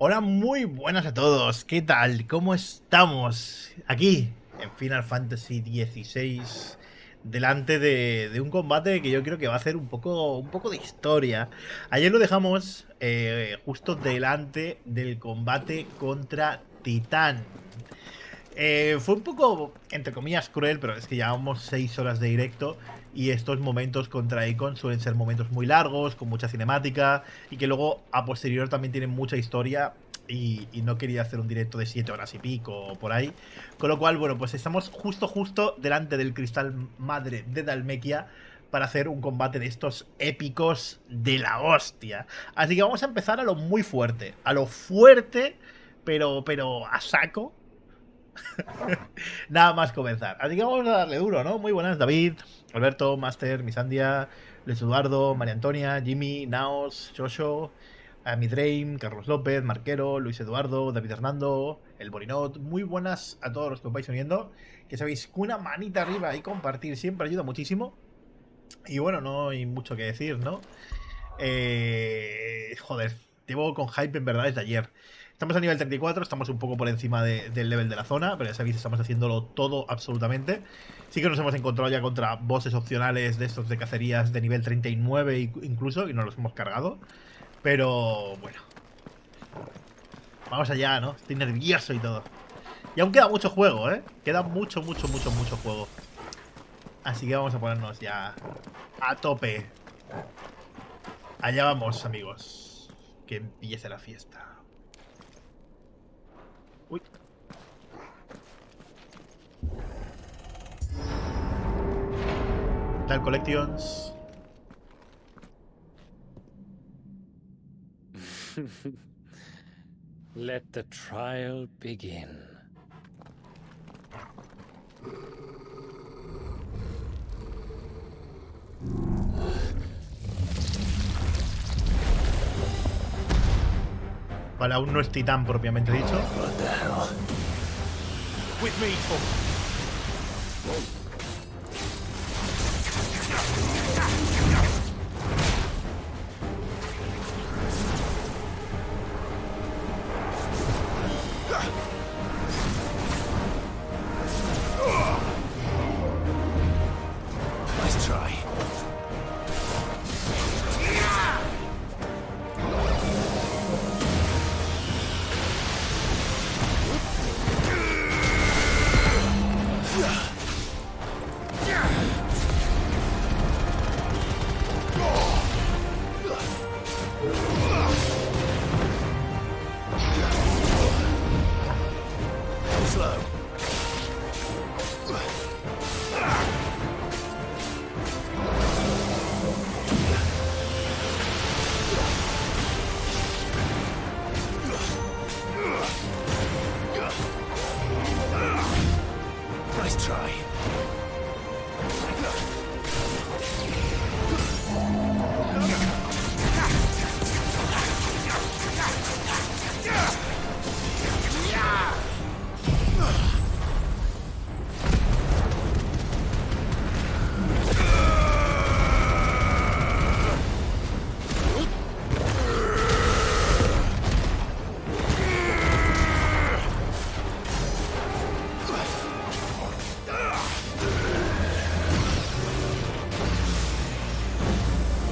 Hola, muy buenas a todos. ¿Qué tal? ¿Cómo estamos? Aquí, en Final Fantasy XVI, delante de un combate que yo creo que va a hacer un poco de historia. Ayer lo dejamos justo delante del combate contra Titán. Fue un poco, entre comillas, cruel, pero es que llevamos 6 horas de directo y estos momentos contra Eikon suelen ser momentos muy largos, con mucha cinemática y que luego a posterior también tienen mucha historia y no quería hacer un directo de 7 horas y pico o por ahí. Con lo cual, bueno, pues estamos justo delante del cristal madre de Dalmequia para hacer un combate de estos épicos de la hostia. Así que vamos a empezar a lo muy fuerte, pero a saco. Nada más comenzar. Así que vamos a darle duro, ¿no? Muy buenas, David, Alberto, Master, Misandia, Luis Eduardo, María Antonia, Jimmy, Naos, Shosho, Midraim, Carlos López, Marquero, Luis Eduardo, David Hernando, El Borinot. Muy buenas a todos los que os vais uniendo. Que sabéis que una manita arriba y compartir siempre ayuda muchísimo. Y bueno, no hay mucho que decir, ¿no? Joder, llevo con hype en verdad desde ayer. Estamos a nivel 34, estamos un poco por encima del level de la zona, pero ya sabéis, estamos haciéndolo todo absolutamente. Sí que nos hemos encontrado ya contra bosses opcionales de estos de cacerías de nivel 39 incluso, y nos los hemos cargado. Pero bueno, vamos allá, ¿no? Estoy nervioso y todo. Y aún queda mucho juego, ¿eh? Queda mucho juego. Así que vamos a ponernos ya a tope. Allá vamos, amigos. Que empiece la fiesta. Uy. Tal Collections. Let the trial begin. Vale, aún no es titán propiamente dicho. What the hell? With me, Nice try. Slow. Nice try.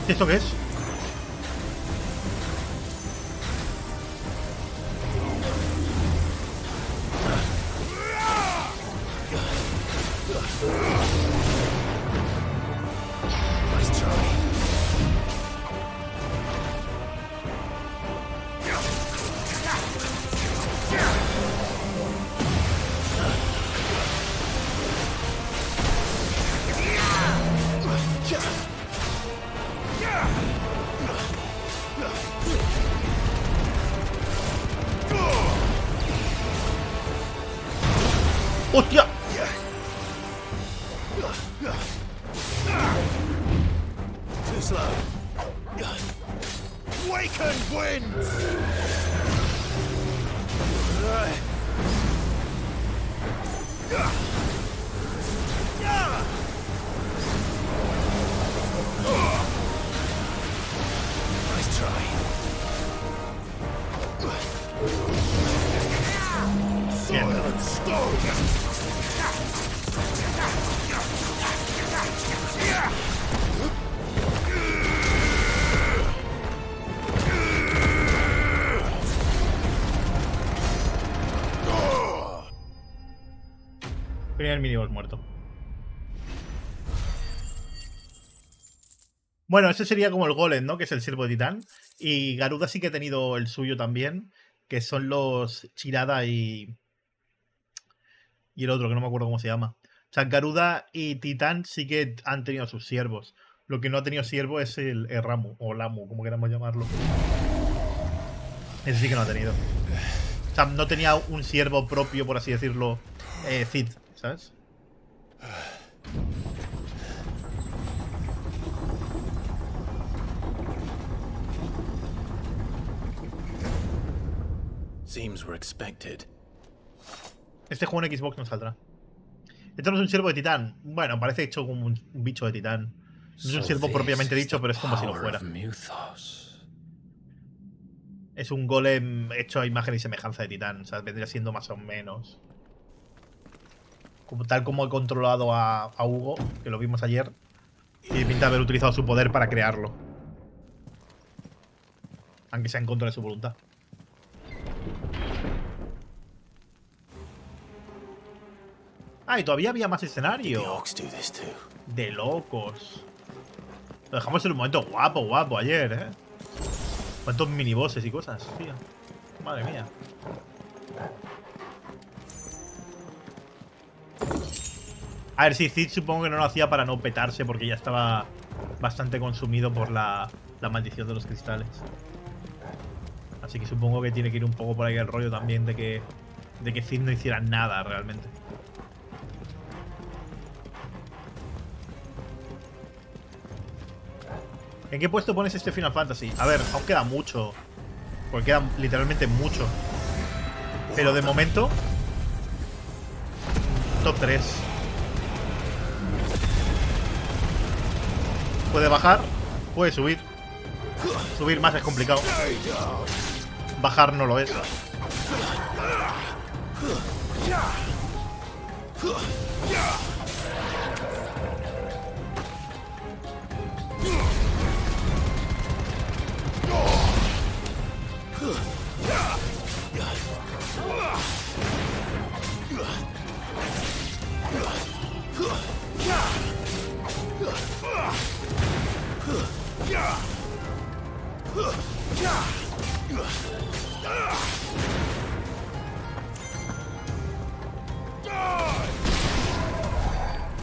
¿Esto qué es? Nice try. Bien. Primer miniboss muerto. Bueno, ese sería como el golem, ¿no? Que es el siervo de titán. Y Garuda sí que ha tenido el suyo también, que son los Chirada y el otro, que no me acuerdo cómo se llama. O sea, Garuda y Titán sí que han tenido sus siervos. Lo que no ha tenido siervo es el Ramu, o Lamu, como queramos llamarlo. Ese sí que no ha tenido. O sea, no tenía un siervo propio, por así decirlo, Cid, ¿sabes? Seems we're expected. Este juego en Xbox no saldrá. Esto no es un siervo de titán. Bueno, parece hecho como un bicho de titán. No es un siervo propiamente dicho, pero es como si lo fuera. Es un golem hecho a imagen y semejanza de titán. O sea, vendría siendo más o menos. Tal como he controlado a Hugo, que lo vimos ayer. Y pinta haber utilizado su poder para crearlo. Aunque sea en contra de su voluntad. Ah, y todavía había más escenario. De locos. Lo dejamos en un momento guapo ayer, ¿eh? ¿Cuántos minibosses y cosas, tío? Madre mía. A ver, sí, Cid supongo que no lo hacía para no petarse, porque ya estaba bastante consumido por la maldición de los cristales. Así que supongo que tiene que ir un poco por ahí el rollo también de que Cid no hiciera nada realmente. ¿En qué puesto pones este Final Fantasy? A ver, aún queda mucho. Porque queda literalmente mucho. Pero de momento, top 3. Puede bajar, puede subir. Subir más es complicado. Bajar no lo es.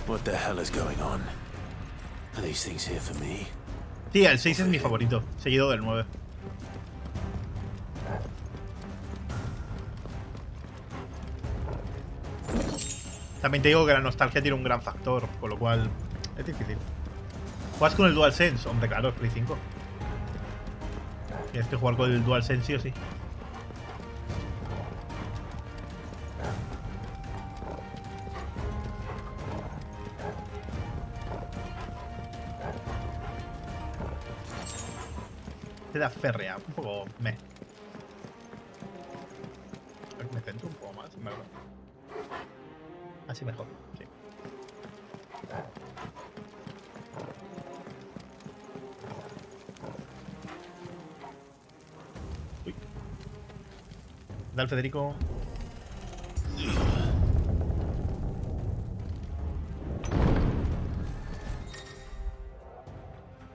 What the hell is going on? Are these things here for me? Sí, el 6 es mi favorito, seguido del 9. También te digo que la nostalgia tiene un gran factor, con lo cual es difícil. ¿Juegas con el DualSense? Hombre, claro, es Play 5. Tienes que jugar con el DualSense sí o sí. Queda férrea, un poco me. A ver, me centro un poco más, en verdad. Así mejor, sí. Uy. Dale, Federico.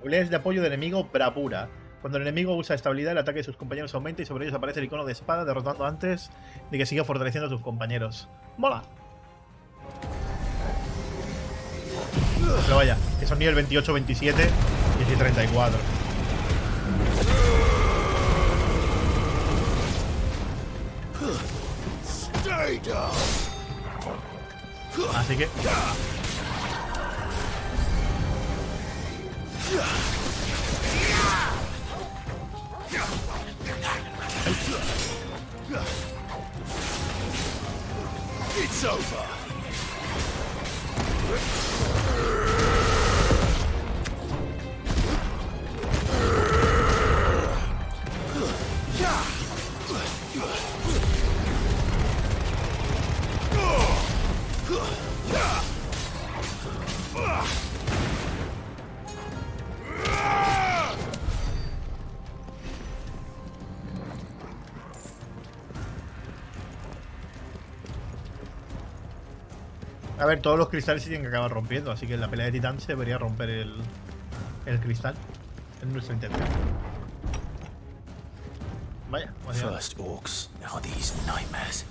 Habilidades de apoyo de enemigo, bravura. Cuando el enemigo usa estabilidad, el ataque de sus compañeros aumenta y sobre ellos aparece el icono de espada, derrotando antes de que siga fortaleciendo a sus compañeros. ¡Mola! Pero vaya, que son nivel 28, 27 y así 34. Así que... It's over. A ver, todos los cristales se tienen que acabar rompiendo, así que en la pelea de titán se debería romper el cristal. Es nuestra intención. Vaya, vaya. First orcs, now these nightmares.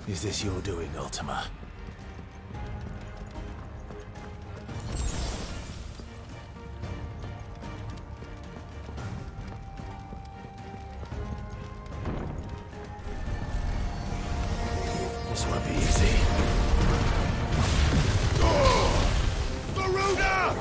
Is this your doing, Ultima? This won't be easy. Garuda!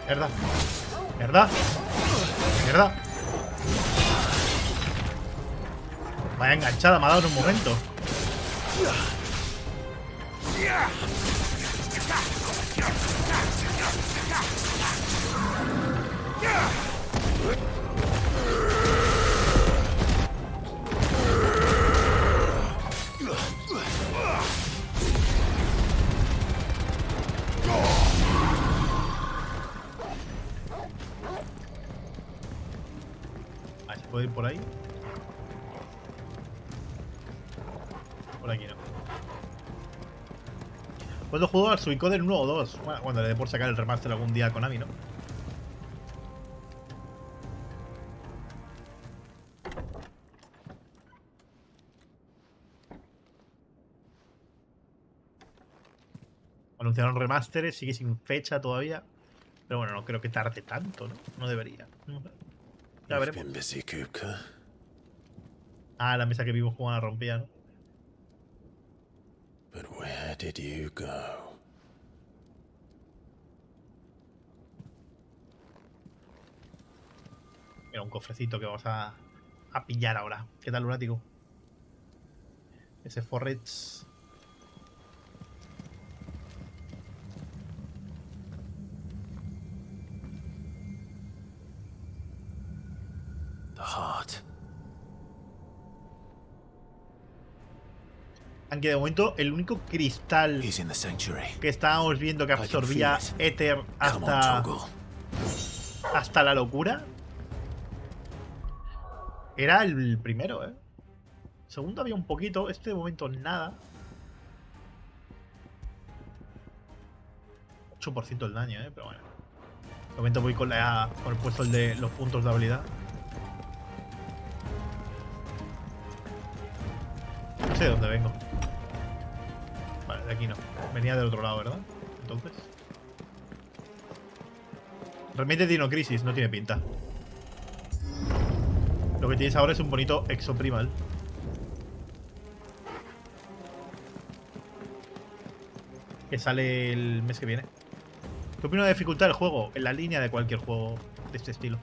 Mierda. Mierda. Mierda. Vaya enganchada, me ha dado en un momento. ¿Puedo ir por ahí? Por aquí no. ¿Cuándo juego al Suicoden 1 o 2? Bueno, cuando le dé por sacar el remaster algún día a Konami, ¿no? Anunciaron remasteres, sigue sin fecha todavía. Pero bueno, no creo que tarde tanto, ¿no? No debería. No sé. Ya veremos. Ah, la mesa que vimos jugando la rompía, ¿no? But where did you go? Mira, un cofrecito que vamos a pillar ahora. ¿Qué tal, lunático? Ese forrets. The heart. Aunque de momento el único cristal He's in the sanctuary. que estábamos viendo que absorbía éter hasta la locura era el primero, ¿eh? El segundo había un poquito, este de momento nada. 8% del daño, ¿eh? Pero bueno. De momento voy con el puesto de los puntos de habilidad. No sé de dónde vengo. Vale, de aquí no. Venía del otro lado, ¿verdad? Entonces. Realmente Dinocrisis no tiene pinta. Lo que tienes ahora es un bonito exoprimal. Que sale el mes que viene. ¿Qué opino de dificultad del juego? En la línea de cualquier juego de este estilo.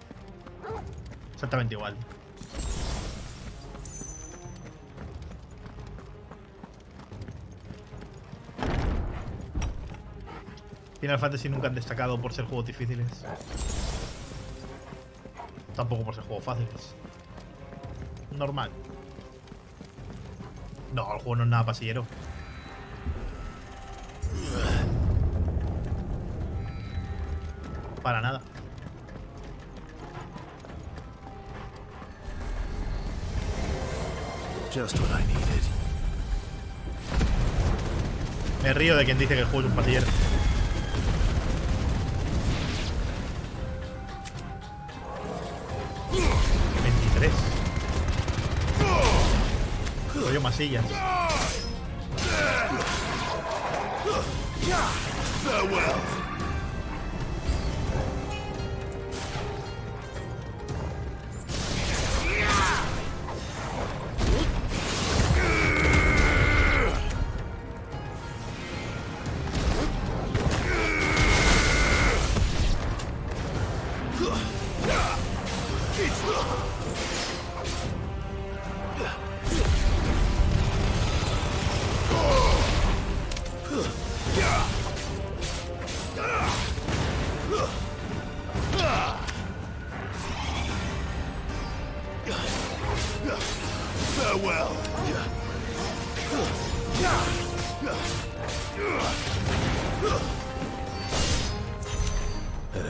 Exactamente igual. Final Fantasy nunca han destacado por ser juegos difíciles. Tampoco por ser juegos fáciles. Normal. No, el juego no es nada pasillero. Para nada. Just what I needed. Me río de quien dice que el juego es un pasillero. Rollo masillas.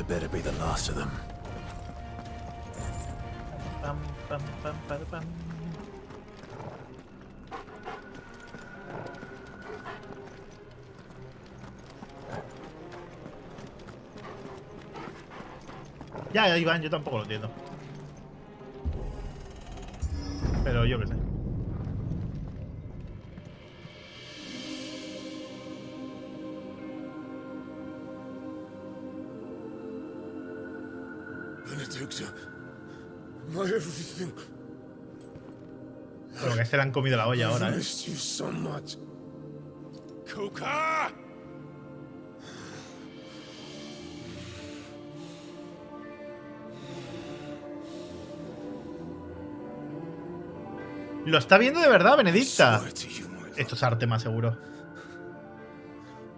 That better be the last of them. Pam, pam, pam, pam, pam. Ya, Iván, yo tampoco lo entiendo. Pero yo qué sé. Benedicta, my everything. Pero que se le han comido la olla ahora, I've missed you so much. Kuka! Lo está viendo de verdad, Benedicta. Swear to you, my love, Esto es arte más seguro.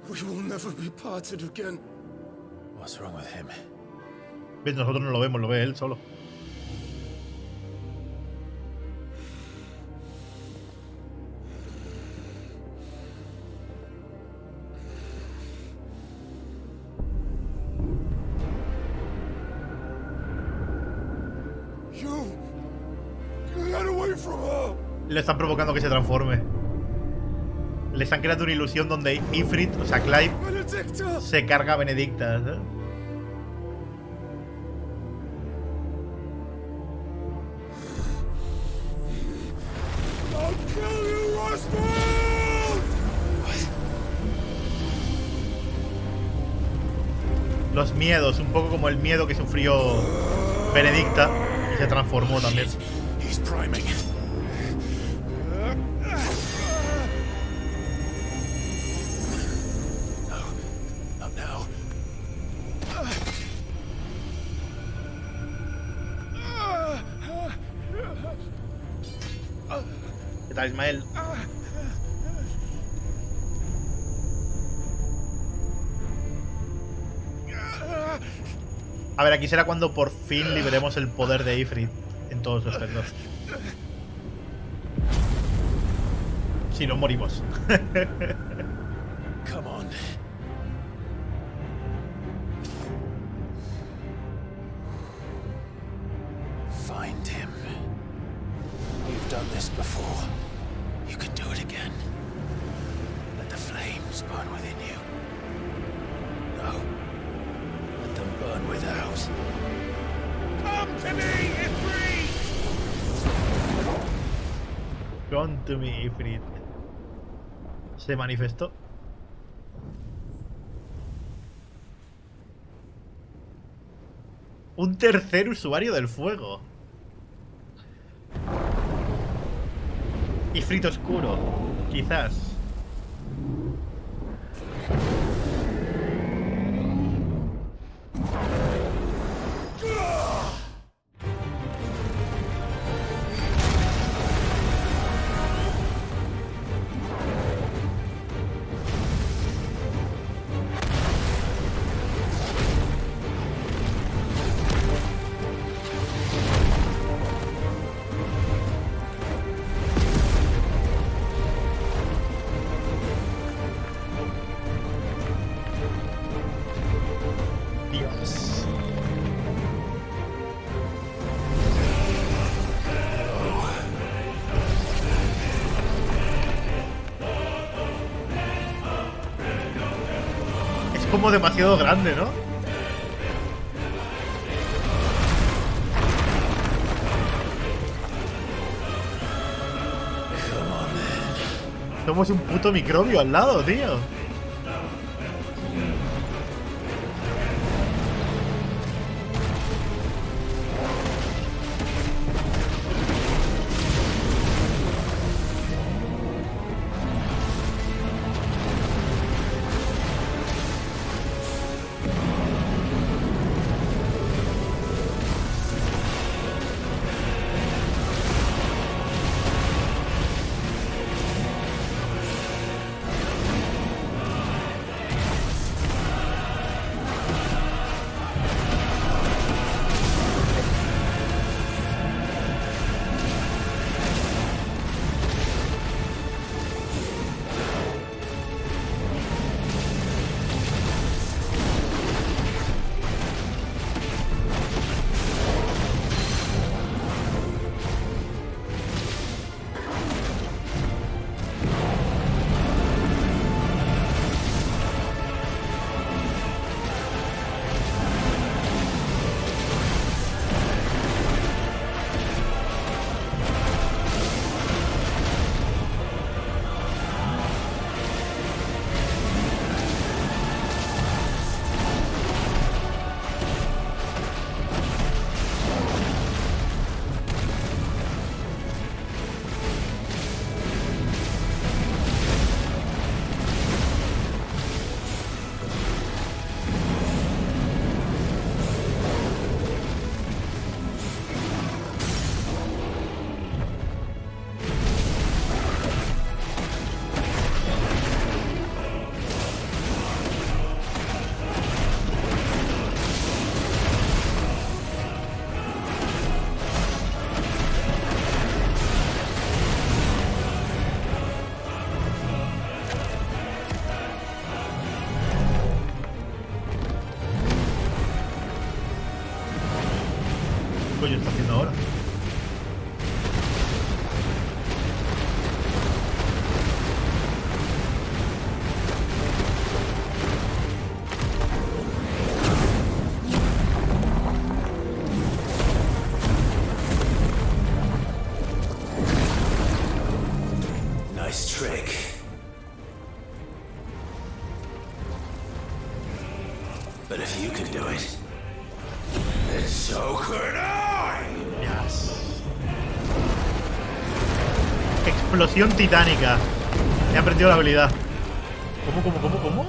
we will never be parted again. What's wrong with him? ¿Ves? Nosotros no lo vemos, lo ve él solo. Get away from her! Le están provocando que se transforme. Le están creando una ilusión donde Ifrit, o sea, Clive, Benedicta! se carga a Benedicta, ¿sabes? I'll kill you, Rosfield! Los miedos, un poco como el miedo que sufrió Benedicta y se transformó también. He's priming. No, not now. ¿Qué tal, Ismael? A ver, aquí será cuando por fin liberemos el poder de Ifrit en todos los esplendor. Si no, morimos. Come on. Find him. You've done this before. You can do it again. Let the flames burn within you. No. Let them burn without. Come to me, Ifrit! Come to me, Ifrit. Se manifestó. Un tercer usuario del fuego. Ifrit oscuro, quizás. Dios. Es como demasiado grande, ¿no? Somos un puto microbio al lado, tío. But if you can do it, then so could I. Yes. Explosión titánica. He aprendido la habilidad. ¿Cómo?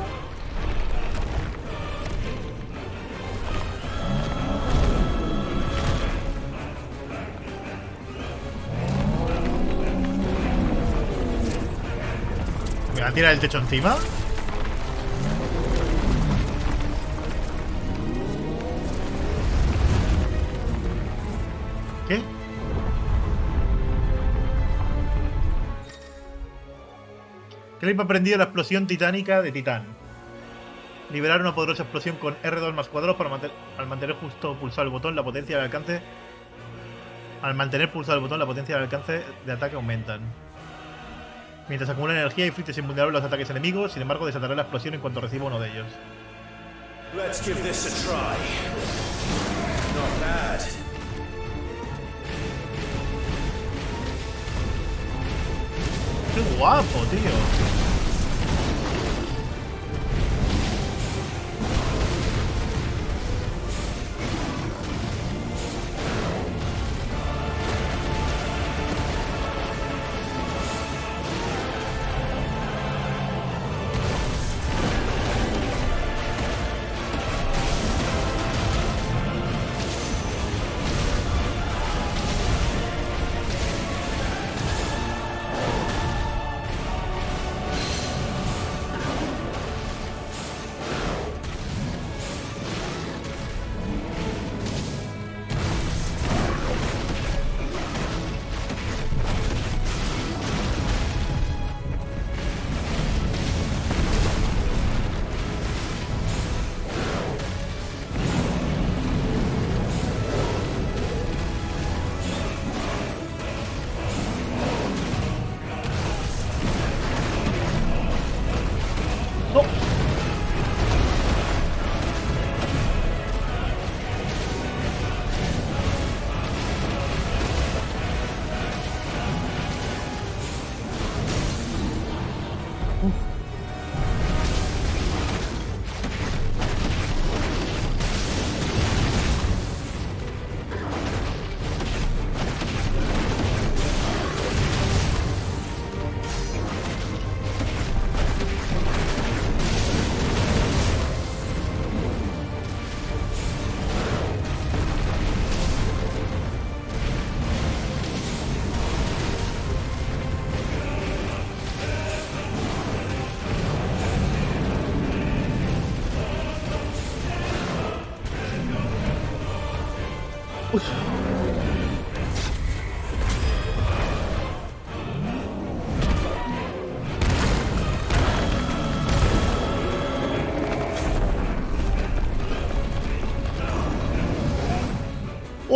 ¿Me va a tirar el techo encima? ¿Qué? Clive ha aprendido la explosión titánica de Titán. Liberar una poderosa explosión con R2 más cuadrados para al mantener justo pulsado el botón, la potencia del alcance. Al mantener pulsado el botón, la potencia del alcance de ataque aumentan. Mientras acumula energía, Ifrit es invulnerable a los ataques enemigos, sin embargo desatará la explosión en cuanto reciba uno de ellos. Let's give this a try. Not bad. ¡Qué guapo, tío!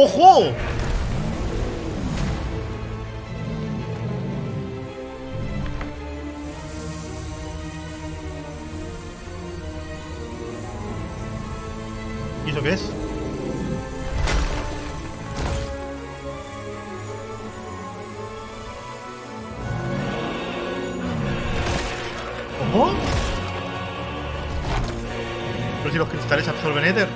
¡Ojo! ¿Y eso qué es? ¿Cómo? Pero si los cristales absorben éter.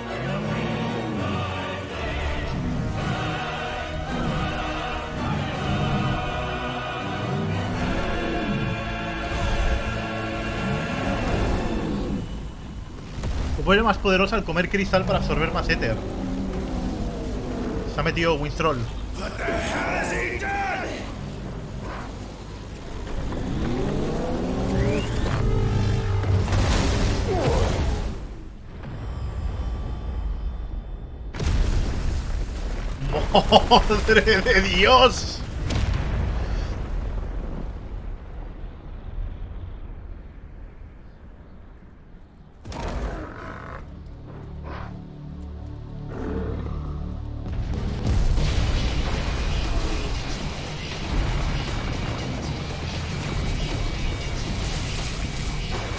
Vuelve más poderosa al comer cristal para absorber más éter. Se ha metido Winstrol. ¡Madre de Dios!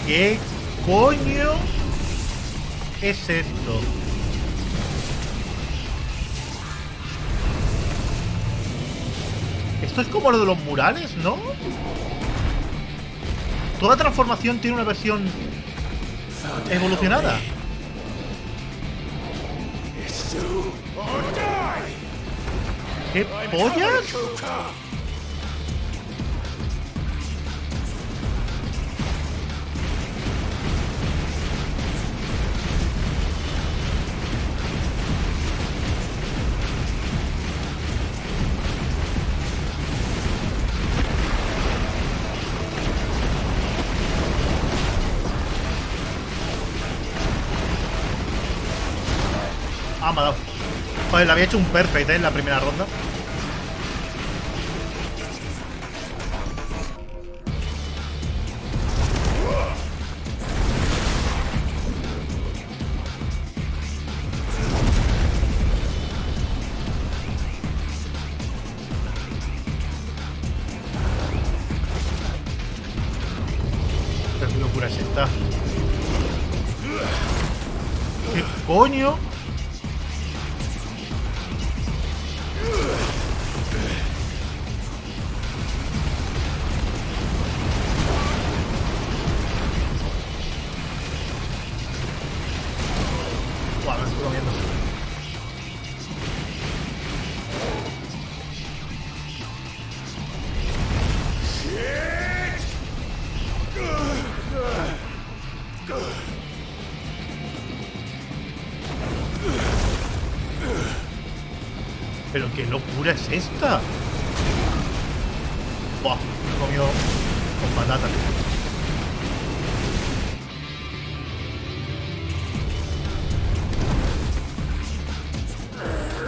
¿Qué coño es esto? Esto es como lo de los murales, ¿no? Toda transformación tiene una versión evolucionada. ¿Qué pollas? Ah, me ha dado. Joder, le había hecho un perfect, en la primera ronda. Pero qué locura es esta. ¿Qué coño? Buah, me estoy comiendo. Pero qué locura es esta. Buah, me he comido con patatas.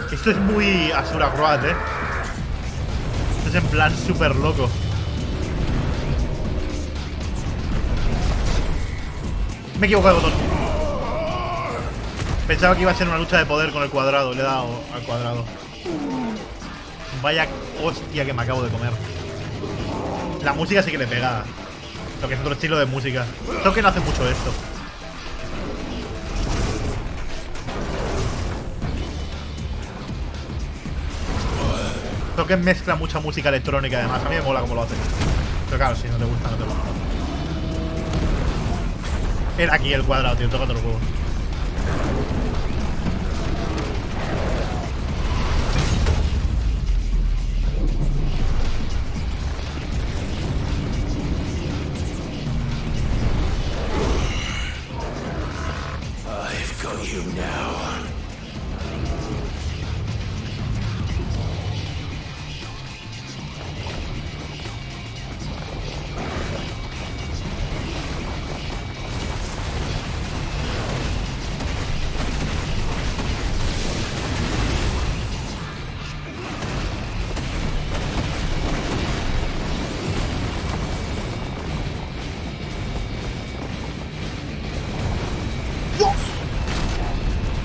Esto es muy Asura Croat, Esto es en plan súper loco. Me he equivocado de botón. Pensaba que iba a ser una lucha de poder con el cuadrado. Le he dado al cuadrado. Vaya hostia que me acabo de comer. La música sí que le pega. Lo que es otro estilo de música. Creo que no hace mucho esto. Creo que mezcla mucha música electrónica además. A mí me mola cómo lo hace. Pero claro, si no te gusta, no te gusta. Era aquí el cuadrado, tío. Toca otro juego. I've got you now.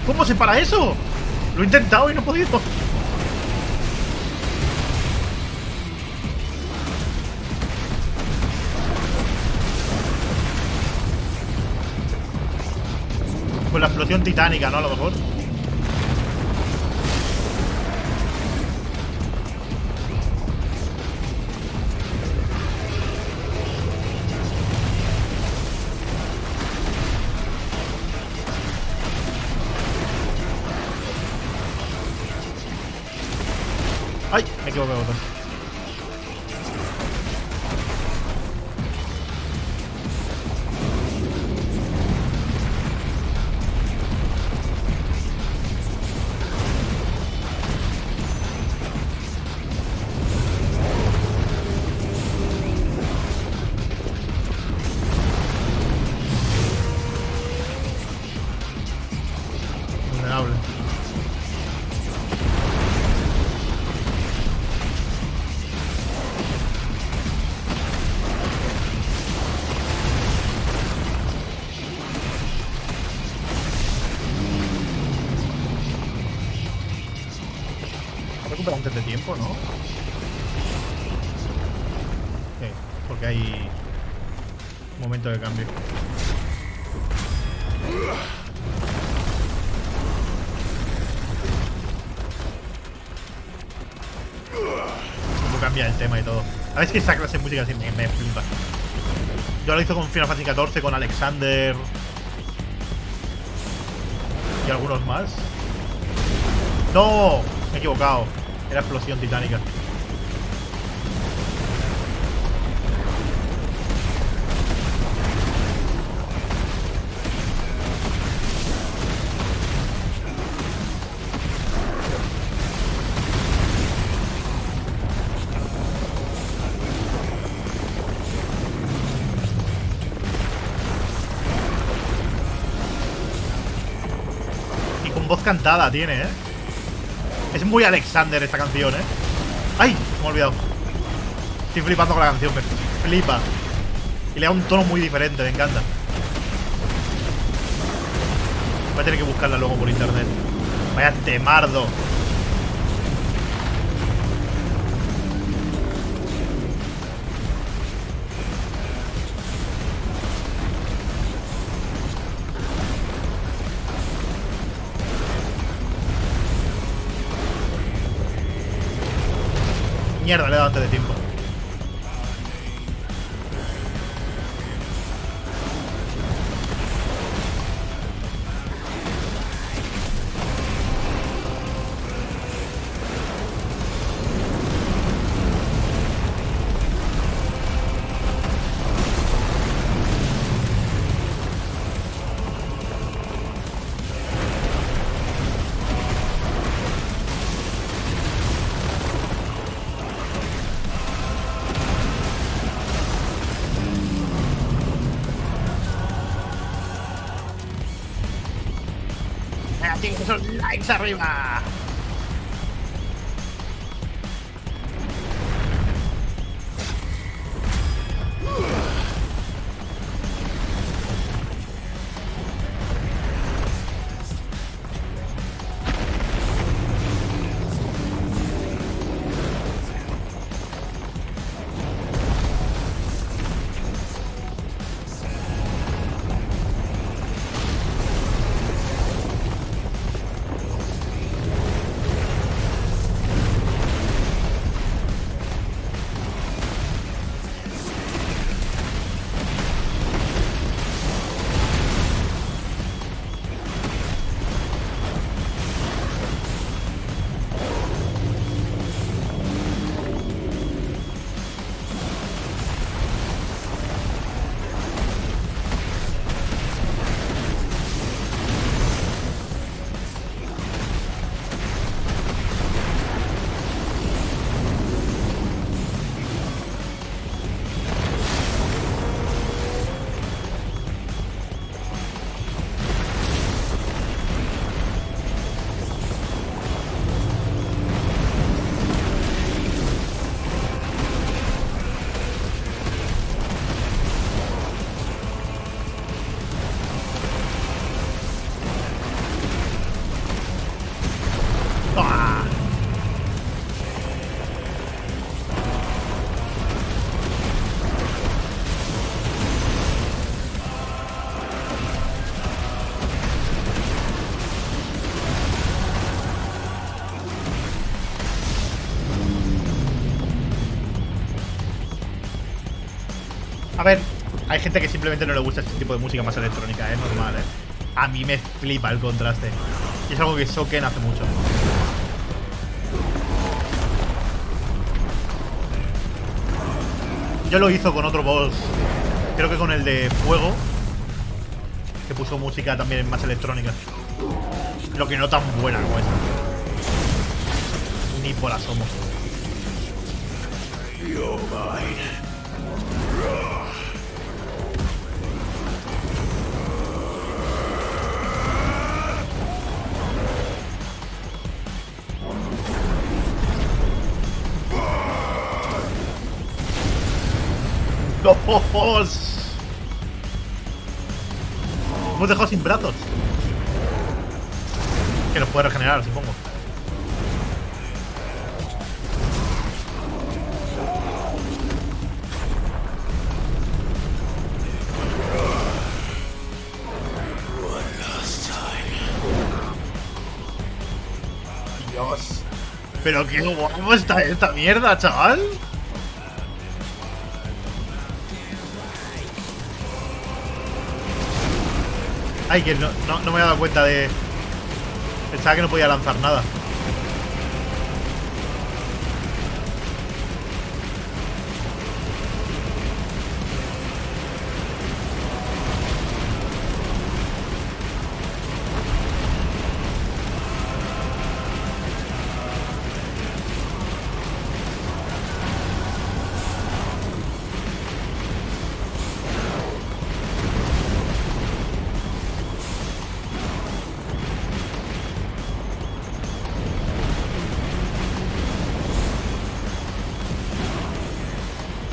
¿Cómo se para eso? Lo he intentado y no he podido. Pues la explosión titánica, ¿no? A lo mejor. ¡Ay! Me equivoqué de botón. Vulnerable. Recupera antes de tiempo, ¿no? Sí, porque hay un momento de cambio. Cómo cambia el tema y todo. A ver, es que esta clase de música sí me flipa. Yo lo hice con Final Fantasy XIV, con Alexander y algunos más. ¡No! Me he equivocado. Era explosión titánica. Y con voz cantada tiene, ¿eh? Es muy Alexander esta canción, ¿eh? ¡Ay! Me he olvidado. Estoy flipando con la canción, me flipa. Y le da un tono muy diferente, me encanta. Voy a tener que buscarla luego por internet. Vaya temardo. Mierda, le he dado antes de tiempo. Tienen esos likes arriba. A ver, hay gente que simplemente no le gusta este tipo de música más electrónica, es normal, ¿eh? A mí me flipa el contraste. Y es algo que Soken hace mucho. Yo lo hizo con otro boss, creo que con el de fuego, que puso música también más electrónica. Lo que no tan buena como esta. Ni por asomo. You're mine. ¡Ojos! Hemos dejado sin brazos. Que los puede regenerar, supongo. Dios. Pero qué guapo está esta mierda, chaval. Ay, que no me he dado cuenta de... Pensaba que no podía lanzar nada.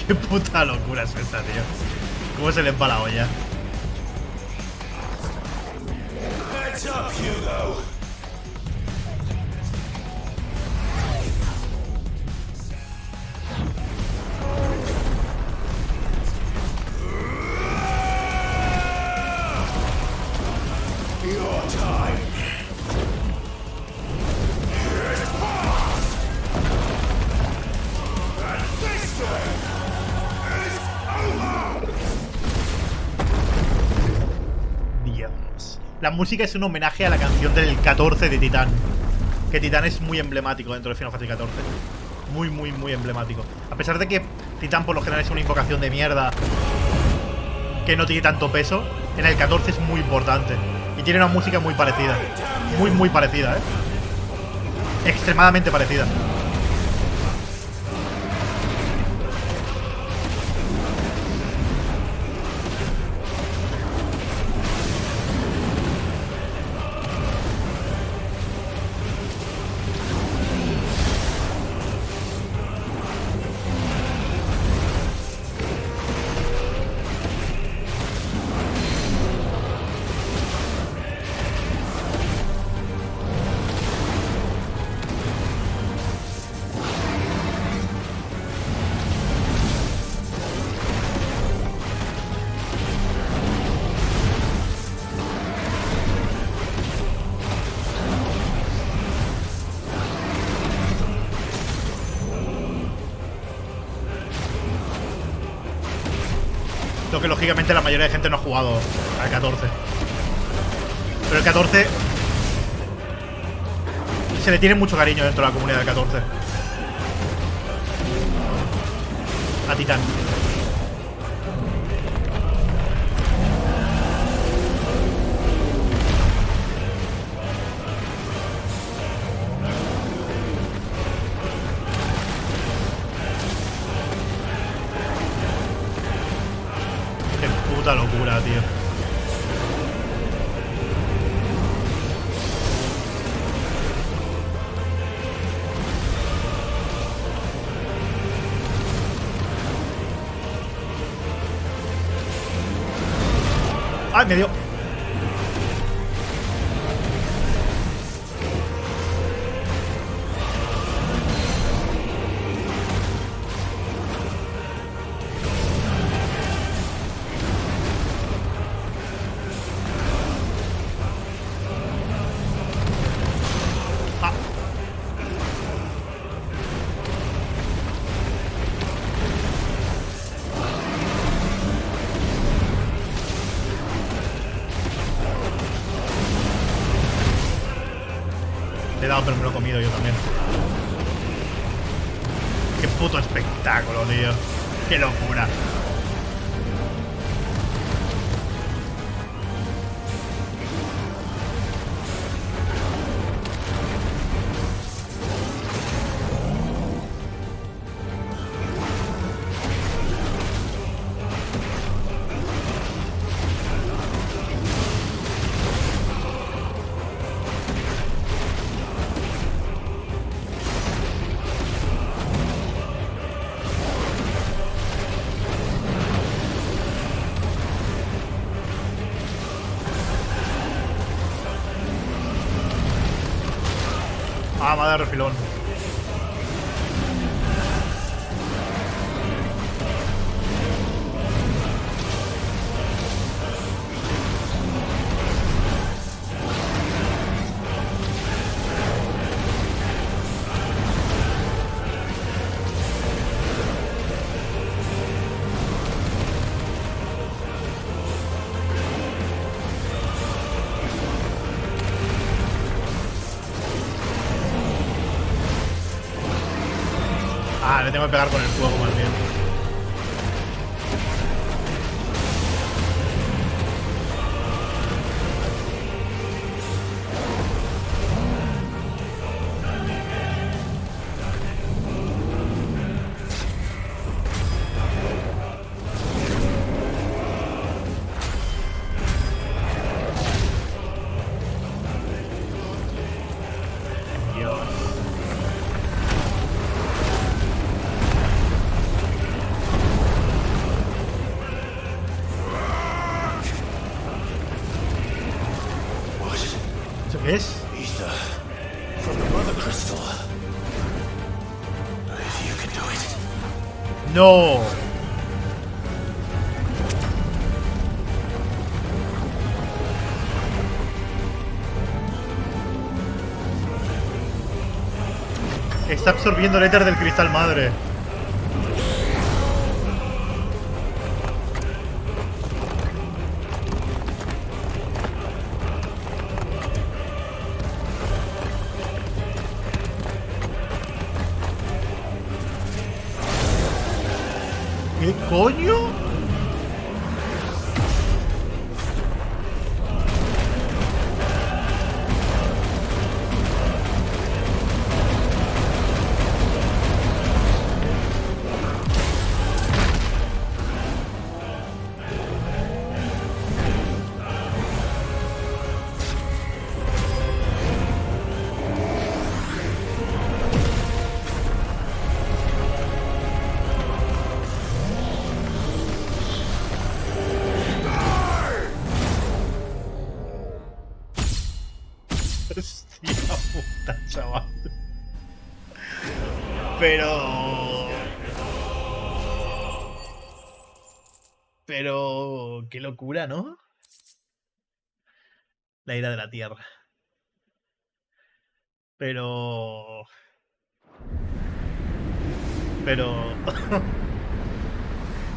Qué puta locura es esta, tío. ¿Cómo se le va la olla? Heads up, Hugo. Your time. Is past. And this day is over. Dios. La música es un homenaje a la canción del 14 de Titán. Que Titán es muy emblemático dentro de Final Fantasy XIV. Muy, muy, muy emblemático. A pesar de que Titán por lo general es una invocación de mierda que no tiene tanto peso, en el 14 es muy importante. Y tiene una música muy parecida. Muy, muy parecida, extremadamente parecida. Lo que lógicamente la mayoría de gente no ha jugado al 14. Pero el 14 se le tiene mucho cariño dentro de la comunidad del 14. A Titán. Puta locura, tío. ¡Ay, me dio! Le he dado, pero me lo he comido yo también. Qué puto espectáculo, tío. Qué locura. Ah, me ha dado refilón. Ah, le tengo que pegar con el fuego más bien. Dios. Es... Ether from the mother crystal. If you can do it. ¡No! Está absorbiendo el éter del cristal madre. ¿Qué coño? Hostia puta, chaval. Pero... qué locura, ¿no? La ira de la tierra. Pero...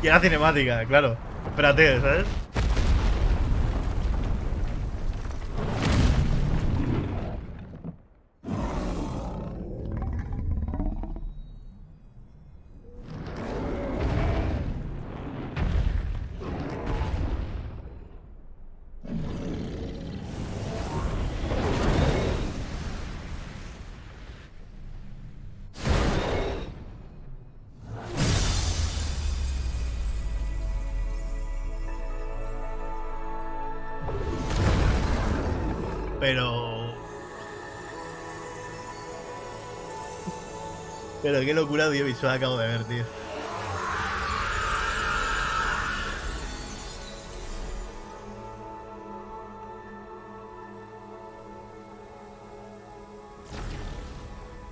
y la cinemática, claro. Espérate, ¿sabes? Pero qué locura audiovisual acabo de ver, tío.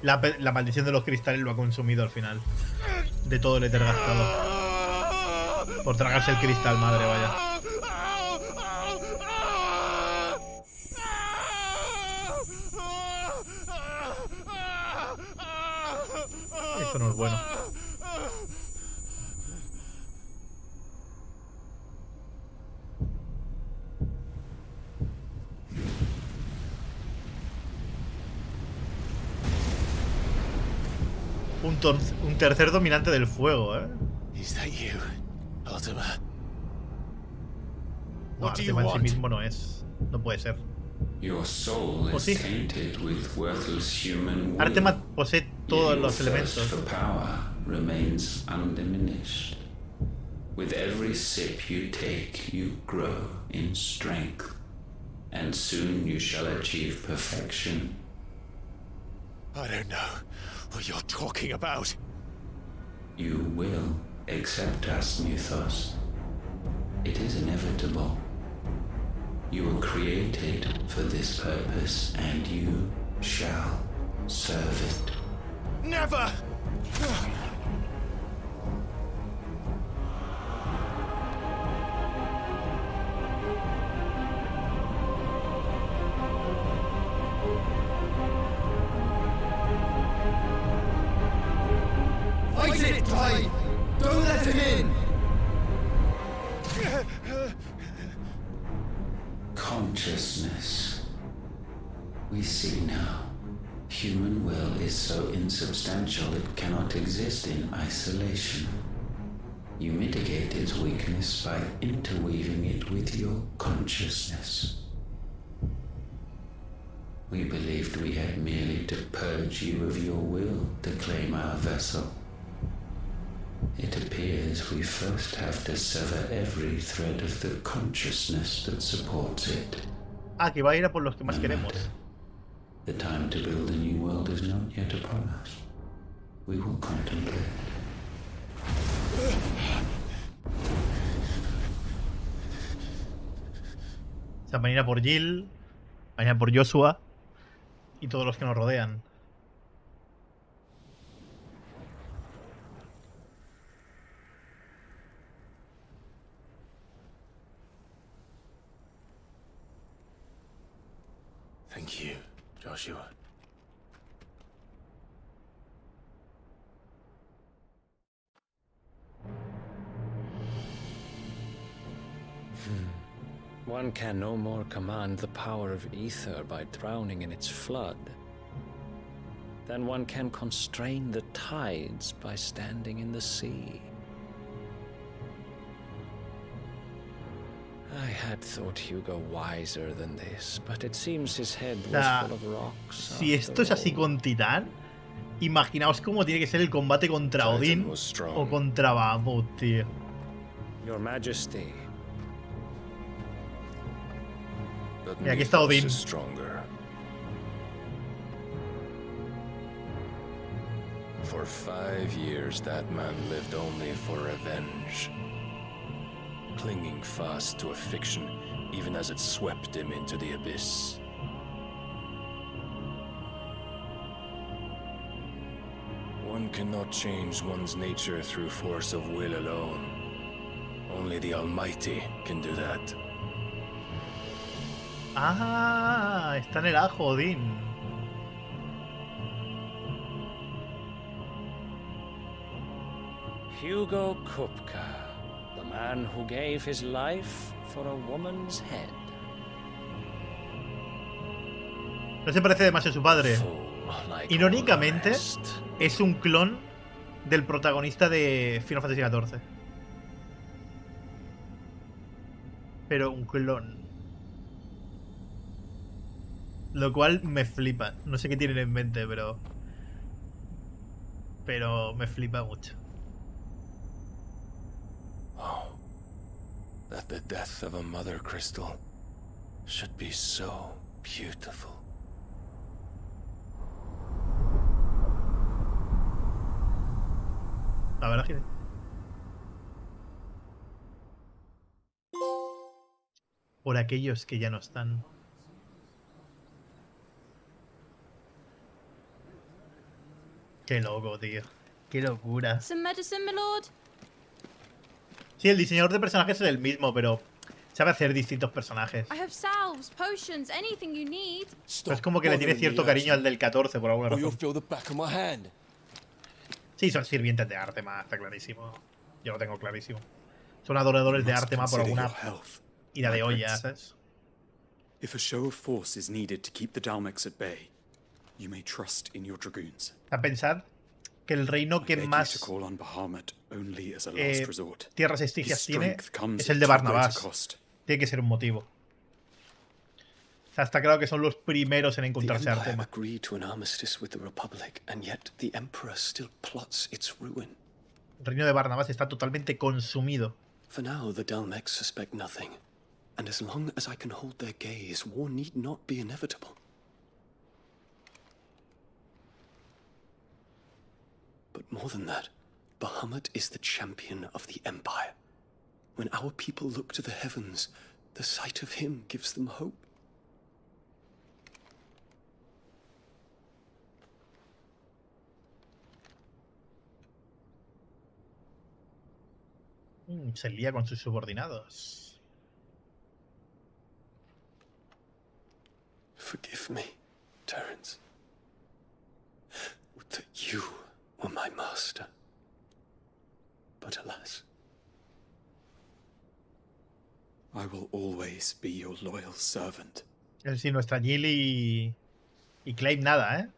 La maldición de los cristales lo ha consumido al final. De todo el éter gastado. Por tragarse el cristal, madre, vaya. Esto no es bueno. Un tercer dominante del fuego, ¿eh? Is that you, Ultima? No, What do you Artema en sí want? mismo no es. No puede ser. Your soul ¿O is sí? tainted with worthless human will. Artema posee todos Yet your los thirst elementos. for power remains undiminished. With every sip you take, you grow in strength, and soon you shall achieve perfection. I don't know what you're talking about. You will accept us, Mythos. It is inevitable. You were created for this purpose, and you shall serve it. Never! Fight it, Clive! Don't let him in! Consciousness. We see now. Human will is so insubstantial it cannot exist in isolation. You mitigate its weakness by interweaving it with your consciousness. We believed we had merely to purge you of your will to claim our vessel. It appears we first have to sever every thread of the consciousness that supports it. Ah, que va a ir a por los que más No queremos. matter. The time to build a new world is not yet upon us. We will contemplate. O sea, van a ir a por Jill, van a ir a por Joshua. y todos los que nos rodean. Thank you, Joshua. One can no more command the power of ether by drowning in its flood than one can constrain the tides by standing in the sea. I had thought Hugo wiser than this, but it seems his head was full of rocks. Si esto es así con Titán, imaginaos cómo tiene que ser el combate contra Odín o contra Bahamut, tío. Your Majesty. Mira, aquí está Odín. For 5 years, that man lived only for revenge, clinging fast to a fiction, even as it swept him into the abyss. One cannot change one's nature through force of will alone. Only the Almighty can do that. Ah, está en el ajo, Odín. Hugo Kupka, the man who gave his life for a woman's head. No se parece demasiado a su padre. Irónicamente, es un clon del protagonista de Final Fantasy XIV. Pero un clon. Lo cual me flipa. No sé qué tienen en mente, pero me flipa mucho. Oh, that the death of a mother crystal should be so beautiful. La verdad es que... Por aquellos que ya no están. Qué loco, tío. Qué locura. Some medicine, my lord. Sí, el diseñador de personajes es el mismo, pero sabe hacer distintos personajes. I have salves, potions, anything you need. Pero es como que le tiene cierto cariño al del 14 por alguna razón. Sí, son sirvientes de Artema, está clarísimo. Yo lo tengo clarísimo. Son adoradores de Artema por alguna ira de olla, ¿sabes? If a show of force is needed to keep the Dalmex at bay, you may trust in your dragoons. A pensar que el reino que más tierras estigias tiene es el de Barnabás. Tiene que ser un motivo. O sea, está claro que son los primeros en encontrarse a Artema. El reino de Barnabás está totalmente consumido. For now, the Dalmex suspect nothing, and as long as I can hold their gaze, war need not be inevitable. But more than that, Bahamut is the champion of the Empire. When our people look to the heavens, the sight of him gives them hope. Se lía con sus subordinados. Forgive me, Terence. Would that you were my master. But alas. I will always be your loyal servant. Es decir, nuestra Jill y Clive nada, ¿eh?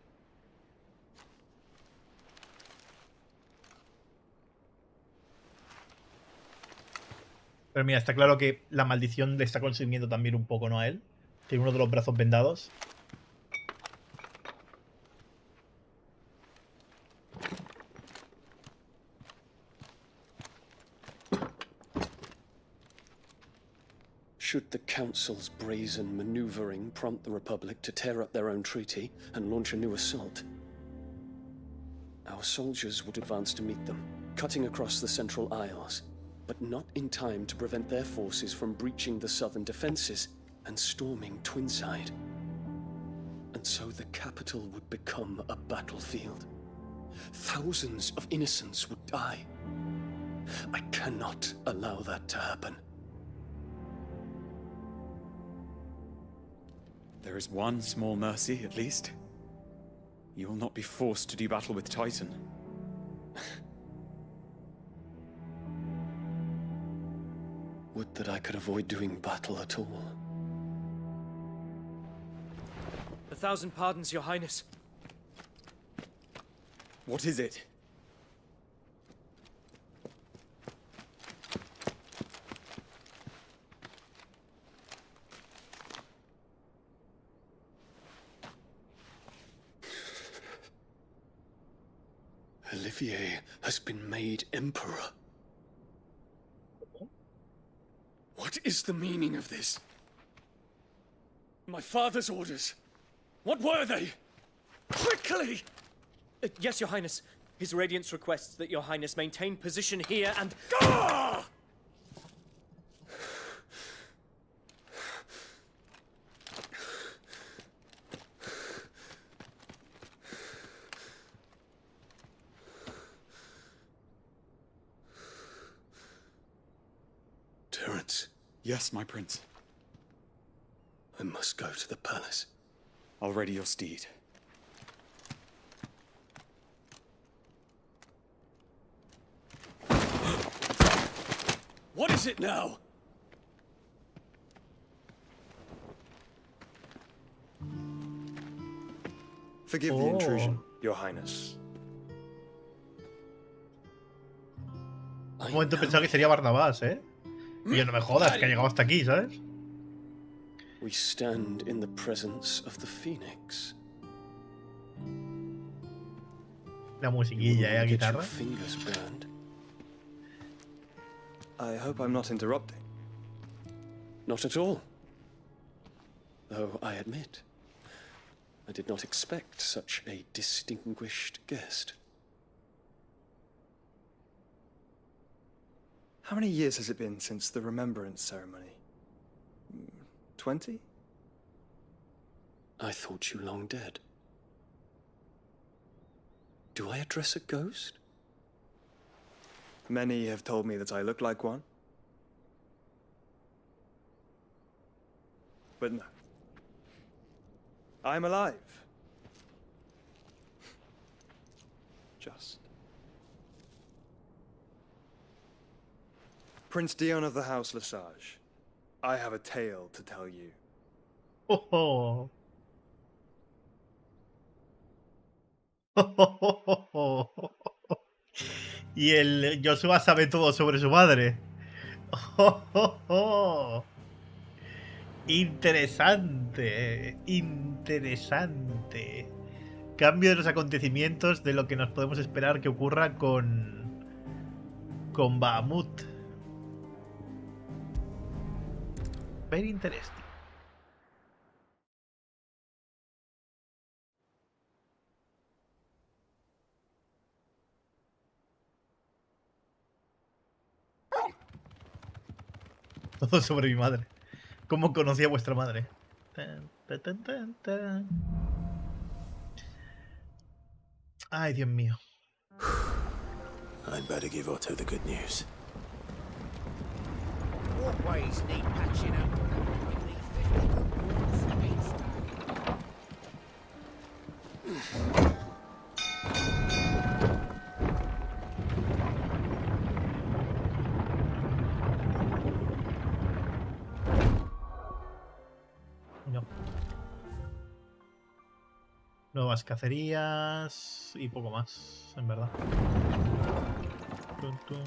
Pero mira, está claro que la maldición le está consumiendo también un poco, ¿no? A él. Tiene uno de los brazos vendados. Should the Council's brazen maneuvering prompt the Republic to tear up their own treaty and launch a new assault, our soldiers would advance to meet them, cutting across the Central Isles, but not in time to prevent their forces from breaching the southern defenses and storming Twinside. And And so the capital would become a battlefield. Thousands of innocents would die. I cannot allow that to happen. There is one small mercy, at least. You will not be forced to do battle with Titan. Would that I could avoid doing battle at all. 1,000 pardons, Your Highness. What is it? Olivier has been made emperor. What is the meaning of this? My father's orders. What were they? Quickly! Yes, Your Highness. His Radiance requests that Your Highness maintain position here and... Ah! Terence, Yes, my prince. I must go to the palace. I'll ready your steed. What is it now? Forgive the intrusion, Your Highness. Un momento pensaba que sería Barnabás, ¿eh? Y yo, no me jodas, que ha llegado hasta aquí, ¿sabes? We stand in the presence of the Phoenix. La musiquilla, ¿eh? A Get your guitarra. fingers burned. I hope I'm not interrupting. Not at all. Though I admit, I did not expect such a distinguished guest. How many years has it been since the Remembrance ceremony? 20? I thought you long dead. Do I address a ghost? Many have told me that I look like one. But no. I'm alive. Just. Prince Dion of the House Lesage, I have a tale to tell you. Oh, oh. Oh, oh, oh. Y el Joshua sabe todo sobre su madre. Oh, oh, oh. Interesante, interesante. Cambio de los acontecimientos de lo que nos podemos esperar que ocurra con Bahamut. Very interesting. Todo sobre mi madre. ¿Cómo conocí a vuestra madre? Tan, tan, tan, tan, tan. Ay, Dios mío. I'd better give Otto the good news. Walkways need patching up. We need 50 good walls against No. Nuevas cacerías y poco más, en verdad. Tum, tum.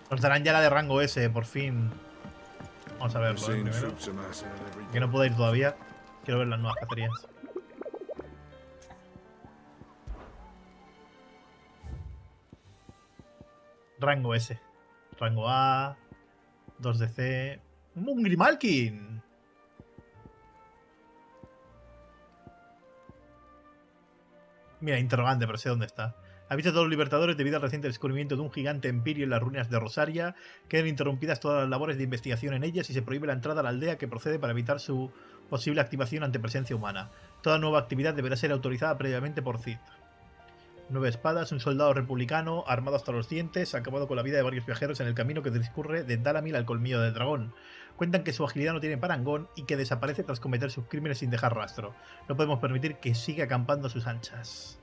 Nos darán ya la de rango S, por fin. Vamos a verlo, primero. Que no puedo ir todavía. Quiero ver las nuevas cacerías. Rango S. Rango A. 2 de C. ¡Un Grimalkin! Mira, interrogante, pero sé dónde está. Avisa a todos los libertadores debido al reciente descubrimiento de un gigante empirio en las ruinas de Rosaria. Quedan interrumpidas todas las labores de investigación en ellas y se prohíbe la entrada a la aldea que procede para evitar su posible activación ante presencia humana. Toda nueva actividad deberá ser autorizada previamente por Cid. 9 espadas, un soldado republicano armado hasta los dientes, ha acabado con la vida de varios viajeros en el camino que discurre de Dalamil al colmillo del dragón. Cuentan que su agilidad no tiene parangón y que desaparece tras cometer sus crímenes sin dejar rastro. No podemos permitir que siga acampando a sus anchas.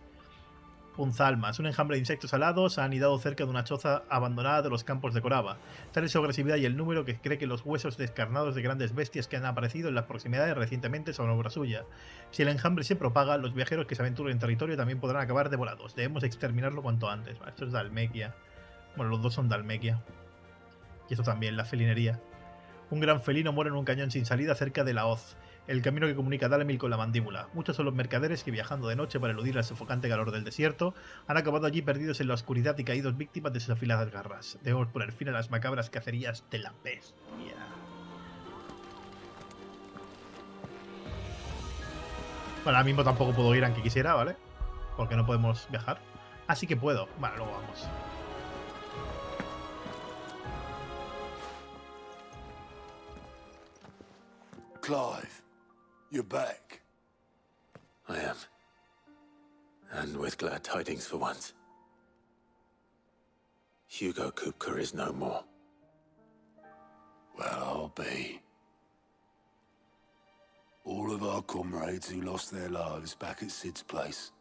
Punzalmas, un enjambre de insectos alados ha anidado cerca de una choza abandonada de los campos de Coraba. Tal es su agresividad y el número que cree que los huesos descarnados de grandes bestias que han aparecido en las proximidades recientemente son obra suya. Si el enjambre se propaga, los viajeros que se aventuren en territorio también podrán acabar devorados. Debemos exterminarlo cuanto antes. Esto es Dalmequia. Bueno, los dos son Dalmequia. Y esto también, la felinería. Un gran felino muere en un cañón sin salida cerca de la hoz, el camino que comunica Dalamil con la mandíbula. Muchos son los mercaderes que, viajando de noche para eludir el sofocante calor del desierto, han acabado allí perdidos en la oscuridad y caídos víctimas de sus afiladas garras. Debemos poner fin a las macabras cacerías de la bestia. Bueno, ahora mismo tampoco puedo ir aunque quisiera, ¿vale? Porque no podemos viajar. Así que puedo. Vale, luego vamos. Clive, you're back. I am. And with glad tidings for once. Hugo Kupka is no more. Well, I'll be. All of our comrades who lost their lives back at Sid's place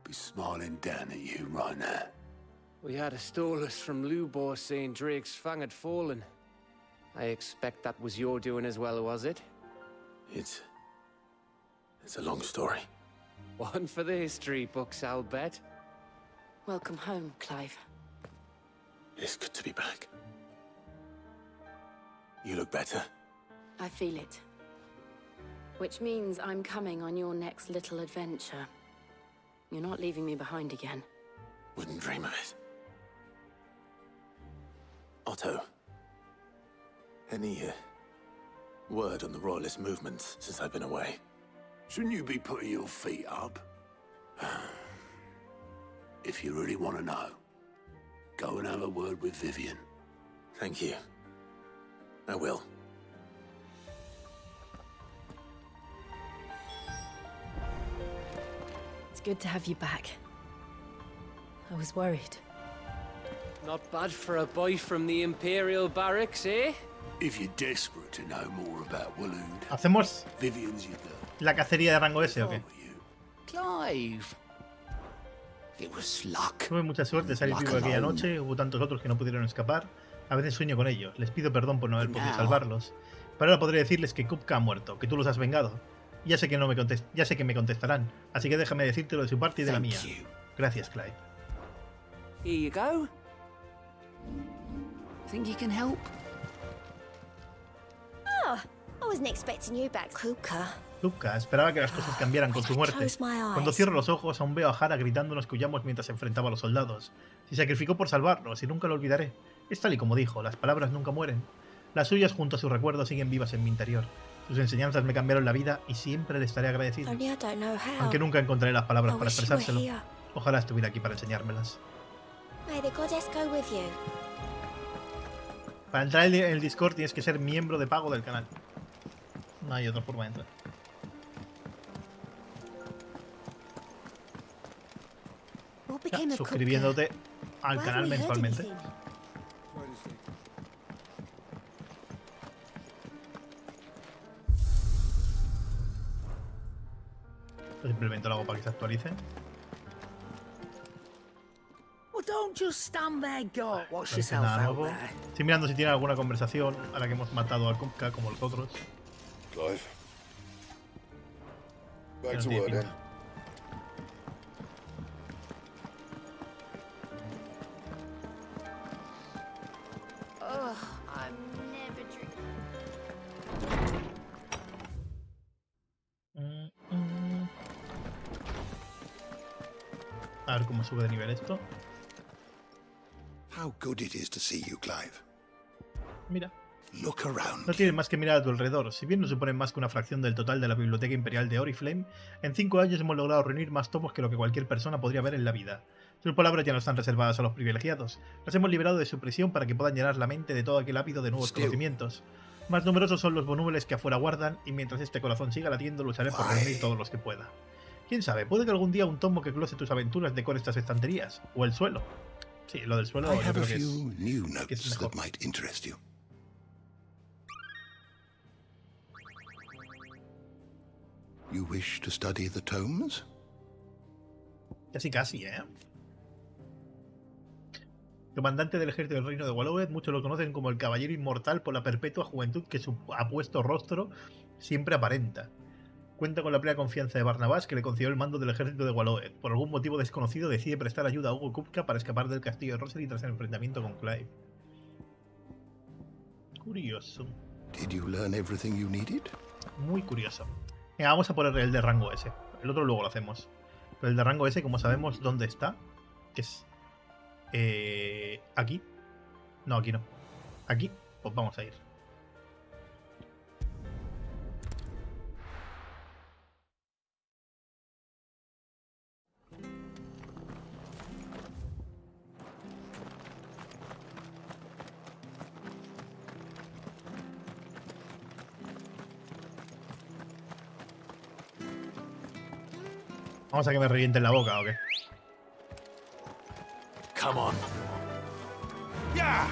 be smiling down at you right now. We had a stolus from Lubor saying Drake's fang had fallen. I expect that was your doing as well, was it? It's a long story. One for the history books, I'll bet. Welcome home, Clive. It's good to be back. You look better. I feel it. Which means I'm coming on your next little adventure. You're not leaving me behind again. Wouldn't dream of it. Otto. Any word on the royalist movements since I've been away? Shouldn't you be putting your feet up? If you really want to know, go and have a word with Vivian. Thank you. I will. It's good to have you back. I was worried. Not bad for a boy from the Imperial Barracks, eh? If you're desperate to know more about Waloed, ¿Hacemos Vivian's your girl. la cacería de rango S o qué? Clive. It was luck. Tuve mucha suerte de salir vivo aquella noche. Hubo tantos otros que no pudieron escapar. A veces sueño con ellos. Les pido perdón por no haber podido salvarlos. Pero ahora podré decirles que Kupka ha muerto, que tú los has vengado. Ya sé que me contestarán, así que déjame decírtelo de su parte y de la mía. Gracias, Clive. Here you go. Think you can help? Oh, I wasn't expecting you back, Kupka. Kupka esperaba que las cosas cambiaran con su muerte. Cuando cierro los ojos, aún veo a Hara gritándonos que huyamos mientras se enfrentaba a los soldados. Se sacrificó por salvarnos y nunca lo olvidaré. Es tal y como dijo, las palabras nunca mueren. Las suyas junto a sus recuerdos siguen vivas en mi interior. Sus enseñanzas me cambiaron la vida y siempre le estaré agradecido. Aunque nunca encontraré las palabras para expresárselo. Ojalá estuviera aquí para enseñármelas. Para entrar en el Discord tienes que ser miembro de pago del canal. No hay otra forma de entrar. Ya, suscribiéndote al canal mensualmente. Simplemente lo hago para que se actualice. Nada nuevo. Estoy mirando si tiene alguna conversación a la que hemos matado a Kupka como los otros. Clive. Back to work, then. A ver cómo sube de nivel esto. How good it is to see you, Clive. Mira. Look around. No tienes más que mirar a tu alrededor. Si bien no suponen más que una fracción del total de la Biblioteca Imperial de Oriflame, en 5 años hemos logrado reunir más tomos que lo que cualquier persona podría ver en la vida. Sus palabras ya no están reservadas a los privilegiados. Las hemos liberado de su prisión para que puedan llenar la mente de todo aquel ávido de nuevos conocimientos. Más numerosos son los bonúmenes que afuera guardan, y mientras este corazón siga latiendo, lucharé por reunir todos los que pueda. Quién sabe, puede que algún día un tomo que glose tus aventuras decore estas estanterías. O el suelo. Sí, lo del suelo yo creo que es mejor. You wish to study the tomes? Casi, ¿eh? Comandante del ejército del reino de Wallowed, muchos lo conocen como el caballero inmortal por la perpetua juventud que su apuesto rostro siempre aparenta. Cuenta con la plena confianza de Barnabás, que le concedió el mando del ejército de Wallowed. Por algún motivo desconocido decide prestar ayuda a Hugo Kupka para escapar del castillo de Rosaria tras el enfrentamiento con Clive. Curioso. Did you learn everything you needed? Muy curioso. Venga, vamos a poner el de rango S. El otro luego lo hacemos. Pero el de rango S, como sabemos dónde está, que es aquí. No, aquí no. Aquí, pues vamos a ir. Vamos a que me revienten la boca, ¿o qué? Come on. Yeah.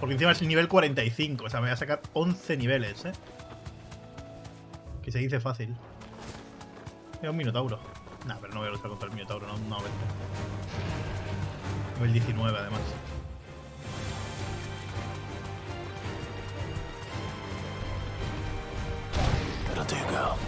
Porque encima es el nivel 45, o sea, me voy a sacar 11 niveles, ¿eh? Que se dice fácil. Era un minotauro. Nah, pero no voy a luchar contra el minotauro, no, no, vente. Nivel 19, además. That'll do, girl.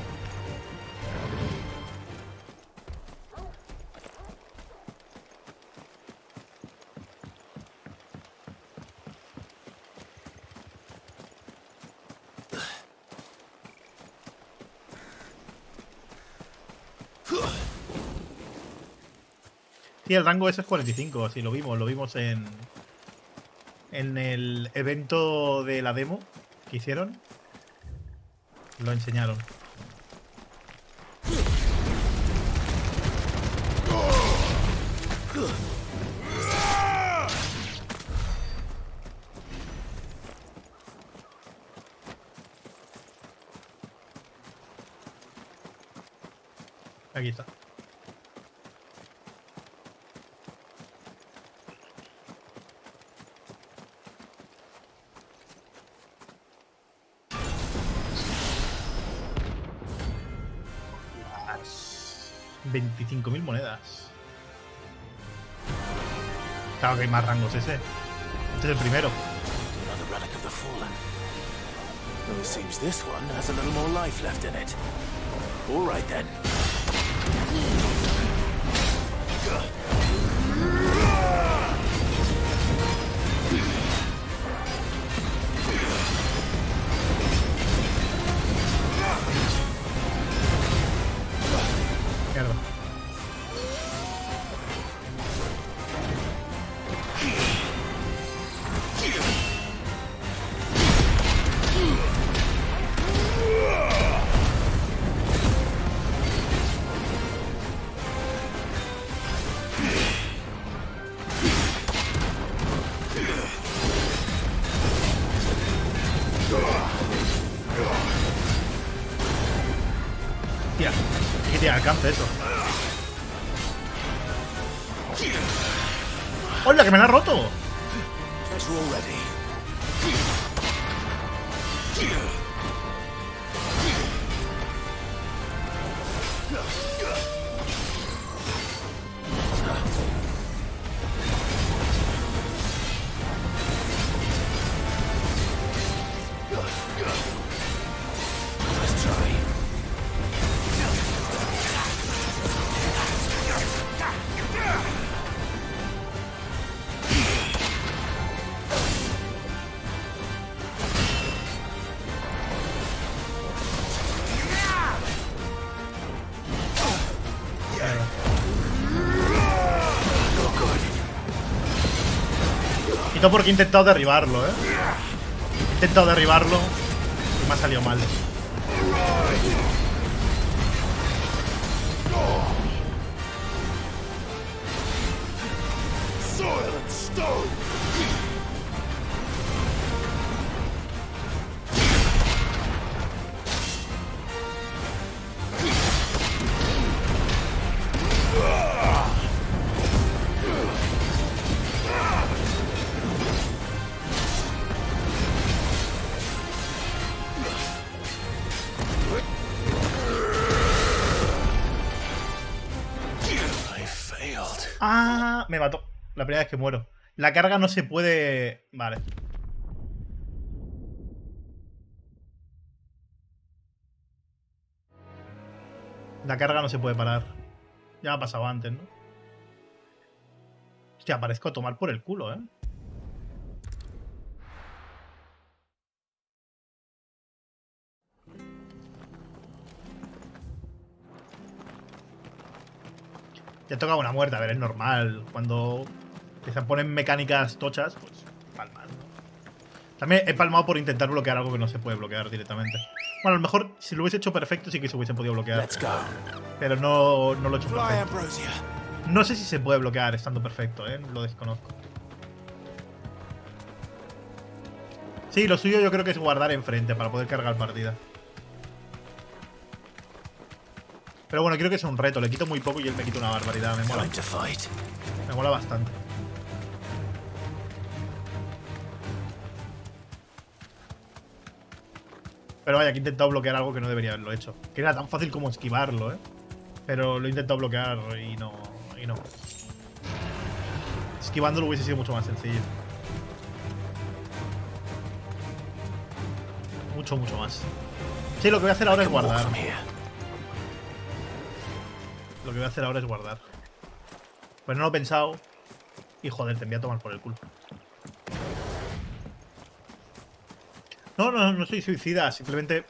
Sí, el rango ese es 45, sí, lo vimos en el evento de la demo que hicieron. Lo enseñaron. Aquí está. Las 25.000 monedas. Claro que hay más rangos ese. Este es el primero. Another relic of the fallen. Well, it seems this one has a little more life left in it. All right then. Mierda. Tía, que tiene alcance eso. ¡Hola, que me la ha roto! Guess we're all ready. Y todo porque he intentado derribarlo, ¿eh? He intentado derribarlo y me ha salido mal. Ah, me mató. La primera vez que muero. La carga no se puede... Vale. La carga no se puede parar. Ya me ha pasado antes, ¿no? Hostia, parezco a tomar por el culo, ¿eh? Ya toca una muerte, a ver, es normal. Cuando se ponen mecánicas tochas, pues palmas, ¿no? También he palmado por intentar bloquear algo que no se puede bloquear directamente. Bueno, a lo mejor si lo hubiese hecho perfecto sí que se hubiese podido bloquear. Pero no lo he hecho perfecto. No sé si se puede bloquear estando perfecto, ¿eh? Lo desconozco. Sí, lo suyo yo creo que es guardar enfrente para poder cargar partida. Pero bueno, creo que es un reto. Le quito muy poco y él me quita una barbaridad. Me mola. Me mola bastante. Pero vaya, que he intentado bloquear algo que no debería haberlo hecho. Que era tan fácil como esquivarlo, ¿eh? Pero lo he intentado bloquear y no. Esquivándolo hubiese sido mucho más sencillo. Mucho más. Sí, lo que voy a hacer ahora es guardar. Lo que voy a hacer ahora es guardar. Pues no lo he pensado. Y joder, te voy a tomar por el culo. No soy suicida. Simplemente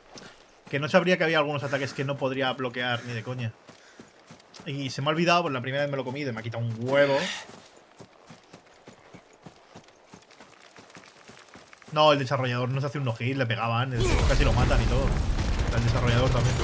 que no sabría que había algunos ataques que no podría bloquear ni de coña. Y se me ha olvidado, pues la primera vez me lo comí y me ha quitado un huevo. No, el desarrollador no se hace un no-hit, le pegaban, casi lo matan y todo. El desarrollador también.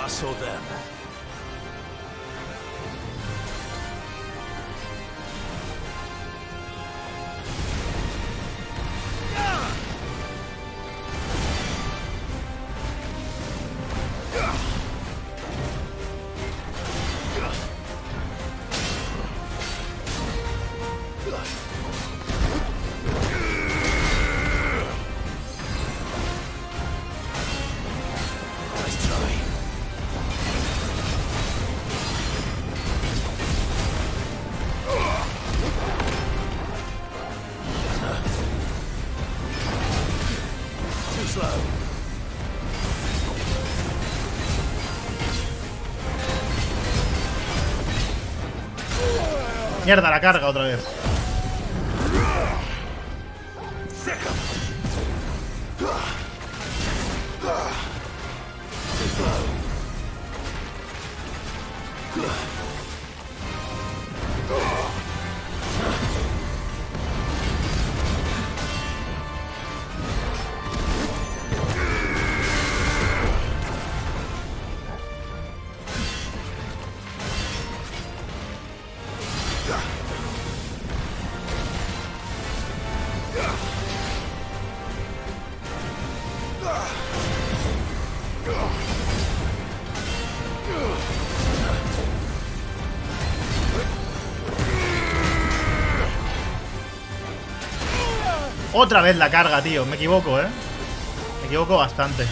Us or them. Mierda, la carga otra vez. Otra vez la carga, tío. Me equivoco, ¿eh? Me equivoco bastante.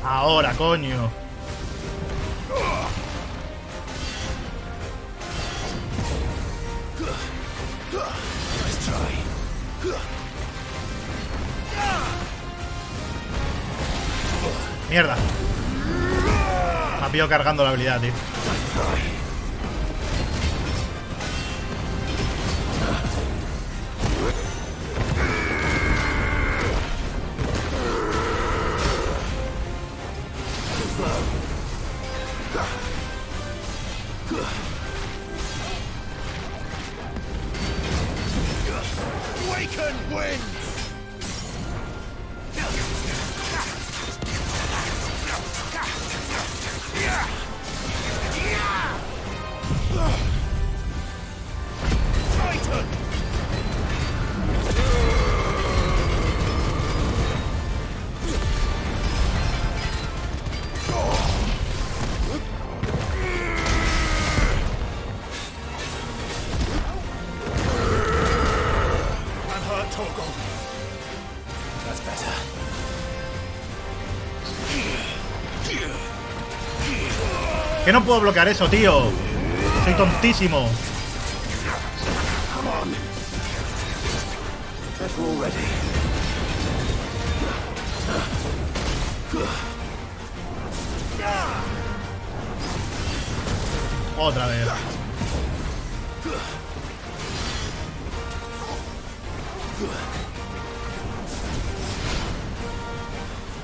Ahora, coño. Mierda. Me ha pillado cargando la habilidad, tío. Que no puedo bloquear eso, tío. Soy tontísimo. Otra vez.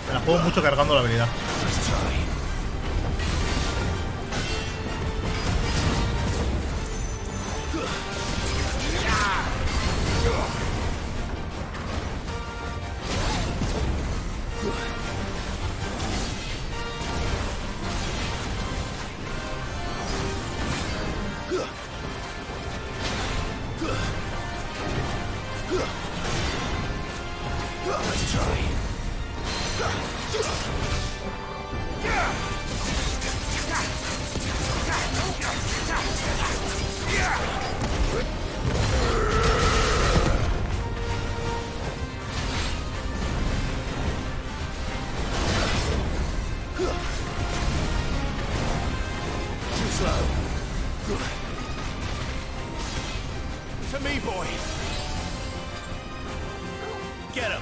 Me la juego mucho cargando la habilidad. To me, boy. Get him.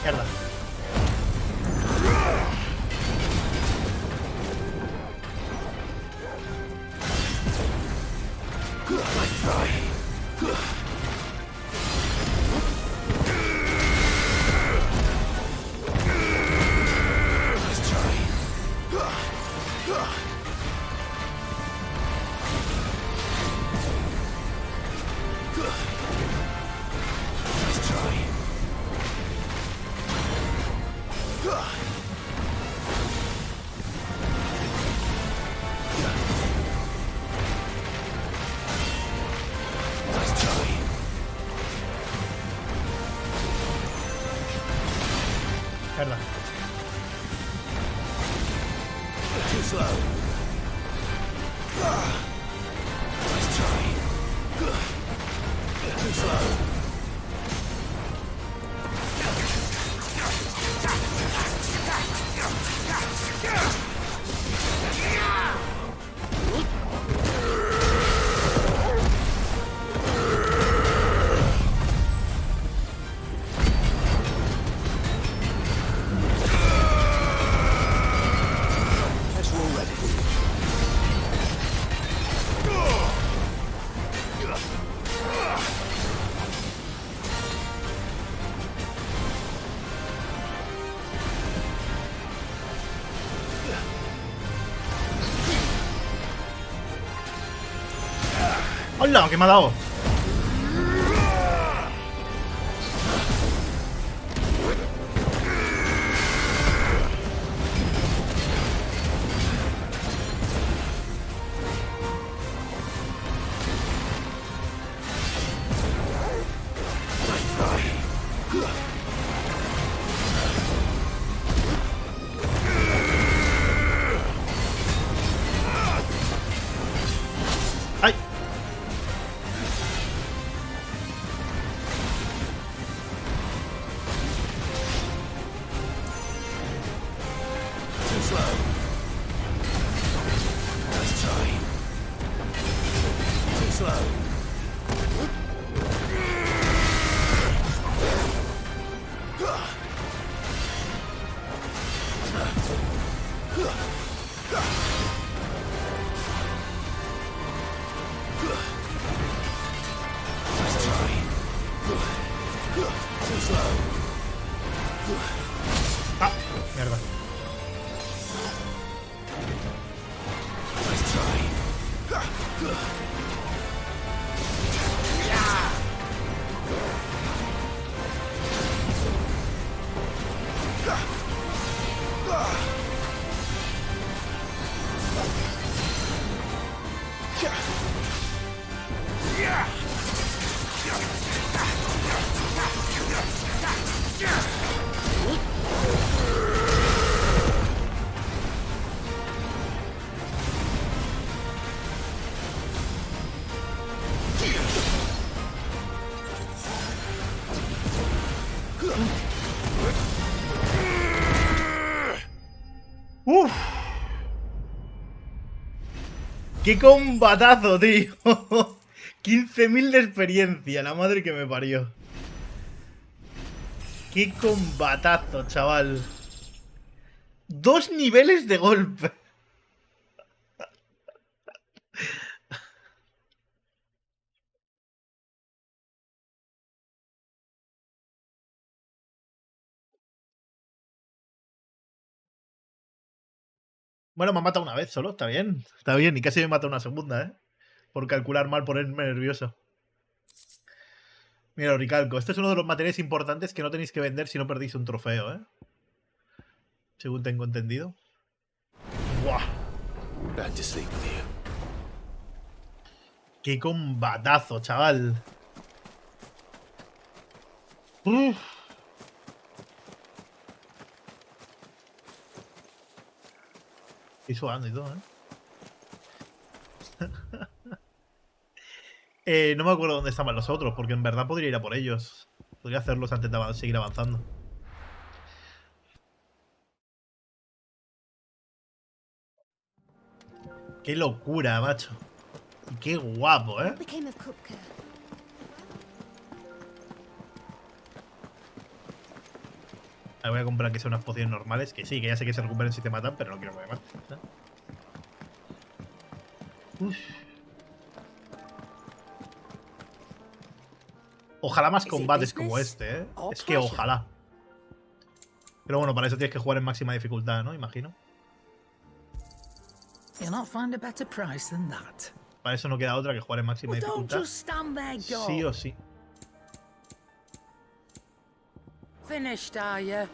Mierda. Mierda. Too slow. Nice try. Too slow. ¡Hola! ¿Qué me ha dado? Ah, mierda. Uf. ¡Qué combatazo, tío! 15.000 de experiencia, la madre que me parió. ¡Qué combatazo, chaval! 2 niveles de golpe. Bueno, me ha matado una vez solo, está bien. Está bien, y casi me mata una segunda, ¿eh? Por calcular mal, ponerme nervioso. Mira, lo recalco. Este es uno de los materiales importantes que no tenéis que vender si no perdéis un trofeo, ¿eh? Según tengo entendido. ¡Buah! ¡Qué combatazo, chaval! ¡Uf! Estoy sudando y todo, ¿eh? No me acuerdo dónde estaban los otros, porque en verdad podría ir a por ellos. Podría hacerlos antes de seguir avanzando. ¡Qué locura, macho! Y qué guapo, ¿eh? Ahora voy a comprar que sean unas pociones normales. Que sí, que ya sé que se recuperen si te matan, pero no quiero que me maten, ¿sabes? Uf. Ojalá más combates como este, ¿eh? Es que ojalá. Pero bueno, para eso tienes que jugar en máxima dificultad, ¿no? Imagino. Para eso no queda otra que jugar en máxima dificultad. Sí o sí. Finished, are you?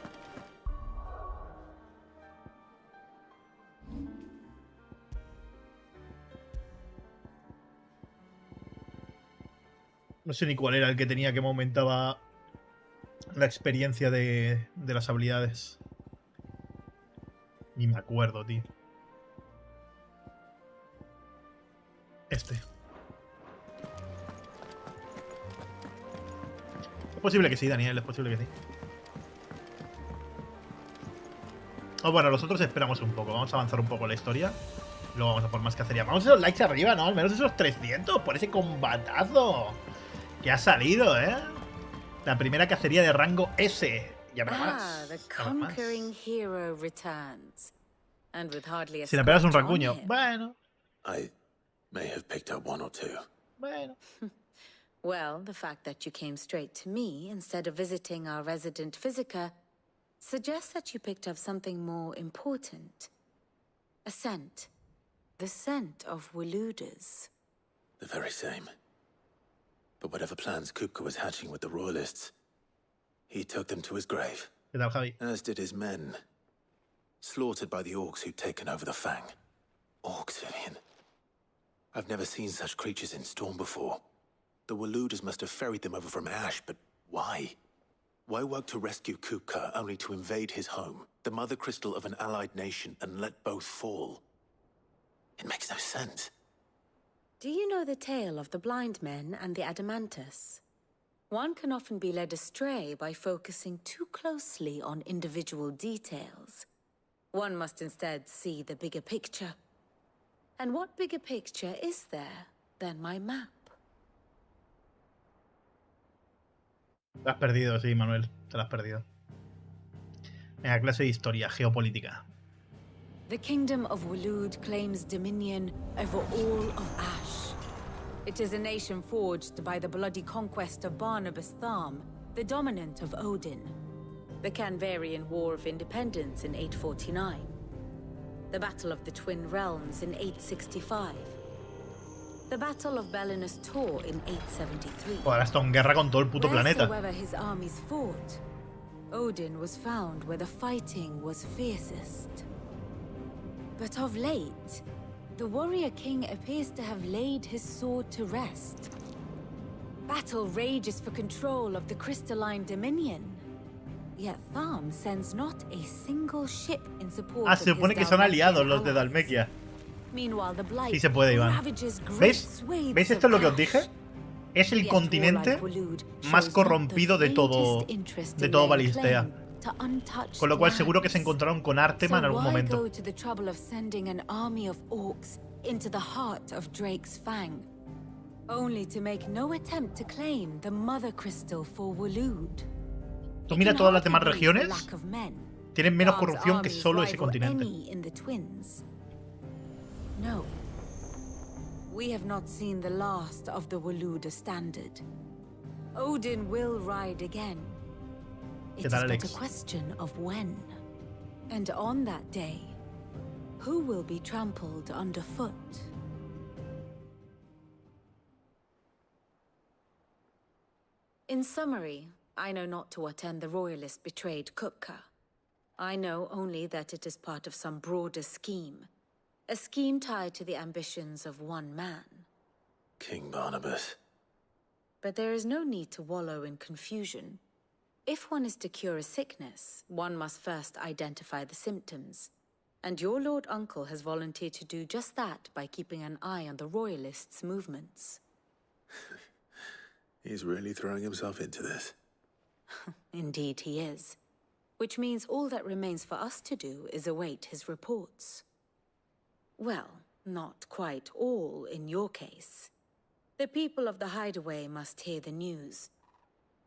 No sé ni cuál era el que tenía que me aumentaba la experiencia de las habilidades. Ni me acuerdo, tío. Este. Es posible que sí, Daniel, es posible que sí. Oh, bueno, nosotros esperamos un poco. Vamos a avanzar un poco la historia. Y luego vamos a por más cacería. Vamos a esos likes arriba, ¿no? Al menos esos 300 por ese combatazo que ha salido, ¿eh? La primera cacería de rango S. Ya habrá más. The conquering hero returns. And with hardly a Si le pegas un scratch on rasguño. him. Bueno. I may have picked up one or two. Bueno. Well, the fact that you came straight to me instead of visiting our resident physiker suggests that you picked up something more important. A scent. The scent of Waludas. The very same. But whatever plans Kupka was hatching with the Royalists, he took them to his grave. ¿Qué tal, Javi? As did his men. Slaughtered by the orcs who'd taken over the Fang. Orcs, Vivian. I've never seen such creatures in Storm before. The Waludas must have ferried them over from Ash, but why? Why work to rescue Kupka only to invade his home, the mother crystal of an allied nation, and let both fall? It makes no sense. Do you know the tale of the blind men and the Adamantus? One can often be led astray by focusing too closely on individual details. One must instead see the bigger picture. And what bigger picture is there than my map. Te has perdido, sí, Manuel. Te lo has perdido. Venga, clase de historia, geopolítica. The kingdom of Waloed claims dominion over all of Ash. It is a nation forged by the bloody conquest of Barnabas Tharm, the dominant of Odin. The Canvarian War of Independence in 849. The Battle of the Twin Realms in 865. The Battle of Belinus Tor in 873. Ahora está en guerra con todo el puto planeta. Wheresoever his armies fought, Odin was found where the fighting was fiercest. But of late, the warrior king appears to have laid his sword to rest. Battle rages for control of the crystalline dominion. Yet Tharm sends not a single ship in support of Se supone que son aliados los de Dalmequia. Meanwhile, the Blight Sí se puede, Iván. ¿Veis? ¿Veis esto es lo que os dije? Es el continente más corrompido de todo Valistea. Con lo cual seguro que se encontraron con Artema en algún momento. Tú mira todas las demás regiones, tienen menos corrupción que solo ese continente. No. We have not seen the last of the Waloed standard. Odin will ride again. It is but a question of when. And on that day, who will be trampled underfoot? In summary, I know not to what end the royalists betrayed Kupka. I know only that it is part of some broader scheme. A scheme tied to the ambitions of one man. King Barnabas. But there is no need to wallow in confusion. If one is to cure a sickness, one must first identify the symptoms. And your Lord Uncle has volunteered to do just that by keeping an eye on the Royalists' movements. He's really throwing himself into this. Indeed he is. Which means all that remains for us to do is await his reports. Well, not quite all in your case. The people of the Hideaway must hear the news.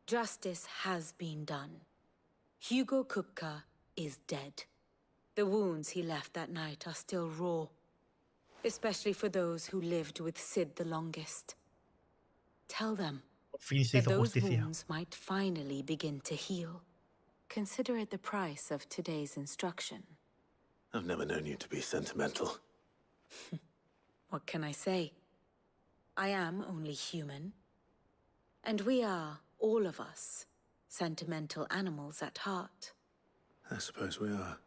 Justice has been done. Hugo Kupka is dead. The wounds he left that night are still raw. Especially for those who lived with Sid the longest. Tell them that those wounds might finally begin to heal. Consider it the price of today's instruction. I've never known you to be sentimental. What can I say? I am only human. And we are, all of us, sentimental animals at heart. I suppose we are.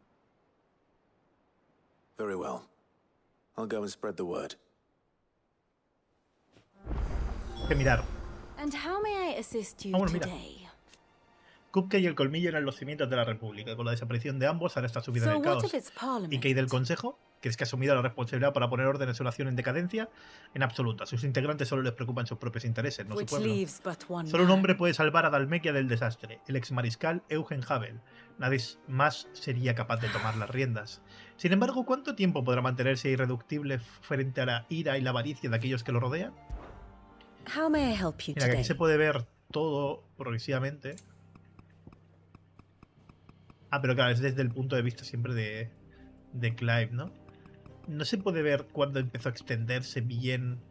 Very well. I'll go and spread the word. Que mirar. And how may I assist you today? Kupka y el Colmillo eran los cimientos de la República. Con la desaparición de ambos, ahora está sumida en el caos. ¿Y qué hay del Consejo? ¿Crees que ha asumido la responsabilidad para poner orden en su nación en decadencia? En absoluto. A sus integrantes solo les preocupan sus propios intereses, no su pueblo. Solo un hombre puede salvar a Dalmequia del desastre, el exmariscal Eugen Havel. Nadie más sería capaz de tomar las riendas. Sin embargo, ¿cuánto tiempo podrá mantenerse irreductible frente a la ira y la avaricia de aquellos que lo rodean? Mira, que aquí se puede ver todo progresivamente. Pero claro, es desde el punto de vista siempre de Clive, ¿no? No se puede ver cuándo empezó a extenderse bien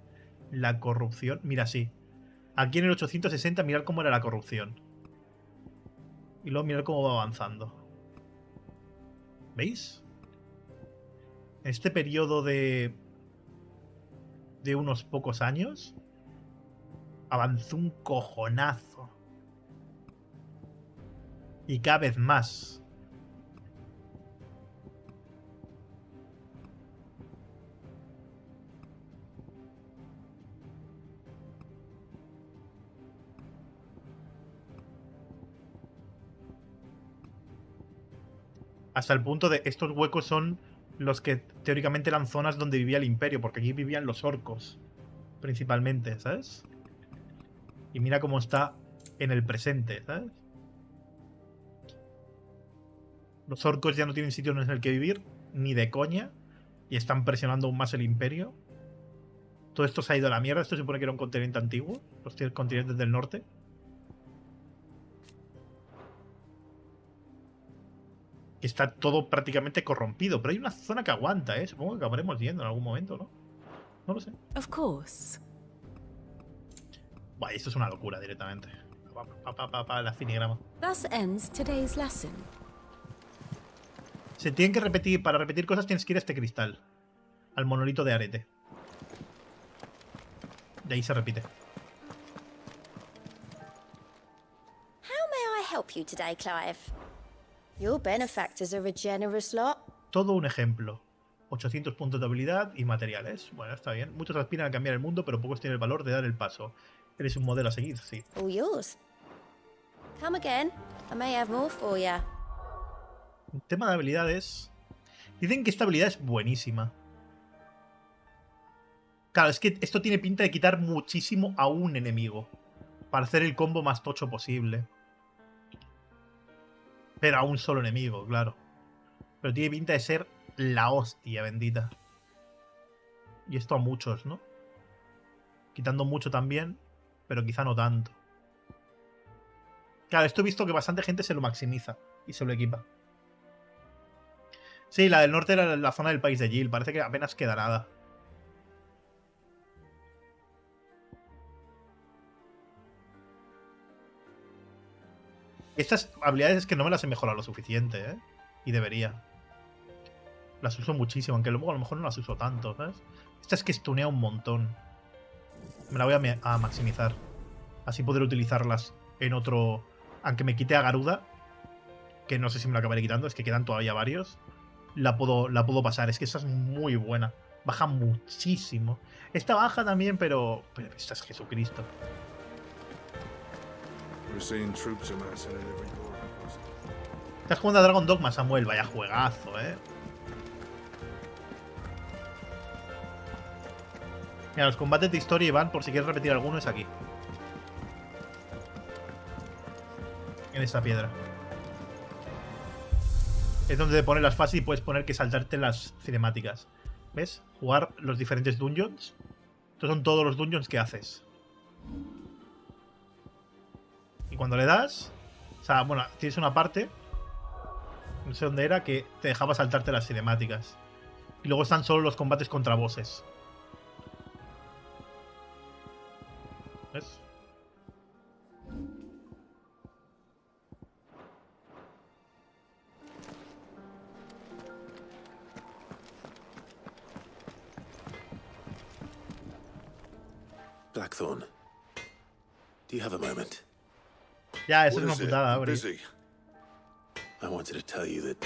la corrupción. Mira, sí. Aquí en el 860 mirad cómo era la corrupción. Y luego mirad cómo va avanzando. ¿Veis? En este periodo de unos pocos años avanzó un cojonazo. Y cada vez más. Hasta el punto de estos huecos son los que teóricamente eran zonas donde vivía el imperio, porque aquí vivían los orcos principalmente, ¿sabes? Y mira cómo está en el presente, ¿sabes? Los orcos ya no tienen sitio en el que vivir, ni de coña, y están presionando aún más el imperio. Todo esto se ha ido a la mierda. Esto se supone que era un continente antiguo. Los continentes del norte. Está todo prácticamente corrompido. Pero hay una zona que aguanta, ¿eh? Supongo que acabaremos yendo en algún momento, ¿no? No lo sé. Of course. Buah, esto es una locura directamente. La finigrama. Thus ends today's lesson. Se tienen que repetir. Para repetir cosas tienes que ir a este cristal. Al monolito de arete. De ahí se repite. How may I help you today, Clive? Your benefactors are a generous lot. Todo un ejemplo. 800 puntos de habilidad y materiales. Bueno, está bien. Muchos aspiran a cambiar el mundo, pero pocos tienen el valor de dar el paso. Eres un modelo a seguir, sí. All yours. Come again. I may have more for ya. El tema de habilidades. Dicen que esta habilidad es buenísima. Claro, es que esto tiene pinta de quitar muchísimo a un enemigo. Para hacer el combo más tocho posible. Pero a un solo enemigo, claro. Pero tiene pinta de ser la hostia bendita. Y esto a muchos, ¿no? Quitando mucho también, pero quizá no tanto. Claro, esto he visto que bastante gente se lo maximiza y se lo equipa. Sí, la del norte era la zona del país de Jill. Parece que apenas queda nada. Estas habilidades es que no me las he mejorado lo suficiente, ¿eh? Y debería. Las uso muchísimo, aunque luego a lo mejor no las uso tanto, ¿sabes? Esta es que stunea un montón. Me la voy a maximizar. Así poder utilizarlas en otro... Aunque me quite a Garuda, que no sé si me la acabaré quitando, es que quedan todavía varios. La puedo pasar, es que esta es muy buena. Baja muchísimo. Esta baja también, pero esta es Jesucristo. Estás jugando a Dragon Dogma, Samuel. Vaya juegazo, ¿eh? Mira, los combates de historia, Iván, por si quieres repetir alguno, es aquí. En esta piedra. Es donde te pone las fases y puedes poner que saltarte las cinemáticas. ¿Ves? Jugar los diferentes dungeons. Estos son todos los dungeons que haces. Y cuando le das... O sea, bueno, tienes una parte... No sé dónde era, que te dejaba saltarte las cinemáticas. Y luego están solo los combates contra bosses. ¿Ves? Blackthorn, do you have a moment? Ya, eso es una putada, Auri. I wanted to tell you that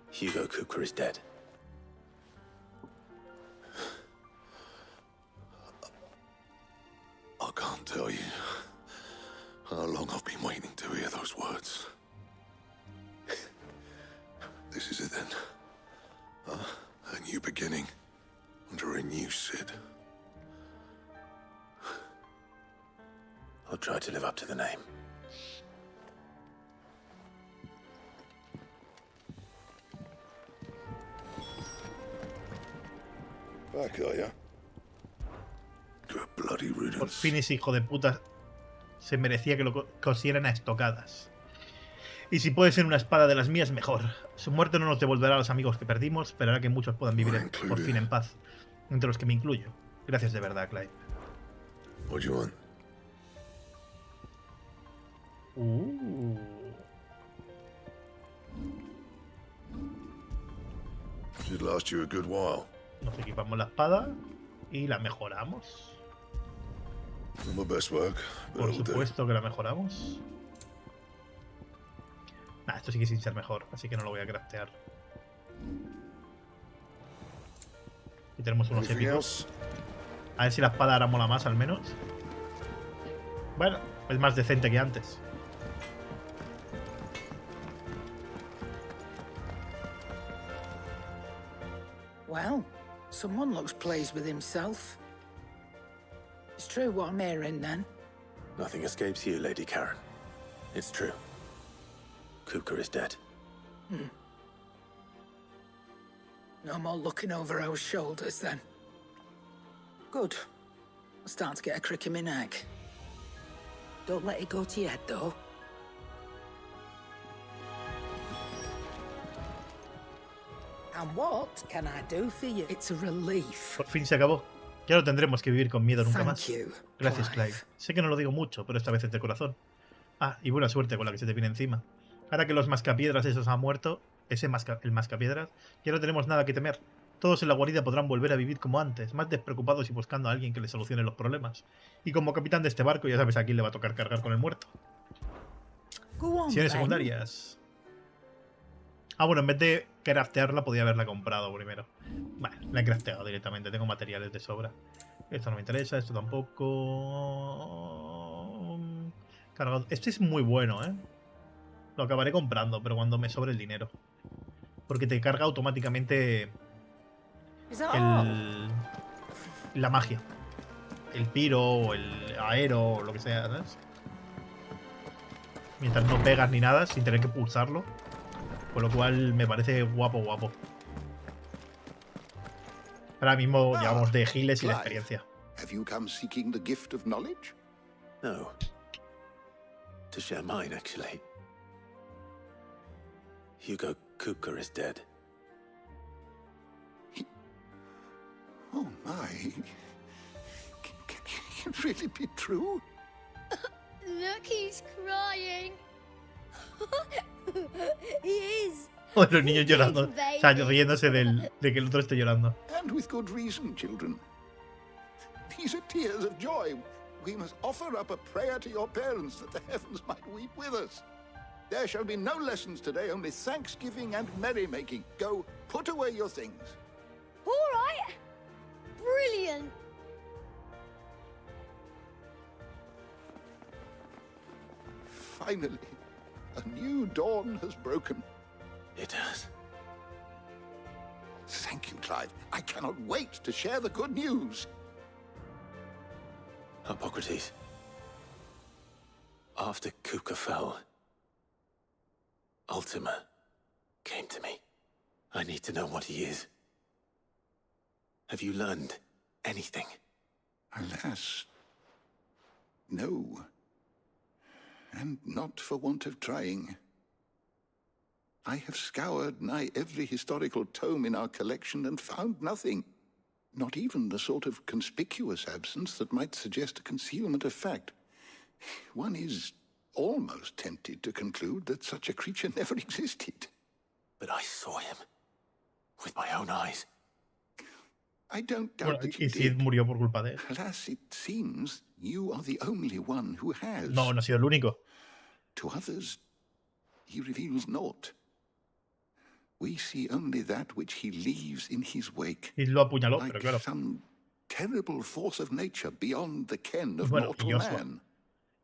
Hugo Kupka is dead. I can't tell you how long I've been waiting to hear those words. This is it then. A new beginning under a new Sid. I'll try to live up to the name. Back, are ya? Bloody riddance. Por fin ese hijo de puta se merecía que lo cosieran a estocadas. Y si puede ser una espada de las mías, mejor. Su muerte no nos devolverá a los amigos que perdimos, pero hará que muchos puedan vivir por fin en paz. Entre los que me incluyo. Gracias de verdad, Clive. What do you want? Should last you a good while. Nos equipamos la espada y la mejoramos. Not my best work, but Por it'll do. supuesto que la mejoramos. Nah, esto sigue sin ser mejor, así que no lo voy a craftear. Y tenemos unos Anything épicos. else? A ver si la espada ahora mola más, al menos. Bueno, es más decente que antes. Well, someone looks pleased with himself. It's true what I'm hearing, then. Nothing escapes you, Lady Karen. It's true. Kupka is dead. No more looking over our shoulders, then. Good. I'm starting to get a crick in my neck. Don't let it go to your head, though. And what can I do for you? It's a relief. Por fin se acabó. Ya no tendremos que vivir con miedo nunca más. Thank you, Gracias, Clive. Sé que no lo digo mucho, pero esta vez es de corazón. Ah, y buena suerte con la que se te viene encima. Ahora que los mascapiedras esos han muerto, el mascapiedras, ya no tenemos nada que temer. Todos en la guarida podrán volver a vivir como antes, más despreocupados y buscando a alguien que les solucione los problemas. Y como capitán de este barco, ya sabes a quién le va a tocar cargar con el muerto. Misiones secundarias. Ah, bueno, en vez de craftearla, podía haberla comprado primero. Vale, la he crafteado directamente. Tengo materiales de sobra. Esto no me interesa, esto tampoco. Cargado. Este es muy bueno, ¿eh? Lo acabaré comprando, pero cuando me sobre el dinero. Porque te carga automáticamente la magia. El piro o el aero o lo que sea, ¿sabes? Mientras no pegas ni nada, sin tener que pulsarlo. Con lo cual me parece guapo. Ahora mismo llevamos de giles y la experiencia. Have you come seeking the gift of knowledge? No. To share mine, actually. Hugo Kupka is dead. Oh my. Can it really be true? Look, he's crying. He is. Oh, los niños llorando. O sea, riéndose de que el otro esté llorando. And with good reason, children. These are tears of joy. We must offer up a prayer to your parents that the heavens might weep with us. There shall be no lessons today, only thanksgiving and merrymaking. Go, put away your things. All right. Brilliant. Finally, a new dawn has broken. It has. Thank you, Clive. I cannot wait to share the good news. Hippocrates. After Kupka fell, Ultima came to me. I need to know what he is. Have you learned anything? Alas, no. And not for want of trying. I have scoured nigh every historical tome in our collection and found nothing. Not even the sort of conspicuous absence that might suggest a concealment of fact. One is almost tempted to conclude that such a creature never existed. But I saw him with my own eyes. I don't doubt that you Cid did. murió por culpa de él. Alas, it seems you are the only one who has. No, no ha sido el único. To others, he reveals naught. We see only that which he leaves in his wake. Y lo apuñaló, like pero claro. some terrible force of nature beyond the ken of Bueno, mortal Dios, man.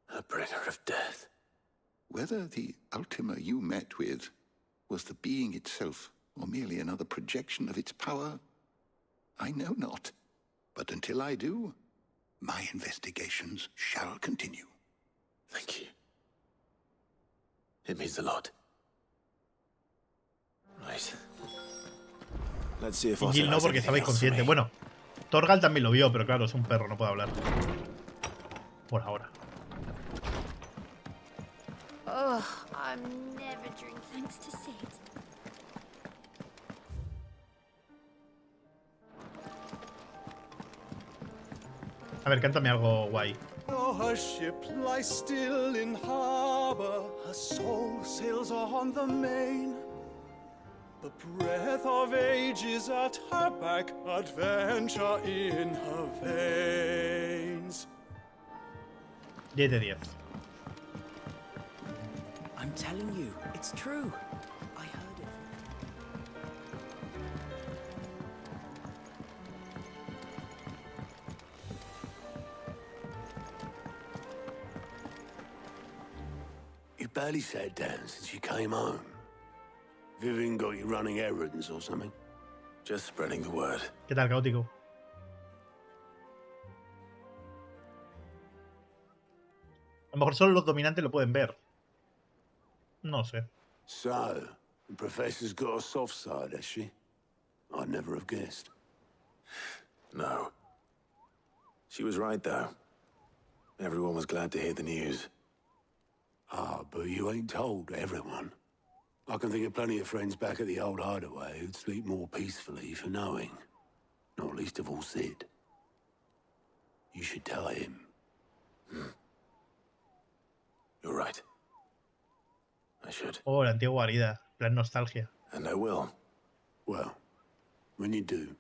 A bringer of death. Whether the Ultima you met with was the being itself, or merely another projection of its power, I know not. But until I do, my investigations shall continue. Thank you. It means a lot. Right. Let's see if Y Gil no, porque estaba inconsciente. Bueno, Torgal también lo vio, pero claro, es un perro, no puede hablar. Por ahora. Oh, I'm never drink thanks to Sid. A ver, cántame algo guay. Oh, her ship lies still in harbor, her soul sails on the main. The breath of age is at her back, adventure in her veins. 10 de 10. I'm telling you, it's true. I heard it. You barely sat down since you came home. Vivian got you running errands or something? Just spreading the word. ¿Qué tal, caótico? A lo mejor solo los dominantes lo pueden ver. No sé. So, the professor's got a soft side, has she? I'd never have guessed. No. She was right, though. Everyone was glad to hear the news. Ah, but you ain't told everyone. I can think of plenty of friends back at the old hideaway who'd sleep more peacefully for knowing. Not least of all Sid. You should tell him. You're right. I should. Oh, la antigua guarida. Plan nostalgia. And I will. Well, when you do,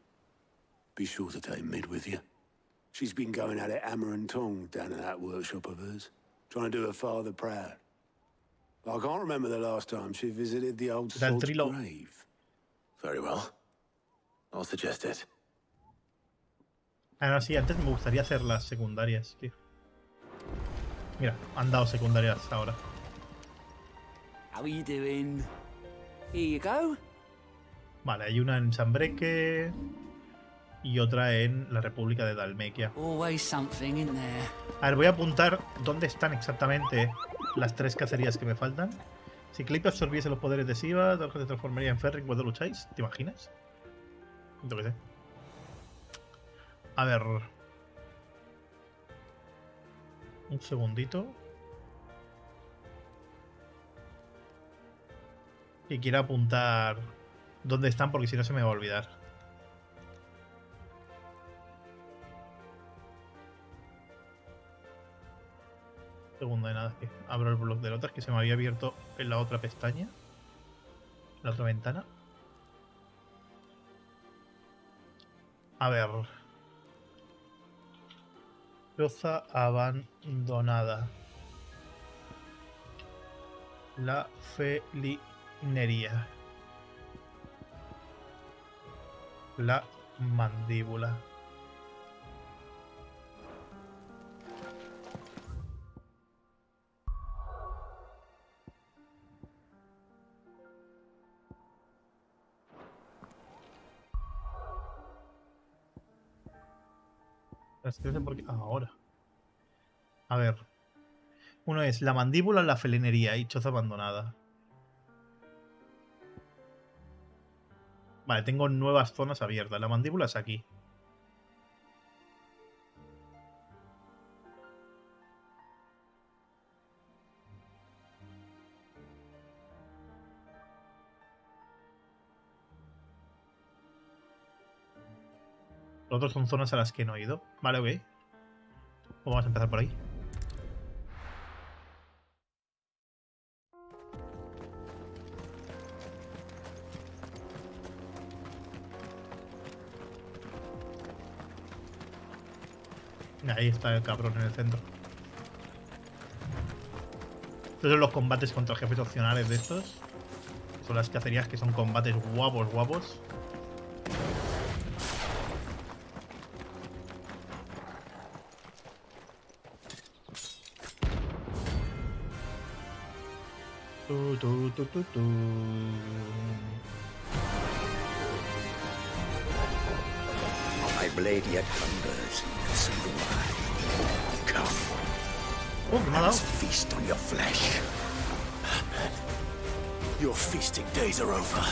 be sure to take Mid with you. She's been going at it hammer and tong down in that workshop of hers, trying to do her father proud. I can't remember the last time she visited the old salt's grave. Very well. I'll suggest it. Ahora sí, antes me gustaría hacer las secundarias, tío. Mira, han dado secundarias ahora. How are you doing? Here you go. Vale, hay una en Sambreque y otra en la República de Dalmequia. Always something in there. A ver, voy a apuntar dónde están exactamente las 3 cacerías que me faltan. Si Clive absorbiese los poderes de Siva, Dorje se transformaría en Fénix cuando lucháis. ¿Te imaginas? Yo qué sé. A ver. Un segundito. Y quiero apuntar dónde están porque si no se me va a olvidar. Segundo de nada, que abro el blog de notas que se me había abierto en la otra pestaña, en la otra ventana. A ver. Choza abandonada. La felinería. La mandíbula. Porque ahora. A ver. Uno es la mandíbula, la felinería y choza abandonada. Vale, tengo nuevas zonas abiertas. La mandíbula es aquí. Los otros son zonas a las que no he ido. Vale, ok. Pues vamos a empezar por ahí. Ahí está el cabrón en el centro. Estos son los combates contra jefes opcionales de estos. Son las cacerías que son combates guapos, guapos. My blade yet thunders. See why. Come. Let's feast on your flesh. Batman, your feasting days are over.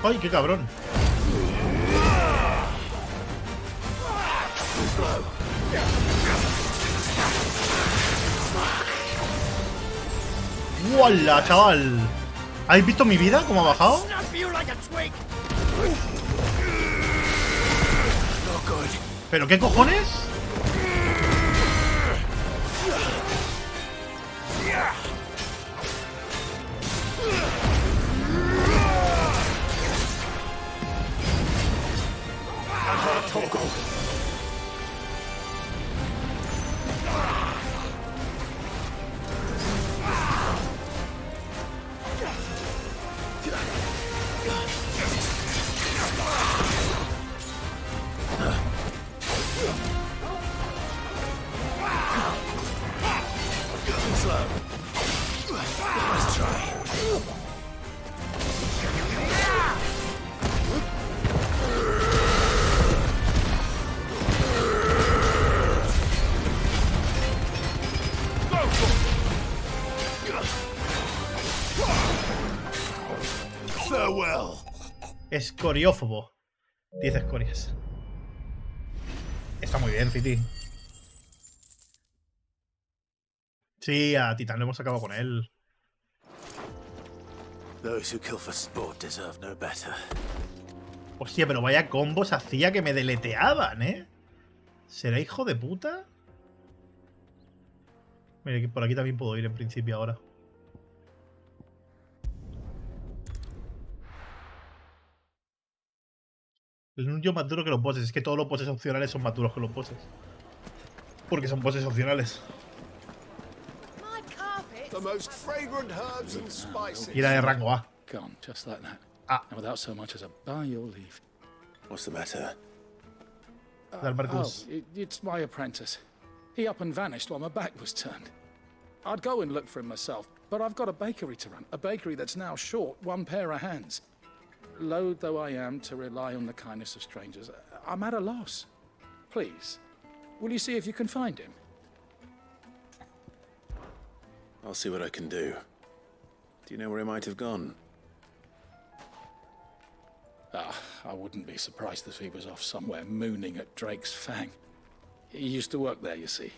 ¡Ay, qué cabrón! ¡Wala, chaval! ¿Habéis visto mi vida? ¿Cómo ha bajado? ¿Pero qué cojones? Escoriófobo. 10 escorias. Está muy bien, City. Sí, a Titán lo hemos acabado con él. Those who kill for sport deserve no better. Hostia, pero vaya combos hacía que me deleteaban, ¿eh? ¿Será hijo de puta? Mira, que por aquí también puedo ir en principio ahora. El ninja más duro que los bosses. Es que todos los bosses opcionales son más duros que los bosses. Porque son bosses opcionales. The most fragrant herbs and spices. Y era de rango A. Gone, just like that. Ah. And without so much as a by your leave. What's the matter? It's my apprentice. He up and vanished while my back was turned. I'd go and look for him myself, but I've got a bakery to run. A bakery that's now short one pair of hands. Loath though I am to rely on the kindness of strangers, I'm at a loss. Please, will you see if you can find him? I'll see what I can do. Do you know where he might have gone? I wouldn't be surprised if he was off somewhere mooning at Drake's Fang. He used to work there, you see.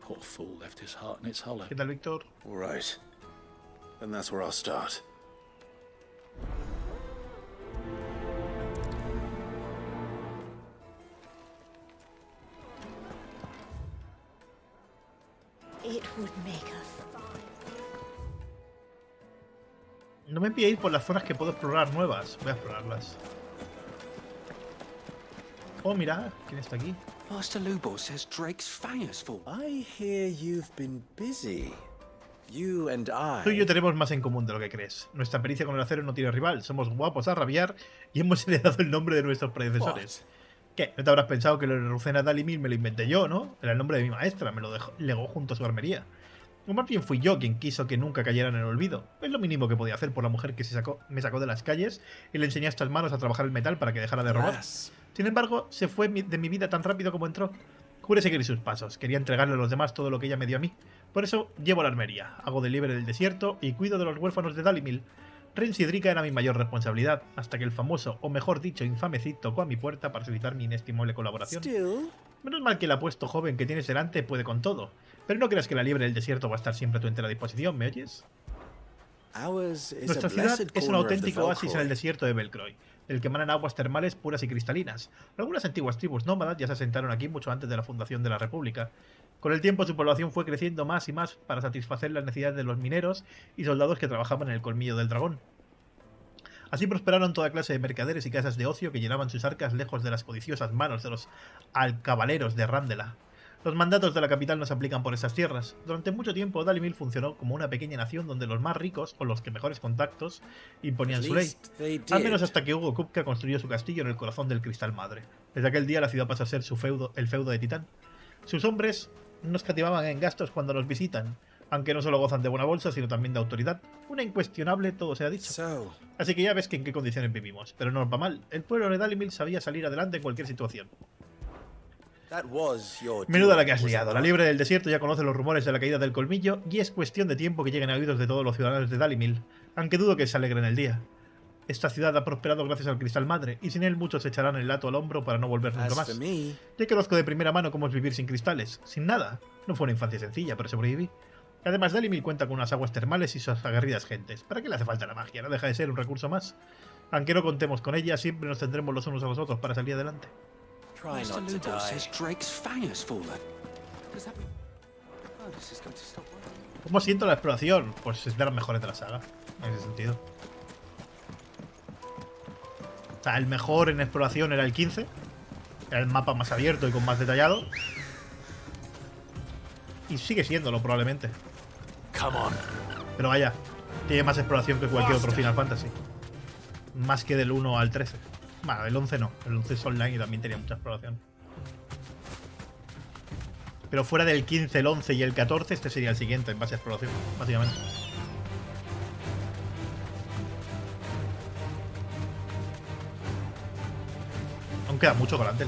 Poor fool left his heart in its hollow. ¿Qué tal, Víctor? All right. Then that's where I'll start. It would make a No me pilléis por las zonas que puedo explorar nuevas. Voy a explorarlas. Oh, mira, ¿quién está aquí? Master Lubor says Drake's Fang has fallen. I hear you've been busy. You and I. Tú y yo tenemos más en común de lo que crees. Nuestra pericia con el acero no tiene rival. Somos guapos a rabiar y hemos heredado el nombre de nuestros predecesores. ¿Qué? ¿No te habrás pensado que lo de Rucena Dalimil me lo inventé yo, no? Era el nombre de mi maestra, me lo legó junto a su armería. O más bien fui yo quien quiso que nunca cayera en el olvido. Es lo mínimo que podía hacer por la mujer que me sacó de las calles y le enseñé a estas manos a trabajar el metal para que dejara de robar. Sin embargo, se fue de mi vida tan rápido como entró. Juré seguir sus pasos. Quería entregarle a los demás todo lo que ella me dio a mí. Por eso llevo la armería, hago delivery del desierto y cuido de los huérfanos de Dalimil. Ren Sidrika era mi mayor responsabilidad, hasta que el famoso, o mejor dicho, infame Cid tocó a mi puerta para solicitar mi inestimable colaboración. Menos mal que el apuesto joven que tienes delante puede con todo. Pero no creas que la liebre del desierto va a estar siempre a tu entera disposición, ¿me oyes? Nuestra ciudad es un auténtico oasis en el desierto de Belcroy, del que emanan aguas termales puras y cristalinas. Algunas antiguas tribus nómadas ya se asentaron aquí mucho antes de la fundación de la República. Con el tiempo su población fue creciendo más y más para satisfacer las necesidades de los mineros y soldados que trabajaban en el colmillo del dragón. Así prosperaron toda clase de mercaderes y casas de ocio que llenaban sus arcas lejos de las codiciosas manos de los alcabaleros de Randela. Los mandatos de la capital no se aplican por esas tierras. Durante mucho tiempo, Dalimil funcionó como una pequeña nación donde los más ricos, o los que mejores contactos, imponían su ley. Al menos hasta que Hugo Kupka construyó su castillo en el corazón del Cristal Madre. Desde aquel día la ciudad pasó a ser el feudo de Titán. Sus hombres no escatimaban en gastos cuando los visitan, aunque no solo gozan de buena bolsa, sino también de autoridad. Una incuestionable, todo se ha dicho. Así que ya ves que en qué condiciones vivimos. Pero no nos va mal. El pueblo de Dalimil sabía salir adelante en cualquier situación. Menuda la que has liado. La liebre del desierto ya conoce los rumores de la caída del colmillo y es cuestión de tiempo que lleguen a oídos de todos los ciudadanos de Dalimil, aunque dudo que se alegren el día. Esta ciudad ha prosperado gracias al cristal madre, y sin él muchos echarán el lato al hombro para no volver nunca más. Yo conozco de primera mano cómo es vivir sin cristales, sin nada. No fue una infancia sencilla, pero sobreviví. Además, Dalimil cuenta con unas aguas termales y sus aguerridas gentes. ¿Para qué le hace falta la magia? No deja de ser un recurso más. Aunque no contemos con ella, siempre nos tendremos los unos a los otros para salir adelante. ¿Cómo siento la exploración? Pues es de las mejores de la saga, en ese sentido. O sea, el mejor en exploración era el 15. Era el mapa más abierto y con más detallado. Y sigue siéndolo, probablemente. Pero vaya, tiene más exploración que cualquier otro Final Fantasy. Más que del 1 al 13. Bueno, el 11 no. El 11 es online y también tenía mucha exploración. Pero fuera del 15, el 11 y el 14, este sería el siguiente en base a exploración, básicamente. Aún queda mucho con Antel.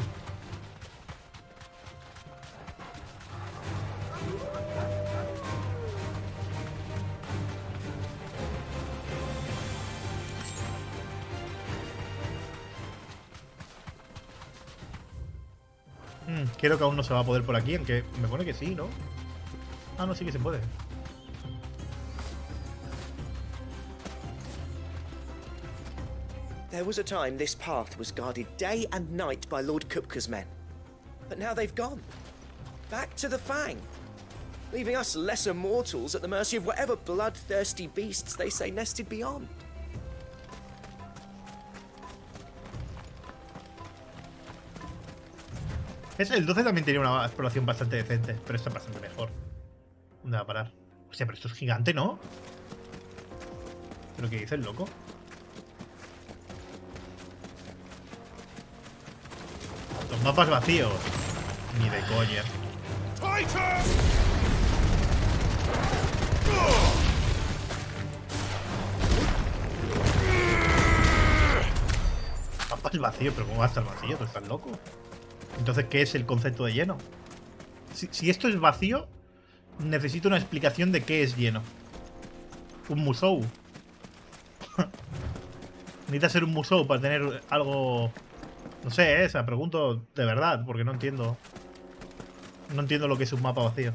Creo que aún no se va a poder por aquí, aunque me pone que sí, ¿no? Ah, no, sí que se puede. There was a time this path was guarded day and night by Lord Kupka's men. But now they've gone. Back to the Fang. Leaving us lesser mortals at the mercy of whatever bloodthirsty beasts they say nested beyond. El 12 también tenía una exploración bastante decente, pero esta es bastante mejor. ¿Dónde va a parar? Hostia, pero esto es gigante, ¿no? ¿Pero qué dice el loco? Los mapas vacíos. Ni de coña. Mapas vacíos, pero ¿cómo va a estar vacío? ¿Tú estás loco? Entonces, ¿qué es el concepto de lleno? Si esto es vacío, necesito una explicación de qué es lleno. Un musou. Necesita ser un musou para tener algo... No sé, o sea, pregunto de verdad, porque no entiendo. No entiendo lo que es un mapa vacío.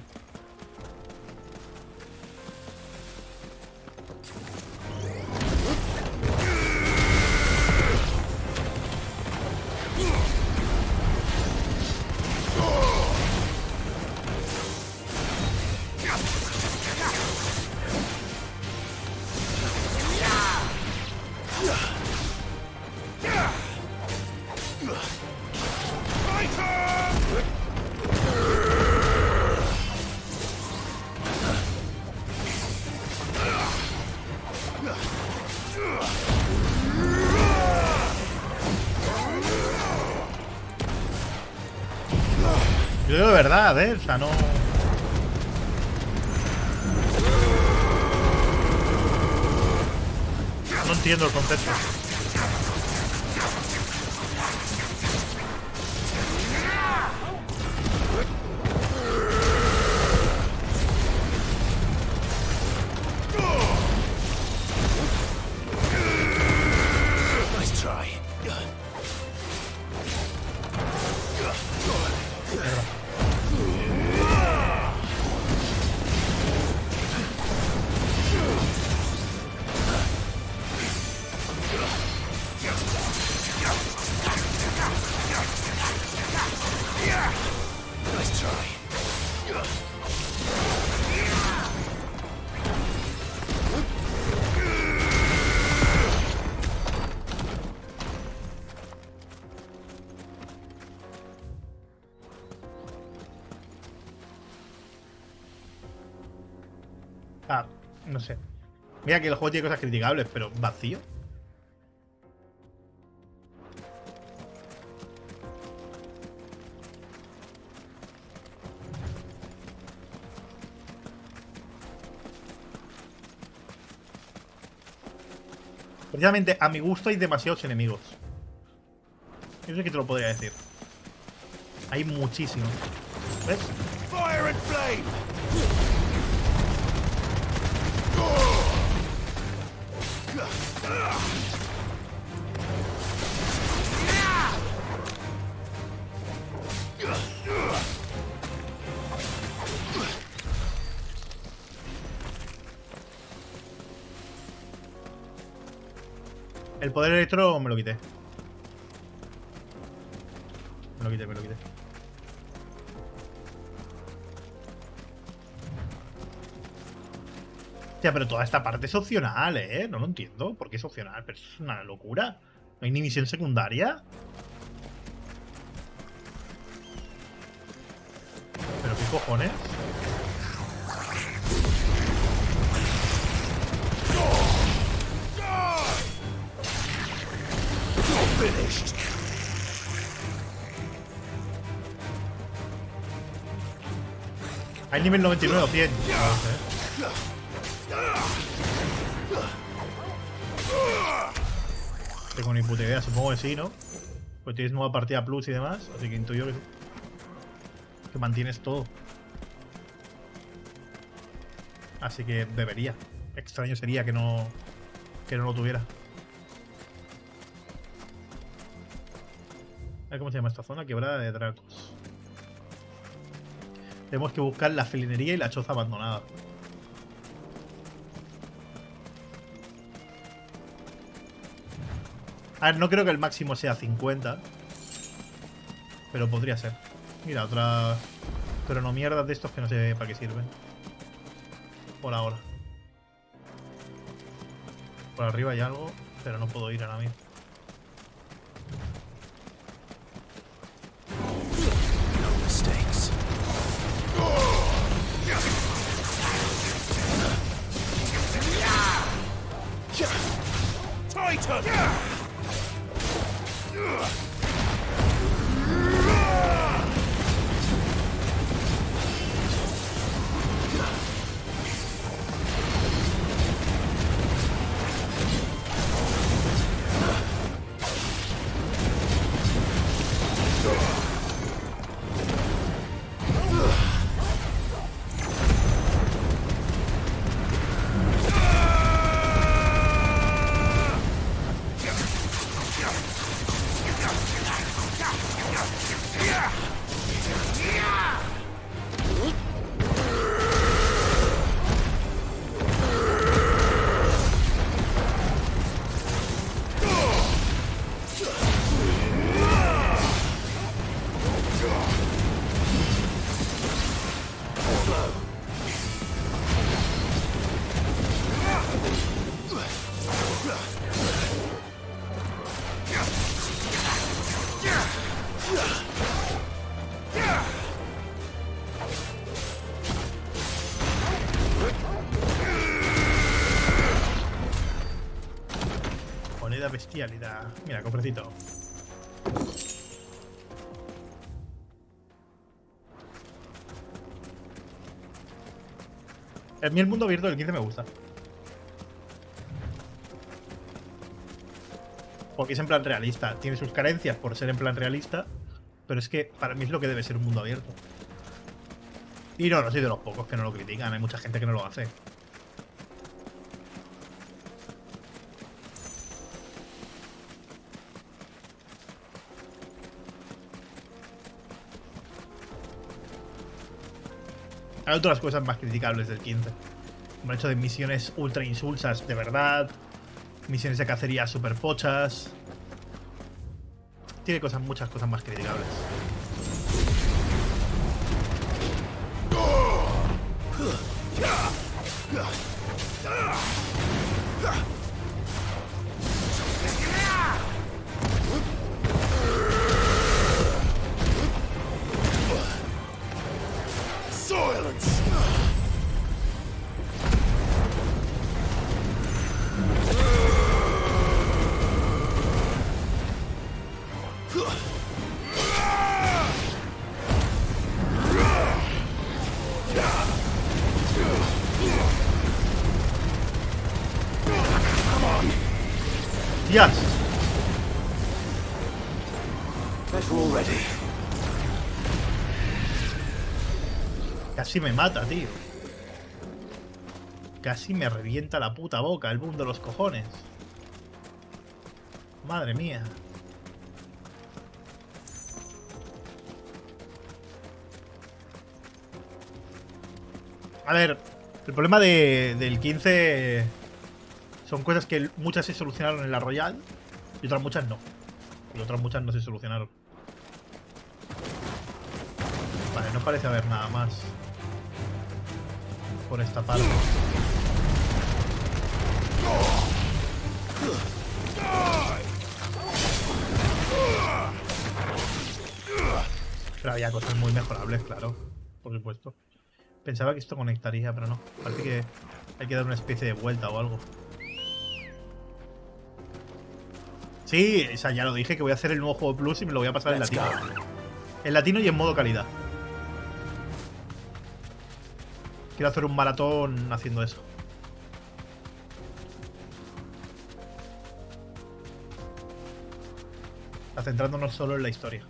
Yo digo de verdad, o sea, no... No entiendo el concepto. Ah, no sé. Mira que el juego tiene cosas criticables, pero vacío. Precisamente, a mi gusto hay demasiados enemigos. Eso es que te lo podría decir. Hay muchísimos. ¿Ves? Fire and flame. El poder electro me lo quité. Me lo quité. Hostia, pero toda esta parte es opcional, ¿eh? No lo entiendo. ¿Por qué es opcional? Pero es una locura. ¿No hay ni misión secundaria? ¿Pero qué cojones? Hay nivel 99 o 100. No sé. Tengo ni puta idea, supongo que sí, ¿no? Pues tienes nueva partida plus y demás, así que intuyo que sí. Que mantienes todo. Así que debería. Extraño sería que no lo tuviera. A ver cómo se llama esta zona, quebrada de Dracos. Tenemos que buscar la felinería y la choza abandonada. A ver, no creo que el máximo sea 50. Pero podría ser. Mira, otra cronomierda de estos que no sé para qué sirven. Por ahora. Por arriba hay algo, pero no puedo ir ahora mismo. No mistakes. Titan! Bestialidad. Mira, cofrecito. A mí el mundo abierto del 15 me gusta. Porque es en plan realista. Tiene sus carencias por ser en plan realista. Pero es que para mí es lo que debe ser un mundo abierto. Y no soy de los pocos que no lo critican. Hay mucha gente que no lo hace. Hay otras cosas más criticables del 15. Como el hecho de misiones ultra insulsas de verdad. Misiones de cacería super pochas. Tiene muchas cosas más criticables. ¡Dios! Casi me mata, tío. Casi me revienta la puta boca, el boom de los cojones. Madre mía. A ver, el problema del 15 Son cosas que muchas se solucionaron en la Royal y otras muchas no. Y otras muchas no se solucionaron. Vale, no parece haber nada más por esta parte. Pero había cosas muy mejorables, claro. Por supuesto. Pensaba que esto conectaría, pero no. Parece que hay que dar una especie de vuelta o algo. Sí, o sea, ya lo dije que voy a hacer el nuevo juego Plus y me lo voy a pasar en latino. En latino y en modo calidad. Quiero hacer un maratón haciendo eso. Centrándonos solo en la historia.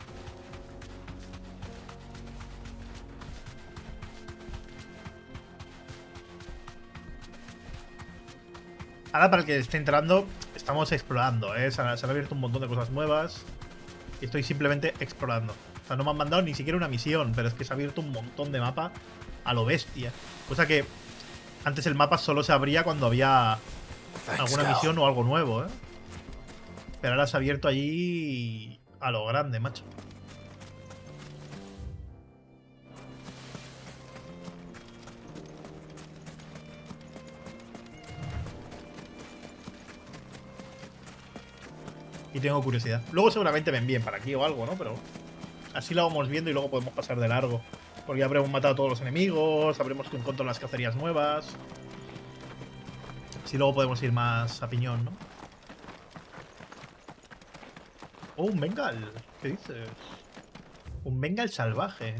Ahora, para el que esté entrando, estamos explorando, ¿eh? Se han abierto un montón de cosas nuevas. Y estoy simplemente explorando. O sea, no me han mandado ni siquiera una misión, pero es que se ha abierto un montón de mapa a lo bestia. Cosa que antes el mapa solo se abría cuando había alguna misión o algo nuevo, ¿eh? Pero ahora se ha abierto allí a lo grande, macho. Y tengo curiosidad. Luego seguramente me envíen para aquí o algo, ¿no? Pero así lo vamos viendo y luego podemos pasar de largo. Porque ya habremos matado a todos los enemigos, habremos encontrado las cacerías nuevas. Así luego podemos ir más a piñón, ¿no? Oh, un Bengal. ¿Qué dices? Un Bengal salvaje.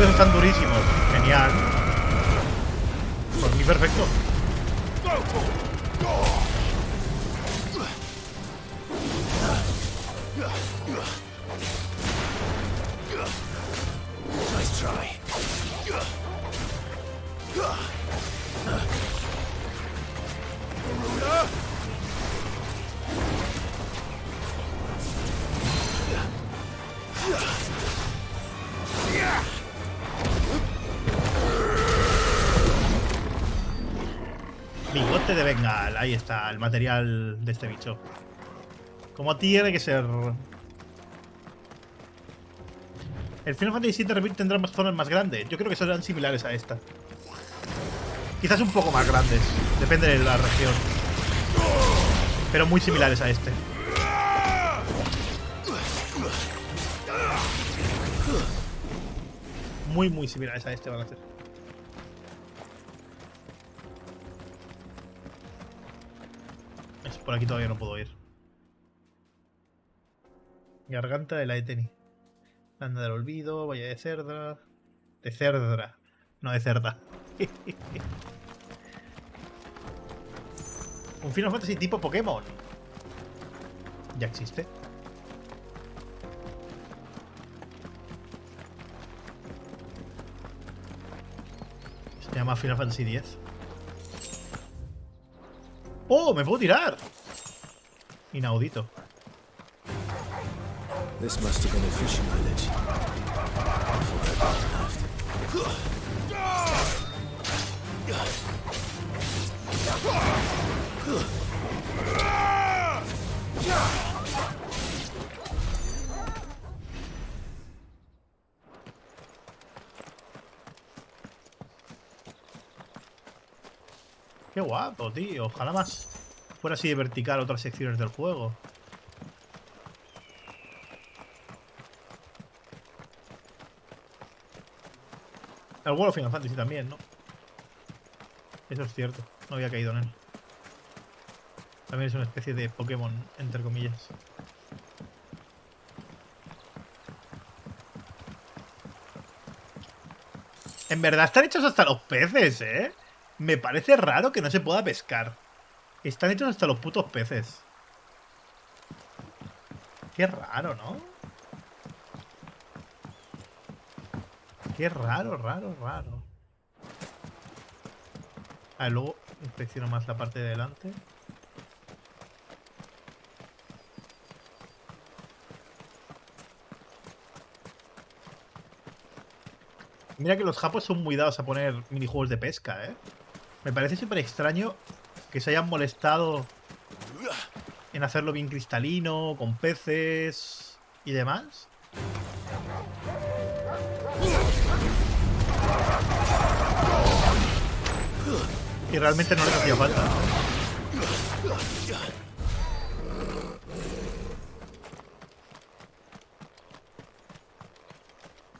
Están durísimos. Genial. Por mí perfecto. Bigote de Bengal, ahí está, el material de este bicho. Como tiene que ser. El Final Fantasy VII Remake tendrá más zonas más grandes. Yo creo que serán similares a esta. Quizás un poco más grandes, depende de la región. Pero muy similares a este. Muy similares a este van a ser. Por aquí todavía no puedo ir. Garganta de la Eteni. Landa del olvido, Valle de Cerdra. De Cerdra, no de Cerda. Un Final Fantasy tipo Pokémon. Ya existe. Se llama Final Fantasy X. ¡Oh! ¡Me puedo tirar! Inaudito. This must have been a fishing village. guapo, tío. Ojalá más fuera así de vertical otras secciones del juego. El World of Final Fantasy también, ¿no? Eso es cierto. No había caído en él. También es una especie de Pokémon, entre comillas. En verdad están hechos hasta los peces, ¿eh? Me parece raro que no se pueda pescar. Están hechos hasta los putos peces. Qué raro, ¿no? Qué raro, raro, raro. Ah, luego inspecciono más la parte de delante. Mira que los japos son muy dados a poner minijuegos de pesca, ¿eh? Me parece súper extraño que se hayan molestado en hacerlo bien cristalino, con peces y demás. Y realmente no les hacía falta.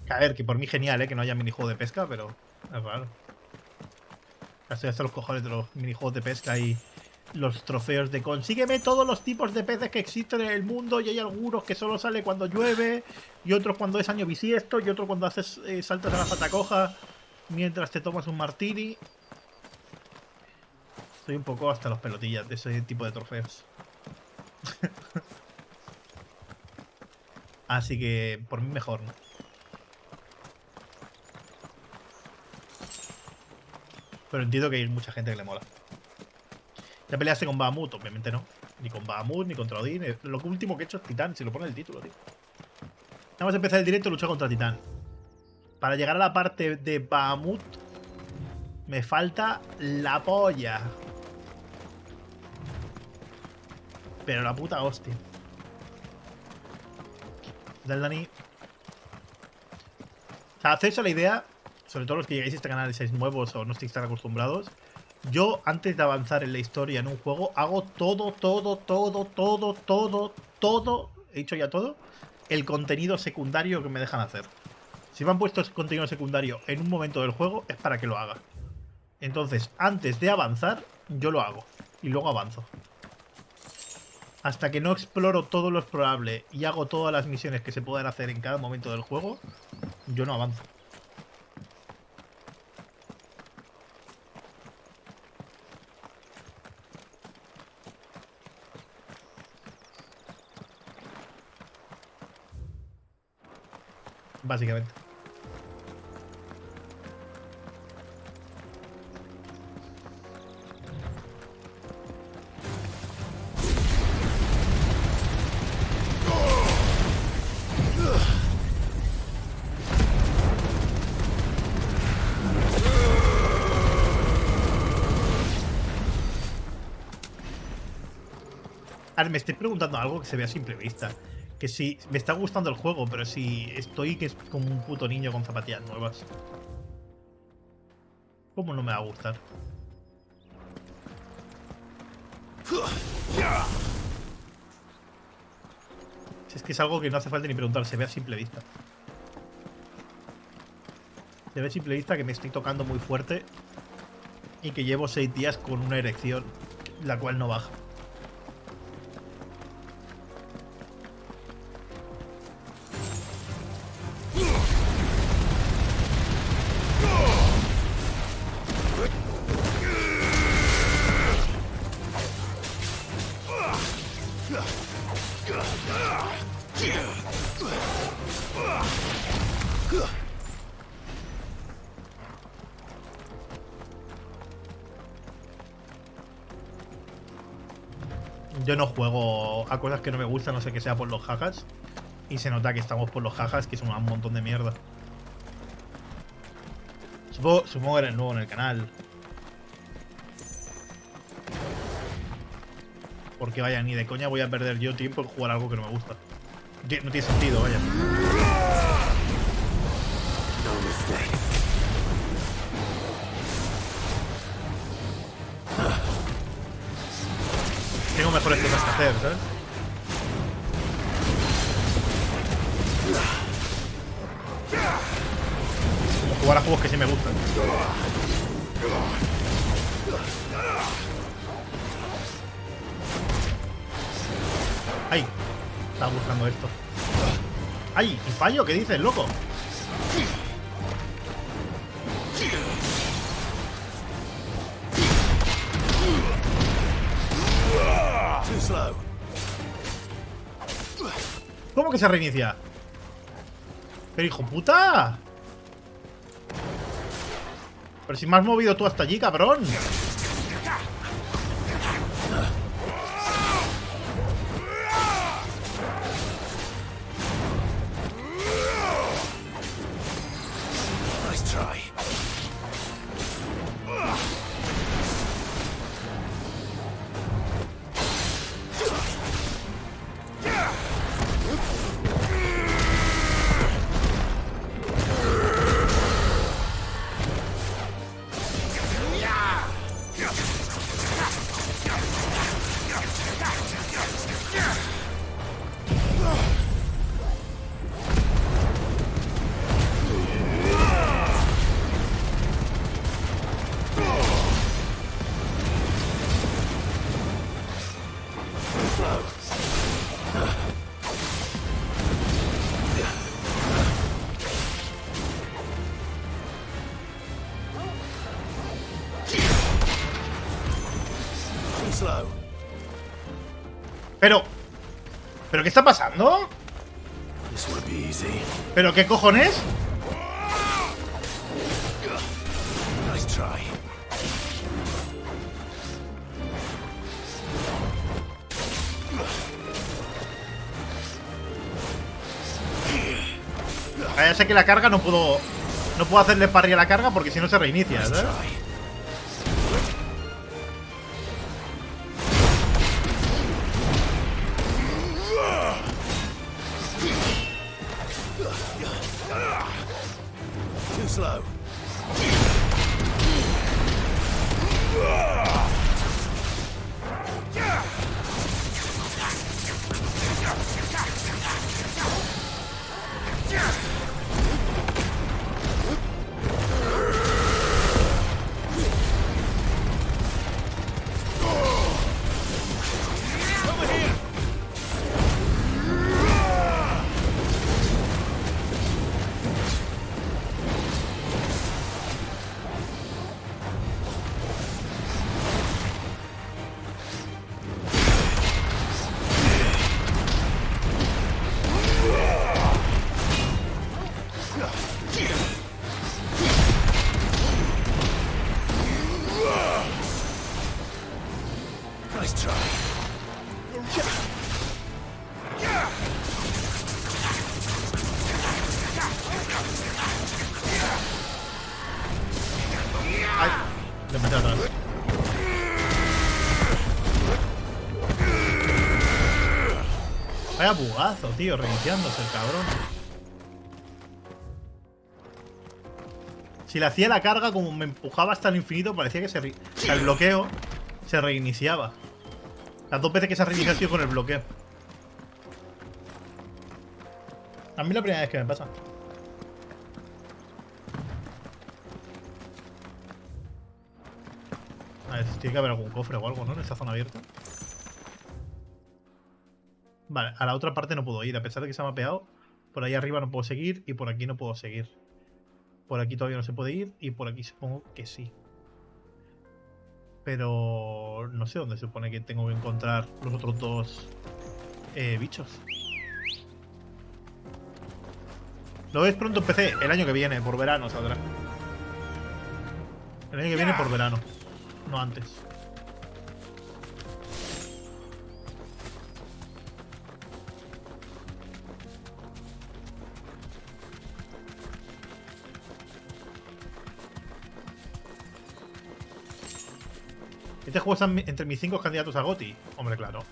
A ver, que por mí genial, que no haya minijuego de pesca, pero es raro. Estoy hasta los cojones de los minijuegos de pesca y los trofeos de consígueme todos los tipos de peces que existen en el mundo, y hay algunos que solo sale cuando llueve, y otros cuando es año bisiesto, y otros cuando haces saltas a la patacoja mientras te tomas un martini. Estoy un poco hasta los pelotillas de ese tipo de trofeos. Así que por mí mejor, ¿no? Pero entiendo que hay mucha gente que le mola. ¿Ya peleaste con Bahamut? Obviamente no. Ni con Bahamut, ni contra Odín. Lo último que he hecho es Titán, si lo pone el título, tío. Nada más empezar el directo, lucha contra Titán. Para llegar a la parte de Bahamut me falta la polla. Pero la puta hostia. Dale, Dani. O sea, hacéis a la idea, sobre todo los que llegáis a este canal y seáis nuevos o no estáis tan acostumbrados. Yo, antes de avanzar en la historia en un juego, hago todo, he dicho ya todo, el contenido secundario que me dejan hacer. Si me han puesto ese contenido secundario en un momento del juego, es para que lo haga. Entonces, antes de avanzar, yo lo hago. Y luego avanzo. Hasta que no exploro todo lo explorable y hago todas las misiones que se puedan hacer en cada momento del juego, yo no avanzo. Básicamente. Ahora me estoy preguntando algo que se ve a simple vista. Que si me está gustando el juego, pero si estoy que es como un puto niño con zapatillas nuevas. ¿Cómo no me va a gustar? Si es que es algo que no hace falta ni preguntar, se ve a simple vista. Se ve a simple vista que me estoy tocando muy fuerte y que llevo 6 días con una erección, la cual no baja. Yo no juego a cosas que no me gustan, no sé que sea por los jajas. Y se nota que estamos por los jajas, que son un montón de mierda. Supongo que eres nuevo en el canal. Porque vaya, ni de coña voy a perder yo tiempo en jugar algo que no me gusta. No tiene sentido, vaya. mejores cosas que hacer, ¿sabes? Como jugar a juegos que sí me gustan. ¡Ay! Estaba buscando esto. ¡Ay! ¿Y fallo? ¿Qué dices, loco? ¿Cómo que se reinicia? Pero hijo puta. Pero si me has movido tú hasta allí, cabrón. ¿Pero qué está pasando? ¿Pero qué cojones? Ya sé que la carga no puedo hacerle parry a la carga porque si no se reinicia, ¿sabes? Vaya bugazo, tío, reiniciándose el cabrón. Si le hacía la carga, como me empujaba hasta el infinito, parecía que el bloqueo se reiniciaba. Las dos veces que se ha reiniciado ha sido con el bloqueo. A mí la primera vez que me pasa. A ver, tiene que haber algún cofre o algo, ¿no? En esta zona abierta. Vale, a la otra parte no puedo ir, a pesar de que se ha mapeado. Por ahí arriba no puedo seguir y por aquí no puedo seguir. Por aquí todavía no se puede ir y por aquí supongo que sí. Pero no sé dónde se supone que tengo que encontrar los otros dos bichos. Lo ves pronto en PC, el año que viene, por verano saldrá. El año que viene por verano, no antes. Este juego está entre mis 5 candidatos a GOTY. Hombre, claro.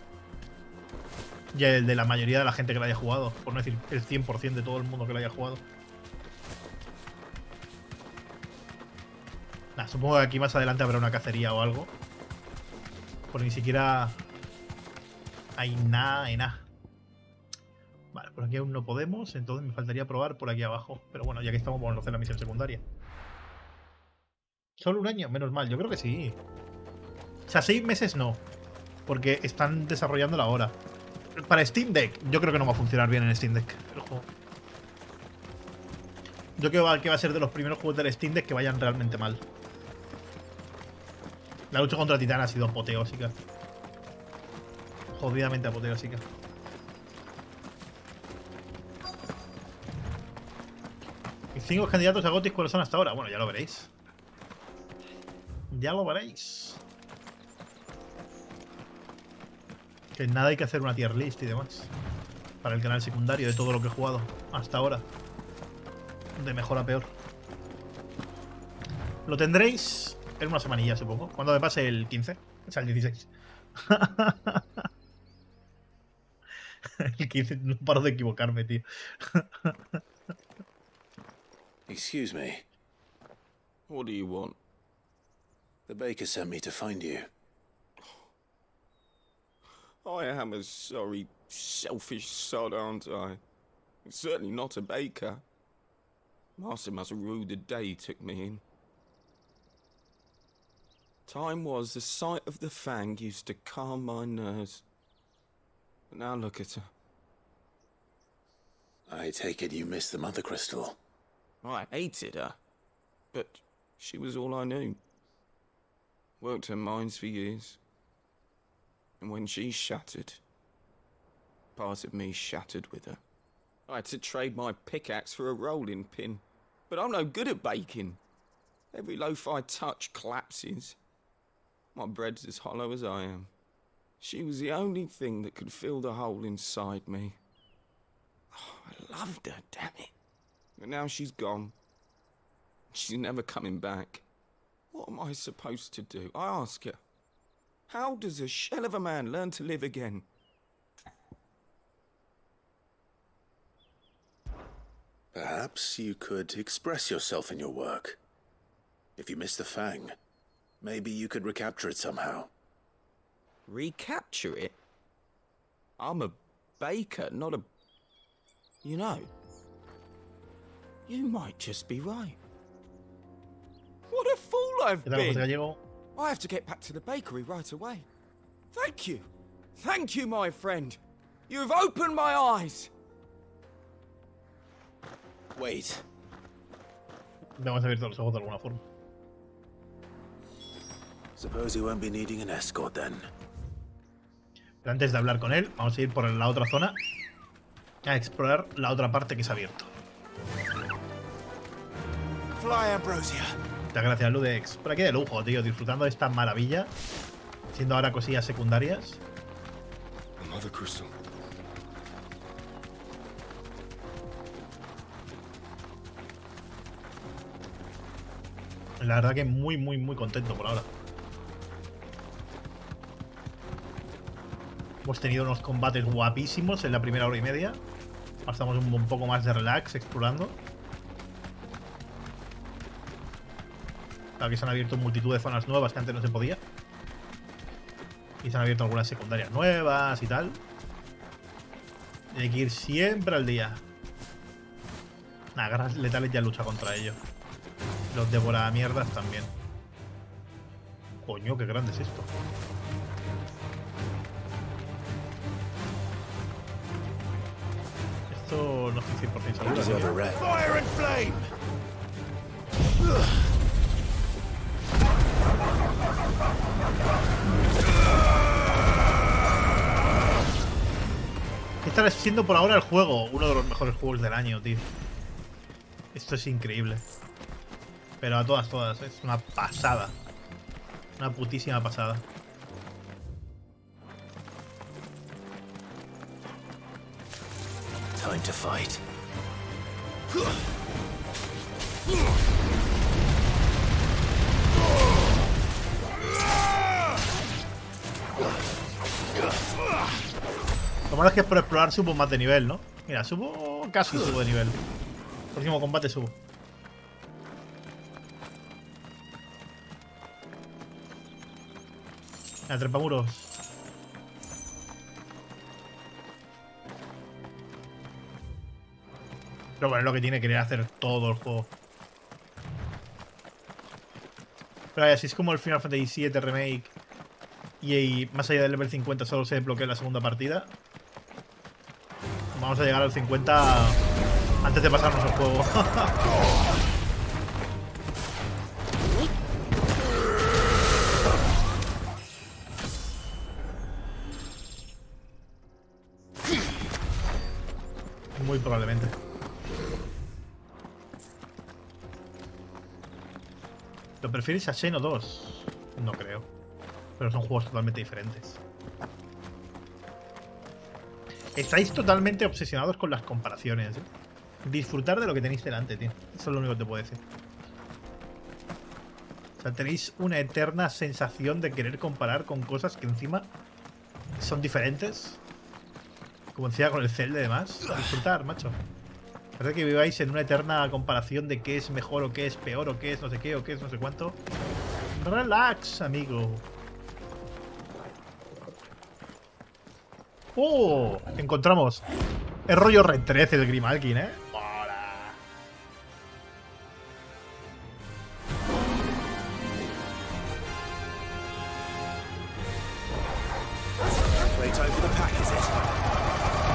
Y el de la mayoría de la gente que lo haya jugado. Por no decir el 100% de todo el mundo que lo haya jugado. Nah, supongo que aquí más adelante habrá una cacería o algo. Porque ni siquiera hay nada y nada. Vale, por aquí aún no podemos, entonces me faltaría probar por aquí abajo. Pero bueno, ya que estamos, vamos a hacer la misión secundaria. ¿Solo un año? Menos mal, yo creo que sí. O sea, 6 meses no, porque están desarrollándola ahora. Para Steam Deck, yo creo que no va a funcionar bien en Steam Deck el juego. Yo creo que va a ser de los primeros juegos del Steam Deck que vayan realmente mal. La lucha contra Titán ha sido apoteósica. Jodidamente apoteósica. ¿Y 5 candidatos a GOTY cuáles son hasta ahora? Bueno, ya lo veréis. Ya lo veréis. Que nada, hay que hacer una tier list y demás. Para el canal secundario de todo lo que he jugado hasta ahora. De mejor a peor. Lo tendréis en una semanilla, supongo. Cuando me pase el 15. O sea, el 16. El 15, no paro de equivocarme, tío. Excuse me. What do you want? The baker sent me to find you. I am a sorry, selfish sod, aren't I? I'm certainly not a baker. Master must have ruled the day he took me in. Time was the sight of the fang used to calm my nerves. But now look at her. I take it you missed the Mother Crystal. I hated her, but she was all I knew. Worked her mines for years. And when she shattered, part of me shattered with her. I had to trade my pickaxe for a rolling pin. But I'm no good at baking. Every loaf I touch collapses. My bread's as hollow as I am. She was the only thing that could fill the hole inside me. Oh, I loved her, damn it. But now she's gone. She's never coming back. What am I supposed to do? I ask her. How does a shell of a man learn to live again? Perhaps you could express yourself in your work. If you miss the fang, maybe you could recapture it somehow. Recapture it? I'm a baker, not a... You know, you might just be right. What a fool I've been! I have to get back to the bakery right away. Thank you. Thank you, my friend. You've opened my eyes. Wait. Vamos a abrir los ojos de alguna forma. Suppose you won't be needing an escort then. Pero antes de hablar con él, vamos a ir por la otra zona a explorar la otra parte que se ha abierto. Fly, Ambrosia. Muchas gracias, Ludex. Por aquí de lujo, tío, disfrutando de esta maravilla. Haciendo ahora cosillas secundarias. Mother Crystal. La verdad que muy, muy, muy contento por ahora. Hemos tenido unos combates guapísimos en la primera hora y media. Ahora estamos un poco más de relax explorando. Claro que se han abierto multitud de zonas nuevas que antes no se podía. Y se han abierto algunas secundarias nuevas y tal. Y hay que ir siempre al día. Nah, garras letales ya lucha contra ellos. Los devora mierdas también. Coño, qué grande es esto. Esto no sé 100% seguro. Fire and flame. Este está siendo por ahora el juego, uno de los mejores juegos del año, tío. Esto es increíble. Pero a todas, todas. Es una pasada. Una putísima pasada. Time to fight. Lo malo es que por explorar subo más de nivel, ¿no? Mira, subo... Casi subo de nivel. Próximo combate subo. Mira, trepamuros. Pero bueno, es lo que tiene querer hacer todo el juego. Pero así es como el Final Fantasy VII Remake. Y más allá del level 50 solo se desbloquea la segunda partida. Vamos a llegar al 50 antes de pasarnos el juego. Muy probablemente. ¿Lo prefieres a Xeno 2? No creo. Pero son juegos totalmente diferentes. Estáis totalmente obsesionados con las comparaciones, ¿eh? Disfrutar de lo que tenéis delante, tío. Eso es lo único que te puedo decir. O sea, tenéis una eterna sensación de querer comparar con cosas que encima son diferentes. Como decía con el Zelda y demás. Disfrutar, macho. Parece que viváis en una eterna comparación de qué es mejor o qué es peor o qué es no sé qué o qué es no sé cuánto. Relax, amigo. ¡Oh! Encontramos el rollo Red 13 del Grimalkin, ¿eh? ¡Hola! Playtime for the pack, is it?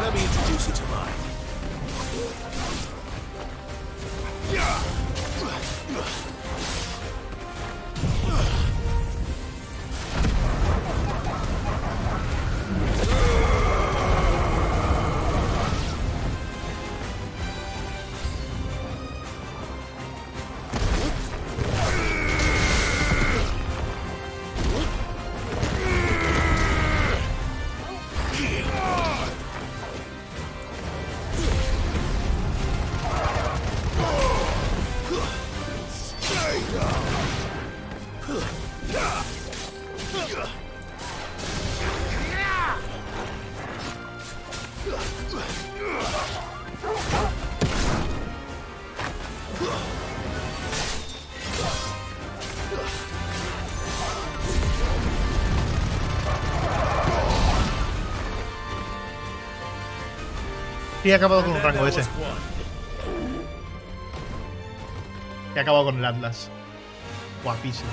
Let me introduce you to mine. Y he acabado con un rango ese. He acabado con el Atlas. Guapísimo.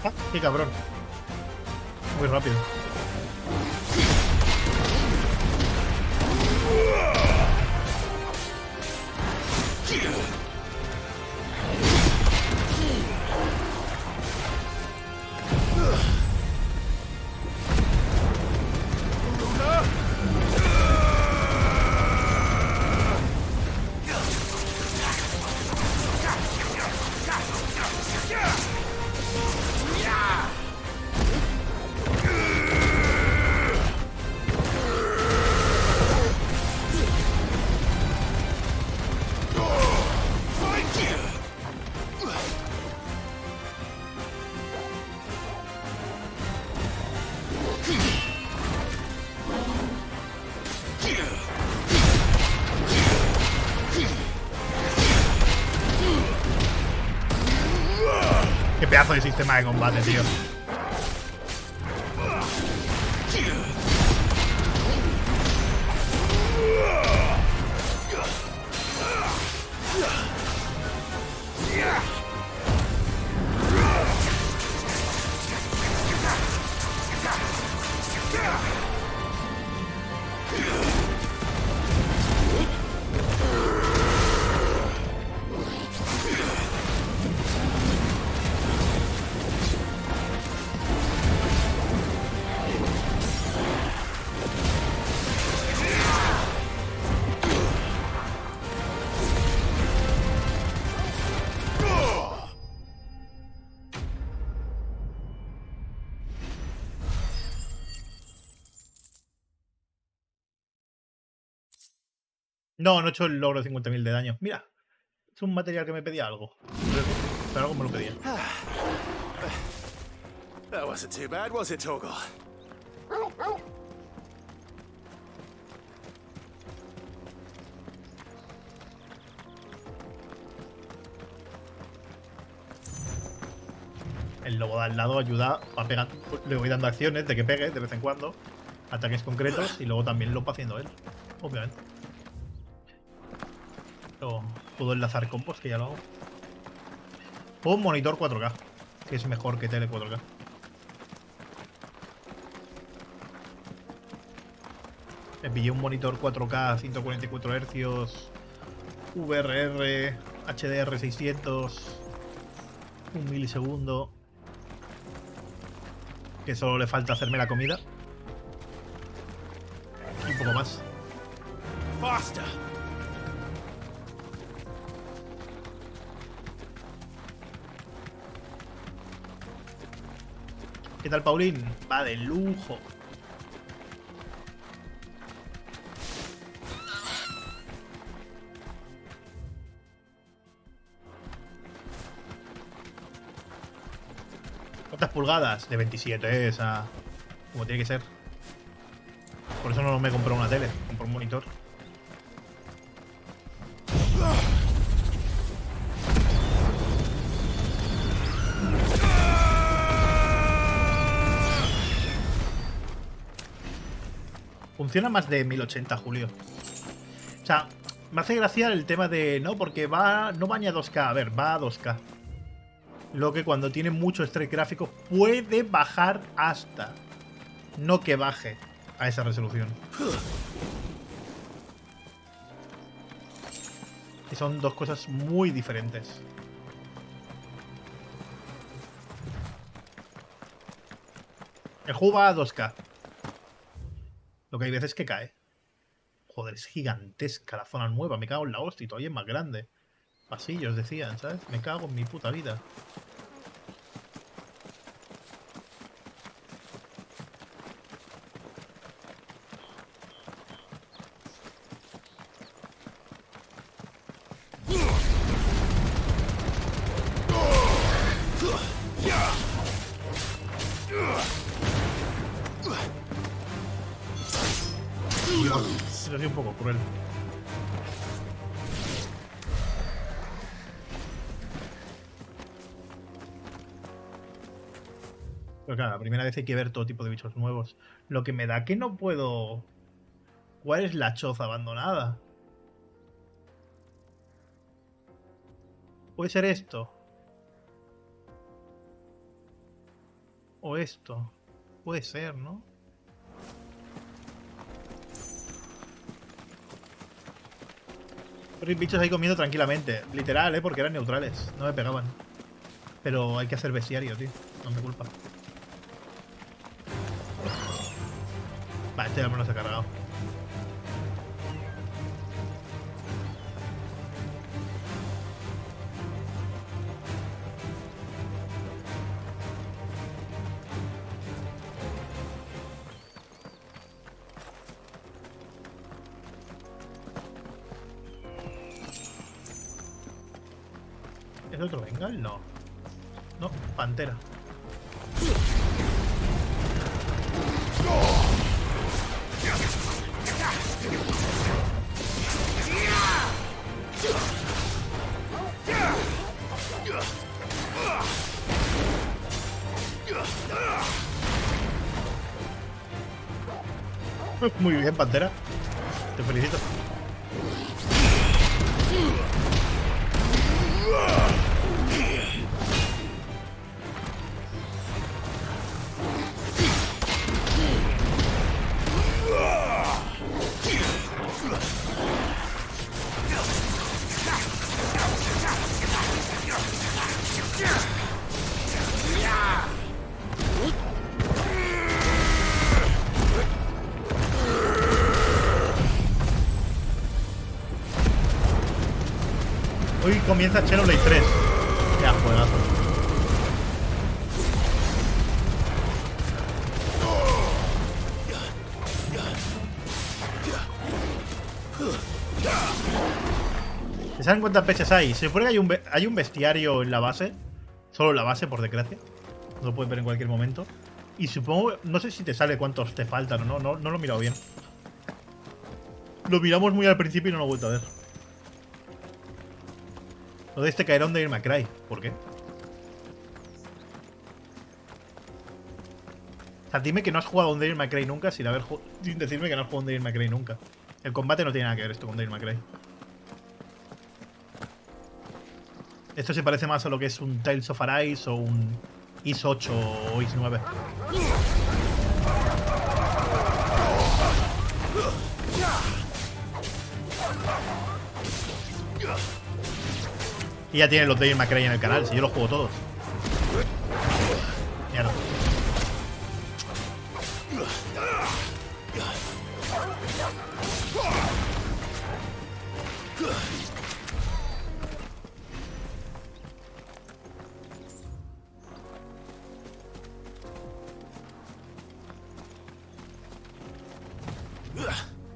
Ah, qué cabrón. Muy rápido. Qué pedazo de sistema de combate, tío. No, no he hecho el logro de 50.000 de daño. Mira, es un material que me pedía algo. Pero algo me lo pedía. That wasn't too bad, was it, Torgal? El lobo de al lado ayuda a pegar. Le voy dando acciones de que pegue de vez en cuando. Ataques concretos y luego también lo va haciendo él. Obviamente. Pero puedo enlazar combos, que ya lo hago. O un monitor 4K, que es mejor que tele 4K. Me pillé un monitor 4K 144 Hz, VRR, HDR 600, 1 milisegundo. Que solo le falta hacerme la comida. Y un poco más. Faster. ¿Qué tal, Paulín? Va de lujo. ¿Cuántas pulgadas? De 27, esa. Como tiene que ser. Por eso no me compré una tele, compré un monitor. Funciona más de 1080, Julio. O sea, me hace gracia el tema de... No, porque va... No va ni a 2K. A ver, va a 2K. Lo que cuando tiene mucho estrés gráfico puede bajar hasta... No que baje a esa resolución. Y son dos cosas muy diferentes. El juego va a 2K. Lo que hay veces que cae. Joder, es gigantesca la zona nueva. Me cago en la hostia y todavía es más grande. Pasillos, decían, ¿sabes? Me cago en mi puta vida. Eso sí, un poco cruel. Pero claro, la primera vez hay que ver todo tipo de bichos nuevos. Lo que me da que no puedo... ¿Cuál es la choza abandonada? ¿Puede ser esto? ¿O esto? Puede ser, ¿no? Pero hay bichos ahí comiendo tranquilamente. Literal, porque eran neutrales. No me pegaban. Pero hay que hacer bestiario, tío. No me culpa. Va, este al menos se ha cargado. ¿Es otro Bengal? No. No, Pantera. Muy bien, Pantera. Te felicito. Hoy comienza Xenoblade 3. Ya, juegazo. ¿Saben cuántas peces hay? Se supone que hay un bestiario en la base. Solo en la base, por desgracia. No lo puedes ver en cualquier momento. Y supongo, no sé si te sale cuántos te faltan o no. No lo he mirado bien. Lo miramos muy al principio y no lo he vuelto a ver. Lo de este caerón de Devil May Cry. ¿Por qué? O sea, dime que no has jugado a un Devil May Cry nunca sin decirme que no has jugado a un Devil May Cry nunca. El combate no tiene nada que ver esto con Devil May Cry. Esto se parece más a lo que es un Tales of Arise o un Is 8 o Is 9. Y ya tienen los Devil May Cry en el canal, si yo los juego todos. Ya no.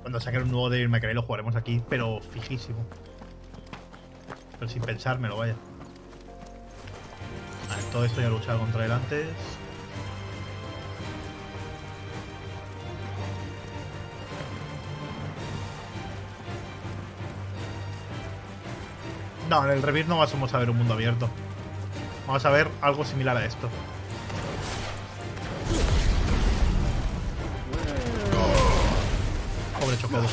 Cuando saquen un nuevo Devil May Cry lo jugaremos aquí, pero fijísimo. Pero sin pensármelo, vaya. Vale, todo esto ya lo he luchado contra él antes. No, en el Rebirth no vamos a ver un mundo abierto. Vamos a ver algo similar a esto. Pobre Chocobo.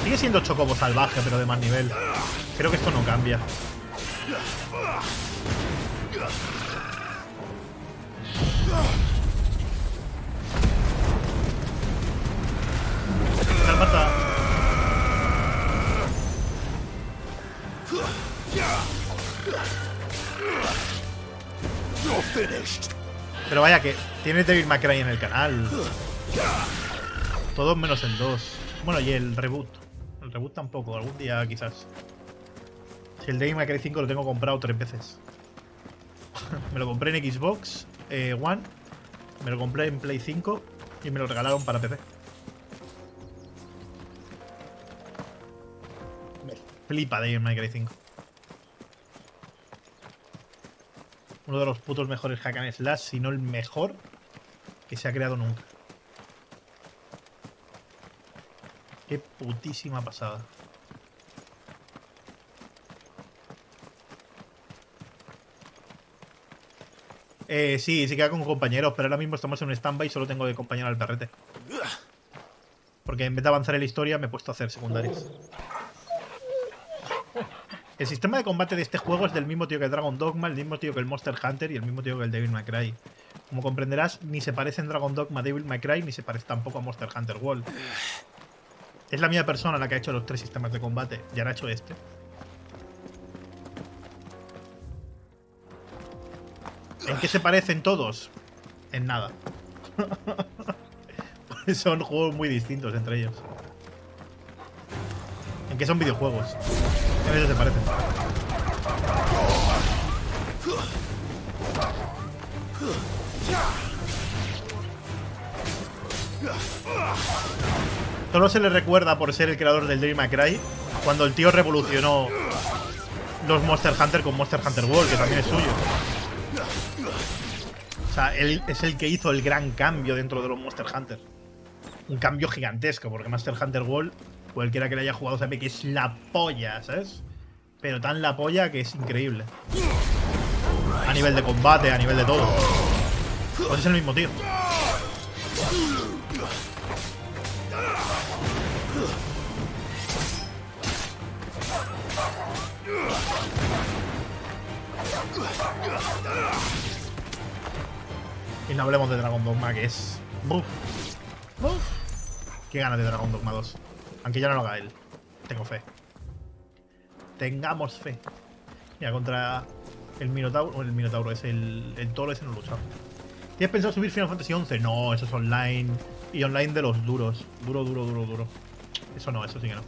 Sigue siendo Chocobo salvaje, pero de más nivel. Creo que esto no cambia. Mata. Pero vaya que tiene Devil May Cry en el canal. Todos menos el 2. Bueno, y el reboot. El reboot tampoco, algún día quizás. Si el Devil May Cry 5 lo tengo comprado 3 veces. Me lo compré en Xbox One, me lo compré en Play 5 y me lo regalaron para PC. Me flipa Devil May Cry 5. Uno de los putos mejores hack and slash, si no el mejor que se ha creado nunca. Qué putísima pasada. Sí queda con compañeros, pero ahora mismo estamos en un stand-by y solo tengo de compañero al perrete. Porque en vez de avanzar en la historia me he puesto a hacer secundarias. El sistema de combate de este juego es del mismo tío que el Dragon Dogma, el mismo tío que el Monster Hunter y el mismo tío que el Devil May Cry. Como comprenderás, ni se parece en Dragon Dogma a Devil May Cry, ni se parece tampoco a Monster Hunter World. Es la misma persona la que ha hecho los 3 sistemas de combate y ahora ha hecho este. ¿En qué se parecen todos? En nada. Son juegos muy distintos entre ellos. ¿En qué son videojuegos? En eso se parecen. Solo se le recuerda por ser el creador del Devil May Cry cuando el tío revolucionó los Monster Hunter con Monster Hunter World, que también es suyo. O sea, él es el que hizo el gran cambio dentro de los Monster Hunter. Un cambio gigantesco, porque Monster Hunter World, cualquiera que le haya jugado sabe que es la polla, ¿sabes? Pero tan la polla que es increíble. A nivel de combate, a nivel de todo. Pues es el mismo tío. Y no hablemos de Dragon Dogma, que es... ¡Buf! ¡Buf! Qué ganas de Dragon Dogma 2. Aunque ya no lo haga él. Tengo fe. Tengamos fe. Mira, contra el Minotauro... O el Minotauro es el toro, ese no lo he luchado. ¿Tienes pensado subir Final Fantasy XI? No, eso es online. Y online de los duros. Duro. Eso no, eso sí que no.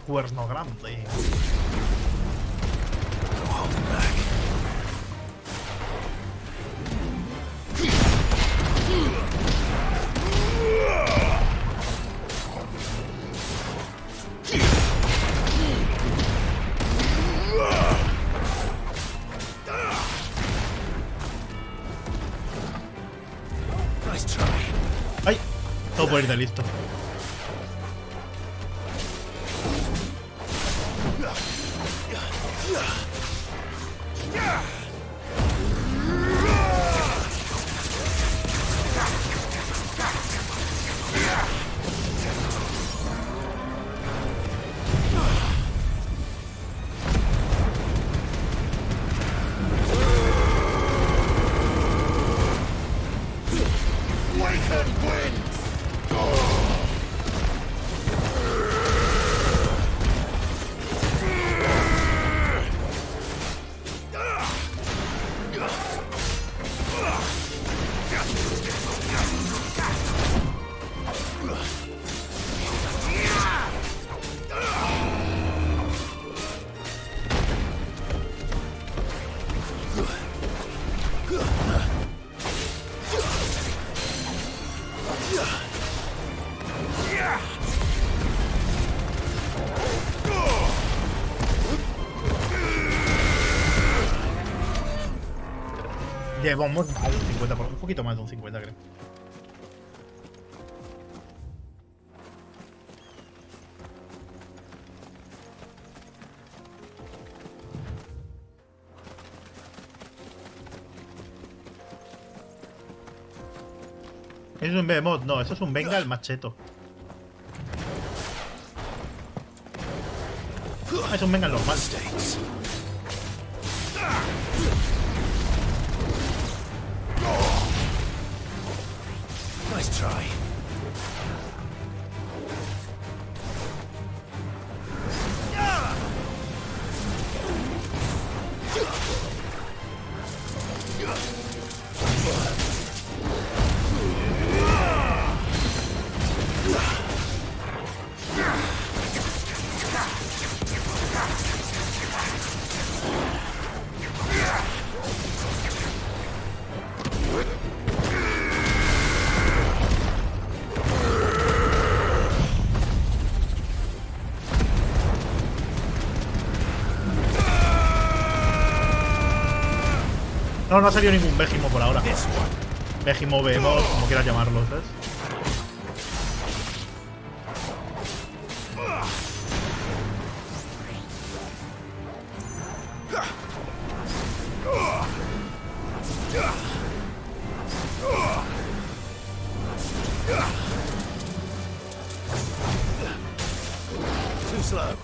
Cuerno grande. ¡Ay! Todo por ir de listo. Llevamos a un 50, un poquito más de un 50, creo. ¿Es un behemoth? No, eso es un Bengal macheto. Ah, es un Bengal normal. Nice try. No, no ha salido ningún Bégimo por ahora. Bégimo, Behemoth, como quieras llamarlo, ¿sabes? Too slow.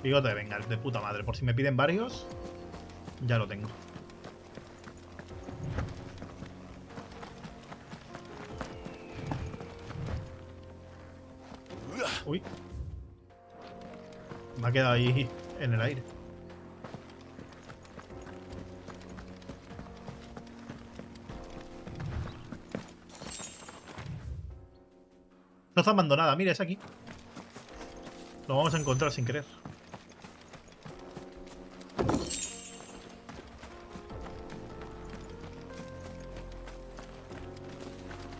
Bigote de Bengal, de puta madre. Por si me piden varios, ya lo tengo. Uy. Me ha quedado ahí en el aire. Choza abandonada, mira, es aquí. Lo vamos a encontrar sin querer.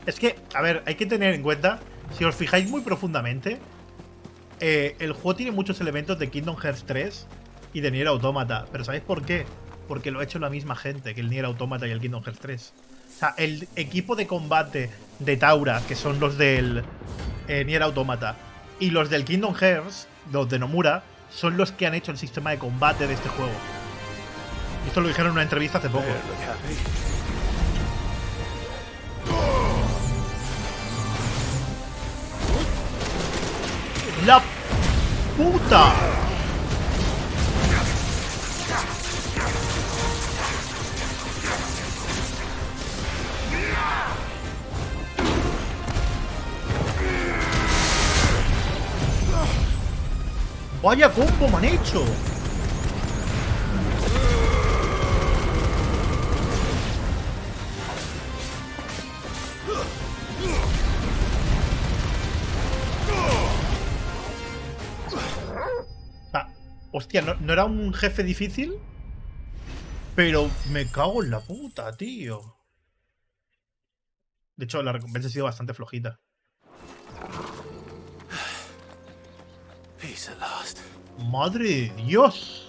Es que, a ver, hay que tener en cuenta, si os fijáis muy profundamente, el juego tiene muchos elementos de Kingdom Hearts 3 y de Nier Automata. Pero ¿sabéis por qué? Porque lo ha hecho la misma gente que el Nier Automata y el Kingdom Hearts 3. O sea, el equipo de combate de Taura, que son los del Nier Automata, y los del Kingdom Hearts, los de Nomura, son los que han hecho el sistema de combate de este juego. Y esto lo dijeron en una entrevista hace poco. ¡La puta! ¡Vaya combo me han hecho! Hostia, no era un jefe difícil, pero me cago en la puta, tío. De hecho, la recompensa ha sido bastante flojita. Peace at last. ¡Madre de Dios!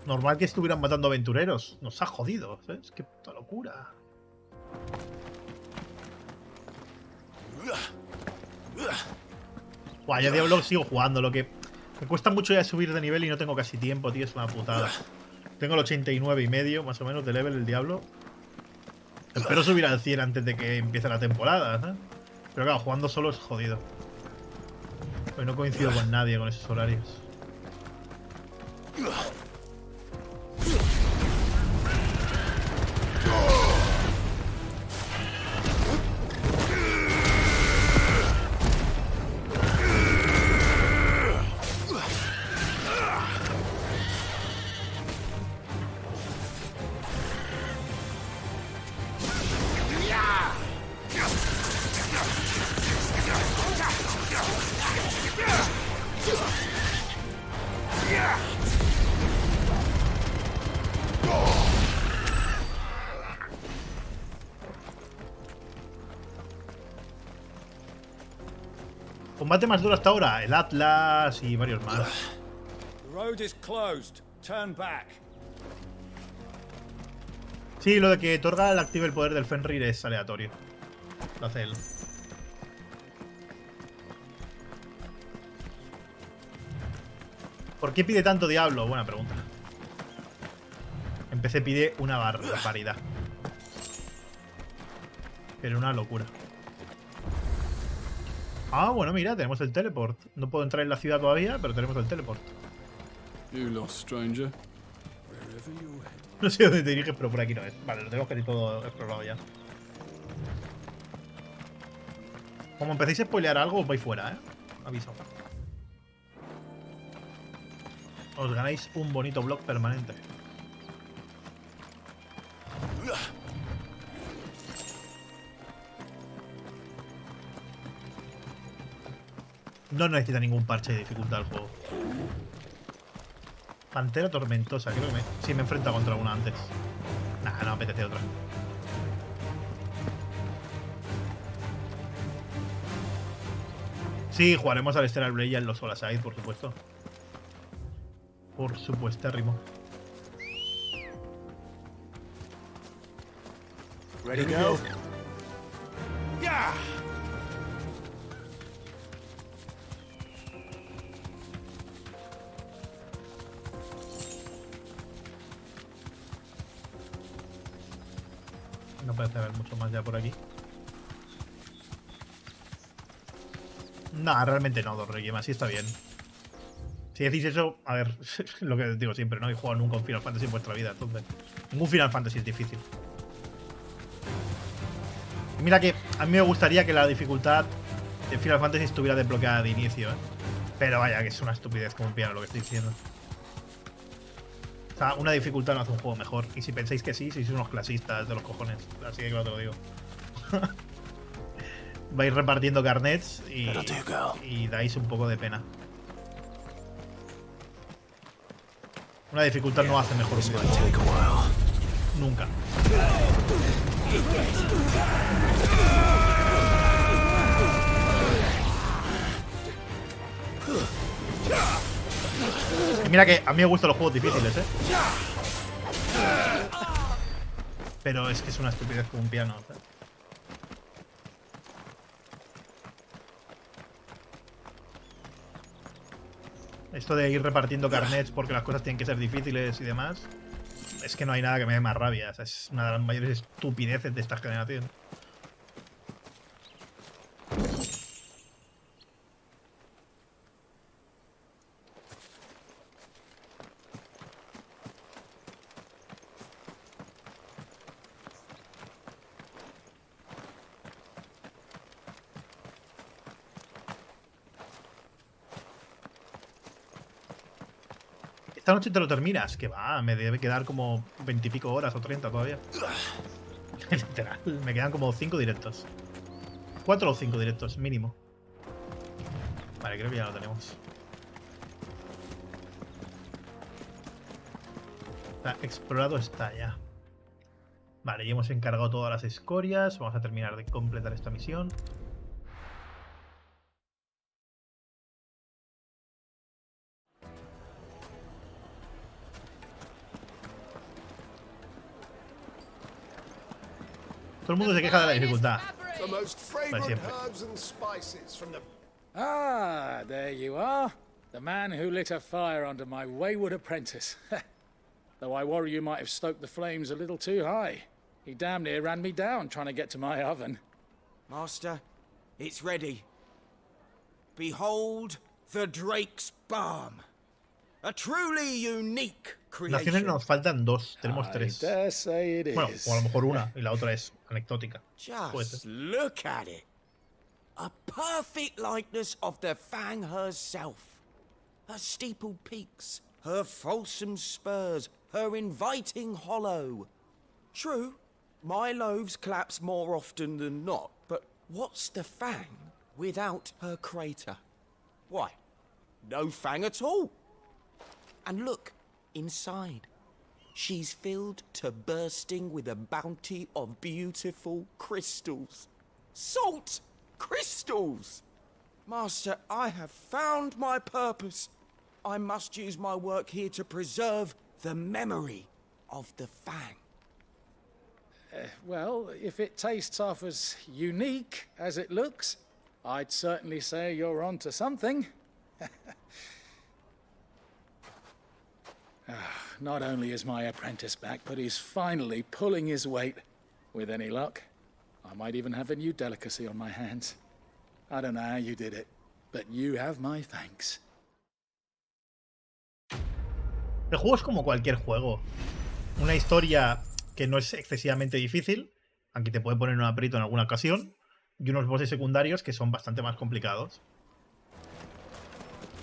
Normal que estuvieran matando aventureros. Nos ha jodido, ¿sabes? ¡Qué puta locura! Buah, yo Diablo sigo jugando. Lo que me cuesta mucho ya subir de nivel y no tengo casi tiempo, tío. Es una putada. Tengo el 89 y medio, más o menos, de level el Diablo. Espero subir al 100 antes de que empiece la temporada, ¿eh? Pero claro, jugando solo es jodido. Pues no coincido con nadie con esos horarios. Combate más duro hasta ahora, el Atlas y varios más. The road is closed. Turn back. Sí, lo de que Torgal active el poder del Fenrir es aleatorio. Lo hace él. ¿Por qué pide tanto Diablo? Buena pregunta. En PC pide una barbaridad. Pero una locura. Ah, bueno, mira, tenemos el teleport. No puedo entrar en la ciudad todavía, pero tenemos el teleport. You lost, stranger. Wherever you head. No sé dónde te diriges, pero por aquí no es. Vale, lo tenemos casi todo explorado ya. Como empecéis a spoilear algo, os vais fuera, Aviso. Os ganáis un bonito blog permanente. No necesita ningún parche de dificultad el juego. Pantera tormentosa, creo que sí me he enfrentado contra una antes. Nah, no me apetece otra. Sí, jugaremos al Stellar Blade y al Los Solaside, por supuesto. Por supuestérrimo. Ready to go? Yeah. No parece haber mucho más ya por aquí. No, realmente no, Dorregime, así está bien. Si decís eso, a ver, lo que digo siempre, no he jugado nunca un Final Fantasy en vuestra vida, entonces ningún Final Fantasy es difícil. Mira que a mí me gustaría que la dificultad de Final Fantasy estuviera desbloqueada de inicio, pero vaya, que es una estupidez como un piano lo que estoy diciendo. O sea, una dificultad no hace un juego mejor. Y si pensáis que sí, sois unos clasistas de los cojones. Así que claro te lo digo. Vais repartiendo carnets y dais un poco de pena. Una dificultad no hace mejor un videojuego. Nunca. Y mira que a mí me gustan los juegos difíciles, pero es que es una estupidez como un piano, ¿sabes? Esto de ir repartiendo carnets porque las cosas tienen que ser difíciles y demás, es que no hay nada que me dé más rabia. O sea, es una de las mayores estupideces de esta generación. Esta noche te lo terminas. Que va, me debe quedar como 20 y pico horas o 30 todavía. Literal, me quedan como 5 directos. 4 o 5 directos, mínimo. Vale, creo que ya lo tenemos. Está explorado, está ya. Vale, ya hemos encargado todas las escorias. Vamos a terminar de completar esta misión. Todo el mundo se queja de la dificultad. Vale, siempre. Ah, there you are. The man who lit a fire under my wayward apprentice. Though I worry you might have stoked the flames a little too high. He damn near ran me down trying to get to my oven. Master, it's ready. Behold the Drake's Balm. A truly unique Naciones creation. nos faltan dos, tenemos tres. dare say it Bueno, is. o a lo mejor una y la otra es anecdótica. Puede Just ser. look at it. A perfect likeness of the Fang herself. Her steepled peaks, her fulsome spurs, her inviting hollow. True, my loaves collapse more often than not, but what's the Fang without her crater? Why, no Fang at all. And look, inside. She's filled to bursting with a bounty of beautiful crystals. Salt crystals! Master, I have found my purpose. I must use my work here to preserve the memory of the Fang. Well, if it tastes half as unique as it looks, I'd certainly say you're onto something. Not only is my apprentice back, but he's finally pulling his weight. With any luck, I might even have a new delicacy on my hands. I don't know how you did it, but you have my thanks. El juego es como cualquier juego. Una historia que no es excesivamente difícil, aunque te puede poner un aprieto en alguna ocasión, y unos bosses secundarios que son bastante más complicados.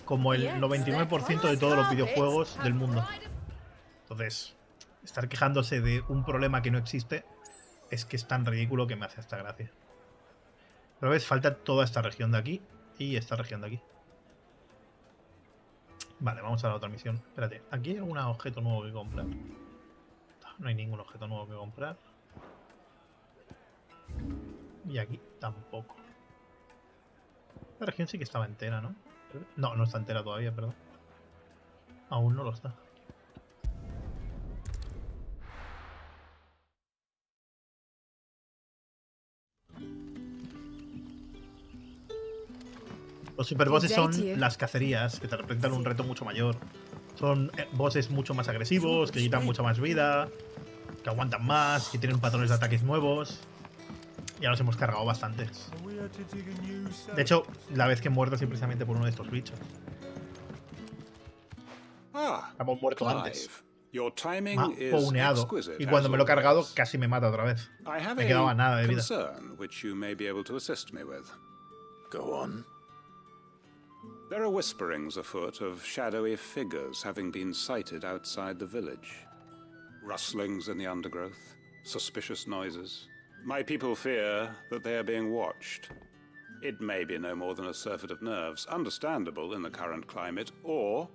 Como el 99% de todos los videojuegos del mundo. Entonces, estar quejándose de un problema que no existe es que es tan ridículo que me hace hasta gracia. Pero ves, falta toda esta región de aquí y esta región de aquí. Vale, vamos a la otra misión. Espérate, ¿aquí hay algún objeto nuevo que comprar? No hay ningún objeto nuevo que comprar. Y aquí tampoco. La región sí que estaba entera, ¿no? No, no está entera todavía, perdón. Aún no lo está. Los superbosses son las cacerías, que te representan un reto mucho mayor. Son bosses mucho más agresivos, que quitan mucha más vida, que aguantan más, que tienen patrones de ataques nuevos. Ya los hemos cargado bastantes. De hecho, la vez que he muerto es precisamente por uno de estos bichos. Hemos muerto antes. Me ha pouneado. Y cuando me lo he cargado, casi me mata otra vez. Me quedaba nada de vida. Go on. There are whisperings afoot of shadowy figures having been sighted outside the village. Rustlings in the undergrowth, suspicious noises. My people fear that they are being watched. It may be no more than a surfeit of nerves, understandable in the current climate, or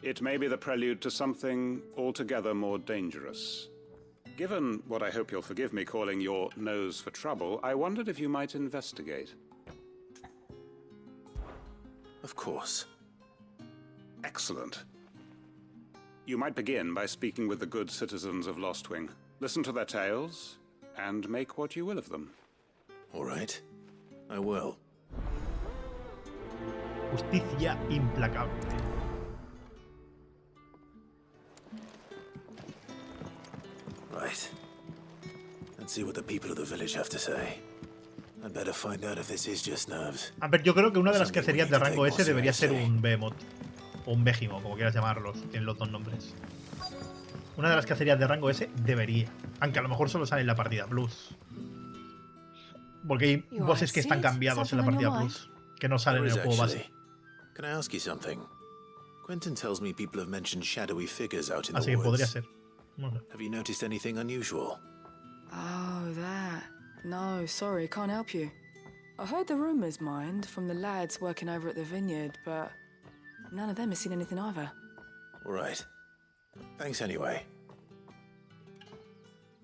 it may be the prelude to something altogether more dangerous. Given what I hope you'll forgive me calling your nose for trouble, I wondered if you might investigate. Of course. Excellent. You might begin by speaking with the good citizens of Lostwing. Listen to their tales, and make what you will of them. All right. I will. Justicia implacable. Right. Let's see what the people of the village have to say. I'd better find out if this is just nerves. A ver, yo creo que una de las cacerías de rango S debería ser un Behemoth. O un Behemoth, como quieras llamarlos. Tienen los dos nombres. Una de las cacerías de rango S debería. Aunque a lo mejor solo sale en la partida Plus. Porque hay bosses que están cambiados en la partida Plus. Que no salen en el juego base. Can I ask you something? Quentin tells me people have mentioned shadowy figures out in the Así que woods. podría ser. No sé. Have you noticed anything unusual? Oh, that. No, sorry, can't help you. I heard the rumours, mind, from the lads working over at the vineyard, but none of them has seen anything either. All right. Thanks anyway.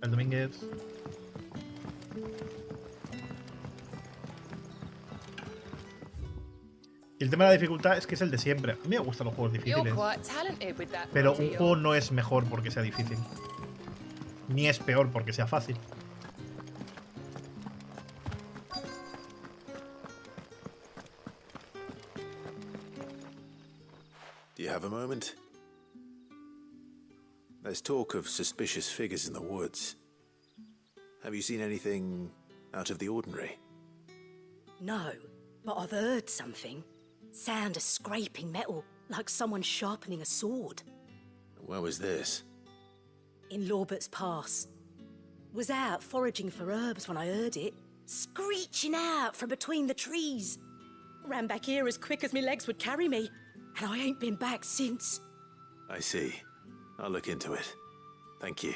El Domínguez. Y el tema de la dificultad es que es el de siempre. A mí me gustan los juegos difíciles. Pero un juego no es mejor porque sea difícil. Ni es peor porque sea fácil. Do you have a moment? There's talk of suspicious figures in the woods. Have you seen anything out of the ordinary? No, but I've heard something. Sound of scraping metal, like someone sharpening a sword. Where was this? In Lorbert's Pass. Was out foraging for herbs when I heard it, screeching out from between the trees. Ran back here as quick as my legs would carry me, and I ain't been back since. I see. I'll look into it. Thank you.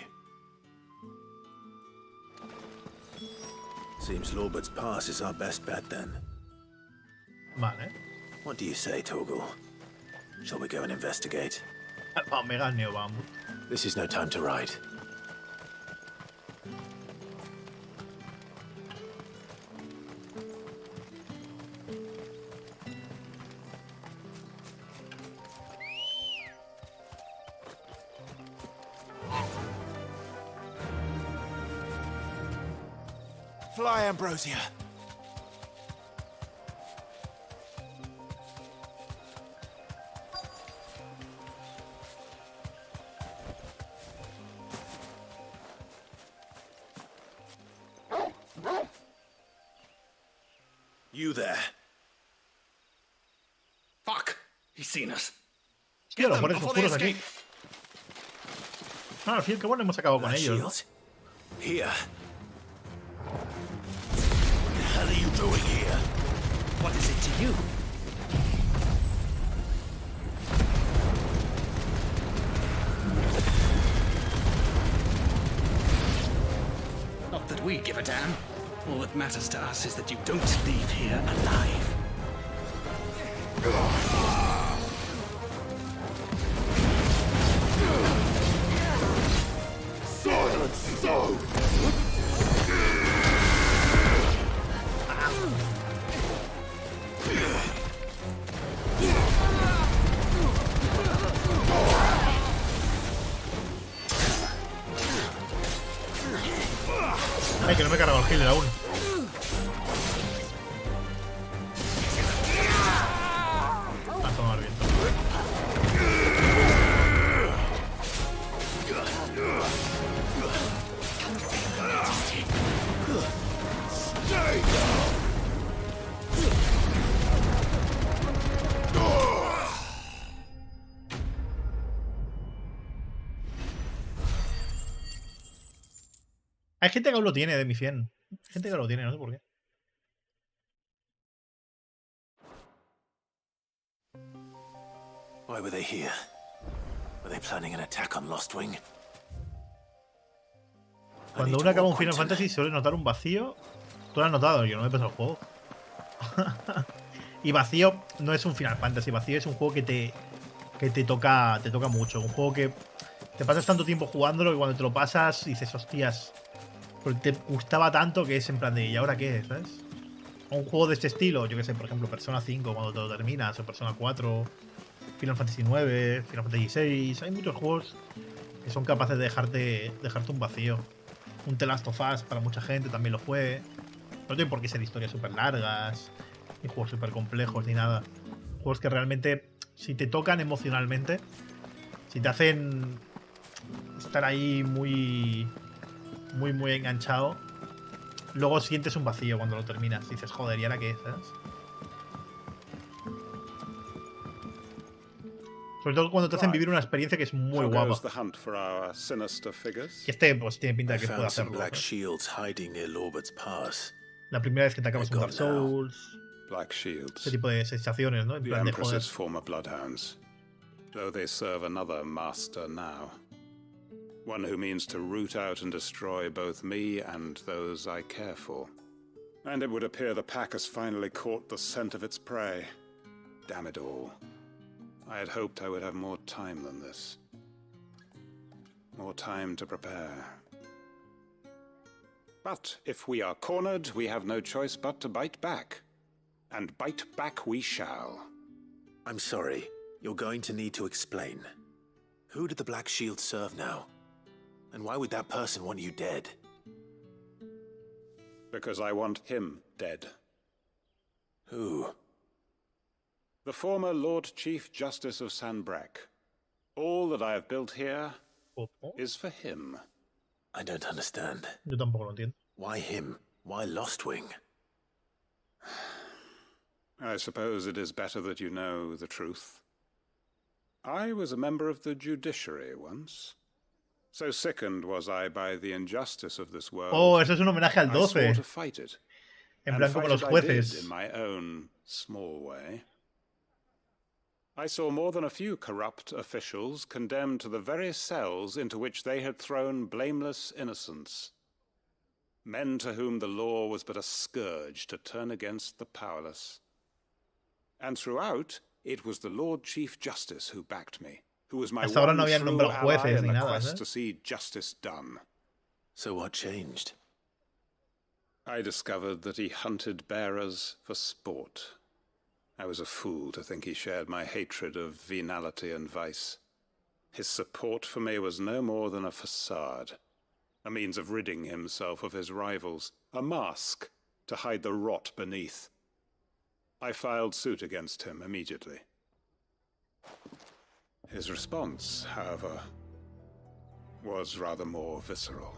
Seems Lorbert's Pass is our best bet then. Vale. What do you say, Torgal? Shall we go and investigate? Omega Neo, vamos. This is no time to ride. Fly, Ambrosia. You there. Fuck! He's seen us. Hostia, los guardias oscuros aquí. Ah, al fin, qué bueno hemos acabado con ellos. Here. What the hell are you doing here? What is it to you? Not that we give a damn. All that matters to us is that you don't leave here alive. Silence, so! Ay, que no me he cargado el healer aún. A tomar viento. Hay gente que aún lo tiene de mi 100. Hay gente que lo tiene, no sé por qué. Why were they here? Were they planning an attack on Lostwing? Cuando uno acaba un Final Fantasy suele notar un vacío. Tú lo has notado, yo no me he pasado el juego. Y vacío no es un Final Fantasy, vacío es un juego que te toca mucho. Un juego que te pasas tanto tiempo jugándolo que cuando te lo pasas dices, hostias, te gustaba tanto que es en plan de, ¿y ahora qué? ¿Sabes? Un juego de este estilo, yo que sé, por ejemplo, Persona 5 cuando te lo terminas, o Persona 4, Final Fantasy 9, Final Fantasy 6. Hay muchos juegos que son capaces de dejarte un vacío. Un The Last of Us para mucha gente también lo fue. No tiene por qué ser historias súper largas, ni juegos súper complejos, ni nada. Juegos que realmente, si te tocan emocionalmente, si te hacen estar ahí muy enganchado, luego sientes un vacío cuando lo terminas. Dices, joder, ¿y ahora qué? ¿Sabes? Sobre todo cuando te hacen vivir una experiencia que es muy guapa. Que este pues tiene pinta de que puede hacerlo. La primera vez que te acabas un Dark Souls. Ese tipo de sensaciones, ¿no? En plan de joder. Former bloodhounds, though they serve another master now. One who means to root out and destroy both me and those I care for. And it would appear the pack has finally caught the scent of its prey. Damn it all. I had hoped I would have more time than this. More time to prepare. But if we are cornered, we have no choice but to bite back. And bite back we shall. I'm sorry. You're going to need to explain. Who did the Black Shield serve now? And why would that person want you dead? Because I want him dead. Who? The former Lord Chief Justice of Sanbreque. All that I have built here is for him. I don't understand. Yo tampoco lo entiendo. Why him? Why Lostwing? I suppose it is better that you know the truth. I was a member of the judiciary once. So sickened was I by the injustice of this world. Oh, eso es un homenaje al I swore 12. to fight it. En And plan como fight los it I did jueces. in my own small way. I saw more than a few corrupt officials condemned to the very cells into which they had thrown blameless innocents. Men to whom the law was but a scourge to turn against the powerless. And throughout, it was the Lord Chief Justice who backed me, who was my Hasta ahora one no habían true nombrado ally jueces in ni the nada, quest ¿eh? to see justice done. So what changed? I discovered that he hunted bearers for sport. I was a fool to think he shared my hatred of venality and vice. His support for me was no more than a facade, a means of ridding himself of his rivals, a mask to hide the rot beneath. I filed suit against him immediately. His response, however, was rather more visceral.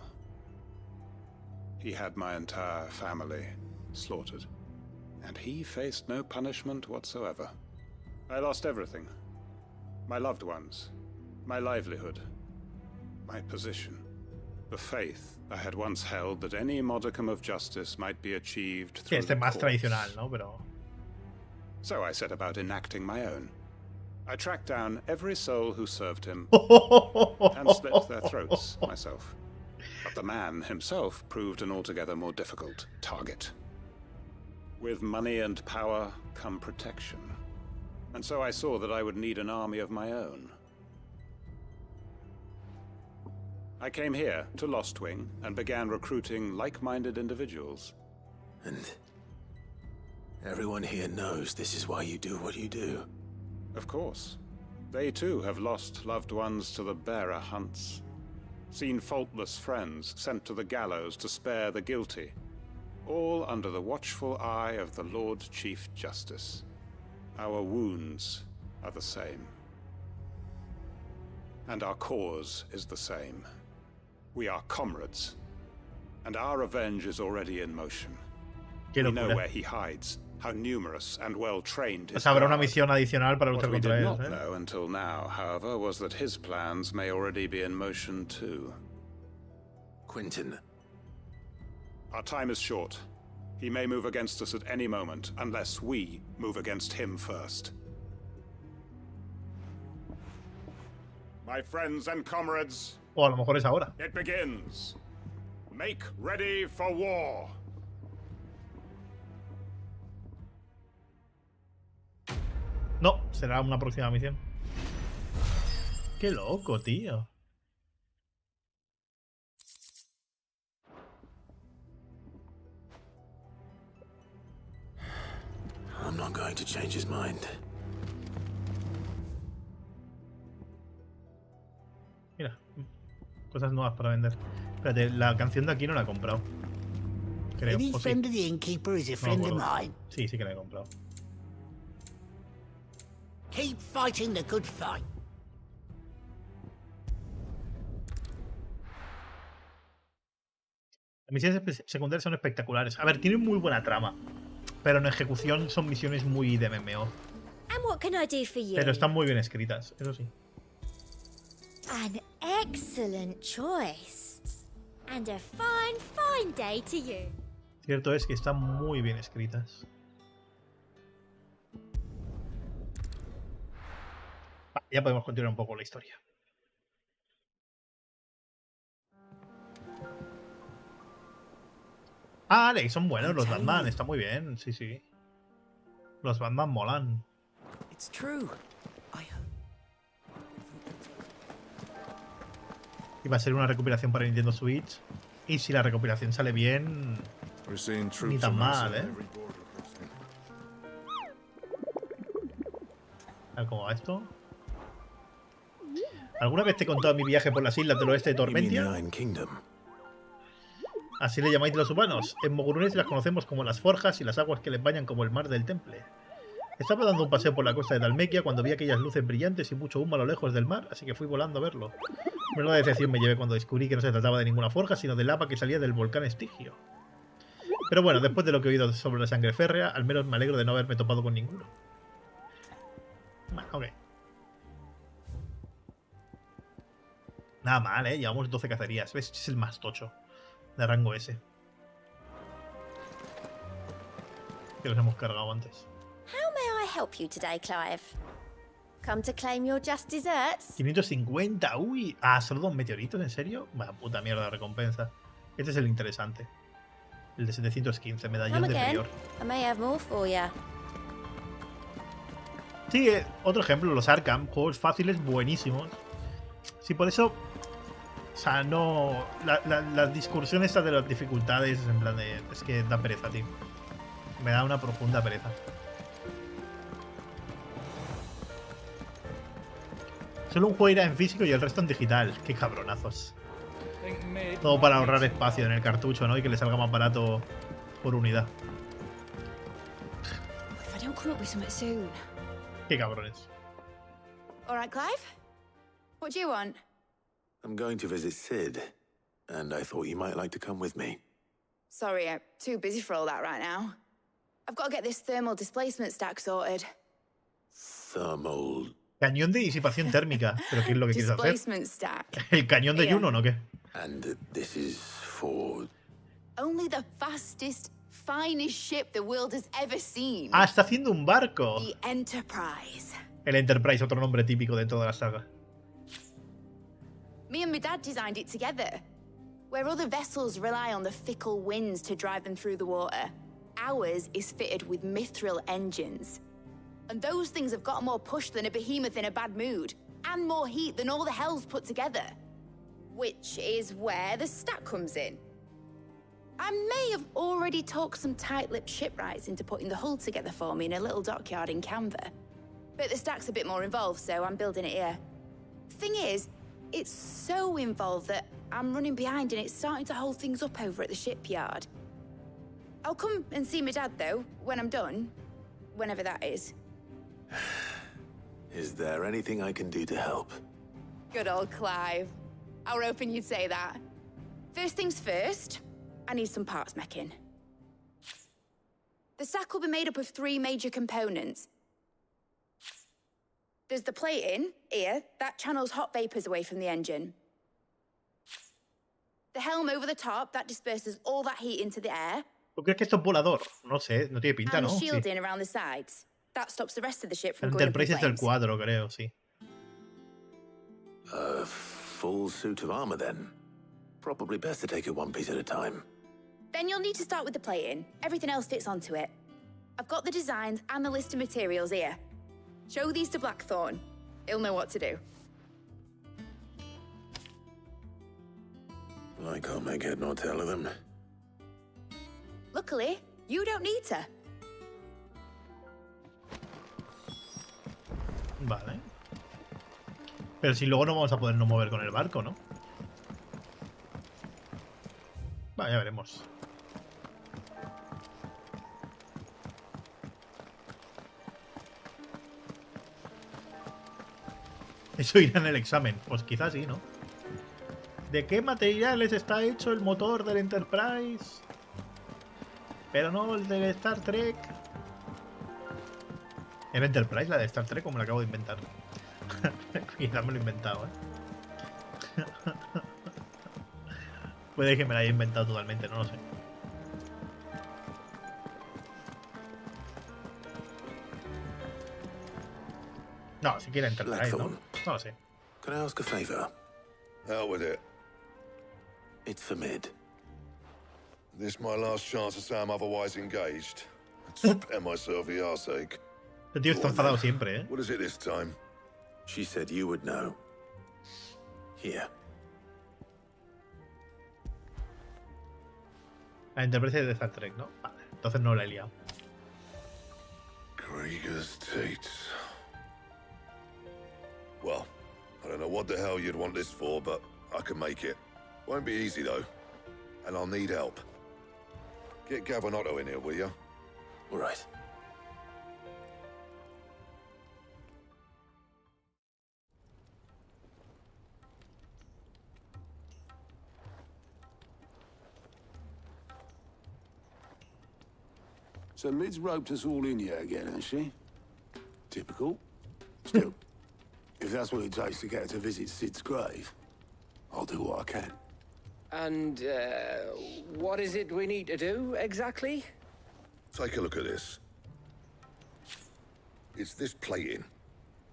He had my entire family slaughtered, and he faced no punishment whatsoever. I lost everything. My loved ones, my livelihood, my position, the faith I had once held that any modicum of justice might be achieved Sí, through este the más courts. tradicional, ¿no? Pero... So I set about enacting my own. I tracked down every soul who served him and slit their throats myself. But the man himself proved an altogether more difficult target. With money and power come protection. And so I saw that I would need an army of my own. I came here to Lostwing and began recruiting like-minded individuals. And everyone here knows this is why you do what you do. Of course. They too have lost loved ones to the bearer hunts. Seen faultless friends sent to the gallows to spare the guilty. All under the watchful eye of the Lord Chief Justice. Our wounds are the same. And our cause is the same. We are comrades. And our revenge is already in motion. We know where he hides, how numerous and well-trained his Pues habrá una guard. misión adicional para luchar What we contra did ellos, not ¿eh? know until now, however, was that his plans may already be in motion too. Quentin. Our time is short. He may move against us at any moment, unless we move against him first. My friends and comrades, O a lo mejor es ahora. it begins. Make ready for war. No, será una próxima misión. Qué loco, tío. I'm not going to change his mind. Mira, cosas nuevas para vender. Espérate, la canción de aquí no la he comprado. Creo. Any ¿O sí? friend of the innkeeper is a friend of No, mine. Sí, sí que la he comprado. Keep fighting the good fight. Las misiones secundarias son espectaculares. A ver, tienen muy buena trama. Pero en ejecución son misiones muy de MMO. And what can I do for you? Pero están muy bien escritas, eso sí. An excellent choice. And a fine, fine day to you. Cierto es que están muy bien escritas. Ya podemos continuar un poco la historia. Ah, vale, son buenos los Batman, está muy bien, sí, sí. Los Batman molan. It's true. Y va a ser una recuperación para Nintendo Switch. Y si la recopilación sale bien, ni tan mal, ¿eh? A ver cómo va esto. ¿Alguna vez te he contado mi viaje por las islas del oeste de Tormentia? Así le llamáis los humanos. En Mogurunes las conocemos como las forjas y las aguas que les bañan como el mar del Temple. Estaba dando un paseo por la costa de Dalmequia cuando vi aquellas luces brillantes y mucho humo a lo lejos del mar, así que fui volando a verlo. Menuda decepción me llevé cuando descubrí que no se trataba de ninguna forja, sino de lava que salía del volcán Estigio. Pero bueno, después de lo que he oído sobre la sangre férrea, al menos me alegro de no haberme topado con ninguno. Bueno, ok. Nada mal, llevamos 12 cacerías. ¿Ves? Es el más tocho de rango S. Que los hemos cargado antes. How may I help you today, Clive? Come to claim your just desserts? 550, uy. Ah, solo 2 meteoritos, ¿en serio? Vaya puta mierda de recompensa. Este es el interesante. El de 715, medallón de prior. I may have more for ya. Sí, otro ejemplo, los Arkham, juegos fáciles, buenísimos. Sí, por eso... O sea, no... La discursión esta de las dificultades, en plan de... Es que da pereza, tío. Me da una profunda pereza. Solo un juego irá en físico y el resto en digital. Qué cabronazos. Todo para ahorrar espacio en el cartucho, ¿no? Y que le salga más barato por unidad. Qué cabrones. All right, Clive? What do you want? I'm going to visit Sid, and I thought you might like to come with me. Sorry, I'm too busy for all that right now. I've got to get this thermal displacement stack sorted. Thermal... Cañón de disipación térmica. ¿Pero qué es lo que quieres hacer? Displacement stack. ¿El cañón de Juno, no qué? And this is for... Only the fastest, finest ship the world has ever seen. Ah, está haciendo un barco. The Enterprise. El Enterprise, otro nombre típico de toda la saga. Me and my dad designed it together. Where other vessels rely on the fickle winds to drive them through the water, ours is fitted with mithril engines. And those things have got more push than a behemoth in a bad mood, and more heat than all the hells put together. Which is where the stack comes in. I may have already talked some tight-lipped shipwrights into putting the hull together for me in a little dockyard in Canva. But the stack's a bit more involved, so I'm building it here. Thing is, it's so involved that I'm running behind and it's starting to hold things up over at the shipyard. I'll come and see my dad, though, when I'm done. Whenever that is. Is there anything I can do to help? Good old Clive. I were hoping you'd say that. First things first, I need some parts meching. The stack will be made up of 3 major components. There's the plating, here, that channels hot vapors away from the engine. The helm over the top, that disperses all that heat into the air. ¿Tú crees que esto es volador? No sé, no tiene pinta, and ¿no? the shielding Sí. around the sides. That stops the rest of the ship from El going up in Enterprise es del flames. 4, creo, sí. A full suit of armor, then. Probably best to take it one piece at a time. Then you'll need to start with the plating. Everything else fits onto it. I've got the designs and the list of materials here. Show these to Blackthorn. He'll know what to do. I can't make head nor tail of them. Luckily, you don't need to. Vale. Pero si luego no vamos a podernos mover con el barco, ¿no? Vale, ya veremos. Eso irá en el examen. Pues quizás sí, ¿no? ¿De qué materiales está hecho el motor del Enterprise? Pero no el del Star Trek. ¿El Enterprise, la de Star Trek, o me la acabo de inventar? Quizás me lo he inventado, ¿eh? Puede que me la haya inventado totalmente, no lo sé. No, si quiere Enterprise, ¿no? No lo sé. Can I ask a favor? Out with it. It's for Mid. This my last chance to say I'm otherwise engaged. Spare myself the arseache. El tío está enfadado siempre, ¿eh? What is it this time? She said you would know. Here. La interpretación de Star Trek, ¿no? Vale, entonces no la he liado. Krieger's Tates. Well, I don't know what the hell you'd want this for, but I can make it. Won't be easy, though. And I'll need help. Get Gav and Otto in here, will ya? All right. So Mid's roped us all in here again, hasn't she? Typical. Still, if that's what it takes to get her to visit Sid's grave, I'll do what I can. And, what is it we need to do, exactly? Take a look at this. It's this plating.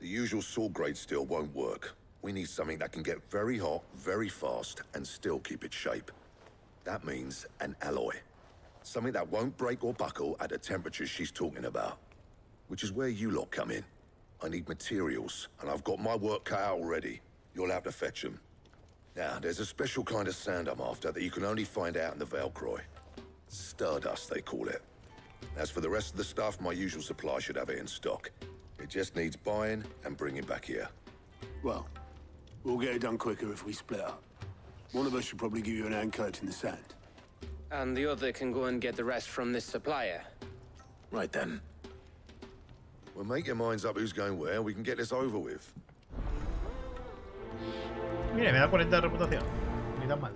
The usual sword grade steel won't work. We need something that can get very hot, very fast, and still keep its shape. That means an alloy. Something that won't break or buckle at the temperatures she's talking about. Which is where you lot come in. I need materials, and I've got my work cut out already. You'll have to fetch them. Now, there's a special kind of sand I'm after that you can only find out in the Velcroy. Stardust, they call it. As for the rest of the stuff, my usual supply should have it in stock. It just needs buying and bringing back here. Well, we'll get it done quicker if we split up. One of us should probably give you an hand coat in the sand. And the other can go and get the rest from this supplier. Right then. Well, make your minds up who's going where, and we can get this over with. Mira, me da 40 de reputación. Ni tan mal.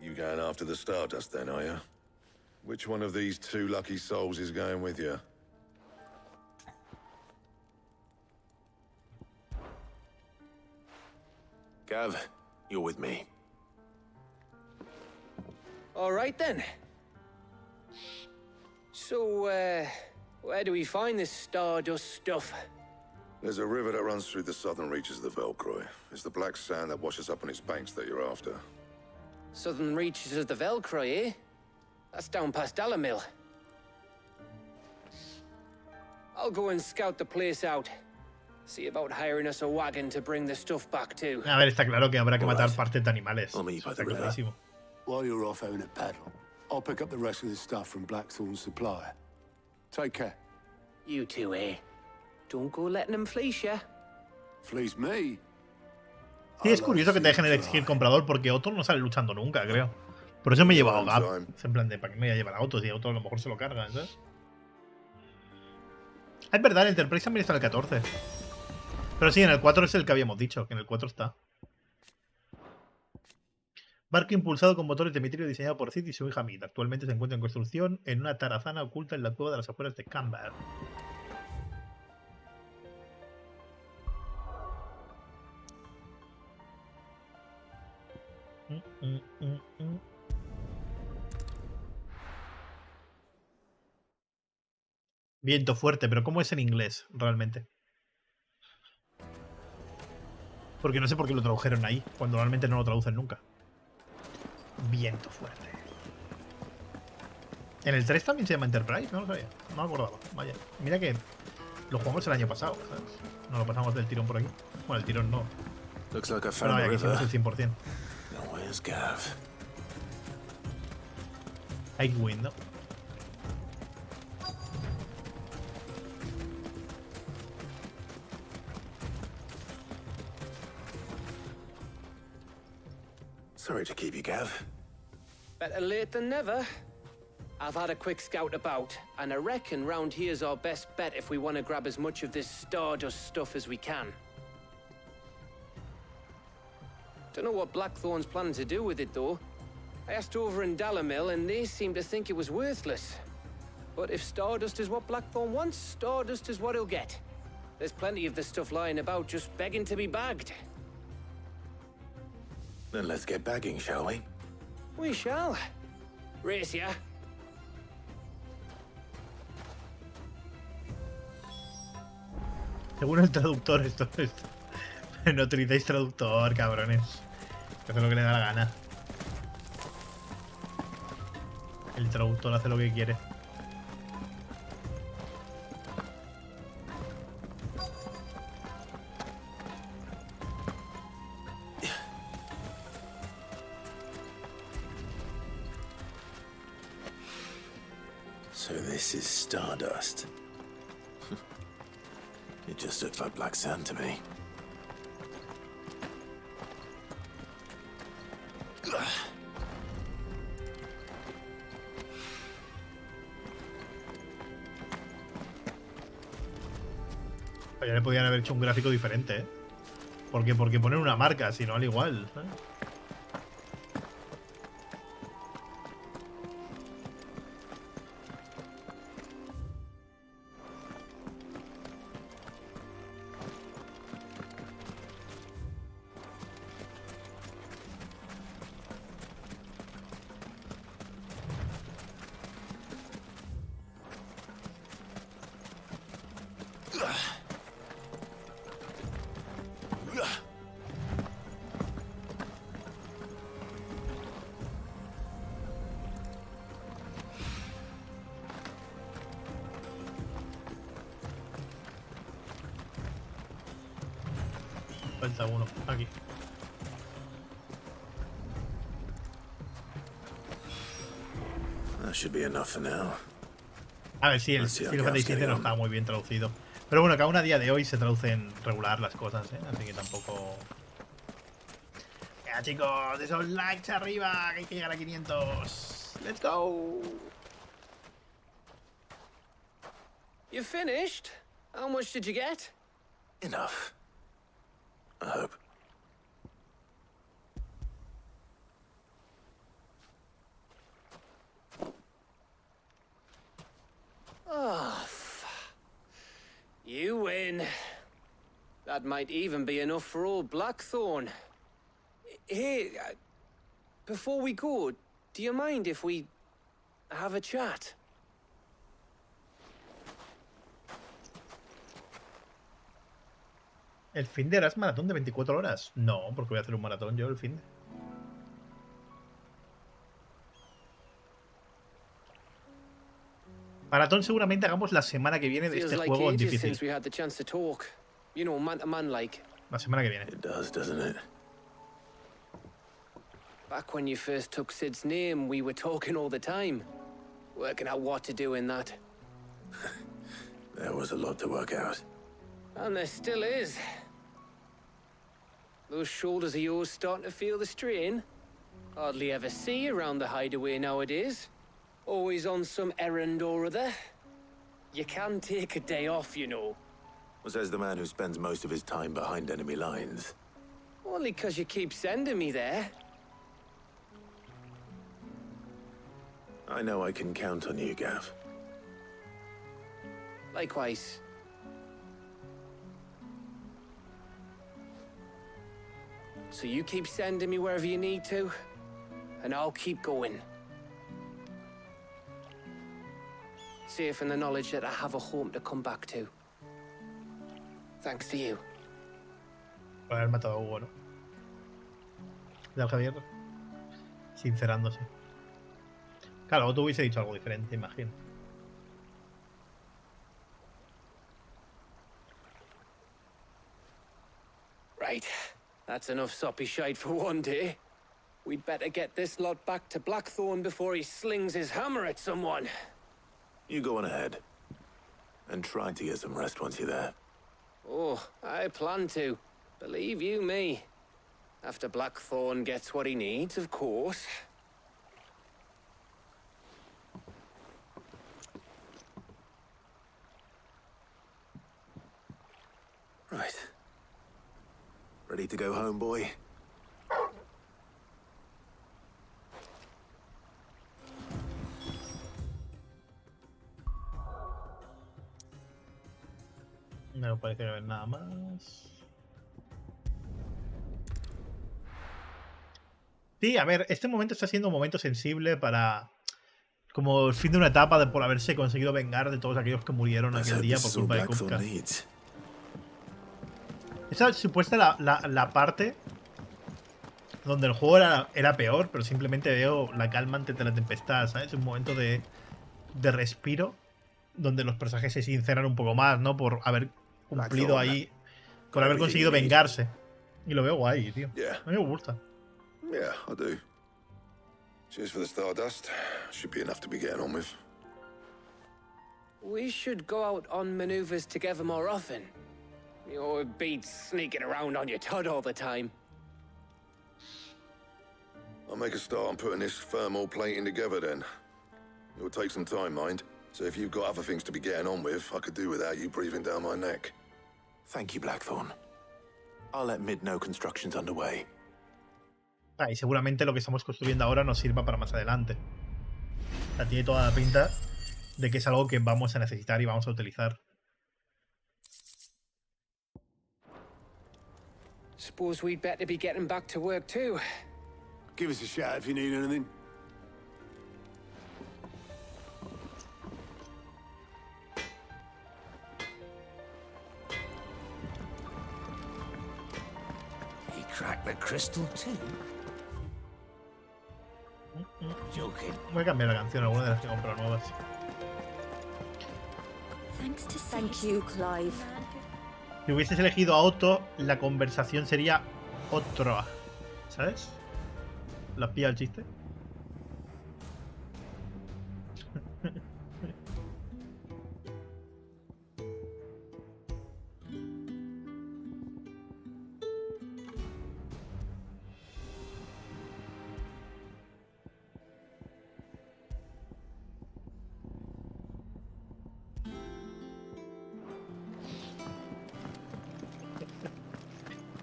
You going after the Stardust then, are you? Which one of these two lucky souls is going with you? Gav, you're with me. All right, then. So, where do we find this Stardust stuff? There's a river that runs through the southern reaches of the Velcroy. It's the black sand that washes up on its banks that you're after. Southern reaches of the Velcroy, eh? That's down past Dalamil. I'll go and scout the place out. See about hiring us a wagon to bring the stuff back to. A ver, está claro que habrá que matar partes de animales. Está clarísimo. While you're off having a paddle, I'll pick up the rest of the stuff from Blackthorn's supplier. Take care. You two, eh? Don't go letting them fleece ya. Fleece me? Sí, es curioso que te dejen elegir comprador porque Otto no sale luchando nunca, creo. Por eso me he llevado a Gap. Es en plan de, ¿para qué me voy a llevar a Otto? Si Otto a lo mejor se lo carga, ¿sabes? Es verdad, el Enterprise también está en el 14. Pero sí, en el 4 es el que habíamos dicho, que en el 4 está. Barco impulsado con motores de mitrio diseñado por Cid y su hija Mid. Actualmente se encuentra en construcción en una tarazana oculta en la cueva de las afueras de Compra. Viento fuerte, pero ¿cómo es en inglés realmente? Porque no sé por qué lo tradujeron ahí, cuando normalmente no lo traducen nunca. Viento fuerte. ¿En el 3 también se llama Enterprise? No lo sabía, no me acordaba. Vaya, mira que lo jugamos el año pasado, ¿sabes? No lo pasamos del tirón por aquí. Bueno, el tirón no. Looks like I Pero found vaya, the que hicimos river. el 100%. Now where's Gav? Eikon, ¿no? Sorry to keep you, Gav. Better late than never. I've had a quick scout about, and I reckon round here's our best bet if we want to grab as much of this Stardust stuff as we can. Don't know what Blackthorn's planning to do with it, though. I asked over in Dalamil, and they seem to think it was worthless. But if Stardust is what Blackthorn wants, Stardust is what he'll get. There's plenty of this stuff lying about, just begging to be bagged. Then let's get bagging, shall we? We shall. Race ya. Según el traductor, esto. No utilicéis traductor, cabrones. Hace lo que le da la gana. El traductor hace lo que quiere. So this is Stardust. It just looks like black sand to me. Ya le podían haber hecho un gráfico diferente, ¿eh? Porque poner una marca, si no al igual, ¿sabes? Falta uno, aquí. That should be enough for now. A ver, sí, el Final Fantasy XVI no está muy bien traducido. Pero bueno, que aún a día de hoy se traducen regular las cosas, ¿eh? Así que tampoco... Venga, chicos, esos likes arriba, que hay que llegar a 500. ¡Let's go! You finished? How much did you get? Enough. I hope. Oh, you win. That might even be enough for old Blackthorn. Hey, before we go, do you mind if we have a chat? ¿El fin de harás maratón de 24 horas? No, porque voy a hacer un maratón yo el fin de... Maratón seguramente hagamos la semana que viene de este juego en difícil. La semana que viene. It does, doesn't it? Back when you first took Sid's name, we were talking all the time. Working out what to do in that. There was a lot to work out. And there still is. Those shoulders of yours starting to feel the strain. Hardly ever see you around the hideaway nowadays. Always on some errand or other. You can take a day off, you know. Says the man who spends most of his time behind enemy lines. Only 'cause you keep sending me there. I know I can count on you, Gav. Likewise. So you keep sending me wherever you need to, and I'll keep going. Safe in the knowledge that I have a home to come back to. Thanks to you. Por haber matado a Hugo, ¿no? Ya Javier sincerándose. Claro, tú hubiese dicho algo diferente, imagino. Right. That's enough soppy shite for one day. We'd better get this lot back to Blackthorn before he slings his hammer at someone. You go on ahead. And try to get some rest once you're there. Oh, I plan to. Believe you me. After Blackthorn gets what he needs, of course. Right. Ready to go home, boy? No parece haber nada más. Sí, a ver, este momento está siendo un momento sensible para... Como el fin de una etapa por haberse conseguido vengar de todos aquellos que murieron aquel día por culpa de Kupka. Esa es supuesta la parte donde el juego era peor, pero simplemente veo la calma ante la tempestad, ¿sabes? Un momento de respiro donde los personajes se sinceran un poco más, ¿no? Por haber cumplido ahí, por haber conseguido vengarse. Y lo veo guay, tío. A mí me gusta. Yeah, I do. Cheers for the Stardust. Should be enough to be getting on with. We should go out on maneuvers together more often. You'll be sneaking around on your tud all the time. I'll make a start on putting this thermal plating together then. It'll take some time, mind. So if you've got other things to be getting on with, I could do without you breathing down my neck. Thank you, Blackthorn. I'll let Mid know construction's underway. Ah, y seguramente lo que estamos construyendo ahora nos sirva para más adelante. O sea, tiene toda la pinta de que es algo que vamos a necesitar y vamos a utilizar. Suppose we'd better be getting back to work too. Give us a shout if you need anything. He cracked the crystal too. Joking. Voy a cambiar la canción, alguna de las que compro nuevas. Thank you, Clive. Si hubieses elegido a Otto, la conversación sería otra. ¿Sabes? ¿Lo has pillado el chiste?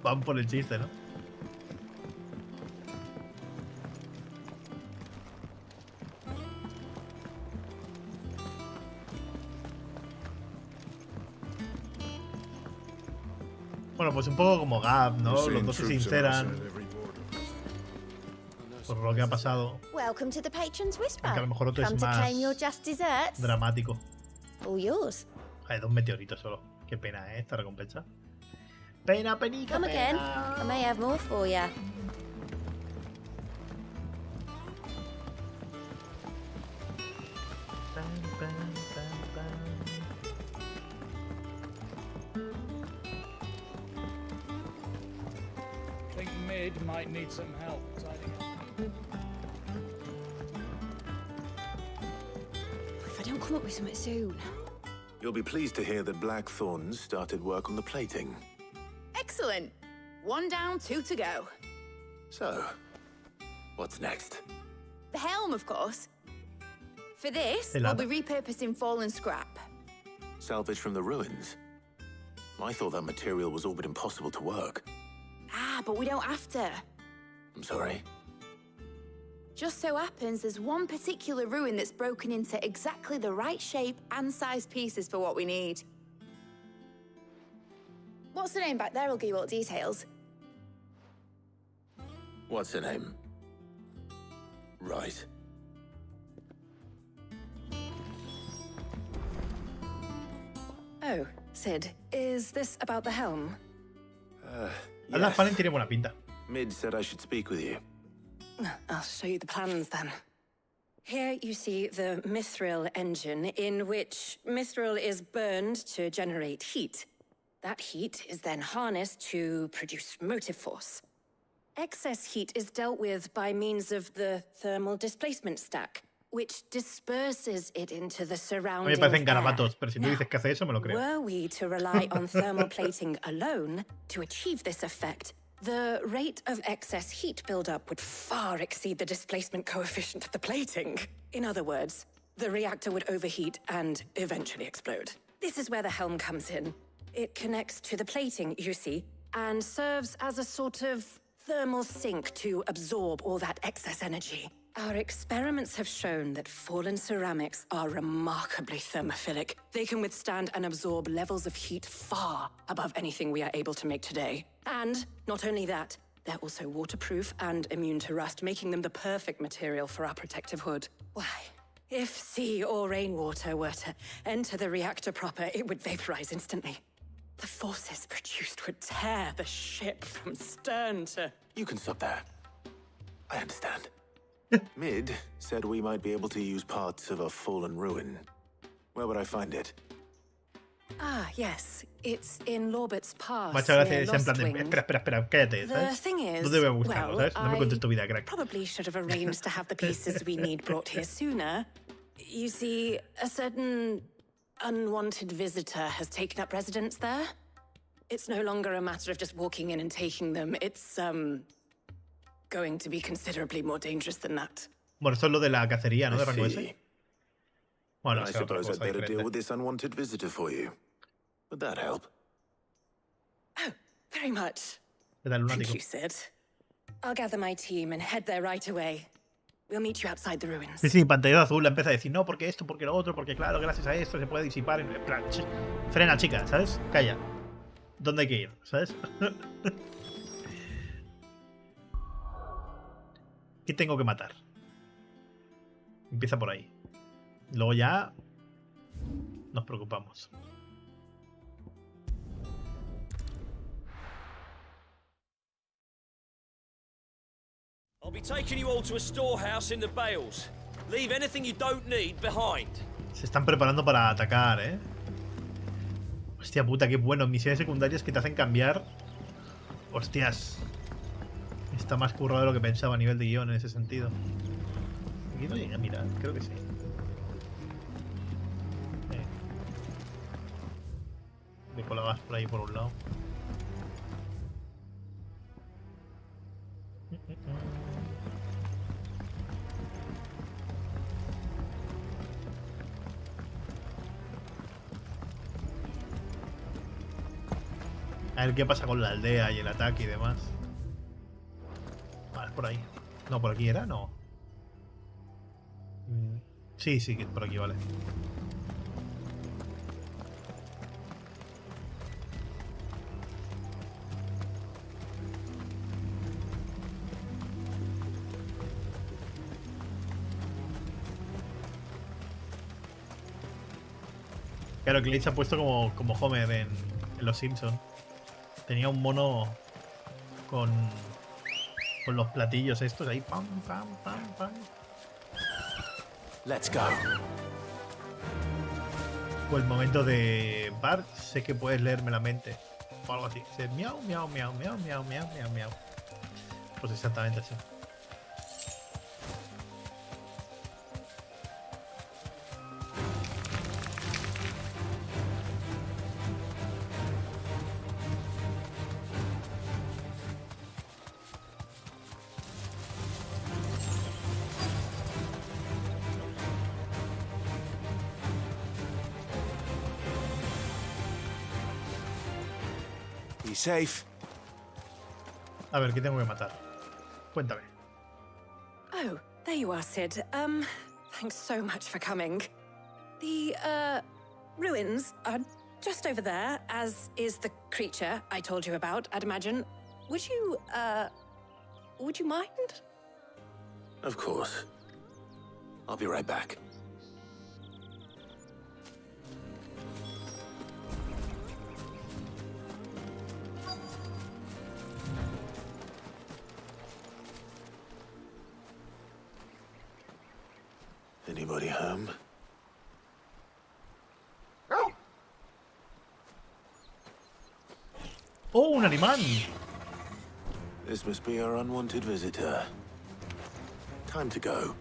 Van por el chiste, ¿no? Bueno, pues un poco como Gap, ¿no? Los dos se sinceran por lo que ha pasado. Welcome to the Patron's Whisper. Aunque a lo mejor otro Come es to más claim your just desserts. dramático. All yours. Hay 2 meteoritos solo. Qué pena, ¿eh? Esta recompensa. Pena, penica, Come again. pena. I may have more for you. I think Mid might need some help tidying up. If I don't come up with something soon. You'll be pleased to hear that Blackthorn started work on the plating. Excellent. 1 down, 2 to go. So, what's next? The helm, of course. For this, Hello. we'll be repurposing fallen scrap. Salvage from the ruins? I thought that material was all but impossible to work. Ah, but we don't have to. I'm sorry. Just so happens there's one particular ruin that's broken into exactly the right shape and size pieces for what we need. What's the name back there? I'll give you all the details. What's her name? Right. Oh, Sid, is this about the helm? Alan Fanning tiene buena pinta. Mid said I should speak with you. I'll show you the plans then. Here you see the mithril engine, in which mithril is burned to generate heat. That heat is then harnessed to produce motive force. Excess heat is dealt with by means of the thermal displacement stack, which disperses it into the A mí surrounding me parecen air. garabatos, pero si tú dices que hace eso, me lo creo. Were we to rely on thermal plating alone to achieve this effect, the rate of excess heat buildup would far exceed the displacement coefficient of the plating. In other words, the reactor would overheat and eventually explode. This is where the helm comes in. It connects to the plating, you see, and serves as a sort of thermal sink to absorb all that excess energy. Our experiments have shown that fallen ceramics are remarkably thermophilic. They can withstand and absorb levels of heat far above anything we are able to make today. And not only that, they're also waterproof and immune to rust, making them the perfect material for our protective hood. Why, if sea or rainwater were to enter the reactor proper, it would vaporize instantly. The forces produced would tear the ship from stern to... You can stop there. I understand. Mid said we might be able to use parts of a fallen ruin. Where would I find it? Ah, yes. It's in Lorbert's Pass. Muchas gracias, near en plan de, Lostwing. espera, cállate, The ¿sabes? thing is, ¿Dónde voy a buscarlo, well, sabes? No me contes tu vida, crack. Probably should have arranged to have the pieces we need brought here sooner. You see, a certain unwanted visitor has taken up residence there. It's no longer a matter of just walking in and taking them. It's, going to be considerably more dangerous than that. Bueno, esto es lo de la cacería, ¿no? De rango S. Bueno, I suppose I'd better deal with this unwanted visitor for you. Would that help? Oh, very much. ¿Qué tal, Thank lunático? you, Sid. I'll gather my team and head there right away. We'll meet you outside the ruins. Sí, sí, pantalla azul, empieza a decir, no, porque esto, porque lo otro, porque claro, gracias a esto se puede disipar. En plan, frena, chica, ¿sabes? Calla. ¿Dónde hay que ir? ¿Sabes? ¿Qué tengo que matar? Empieza por ahí. Luego ya nos preocupamos. I'll be taking you all to a storehouse in the Bales. Leave anything you don't need behind. Se están preparando para atacar, ¿eh? Hostia puta, qué bueno. Misiones secundarias que te hacen cambiar. Hostias. Está más currado de lo que pensaba a nivel de guión en ese sentido. Aquí no llegué a mirar, creo que sí. De colabas por ahí por un lado. A ver qué pasa con la aldea y el ataque y demás. Vale, por ahí. No, por aquí era, no. Sí, sí, que por aquí, vale. Claro, Clive se ha puesto como Homer en Los Simpsons. Tenía un mono con los platillos estos ahí. Pam, pam, pam, pam. Let's go. O el momento de Bart, sé que puedes leerme la mente. O algo así. Dice miau, miau, miau, miau, miau, miau, miau, miau. Pues exactamente así. Be safe. A ver, ¿qué tengo que matar? Cuéntame. Oh, there you are, Sid. Thanks so much for coming. The, ruins are just over there, as is the creature I told you about, I'd imagine. Would you mind? Of course. I'll be right back. Anybody home? ¡Oh, un animal! This must be our unwanted visitor. Time to go.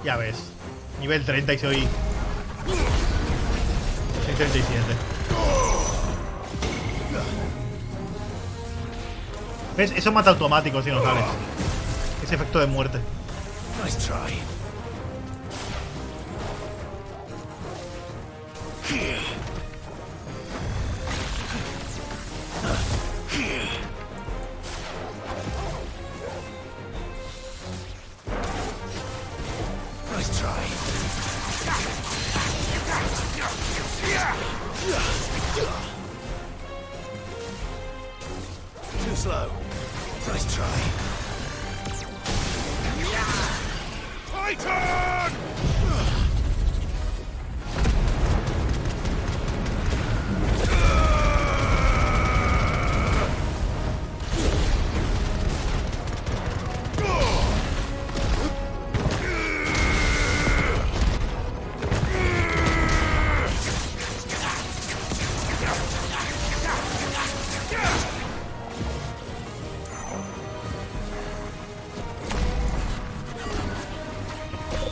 Ya ves. Nivel 30 y soy 37. ¿Ves? Eso mata automático si no sabes. Ese efecto de muerte. Nice try. Nice try. Too slow. Nice try. Titan!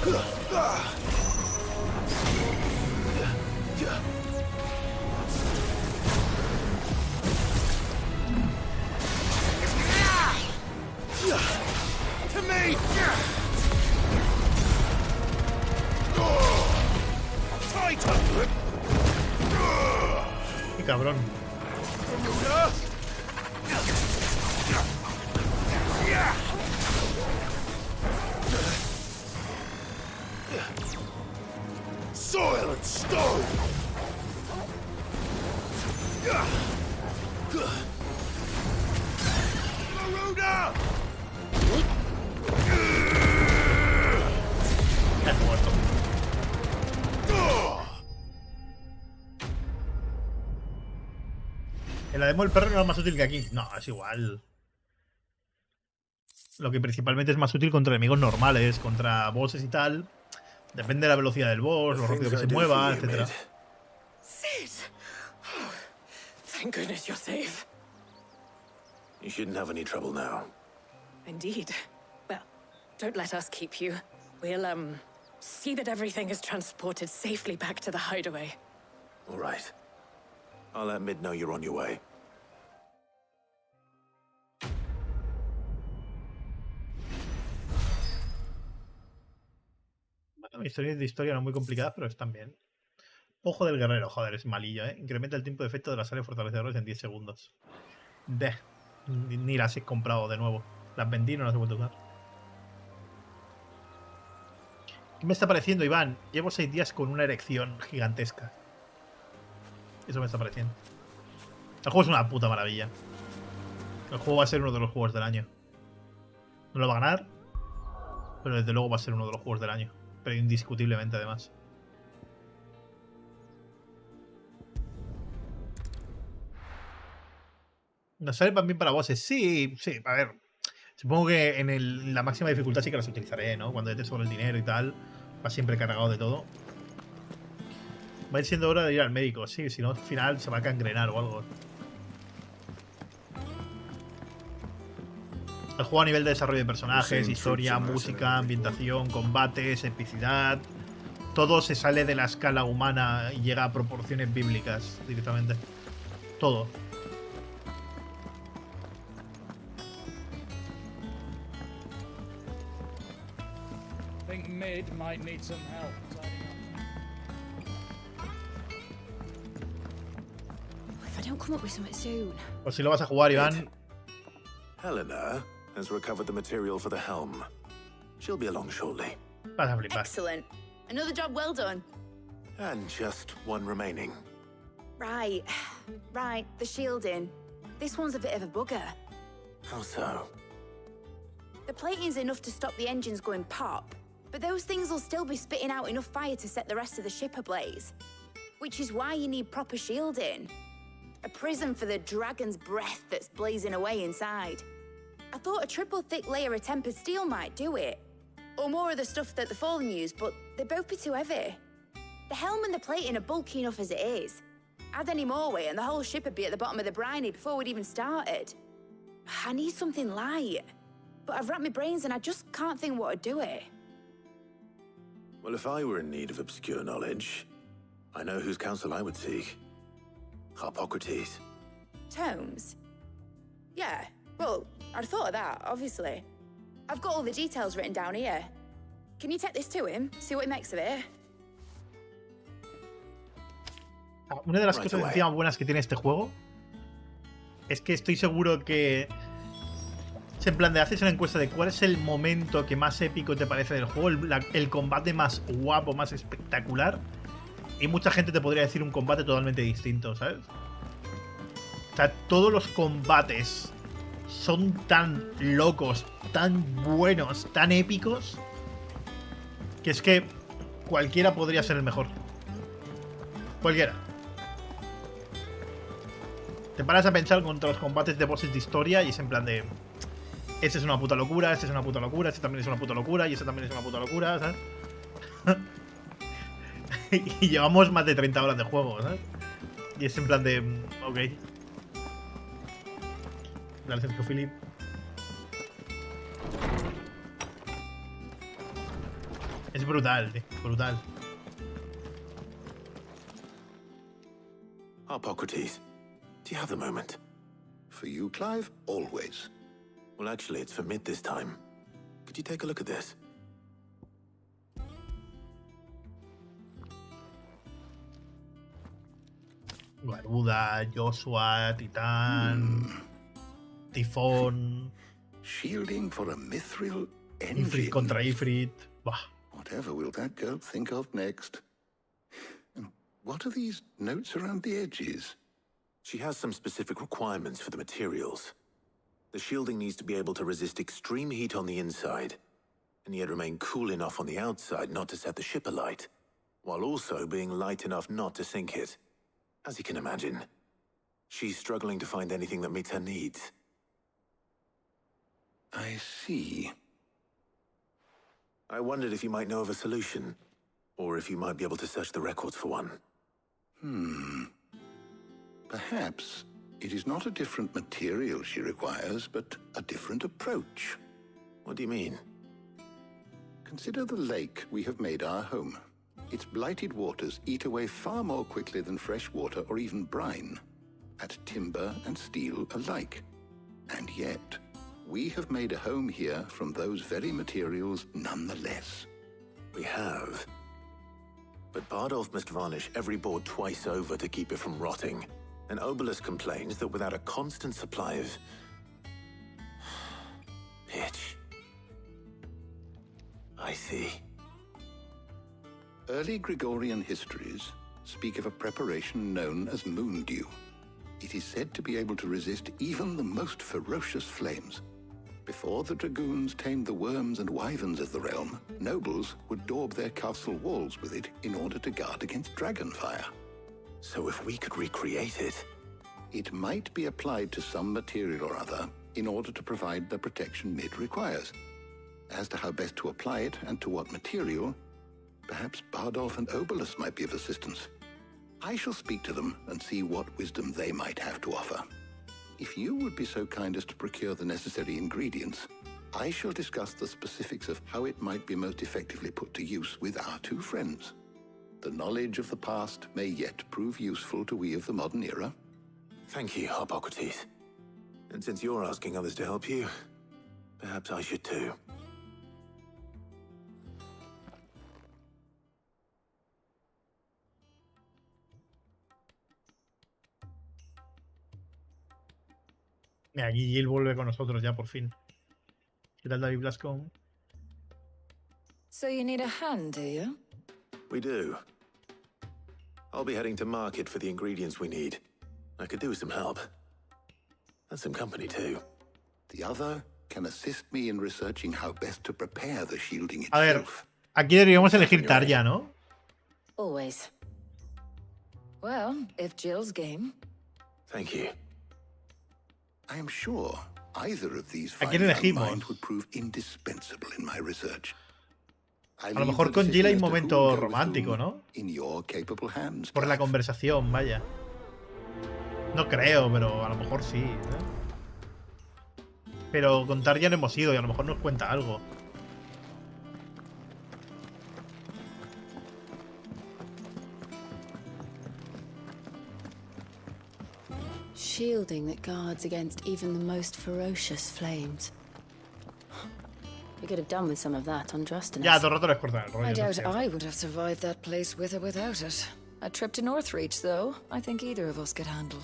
Ugh. traitor! ¡Qué cabrón! Soil and stone! Garuda! Estás muerto. En la demo el perro no es más útil que aquí. No, es igual. Lo que principalmente es más útil contra enemigos normales, contra bosses y tal. Depende de la velocidad del boss, lo rápido que se mueva, etc. Sid! Oh, thank goodness you're safe. You shouldn't have any trouble now. Indeed. Well, don't let us keep you. We'll, see that everything is transported safely back to the hideaway. All right. I'll let Mid know you're on your way. Bueno, historias de historia no muy complicadas, pero están bien. Ojo del guerrero, joder, es malillo, ¿eh? Incrementa el tiempo de efecto de las áreas fortalecedores en 10 segundos. Ni las he comprado de nuevo. Las vendí y no las he vuelto a usar. ¿Qué me está pareciendo, Iván? Llevo 6 días con una erección gigantesca. Eso me está pareciendo. El juego es una puta maravilla. El juego va a ser uno de los juegos del año. No lo va a ganar, pero desde luego va a ser uno de los juegos del año. Pero indiscutiblemente, además. ¿Nos sale también para bosses? Sí, sí, a ver. Supongo que en la máxima dificultad sí que las utilizaré, ¿no? Cuando te sobre el dinero y tal. Va siempre cargado de todo. Va a ir siendo hora de ir al médico. Sí, si no, al final se va a cangrenar o algo. El juego a nivel de desarrollo de personajes, historia, música, ambientación, combates, epicidad. Todo se sale de la escala humana y llega a proporciones bíblicas directamente. Todo. I think Mid might need some help. If I don't come up with something soon. Pues si lo vas a jugar, Iván. Helena has recovered the material for the helm. She'll be along shortly. Vas a flipar. Excellent. Another job well done. And just one remaining. Right. Right, the shielding. This one's a bit of a bugger. How so? The plating's enough to stop the engines going pop, but those things will still be spitting out enough fire to set the rest of the ship ablaze. Which is why you need proper shielding. A prism for the dragon's breath that's blazing away inside. I thought a triple thick layer of tempered steel might do it. Or more of the stuff that the Fallen use, but they'd both be too heavy. The helm and the plating are bulky enough as it is. Add any more weight and the whole ship would be at the bottom of the briny before we'd even started. I need something light. But I've racked my brains and I just can't think what would do it. Well, if I were in need of obscure knowledge, I know whose counsel I would seek. Hippocrates. Tomes? Yeah, well, I'd thought of that, obviously. I've got all the details written down here. Can you take this to him? See what he makes of it? Una de las cosas encima buenas que tiene este juego es que estoy seguro que es en plan de haces una encuesta de cuál es el momento que más épico te parece del juego, el combate más guapo, más espectacular, y mucha gente te podría decir un combate totalmente distinto, ¿sabes? O sea, todos los combates son tan locos, tan buenos, tan épicos, que es que cualquiera podría ser el mejor. Cualquiera. Te paras a pensar contra los combates de bosses de historia y es en plan de... Ese es una puta locura, este es una puta locura, este también es una puta locura y ese también es una puta locura, ¿sabes? Y llevamos más de 30 horas de juego, ¿sabes? Y es en plan de... Ok. Dale, Sergio Philip. Es brutal, tío. Brutal. Hippocrates, do you have the moment? For you, Clive? Always. Well, actually, it's for Mid this time. Could you take a look at this? Garuda, Joshua, Titán, Tifón. Shielding for a mithril engine. Ifrit contra Ifrit. Bah. Whatever will that girl think of next? And what are these notes around the edges? She has some specific requirements for the materials. The shielding needs to be able to resist extreme heat on the inside, and yet remain cool enough on the outside not to set the ship alight, while also being light enough not to sink it. As you can imagine, she's struggling to find anything that meets her needs. I see. I wondered if you might know of a solution, or if you might be able to search the records for one. Perhaps it is not a different material she requires, but a different approach. What do you mean? Consider the lake we have made our home. Its blighted waters eat away far more quickly than fresh water or even brine, at timber and steel alike. And yet, we have made a home here from those very materials nonetheless. We have. But Bardolph must varnish every board twice over to keep it from rotting. And Obelisk complains that without a constant supply of pitch. I see. Early Gregorian histories speak of a preparation known as moon dew. It is said to be able to resist even the most ferocious flames. Before the dragoons tamed the worms and wyverns of the realm, nobles would daub their castle walls with it in order to guard against dragonfire. So if we could recreate it... It might be applied to some material or other in order to provide the protection Mid requires. As to how best to apply it and to what material, perhaps Bardolph and Obelisk might be of assistance. I shall speak to them and see what wisdom they might have to offer. If you would be so kind as to procure the necessary ingredients, I shall discuss the specifics of how it might be most effectively put to use with our two friends. The knowledge of the past may yet prove useful to we of the modern era. Thank you, Hippocrates. And since you're asking others to help you, perhaps I should too. Mira, aquí Jill vuelve con nosotros ya por fin. ¿Qué tal, David Blascón? So you need a hand, do you? We do. I'll be heading to market for the ingredients we need. I could do with some help. And some company too. The other can assist me in researching how best to prepare the shielding A ver, itself. aquí deberíamos elegir Tarja, ¿no? Always. Well, if Jill's game. Thank you. I am sure either of these ¿A quién fine young elegimos? minds would prove indispensable in my research. A lo mejor con Jill hay un momento romántico, ¿no? In your capable hands. Por la conversación, vaya. No creo, pero a lo mejor sí, ¿eh? Pero con Tarja no hemos ido y a lo mejor nos cuenta algo. Shielding that guards against even the most ferocious flames. We could have done with some of that on Drustinus. Ya, todo el rato les cortan el rollo. I eso doubt es cierto. I would have survived that place with or without it. A trip to Northreach, though, I think either of us could handle.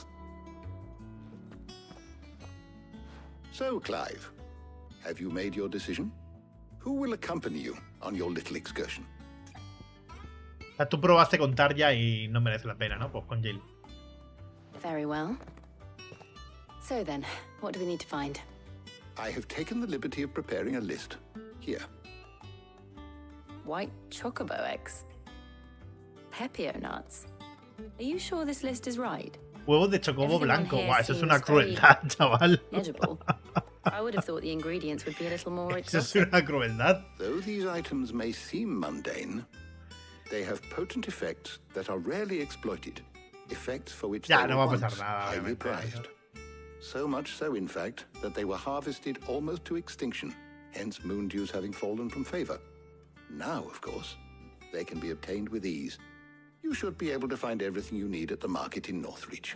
So, Clive, have you made your decision? Who will accompany you on your little excursion? O sea, tú probaste con Tarja y no merece la pena, ¿no? Pues con Jill. Very well. So then, what do we need to find? I have taken the liberty of preparing a list. Here. White chocobo eggs. Pepio nuts. Are you sure this list is right? Huevos de chocobo Everything blanco. here Guau, eso es una seems very crueldad, chaval. Edible. I would have thought the ingredients would be a little more Eso es exotic. una crueldad. Though these items may seem mundane, they have potent effects that are rarely exploited. Effects for which Ya, they no were va a pasar once nada, highly obviamente. prized. So much so, in fact, that they were harvested almost to extinction, hence moon dews having fallen from favor. Now, of course, they can be obtained with ease. You should be able to find everything you need at the market in Northreach.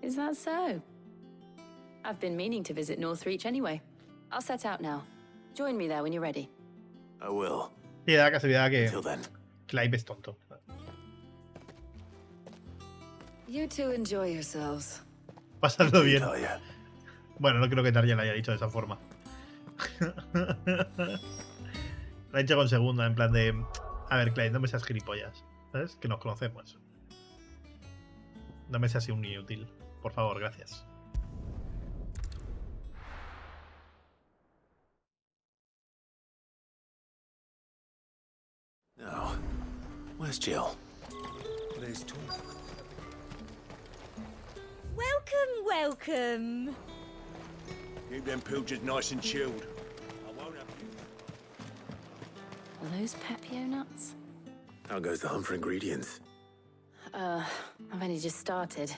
Is that so? I've been meaning to visit Northreach anyway. I'll set out now. Join me there when you're ready. I will. Sí, da la casualidad que Until then. Clive es tonto. You two enjoy yourselves. Pasadlo bien. Bueno, no creo que Tarja lo haya dicho de esa forma. Lo ha dicho con segunda, en plan de... A ver, Clive, no me seas gilipollas. ¿Sabes? Que nos conocemos. No me seas así un inútil. Por favor, gracias. No. Where's Jill? There's talk. Welcome, welcome. Keep them pilgers nice and chilled. I won't have you. Are those Pepio nuts? How goes the hunt for ingredients? I've only just started.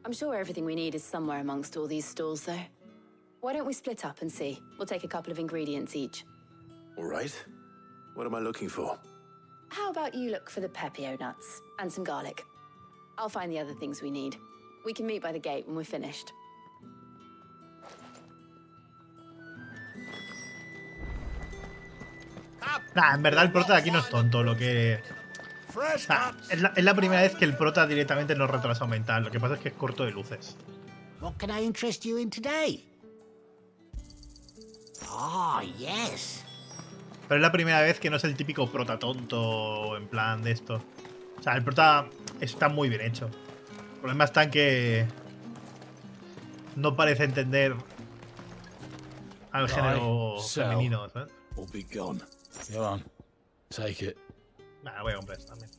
I'm sure everything we need is somewhere amongst all these stalls, though. Why don't we split up and see? We'll take a couple of ingredients each. All right. What am I looking for? How about you look for the Pepio nuts and some garlic? I'll find the other things we need. We can meet by the gate when we're finished. Nah, en verdad el prota de aquí no es tonto, lo que... Nah, es la primera vez que el prota directamente no retrasa mental, lo que pasa es que es corto de luces. What can I interest you in today? Ah, yes. Pero es la primera vez que no es el típico prota tonto, en plan de esto. O sea, el prota está muy bien hecho. El problema está en que no parece entender al género femenino, ¿sabes? Or be gone. Go on. Take it. Nah, voy a comprar esto también.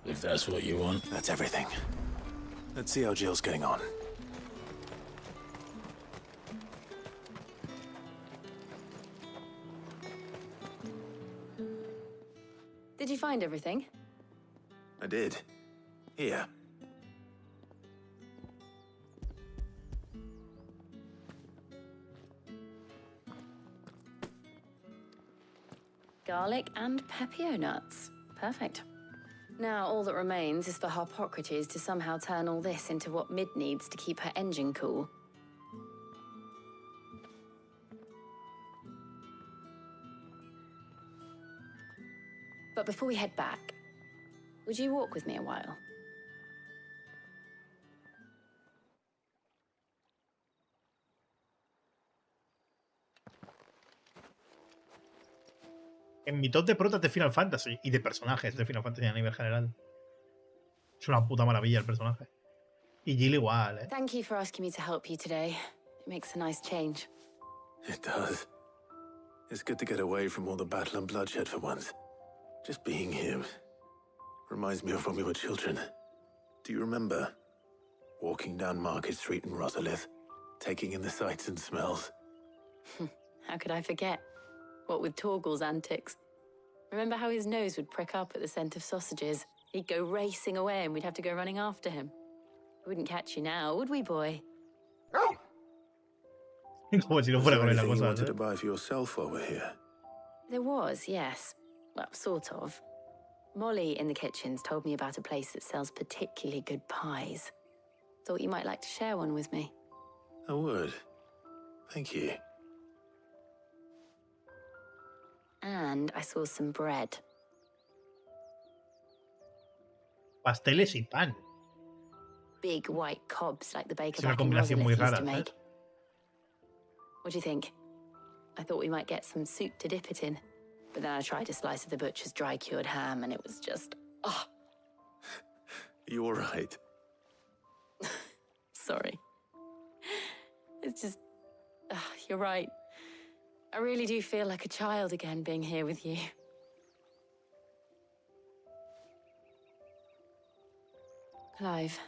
If that's what you want. That's everything. Let's see how Jill's getting on. Did you find everything? I did. Here. Garlic and Pepio nuts. Perfect. Now all that remains is for Harpocrates to somehow turn all this into what Mid needs to keep her engine cool. But before we head back, would you walk with me a while? En mi top de protas de Final Fantasy y de personajes de Final Fantasy a nivel general. Es una puta maravilla el personaje. Y Jill igual, ¿eh? Thank you for asking me to help you today. It makes a nice change. It does. It's good to get away from all the battle and bloodshed for once. Just being here reminds me of when we were children. Do you remember? Walking down Market Street in Rosalith, taking in the sights and smells. How could I forget? What with Torgal's antics. Remember how his nose would prick up at the scent of sausages? He'd go racing away and we'd have to go running after him. We wouldn't catch you now, would we, boy? Como si no fuera con la You cosa, wanted ¿eh? to buy for yourself while we're here. There was, yes. Well, sort of. Molly in the kitchens told me about a place that sells particularly good pies. Thought you might like to share one with me. I would. Thank you. And I saw some bread. Pasteles y pan. Big white cobs like the baker Es una back in combinación Rosalith muy used rara, to make. ¿sabes? What do you think? I thought we might get some soup to dip it in. But then I tried a slice of the butcher's dry-cured ham and it was just... Oh, You all right? sorry. It's just... you're right. I really do feel like a child again being here with you. Clive.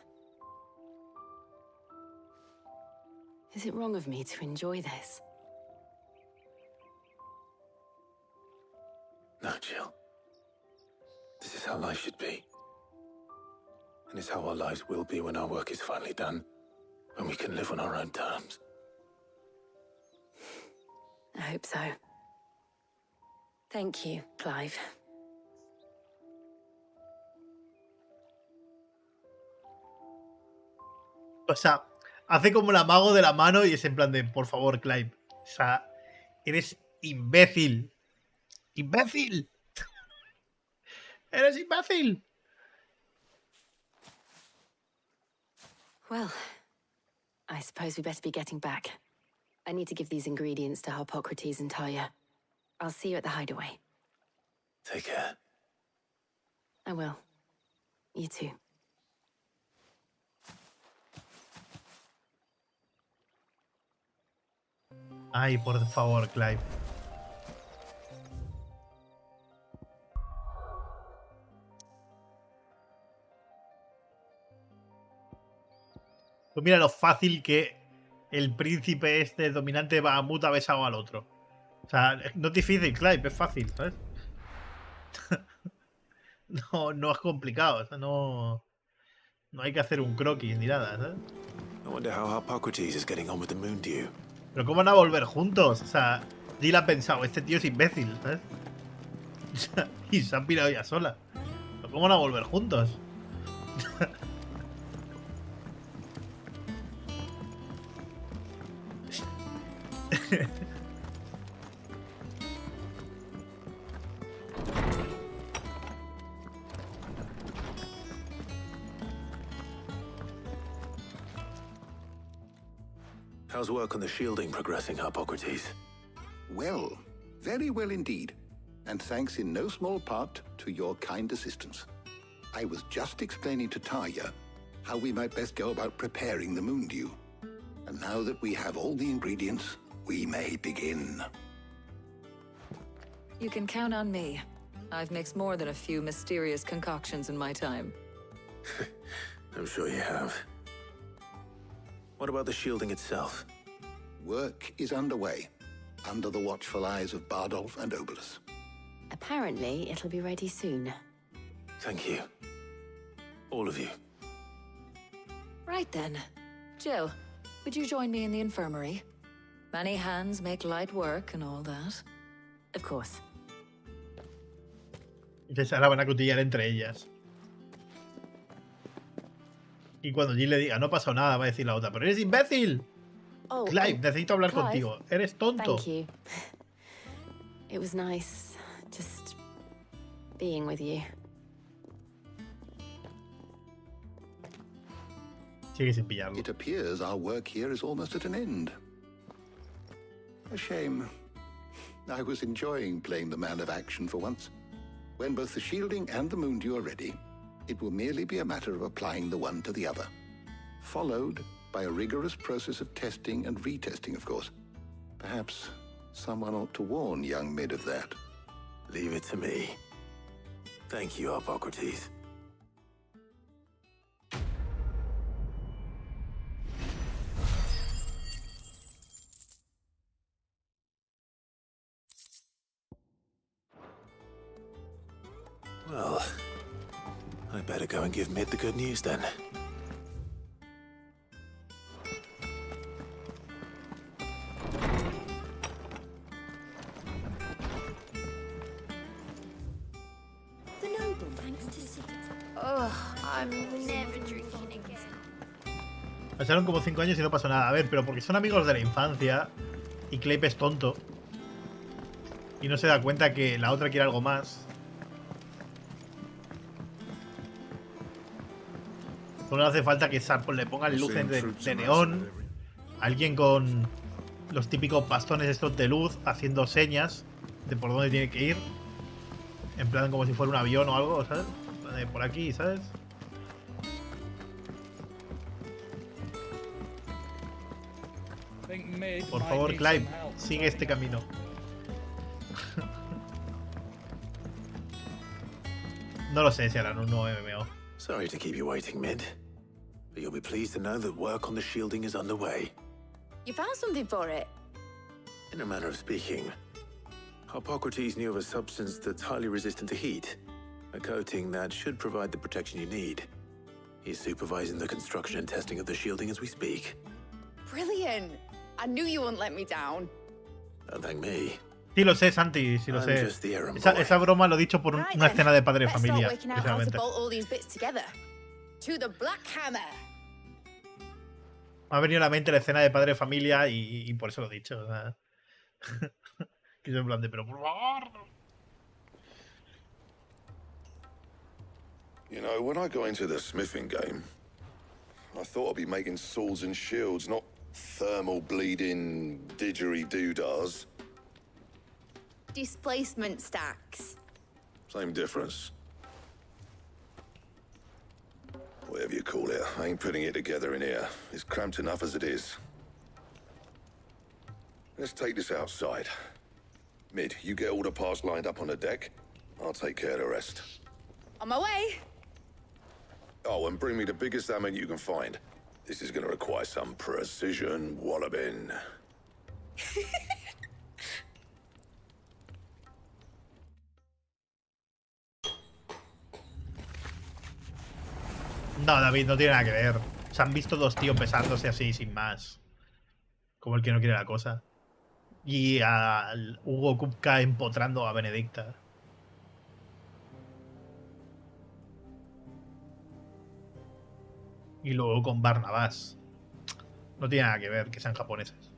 Is it wrong of me to enjoy this? No, Jill. This is how life should be. And it's how our lives will be when our work is finally done. When we can live on our own terms. I hope so. Thank you, Clive. O sea, hace como el amago de la mano y es en plan de, por favor, Clive. O sea, eres imbécil. ¡Imbécil! ¡Eres imbécil! Well, I suppose we better be getting back. I need to give these ingredients to Harpocrates and Talia. I'll see you at the hideaway. Take care. I will. You too. Ay, por favor, Clive. Pues mira lo fácil que el príncipe este, el dominante Bahamut, ha besado al otro. O sea, no es difícil, Clive, es fácil, ¿sabes? No es complicado, o sea, no hay que hacer un croquis ni nada, ¿sabes? I wonder how Harpocrates is getting on with the moon dew. Pero ¿cómo van a volver juntos? O sea, Jill ha pensado, este tío es imbécil, ¿sabes? Y se han pirado ya sola. ¿Pero cómo van a volver juntos? How's work on the shielding progressing, Harpocrates? Well, very well indeed. And thanks in no small part to your kind assistance. I was just explaining to Talia how we might best go about preparing the moon dew. And now that we have all the ingredients, we may begin. You can count on me. I've mixed more than a few mysterious concoctions in my time. I'm sure you have. What about the shielding itself? Work is underway, under the watchful eyes of Bardolph and Obolus. Apparently, it'll be ready soon. Thank you. All of you. Right then. Jill, would you join me in the infirmary? Many hands make light work and all that. Of course. Entonces ahora van a cotillar entre ellas. Y cuando Jill le diga, no ha pasado nada, va a decir la otra, pero eres imbécil. Oh, Clive, necesito hablar Clive, contigo. Eres tonto. Thank you. It was nice just being with you. Sigue sin pillarlo. It appears our work here is almost at an end. A shame. I was enjoying playing the man of action for once. When both the shielding and the moon dew are ready, it will merely be a matter of applying the one to the other. Followed by a rigorous process of testing and retesting, of course. Perhaps someone ought to warn young Mid of that. Leave it to me. Thank you, Harpocrates. Well, I better go and give Mid the good news then. The noble, thanks to Sid. Oh, I'm never drinking again. Pasaron como 5 años y no pasó nada. A ver, pero porque son amigos de la infancia y Clive es tonto y no se da cuenta que la otra quiere algo más. Solo hace falta que le pongan luces de neón, alguien con los típicos bastones estos de luz haciendo señas de por dónde tiene que ir, en plan como si fuera un avión o algo, ¿sabes? Por aquí, ¿sabes? Por favor, Clive, sigue este camino. No lo sé si harán un nuevo MMO. Sorry to keep you waiting, Mid. But you'll be pleased to know that work on the shielding is underway. You found something for it? In a manner of speaking, Harpocrates knew of a substance that's highly resistant to heat, a coating that should provide the protection you need. He's supervising the construction and testing of the shielding as we speak. Brilliant! I knew you wouldn't let me down. Don't thank me. Sí lo sé, Santi, sí lo I'm sé. just the errand Esa broma lo he dicho por una escena de Padre de Let's Familia, start working out how to precisamente. bolt all these bits together. To the Black Hammer. Me ha venido a la mente la escena de Padre de Familia y por eso lo he dicho. O sea, que es en plan de, pero por favor. You know, when I got into the smithing game, I thought I'd be making swords and shields, not thermal bleeding didgeridoo-dahs. Displacement stacks. Same difference. Whatever you call it, I ain't putting it together in here. It's cramped enough as it is. Let's take this outside. Mid, you get all the parts lined up on the deck. I'll take care of the rest. On my way. Oh, and bring me the biggest hammer you can find. This is gonna require some precision walloping. No, David, no tiene nada que ver. Se han visto dos tíos besándose así, sin más. Como el que no quiere la cosa. Y al Hugo Kupka empotrando a Benedicta. Y luego con Barnabás. No tiene nada que ver que sean japoneses.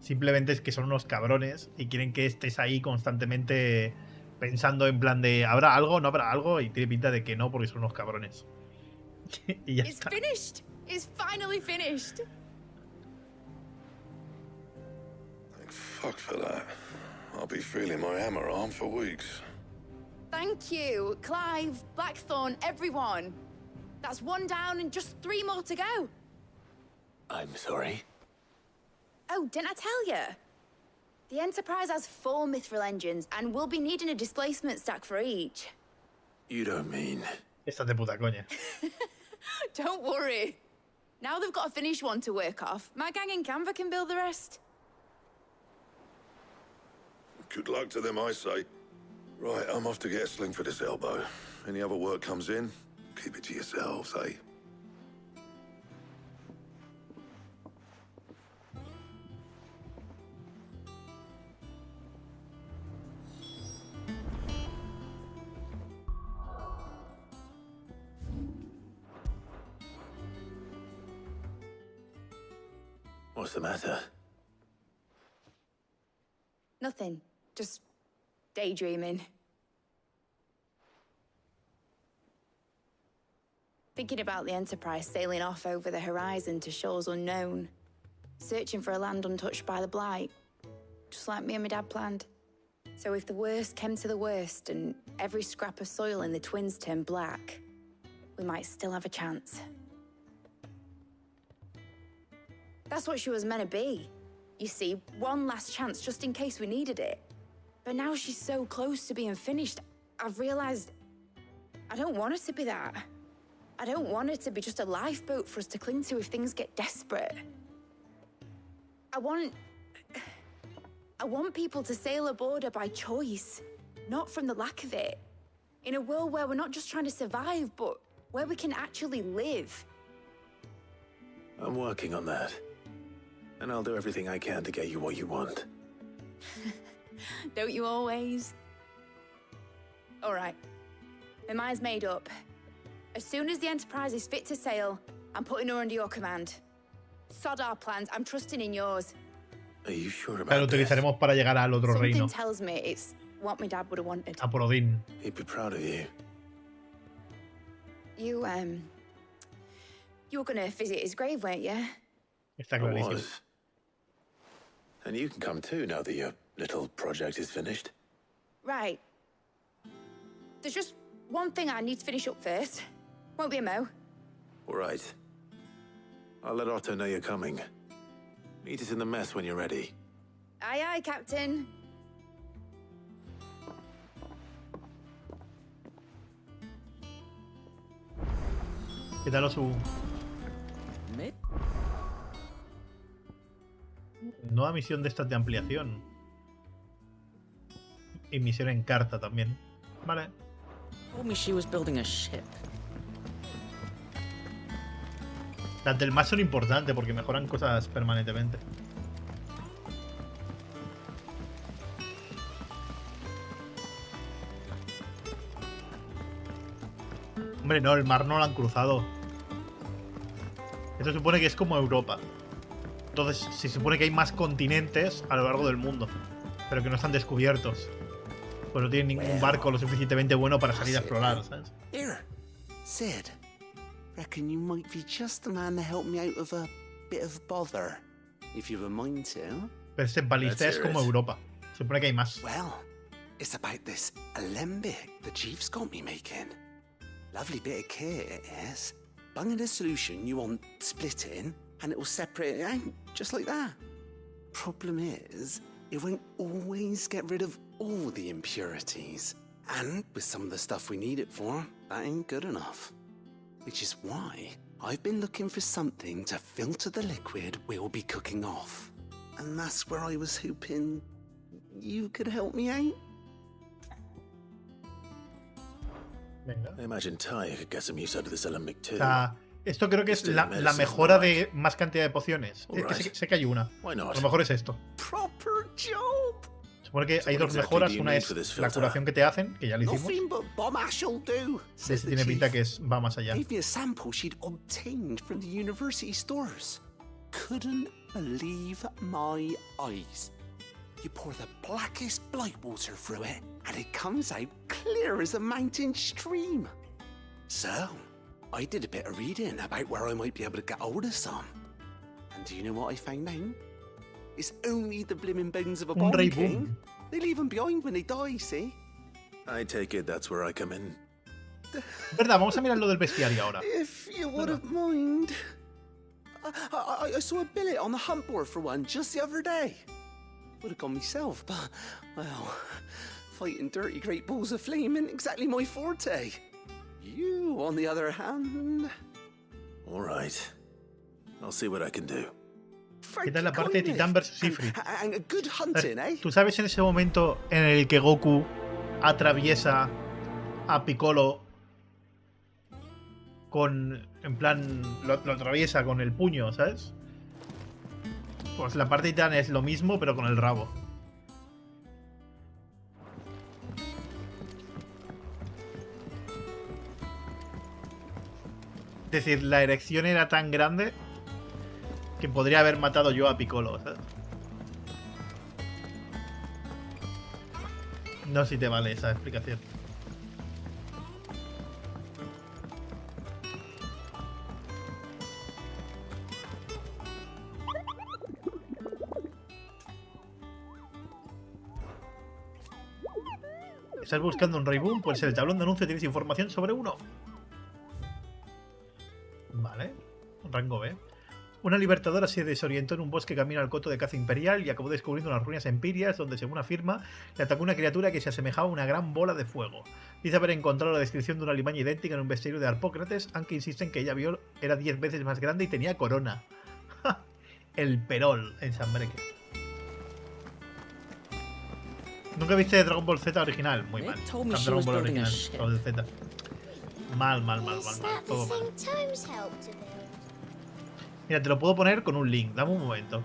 Simplemente es que son unos cabrones y quieren que estés ahí constantemente pensando en plan de ¿habrá algo? ¿No habrá algo? Y tiene pinta de que no, porque son unos cabrones. Y ya está. It's finished. It's finally finished. Thank fuck for that. I'll be feeling my hammer arm for weeks. Thank you, Clive, Blackthorn, everyone. That's one down and just 3 more to go. I'm sorry. Oh, didn't I tell you? The Enterprise has 4 mithril engines, and we'll be needing a displacement stack for each. You don't mean... Estás de puta coña. Don't worry. Now they've got a finished one to work off. My gang in Canva can build the rest. Good luck to them, I say. Right, I'm off to get a sling for this elbow. Any other work comes in, keep it to yourselves, eh? What's the matter? Nothing. Just daydreaming. Thinking about the Enterprise sailing off over the horizon to shores unknown. Searching for a land untouched by the Blight. Just like me and my dad planned. So if the worst came to the worst and every scrap of soil in the Twins turned black, we might still have a chance. That's what she was meant to be. You see, one last chance just in case we needed it. But now she's so close to being finished, I've realized I don't want her to be that. I don't want her to be just a lifeboat for us to cling to if things get desperate. I want people to sail aboard her by choice, not from the lack of it. In a world where we're not just trying to survive, but where we can actually live. I'm working on that. And I'll do everything I can to get you what you want. Don't you always? All right. My mind's made up. As soon as the Enterprise is fit to sail, I'm putting her under your command. Sod our plans. I'm trusting in yours. Are you sure about Lo utilizaremos para llegar al otro Something reino. tells me it's what my dad would have wanted. A por Odín. He'd be proud of you. You were gonna visit his grave, weren't you? Está I clarísimo. was. And you can come too now that your little project is finished. Right. There's just one thing I need to finish up first. Won't be a mo. All right. I'll let Otto know you're coming. Meet us in the mess when you're ready. Aye, aye, Captain. Quítalo su... Nueva misión de estas de ampliación. Y misión en carta también. Vale. Told me she was building a ship. Las del más son importantes porque mejoran cosas permanentemente. Hombre, no, el mar no lo han cruzado. Esto supone que es como Europa. Entonces, se supone que hay más continentes a lo largo del mundo, pero que no están descubiertos. Pues no tienen ningún barco lo suficientemente bueno para salir a explorar, ¿sabes? Here, Sid. reckon you might be just the man to help me out of a bit of bother, if you've a mind to. Pero este balista es como Europa. Se supone que hay más. Well, it's about this alembic the chief's got me making. Lovely bit of kit it is. Bung in a solution you want splitting, and it will separate it out, just like that. Problem is, it won't always get rid of all the impurities. And with some of the stuff we need it for, that ain't good enough. Which is why I've been looking for something to filter the liquid we'll be cooking off. And that's where I was hoping you could help me out. Venga. I imagine Ty could get some use out of this alembic too. O sea, esto creo que es la mejora de más cantidad de pociones. Es que sé que hay una. A lo mejor es esto. Proper job. Supone que hay dos mejoras. Una es la curación que te hacen, que ya lo hicimos. Este tiene pinta que va más allá. Gave me a sample she'd obtained from the university stores. Couldn't believe my eyes. You pour the blackest blight water through it, and it comes out clear as a mountain stream. So, I did a bit of reading about where I might be able to get hold of some. And do you know what I found out? It's only the blimmin' bones of a bomb king. They leave them behind when they die, see? I take it that's where I come in. Verdad, vamos a mirar lo del bestiario ahora. If you wouldn't mind. I saw a billet on the hunt board for one just the other day. Would have gone myself, but, well, fighting dirty great balls of flame isn't exactly my forte. You, on the other hand... All right. I'll see what I can do. Esta es la parte de Titán versus Ifrit. And good hunting, eh? ¿Tú sabes en ese momento en el que Goku atraviesa a Piccolo con... En plan, lo atraviesa con el puño, ¿sabes? Pues la parte de Titán es lo mismo, pero con el rabo. Es decir, la erección era tan grande que podría haber matado yo a Piccolo, ¿sabes? No sé si te vale esa explicación. ¿Estás buscando un Rayboom? Pues en el tablón de anuncio tienes información sobre uno. Vale. Rango B. Una libertadora se desorientó en un bosque camino al coto de caza imperial y acabó descubriendo unas ruinas empirias donde, según afirma, le atacó una criatura que se asemejaba a una gran bola de fuego. Dice haber encontrado la descripción de una limaña idéntica en un bestiario de Harpócrates, aunque insisten que ella vio era 10 veces más grande y tenía corona. El perol en San Breque. ¿Nunca viste Dragon Ball Z original? Muy mal. Dragon Ball original, o del Z. Mal. Todo mal. Mira, te lo puedo poner con un link. Dame un momento.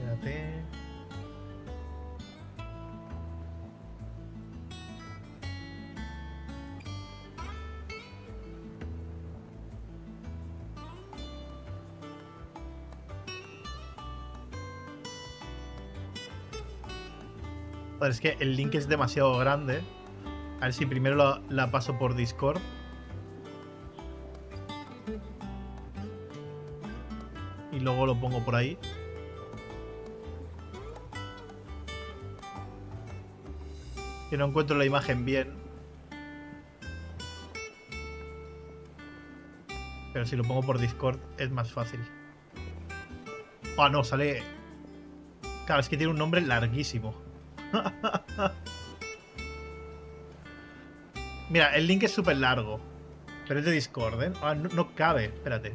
Espérate. Joder, es que el link es demasiado grande. A ver si primero la paso por Discord. Y luego lo pongo por ahí. Que no encuentro la imagen bien. Pero si lo pongo por Discord es más fácil. Ah, no, sale... Claro, es que tiene un nombre larguísimo. Mira, el link es súper largo. Pero es de Discord, ¿eh? Ah, no cabe, espérate.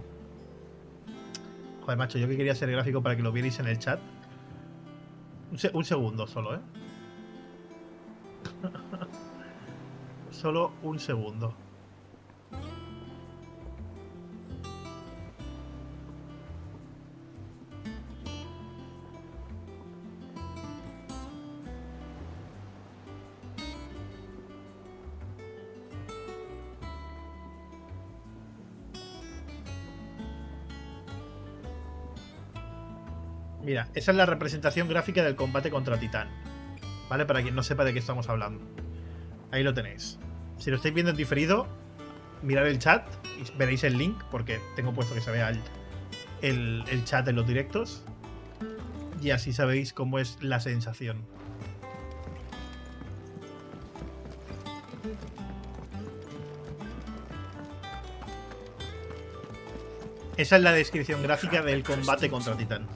Joder, macho, yo que quería hacer gráfico para que lo vierais en el chat. Un segundo solo, ¿eh? Solo un segundo. Mira, esa es la representación gráfica del combate contra Titán. ¿Vale? Para quien no sepa de qué estamos hablando. Ahí lo tenéis. Si lo estáis viendo en diferido, mirad el chat y veréis el link, porque tengo puesto que se vea el chat en los directos. Y así sabéis cómo es la sensación. Esa es la descripción gráfica del combate contra Titán.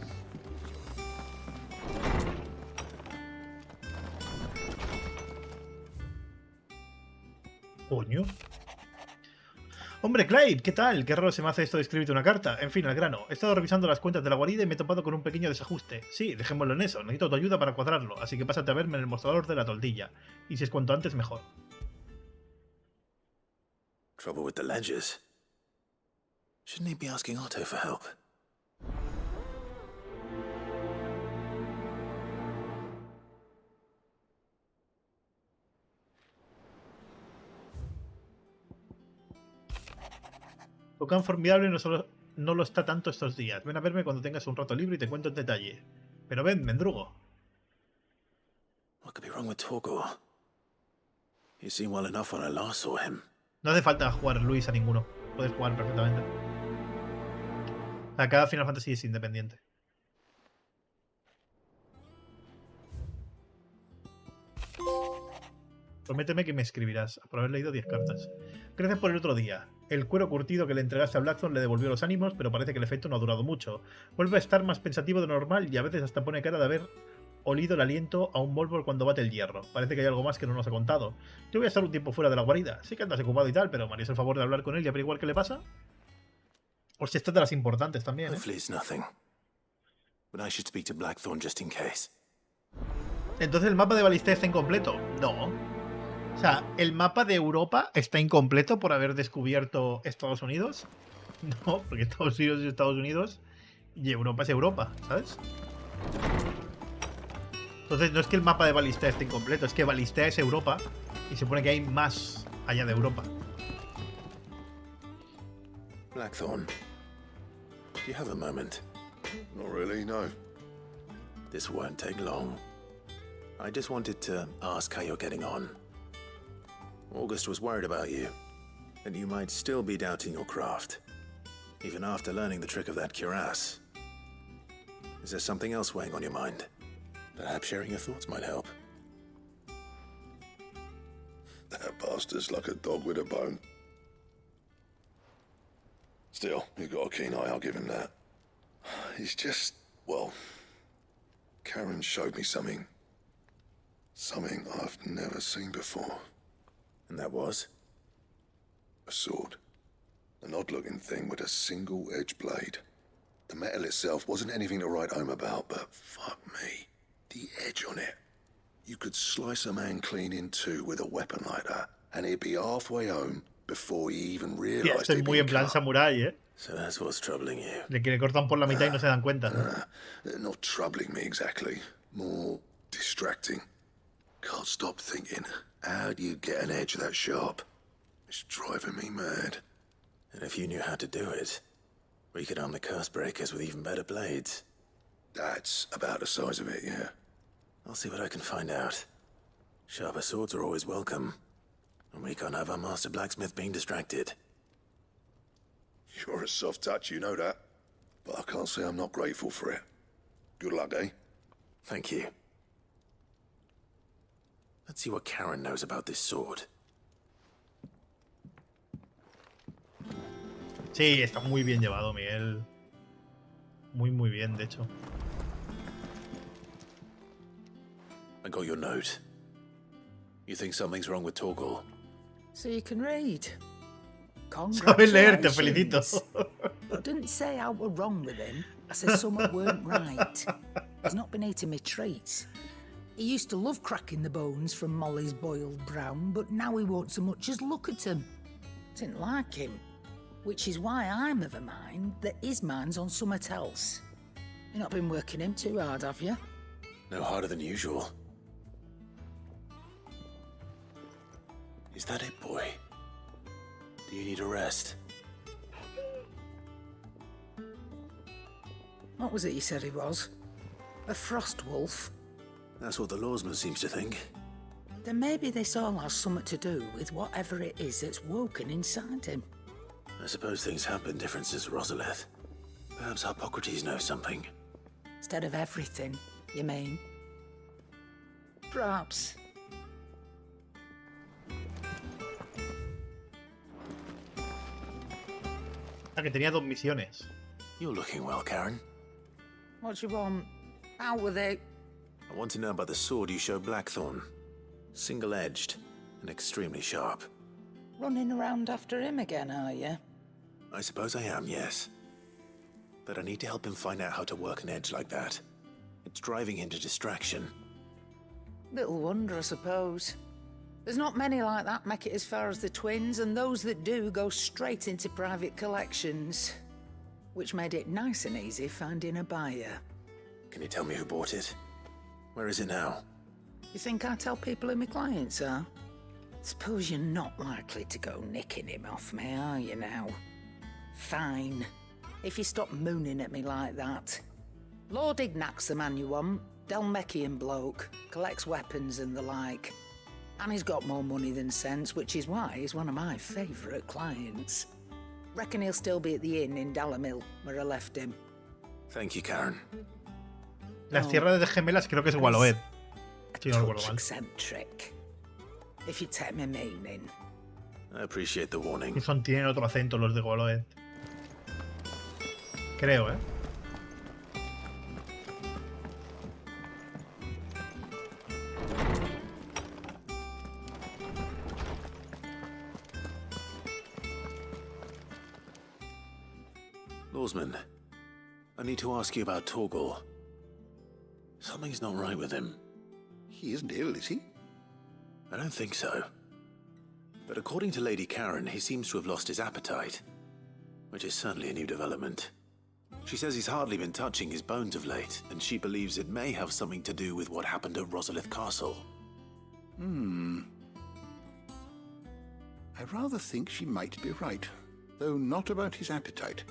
Coño. Hombre, Clive, ¿qué tal? Qué raro se me hace esto de escribirte una carta. En fin, al grano. He estado revisando las cuentas de la guarida y me he topado con un pequeño desajuste. Sí, dejémoslo en eso. Necesito tu ayuda para cuadrarlo, así que pásate a verme en el mostrador de la toldilla. Y si es cuanto antes, mejor. Trouble with the ledgers. Shouldn't he be asking Otto for help? Tocan formidable no lo está tanto estos días. Ven a verme cuando tengas un rato libre y te cuento en detalle. Pero ven, mendrugo. What could be wrong with Torgor? He seemed well enough when I last saw him. No hace falta jugar Luis a ninguno. Puedes jugar perfectamente. O sea, cada Final Fantasy es independiente. Prométeme que me escribirás, por haber leído 10 cartas. Gracias por el otro día. El cuero curtido que le entregaste a Blackthorn le devolvió los ánimos, pero parece que el efecto no ha durado mucho. Vuelve a estar más pensativo de lo normal y a veces hasta pone cara de haber olido el aliento a un Volvor cuando bate el hierro. Parece que hay algo más que no nos ha contado. Yo voy a estar un tiempo fuera de la guarida. Sé que andas ocupado y tal, pero ¿me harías el favor de hablar con él y averiguar qué le pasa? O si esta es de las importantes también, ¿eh? Hopefully it's nothing. But I should speak to Blackthorn just in case. Entonces el mapa de Balistea está incompleto. No. O sea, ¿el mapa de Europa está incompleto por haber descubierto Estados Unidos? No, porque Estados Unidos es Estados Unidos y Europa es Europa, ¿sabes? Entonces no es que el mapa de Balistea esté incompleto, es que Balistea es Europa y se supone que hay más allá de Europa. Blackthorn, do you have a moment? Not really, no. This won't take long. I just wanted to ask how you're getting on. August was worried about you, and you might still be doubting your craft, even after learning the trick of that cuirass. Is there something else weighing on your mind? Perhaps sharing your thoughts might help. That bastard's like a dog with a bone. Still, he's got a keen eye, I'll give him that. He's just, well, Karen showed me something I've never seen before. And that was? A sword. An odd-looking thing with a single-edged blade. The metal itself wasn't anything to write home about, but fuck me. The edge on it. You could slice a man clean in two with a weapon like that, and he'd be halfway home before he even realized Estoy muy en plan samurai, ¿eh? So that's what's troubling you. De que le cortan por la mitad y no se dan cuenta. Not troubling me exactly. More distracting. Can't stop thinking, how do you get an edge that sharp? It's driving me mad. And if you knew how to do it, we could arm the curse breakers with even better blades. That's about the size of it, yeah. I'll see what I can find out. Sharper swords are always welcome. And we can't have our master blacksmith being distracted. You're a soft touch, you know that. But I can't say I'm not grateful for it. Good luck, eh? Thank you. Let's see what Karen knows about this sword. Sí, está muy bien llevado, Miguel. Muy, muy bien, de hecho. I got your note. You think something's wrong with Torgor? So you can read. Sabes leer, te felicito. I didn't say I were wrong with him. I said something weren't right. He's not been eating me treats. He used to love cracking the bones from Molly's boiled brown, but now he won't so much as look at him. Didn't like him. Which is why I'm of a mind that his mind's on something else. You've not been working him too hard, have you? No harder than usual. Is that it, boy? Do you need a rest? What was it you said he was? A frost wolf? That's what the lawsman seems to think. Then maybe this all has something to do with whatever it is that's woken inside him. I suppose things have been different since Rosalith. Perhaps Hippocrates knows something. Instead of everything, you mean? Perhaps. Ah, que tenía 2 misiones. You're looking well, Karen. What do you want? Out with it. I want to know about the sword you showed Blackthorn. Single-edged and extremely sharp. Running around after him again, are you? I suppose I am, yes. But I need to help him find out how to work an edge like that. It's driving him to distraction. Little wonder, I suppose. There's not many like that make it as far as the twins, and those that do go straight into private collections. Which made it nice and easy finding a buyer. Can you tell me who bought it? Where is it now? You think I tell people who my clients are? Suppose you're not likely to go nicking him off me, are you now? Fine. If you stop mooning at me like that. Lord Ignac's the man you want. Dalmekian bloke. Collects weapons and the like. And he's got more money than sense, which is why he's one of my favourite clients. Reckon he'll still be at the inn in Dalamil, where I left him. Thank you, Karen. Las tierras de gemelas creo que es Gualoed. Si no recuerdo mal. Eccentric. If you take my meaning. I appreciate the warning. Tienen otro acento los de Gualoed. Creo, ¿eh? Lawsman, I need to ask you about Torgal. Something's not right with him. He isn't ill, is he? I don't think so. But according to Lady Karen, he seems to have lost his appetite, which is certainly a new development. She says he's hardly been touching his bones of late, and she believes it may have something to do with what happened at Rosalith Castle. I rather think she might be right, though not about his appetite.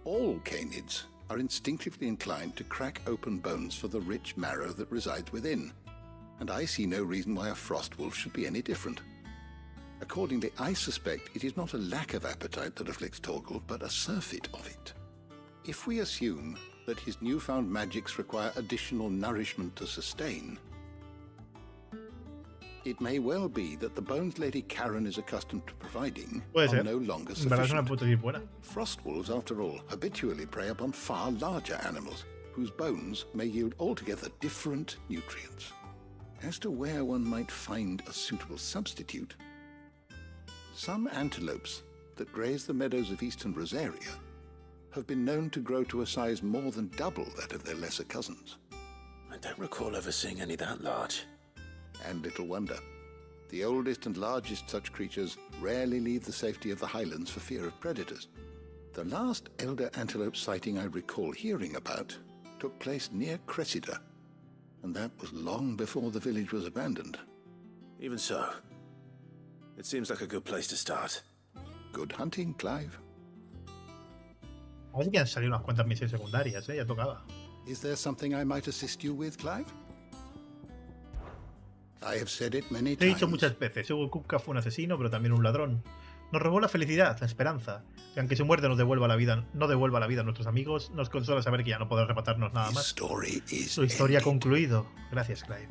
All canids are instinctively inclined to crack open bones for the rich marrow that resides within, and I see no reason why a frost wolf should be any different. Accordingly, I suspect it is not a lack of appetite that afflicts Torgal, but a surfeit of it. If we assume that his newfound magics require additional nourishment to sustain, it may well be that the bones Lady Karen is accustomed to providing are no longer sufficient. Frost wolves, after all, habitually prey upon far larger animals, whose bones may yield altogether different nutrients. As to where one might find a suitable substitute, some antelopes that graze the meadows of eastern Rosaria have been known to grow to a size more than double that of their lesser cousins. I don't recall ever seeing any that large. And little wonder. The oldest and largest such creatures rarely leave the safety of the highlands for fear of predators. The last elder antelope sighting I recall hearing about took place near Cressida, and that was long before the village was abandoned. Even so, it seems like a good place to start. Good hunting, Clive. Parece que han salido unas cuantas misiones secundarias, ya tocaba. Is there something I might assist you with, Clive? I have said it many Te he times. dicho muchas veces, Hugo Kupka fue un asesino, pero también un ladrón. Nos robó la felicidad, la esperanza. Y aunque su muerte nos devuelva la vida, no devuelva la vida a nuestros amigos, nos consuela saber que ya no podrá arrebatarnos nada más. Su historia ha concluido. Gracias, Clive.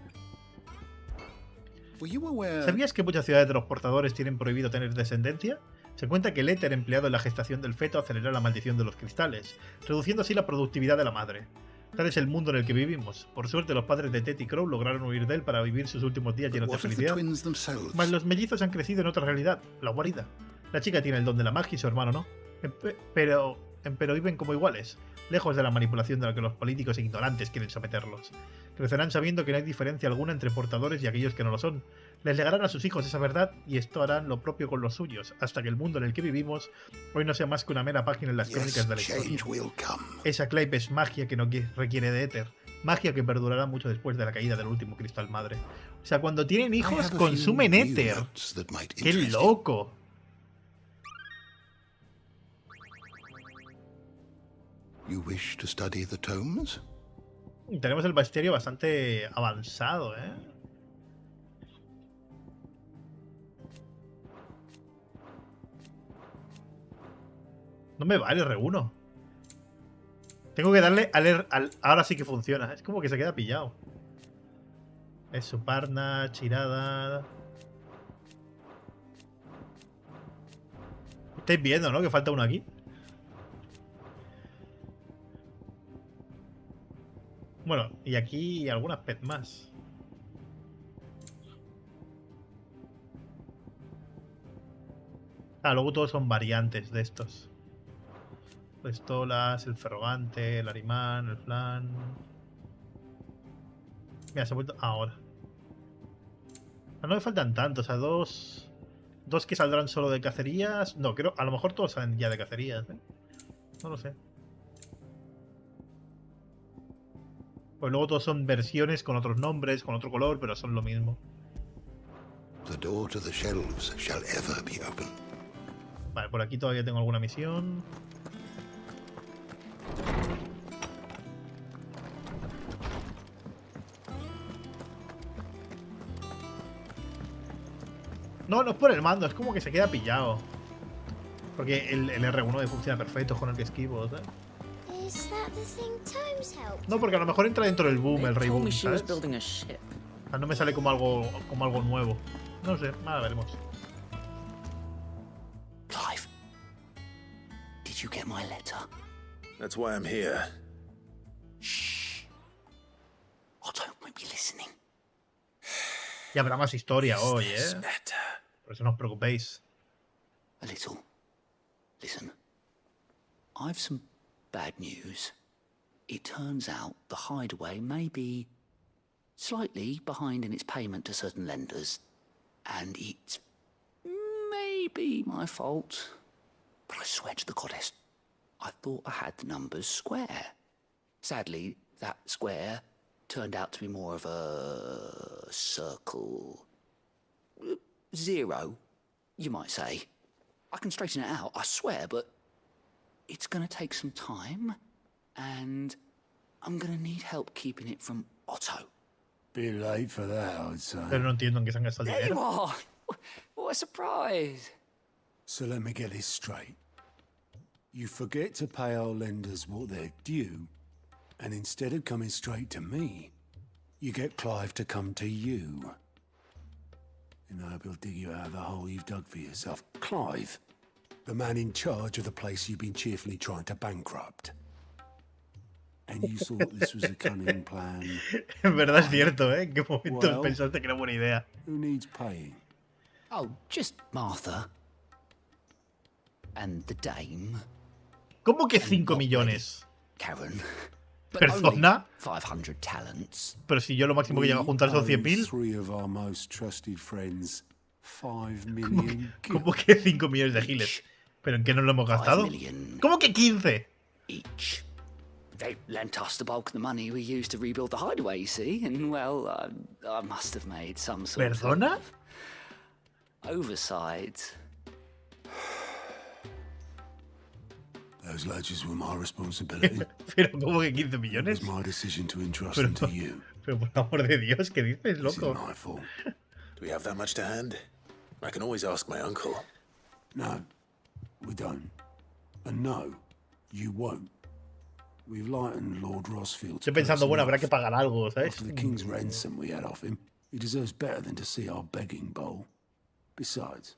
¿Sabías que muchas ciudades de los portadores tienen prohibido tener descendencia? Se cuenta que el éter empleado en la gestación del feto acelera la maldición de los cristales, reduciendo así la productividad de la madre. Tal es el mundo en el que vivimos. Por suerte, los padres de Ted y Crow lograron huir de él para vivir sus últimos días llenos de felicidad. Mas los mellizos han crecido en otra realidad, la guarida. La chica tiene el don de la magia y su hermano no. Pero viven como iguales, lejos de la manipulación de la que los políticos e ignorantes quieren someterlos. Crecerán sabiendo que no hay diferencia alguna entre portadores y aquellos que no lo son. Les legarán a sus hijos esa verdad y esto harán lo propio con los suyos, hasta que el mundo en el que vivimos hoy no sea más que una mera página en las crónicas de la historia. Esa Clive es magia que no requiere de éter, magia que perdurará mucho después de la caída del último cristal madre. O sea, cuando tienen hijos consumen éter. ¡Qué loco! You wish to study the tomes? Tenemos el bestiario bastante avanzado, ¿eh? No me vale R1. Tengo que darle al... Ahora sí que funciona. Es como que se queda pillado. Eso, parna, chirada... Estáis viendo, ¿no? Que falta uno aquí. Bueno, y aquí algunas pet más. Ah, luego todos son variantes de estos. Pistolas, el ferrogante, el arimán, el flan. Mira, se ha vuelto ahora. Ah, no me faltan tantos, o sea, dos que saldrán solo de cacerías. No, creo, a lo mejor todos salen ya de cacerías, ¿eh? No lo sé. Pues luego todos son versiones con otros nombres, con otro color, pero son lo mismo. The door to the shelves shall ever be open. Vale, por aquí todavía tengo alguna misión. No, no es por el mando, es como que se queda pillado. Porque el R1 funciona perfecto con el que esquivo, ¿sabes? No, porque a lo mejor entra dentro del boom, el rey boom, ¿sabes? Ah, no me sale como algo nuevo. No sé, nada, veremos. Clive, did you get my letter? That's why I'm here. Shh. Otto might be listening. Y habrá más historia hoy, ¿eh? Por eso no os preocupéis. A little. Listen. I've some bad news. It turns out the hideaway may be slightly behind in its payment to certain lenders. And it may be my fault. But I swear to the goddess, I thought I had the numbers square. Sadly, that square turned out to be more of a circle. 0, you might say. I can straighten it out, I swear, but it's gonna take some time, and I'm gonna need help keeping it from Otto. Bit late for that, I'd say. Pero no entiendo en qué se han gastado el There you dinero. are! What a surprise! So let me get this straight. You forget to pay our lenders what they're due, and instead of coming straight to me, you get Clive to come to you. And I hope he'll dig you out of the hole you've dug for yourself. Clive, the man in charge of the place you've been cheerfully trying to bankrupt. And you thought this was a cunning plan. En verdad es cierto, ¿eh? ¿En qué momento Well, pensaste que era buena idea? Who needs paying? Oh, just Martha. And the dame. ¿Cómo que 5 millones? Karen. But ¿Persona? only 500 talents. Pero si yo lo máximo que llega a juntar son 100.000. Three of our most trusted friends. 5 million. ¿Cómo que 5 millones de giles? ¿Pero en qué nos lo hemos gastado? ¿Cómo que 15? Each. They lent us the bulk of the money we used to rebuild the hideaway, you see, and well, I must have made some sort ¿Perdona? of oversight. Those ledgers were my responsibility. Pero ¿cómo que 15 millones? It was my decision to entrust Pero, them to you. pero por amor de Dios, ¿qué dices, This loco? is my fault. Do we have that much to hand? I can always ask my uncle. No, we don't. And no, you won't. We've lightened Lord Rosfield. Estoy pensando, bueno, habrá que pagar algo, ¿sabes? After the king's ransom we had off him, he deserves better than to see our begging bowl. Besides,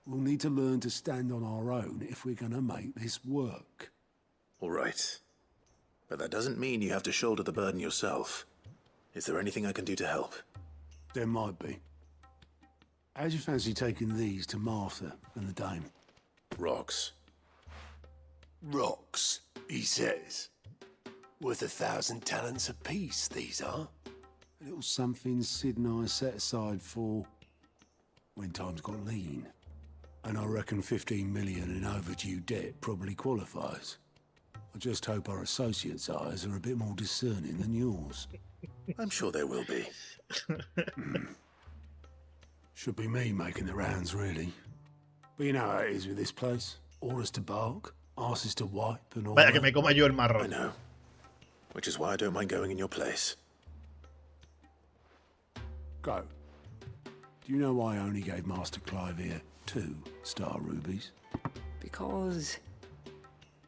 we'll need to learn to stand on our own if we're gonna make this work. All right. But that doesn't mean you have to shoulder the burden yourself. Is there anything I can do to help? There might be. How'd you fancy taking these to Martha and the dame? Rocks. Rocks, he says. Worth 1,000 talents apiece, these are. A little something Sid and I set aside for when times got lean. And I reckon 15 million in overdue debt probably qualifies. I just hope our associates' eyes are a bit more discerning than yours. I'm sure there will be. Should be me making the rounds, really. But you know how it is with this place. Orders to bark, asses to wipe, and all Vaya that. que me coma yo el marrón. I know. which is why I don't mind going in your place. Go. Do you know why I only gave Master Clive here 2 star rubies? Because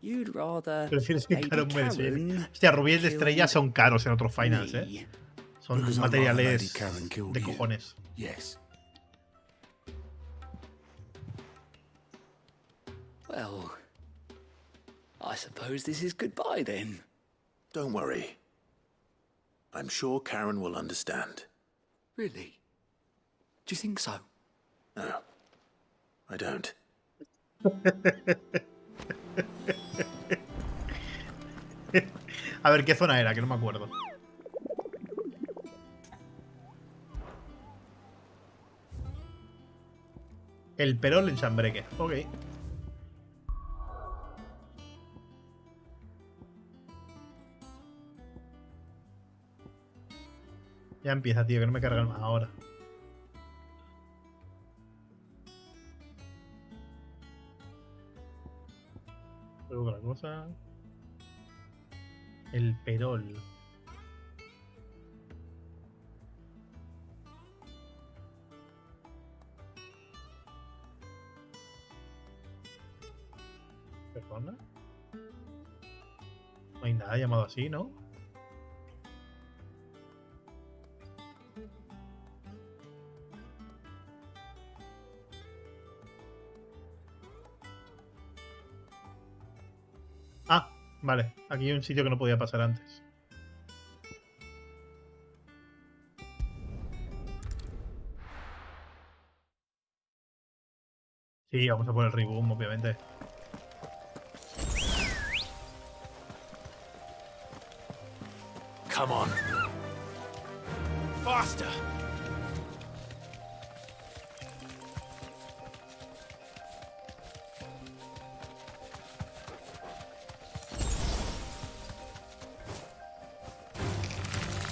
you'd rather Prefieres que Lady caro un merece. Karen Hostia, rubíes de kill estrella son caros en otros finals, me. Son Because I'd rather materiales Lady Karen killed de you. cojones. Yes. Well, I suppose this is goodbye then. Don't worry. I'm sure Karen will understand. Really? Do you think so? No, I don't. A ver, ¿qué zona era? Que no me acuerdo. El perol en Chambreque. Ok. Ya empieza, tío, que no me cargan más ahora. Luego la cosa. El perol. ¿Perdona? No hay nada llamado así, ¿no? Ah, vale. Aquí hay un sitio que no podía pasar antes. Sí, vamos a por el reboom, obviamente. Come on. Faster!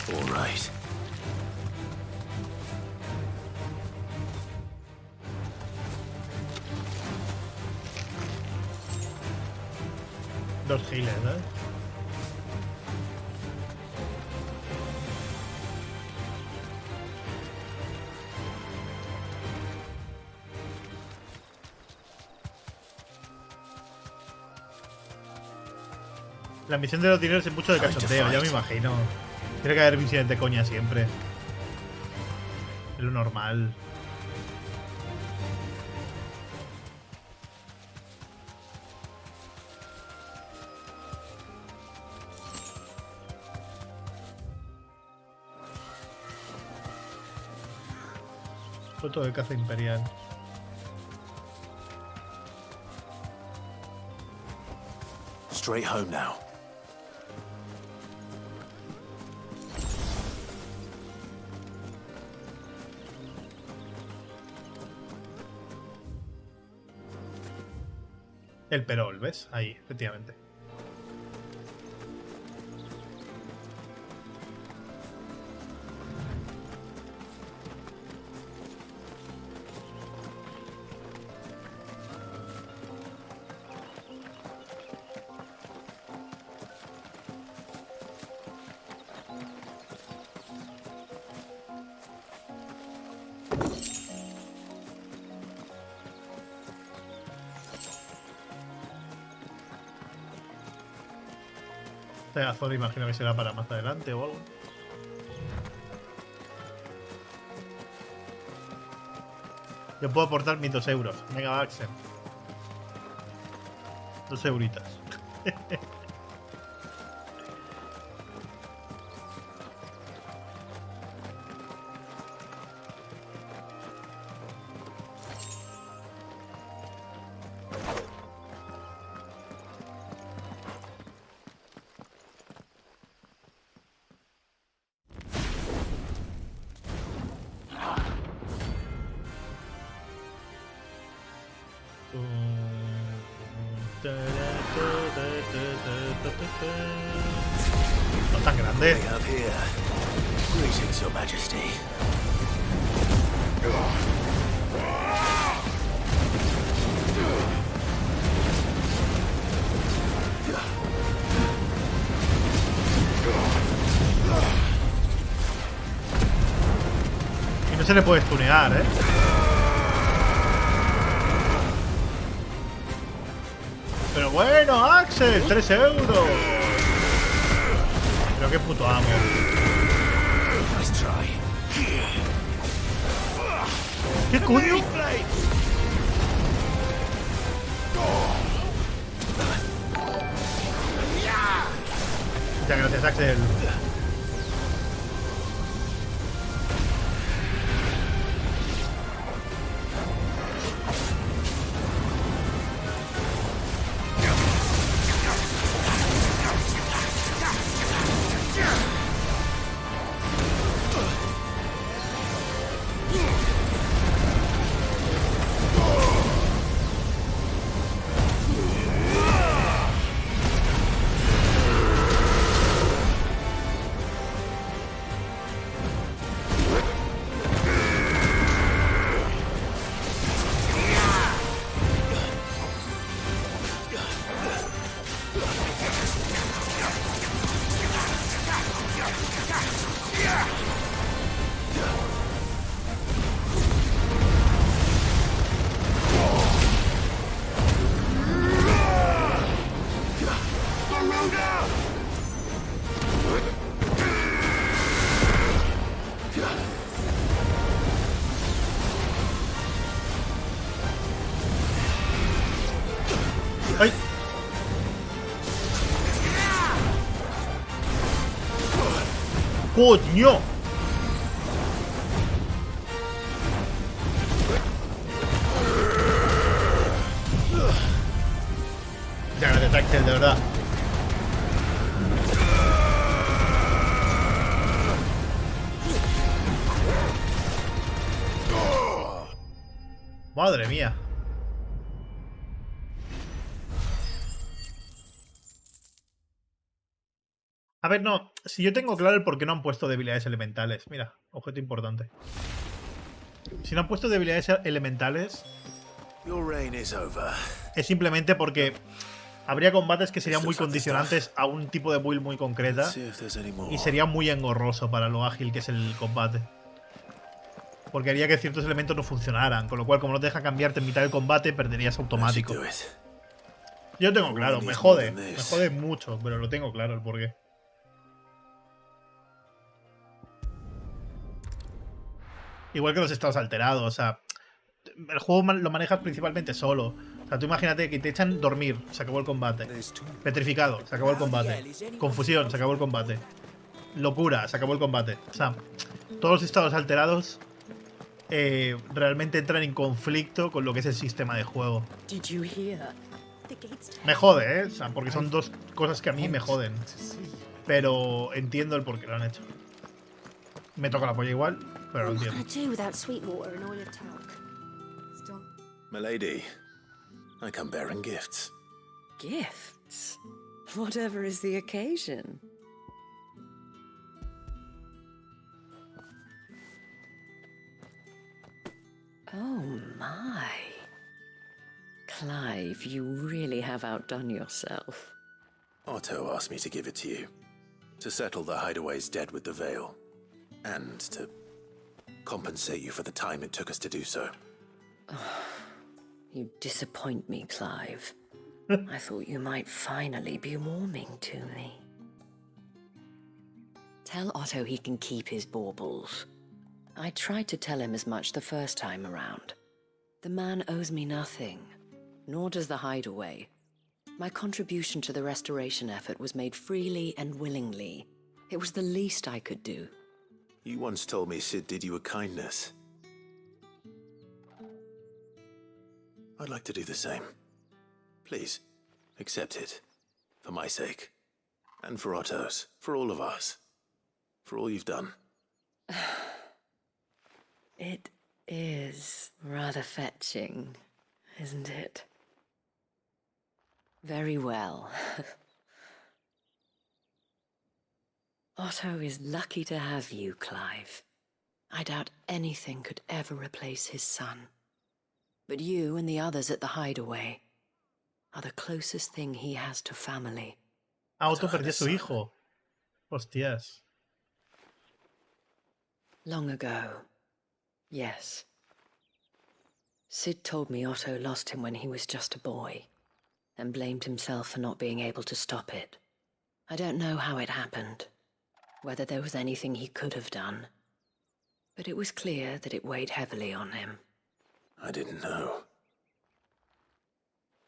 All right. Dos healers, ¿eh? La misión de los dineros es mucho de cachondeo, ya me imagino. Tiene que haber misiones de coña siempre. Es lo normal. Foto de caza imperial. Straight home now. El perol, ¿ves? Ahí, efectivamente. Esta zona imagino que será para más adelante o algo. Yo puedo aportar mis 2 euros. Venga, Axel. 2 euritas. No tan grande. Up here. Greetings, Your Majesty. se le puede stunear, ¿eh? Pero bueno, Axel, 3 euros. Pero qué puto amo. ¿Qué coño? Muchas gracias, Axel. ¡Ay! ¡Coño! Ya, gracias, Axel, de verdad. Madre mía. A ver, no. Si yo tengo claro el por qué no han puesto debilidades elementales. Mira, objeto importante. Si no han puesto debilidades elementales, es simplemente porque habría combates que serían muy condicionantes a un tipo de build muy concreta y sería muy engorroso para lo ágil que es el combate. Porque haría que ciertos elementos no funcionaran, con lo cual, como no te deja cambiarte en mitad del combate, perderías automático. Yo tengo claro, me jode mucho, pero lo tengo claro el porqué. Igual que los estados alterados, o sea, el juego lo manejas principalmente solo. O sea, tú imagínate que te echan dormir, se acabó el combate. Petrificado, se acabó el combate. Confusión, se acabó el combate. Locura, se acabó el combate. O sea, todos los estados alterados realmente entran en conflicto con lo que es el sistema de juego. Me jode, ¿eh? O sea, porque son dos cosas que a mí me joden. Pero entiendo el por qué lo han hecho. Me toca la polla igual, pero lo entiendo. Milady, I come bearing gifts. Gifts? Whatever is the occasion. Oh my. Clive, you really have outdone yourself. Otto asked me to give it to you. To settle the hideaway's debt with the Veil. And to compensate you for the time it took us to do so. You disappoint me, Clive. I thought you might finally be warming to me. Tell Otto he can keep his baubles. I tried to tell him as much the first time around. The man owes me nothing, nor does the hideaway. My contribution to the restoration effort was made freely and willingly. It was the least I could do. You once told me Sid did you a kindness. I'd like to do the same. Please, accept it. For my sake. And for Otto's. For all of us. For all you've done. It is rather fetching, isn't it? Very well. Otto is lucky to have you, Clive. I doubt anything could ever replace his son. But you and the others at the hideaway are the closest thing he has to family. Otto perdió a su hijo. Hostias. Long ago, Yes. Sid told me Otto lost him when he was just a boy, and blamed himself for not being able to stop it. I don't know how it happened, whether there was anything he could have done, but it was clear that it weighed heavily on him. I didn't know.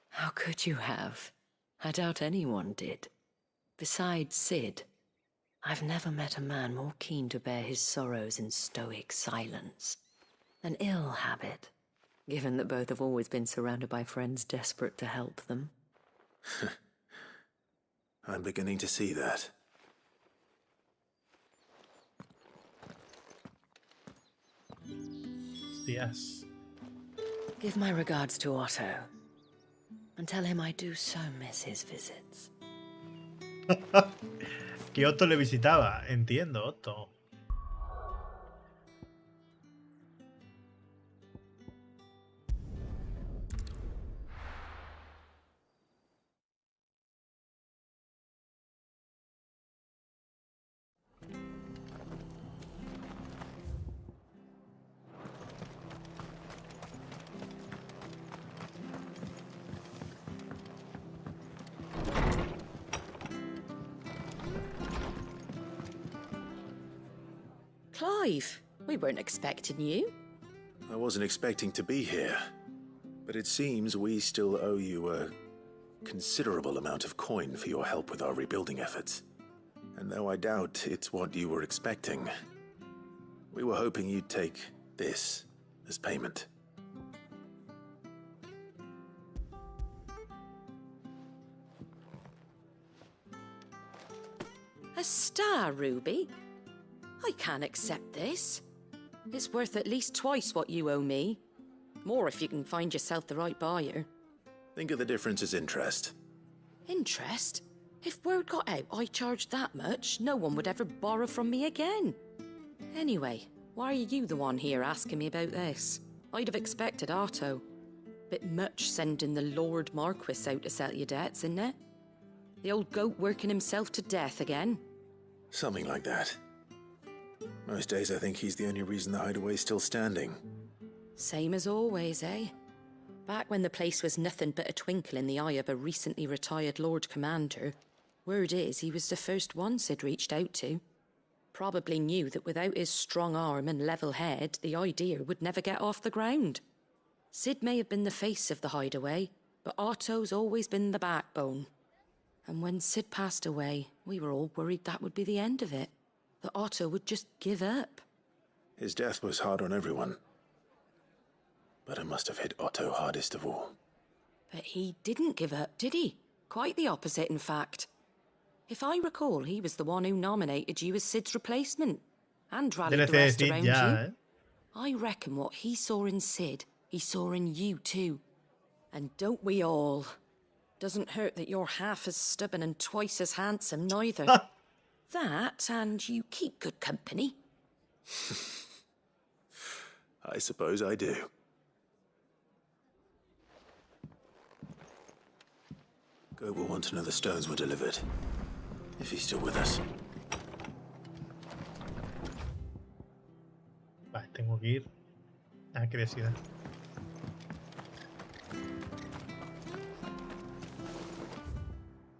How could you have? I doubt anyone did. Besides Sid, I've never met a man more keen to bear his sorrows in stoic silence. An ill habit, given that both have always been surrounded by friends desperate to help them. I'm beginning to see that. Yes. Give my regards to Otto, and tell him I do so miss his visits. Que Otto le visitaba. Entiendo, Otto. Clive, we weren't expecting you. I wasn't expecting to be here, but it seems we still owe you a considerable amount of coin for your help with our rebuilding efforts. And though I doubt it's what you were expecting, we were hoping you'd take this as payment. A star ruby? I can't accept this. It's worth at least twice what you owe me. More if you can find yourself the right buyer. Think of the difference as interest. Interest? If word got out I charged that much, no one would ever borrow from me again. Anyway, why are you the one here asking me about this? I'd have expected Otto. Bit much sending the Lord Marquis out to settle your debts, isn't it? The old goat working himself to death again? Something like that. Most days I think he's the only reason the hideaway's still standing. Same as always, eh? Back when the place was nothing but a twinkle in the eye of a recently retired Lord Commander, word is he was the first one Sid reached out to. Probably knew that without his strong arm and level head, the idea would never get off the ground. Sid may have been the face of the hideaway, but Otto's always been the backbone. And when Sid passed away, we were all worried that would be the end of it. That Otto would just give up. His death was hard on everyone. But it must have hit Otto hardest of all. But he didn't give up, did he? Quite the opposite, in fact. If I recall, he was the one who nominated you as Sid's replacement. And rallied the rest around you. I reckon what he saw in Sid, he saw in you too. And don't we all? Doesn't hurt that you're half as stubborn and twice as handsome, neither. That, and you keep good company. I suppose I do. Goat will want to know the stones were delivered. If he's still with us. Vale, tengo que ir. Ah, qué decida.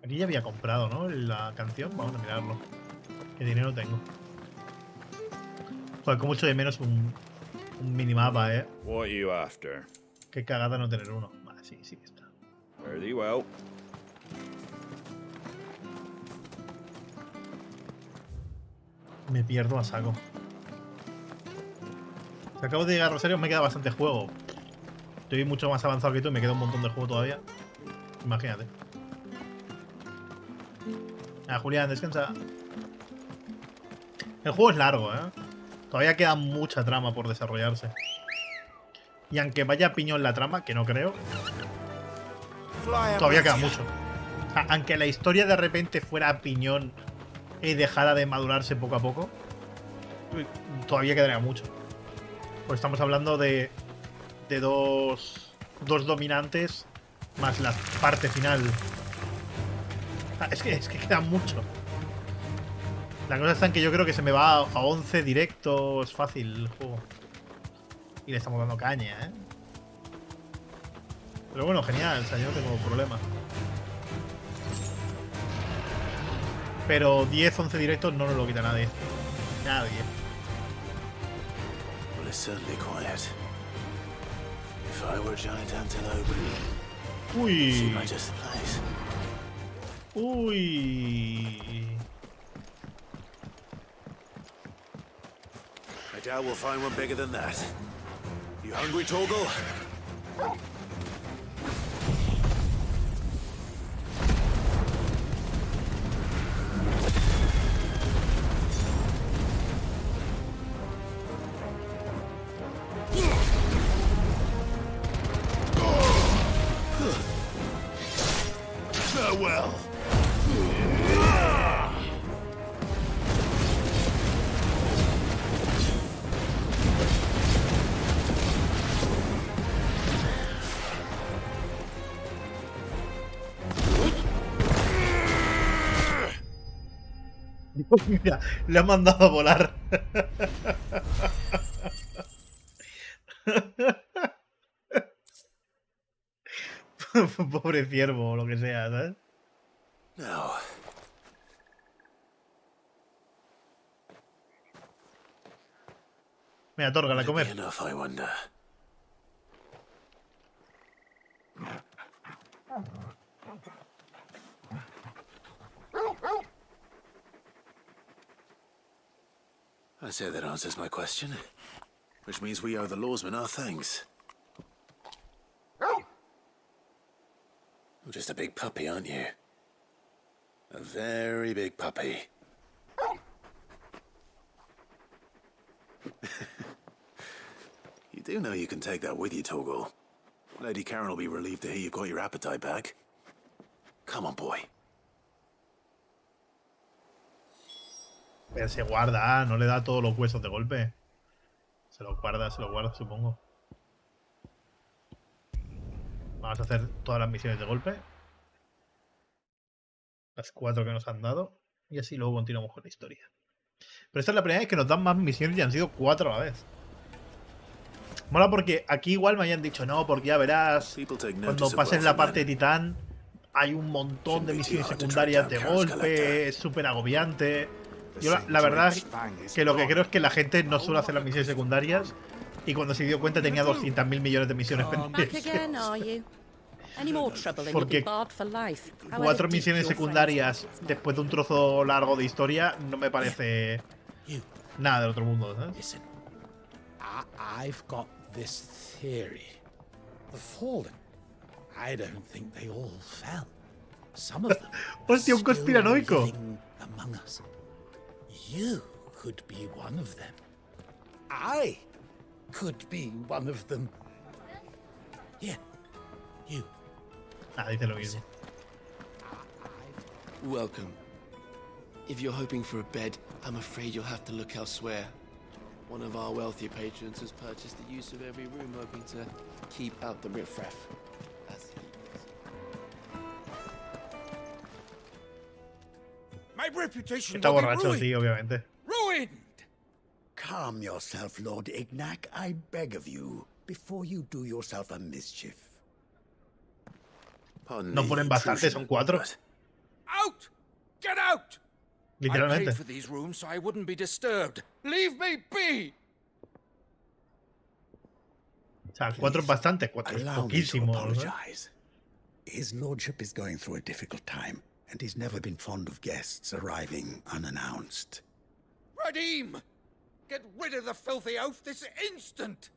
Aquí ya había comprado, ¿no? La canción. Vamos a mirarlo. ¿Qué dinero tengo? Joder, como mucho de menos un minimapa, ¿eh? What are you after? Qué cagada no tener uno. Vale, sí, sí que está. Very well. Me pierdo a saco. Si acabo de llegar a Rosario me queda bastante juego. Estoy mucho más avanzado que tú y me queda un montón de juego todavía. Imagínate. Ah, Julián, descansa. El juego es largo, ¿eh? Todavía queda mucha trama por desarrollarse. Y aunque vaya a piñón la trama, que no creo, todavía queda mucho. O sea, aunque la historia de repente fuera a piñón y dejara de madurarse poco a poco, todavía quedaría mucho. Pues estamos hablando de dos dominantes más la parte final. Es que queda mucho. La cosa está en que yo creo que se me va a 11 directos fácil el juego. Y le estamos dando caña, ¿eh? Pero bueno, genial, o sea, yo no tengo problema. Pero 10, 11 directos no nos lo quita nadie. Nadie. Well, it's certainly quiet. If I were a giant antelope, Uy. seemed like just the place. Uy. I doubt we'll find one bigger than that. You hungry, Torgal? Farewell. Mira, le han mandado a volar. Pobre ciervo o lo que sea, ¿sabes? No. Mira, tórgala a comer. Enough, I wonder. I say that answers my question. Which means we owe the lawsmen our thanks. You're just a big puppy, aren't you? A very big puppy. You do know you can take that with you, Torgal. Lady Karen will be relieved to hear you've got your appetite back. Come on, boy. Pero se guarda, no le da todos los huesos de golpe. Se los guarda, supongo. Vamos a hacer todas las misiones de golpe. Las 4 que nos han dado. Y así luego continuamos con la historia. Pero esta es la primera vez que nos dan más misiones y han sido 4 a la vez. Mola porque aquí igual me hayan dicho no, porque ya verás, cuando pases la parte de Titán hay un montón de misiones secundarias de golpe, es súper agobiante. Yo la verdad que lo que creo es que la gente no suele hacer las misiones secundarias y cuando se dio cuenta tenía 200.000 millones de misiones pendientes. Porque 4 misiones secundarias después de un trozo largo de historia no me parece nada del otro mundo, ¿sabes? I've got this theory. The fallen. I don't think they all fell. Some of them Hostia, un conspiranoico. among us. You could be one of them. I could be one of them. Here, you. Ah, dice lo mismo. Welcome. If you're hoping for a bed, I'm afraid you'll have to look elsewhere. One of our wealthier patrons has purchased the use of every room, hoping to keep out the riffraff. My reputation Está will be borracho, ruined. sí, obviamente. Ruined! Calm yourself, Lord Ignac, I beg of you, before you do yourself a mischief. No ponen bastante, son 4. Out! Get out! I Literalmente. paid for these rooms so I wouldn't be disturbed. Leave me be! O sea, 4 es bastante, 4 es Allow me to poquísimo, ¿no? apologize. His lordship is going through a difficult time, and he's never been fond of guests arriving unannounced. Radim! Get rid of the filthy oaf this instant!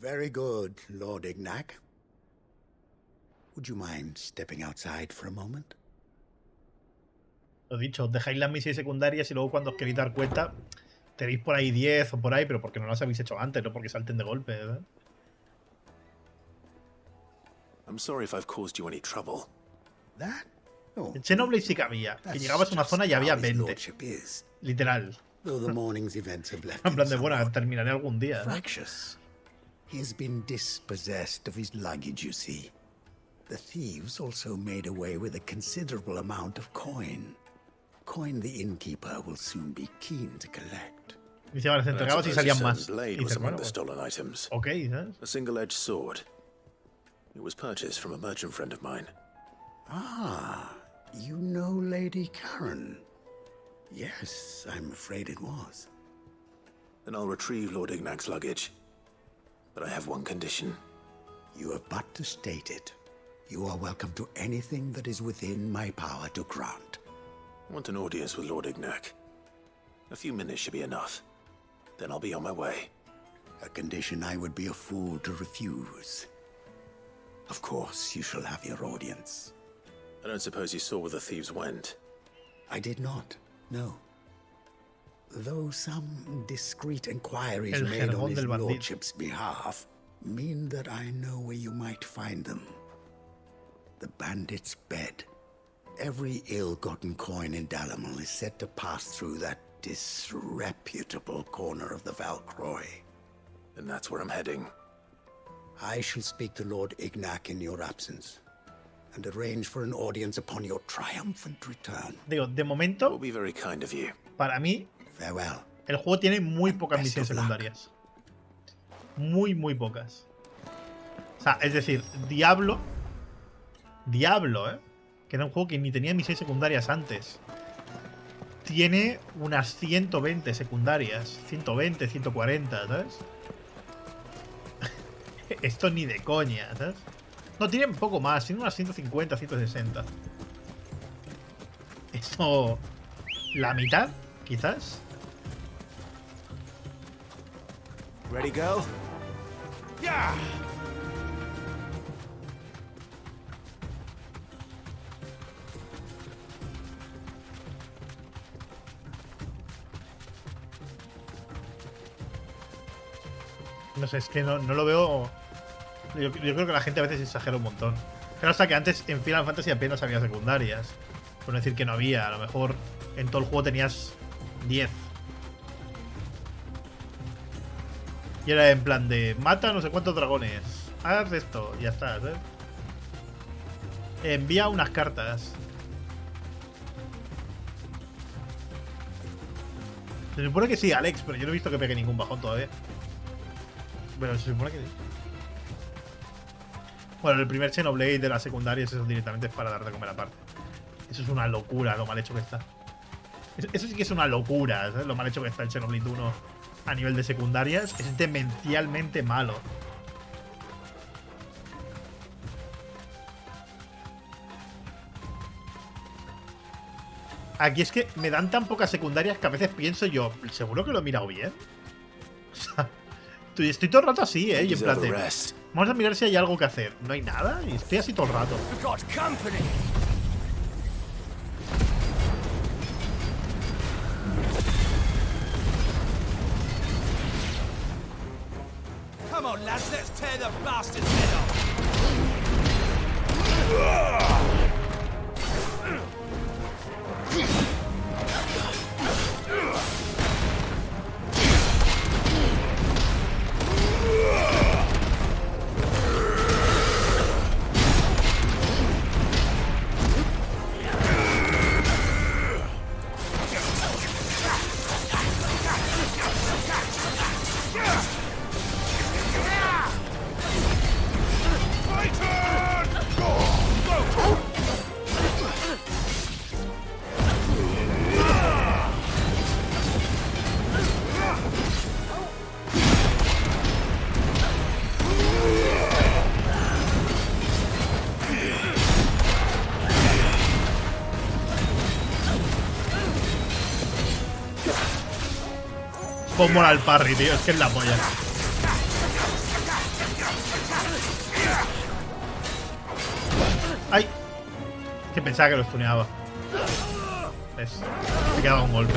Very good, Lord Ignac. Would you mind stepping outside for a moment? Lo dicho, os dejáis las misiones secundarias y luego cuando os queréis dar cuenta tenéis por ahí 10 o por ahí, pero porque no las habéis hecho antes, no porque salten de golpe, ¿verdad? I'm sorry if I've caused you any trouble. That? Oh, En Xenoblade sí que había. Que llegabas a una zona y había 20. Literal. Though the morning's events have left En plan de, him bueno, somewhat terminaré algún día. ¿no? fractious. He has been dispossessed of his luggage, you see. The thieves also made away with a considerable amount of coin. Coin the innkeeper will soon be keen to collect. Dice, vale, se entregaba si salían más. Blade Y was dices, among bueno, the pues, stolen items. ok, ¿sabes? A single-edged sword. It was purchased from a merchant friend of mine. Ah, you know Lady Karen. Yes, I'm afraid it was. Then I'll retrieve Lord Ignac's luggage. But I have one condition. You have but to state it. You are welcome to anything that is within my power to grant. I want an audience with Lord Ignac. A few minutes should be enough. Then I'll be on my way. A condition I would be a fool to refuse. Of course, you shall have your audience. I don't suppose you saw where the thieves went. I did not, no. Though some discreet inquiries El made jergón on his del bandido. lordship's behalf mean that I know where you might find them. The bandit's bed. Every ill-gotten coin in Dalamal is said to pass through that disreputable corner of the Valcroy. And that's where I'm heading. I shall speak to Lord Ignac in your absence, and arrange for an audience upon your triumphant return. Digo, de momento, Will be very kind of you. para mí, Farewell. el juego tiene muy pocas misiones secundarias. Muy, muy pocas. O sea, es decir, Diablo, que era un juego que ni tenía misiones secundarias antes, tiene unas 120 secundarias. 120, 140, ¿sabes? Esto ni de coña, ¿sabes? No, tiene un poco más, tiene unas 150, 160. Esto... la mitad, quizás. Ready, go? Yeah! No sé, es que no lo veo... Yo creo que la gente a veces exagera un montón. Claro, hasta que antes en Final Fantasy apenas había secundarias. Por no decir que no había. A lo mejor en todo el juego tenías 10. Y era en plan de... mata no sé cuántos dragones. Haz esto. Y ya está, ¿sabes? Envía unas cartas. Se supone que sí, Alex, pero yo no he visto que pegue ningún bajón todavía. Pero se supone que sí. Bueno, el primer Xenoblade de las secundarias, eso directamente es para dar de comer aparte. Eso es una locura lo mal hecho que está. Eso sí que es una locura, ¿sabes? Lo mal hecho que está el Xenoblade 1 a nivel de secundarias. Es demencialmente malo. Aquí es que me dan tan pocas secundarias que a veces pienso yo, ¿seguro que lo he mirado bien? O sea, estoy todo el rato así, ¿eh? Y en plan de, vamos a mirar si hay algo que hacer. No hay nada y estoy así todo el rato. Come on, lads, let's tear the bastard's head off. Cómo mola el parry, tío. Es que es la polla. ¡Ay! Que pensaba que lo stuneaba. ¿Ves? Me quedaba un golpe.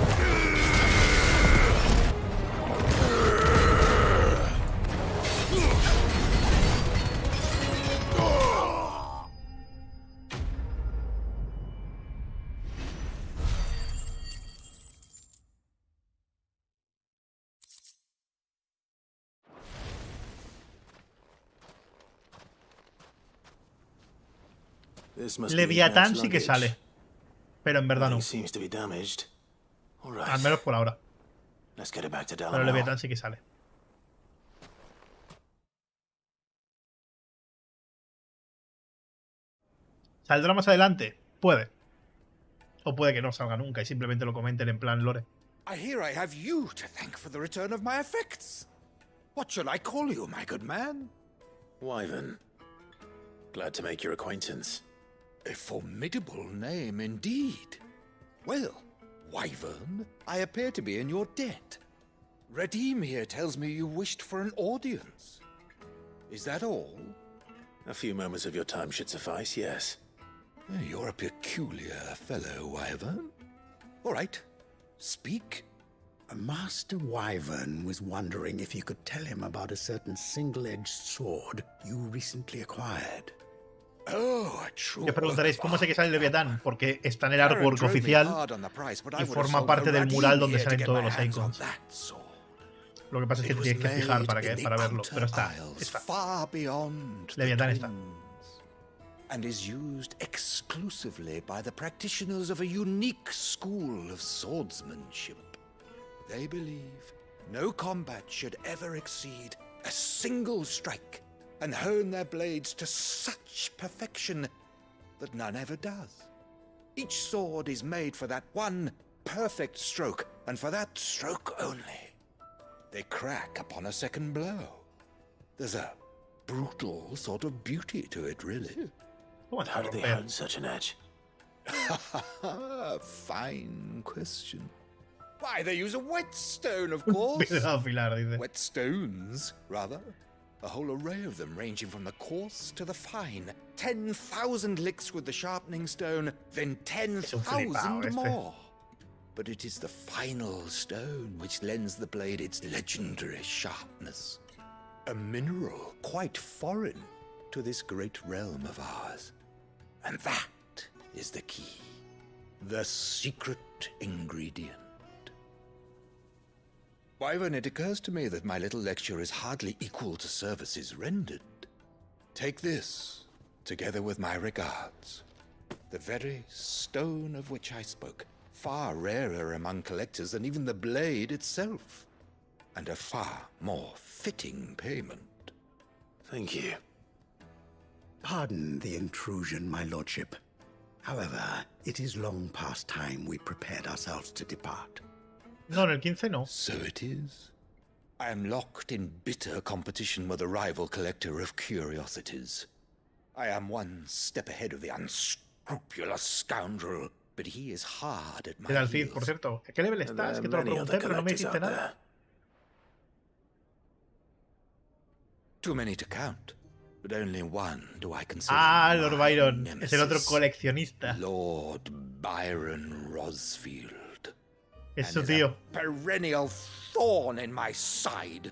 Leviatán sí que sale. Pero en verdad no. Al menos por ahora. Let's get it back to Pero el Delano. Leviatán sí que sale. ¿Saldrá más adelante? Puede. O puede que no salga nunca y simplemente lo comenten en plan lore. I hear I have you to thank for the return of my effects. What shall I call you, my good man? Wyvern. Glad to make your acquaintance. A formidable name indeed. Well, Wyvern, I appear to be in your debt. Redeem here tells me you wished for an audience. Is that all? A few moments of your time should suffice, yes. You're a peculiar fellow, Wyvern. All right, speak. Master Wyvern was wondering if you could tell him about a certain single-edged sword you recently acquired. Oh, true. Y os preguntaréis, ¿cómo sé que sale el Leviatán? Porque está en el artwork oficial y forma parte del mural donde salen todos los Eikons. Lo que pasa es que te tienes que fijar para verlo, pero está. Leviatán está. And is used exclusively by the practitioners of a unique school of swordsmanship. They believe no combat should ever exceed a single strike, and hone their blades to such perfection that none ever does. Each sword is made for that one perfect stroke, and for that stroke only. They crack upon a second blow. There's a brutal sort of beauty to it, really. How do they hone such an edge? Fine question. Why, they use a whetstone, of course. Whetstones, rather. A whole array of them, ranging from the coarse to the fine. 10,000 licks with the sharpening stone, then 10,000 more. But it is the final stone which lends the blade its legendary sharpness. A mineral quite foreign to this great realm of ours. And that is the key. The secret ingredient. Wyvern, it occurs to me that my little lecture is hardly equal to services rendered. Take this, together with my regards. The very stone of which I spoke, far rarer among collectors than even the blade itself, and a far more fitting payment. Thank you. Pardon the intrusion, my lordship. However, it is long past time we prepared ourselves to depart. No, en el 15 no. So it is. I am locked in bitter competition with a rival collector of curiosities. I am one step ahead of the unscrupulous scoundrel, but he is hard at my Era el Cid, por cierto. ¿A qué level estás? Que te lo pregunté, pero no me dijiste nada. Too many to count. But only one do I consider. Ah, Lord Byron. Es el otro coleccionista. Lord Byron Rosfield. Eso, tío. Perennial thorn in my side.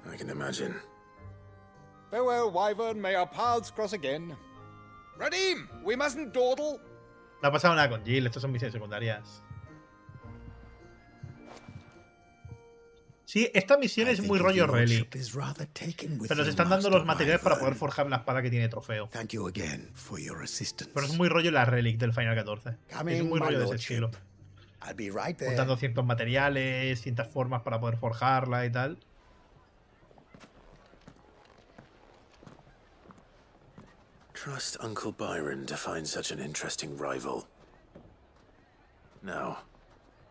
I can imagine. Farewell, Wyvern. May our paths cross again. Redeem! We mustn't dawdle. No ha pasado nada con Jill. Estas son misiones secundarias. Sí, esta misión es muy rollo relic. Pero nos están dando los materiales para poder forjar la espada que tiene trofeo. Pero es muy rollo la relic del Final 14. Es muy rollo de ese estilo. Juntando ciertos materiales, ciertas formas para poder forjarla y tal. Trust Uncle Byron to find such an interesting rival. Now,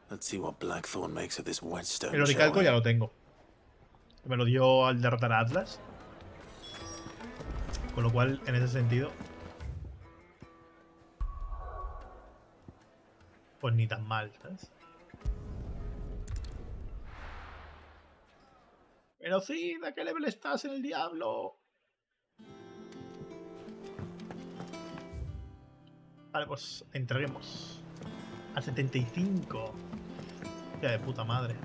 let's see what Blackthorn makes of this whetstone. El oricalco ya lo tengo. Me lo dio al derrotar a Atlas. Con lo cual, en ese sentido, pues ni tan mal, ¿sabes? Pero sí, ¿de qué level estás en el diablo? Vale, pues entreguemos. A 75. Ya de puta madre.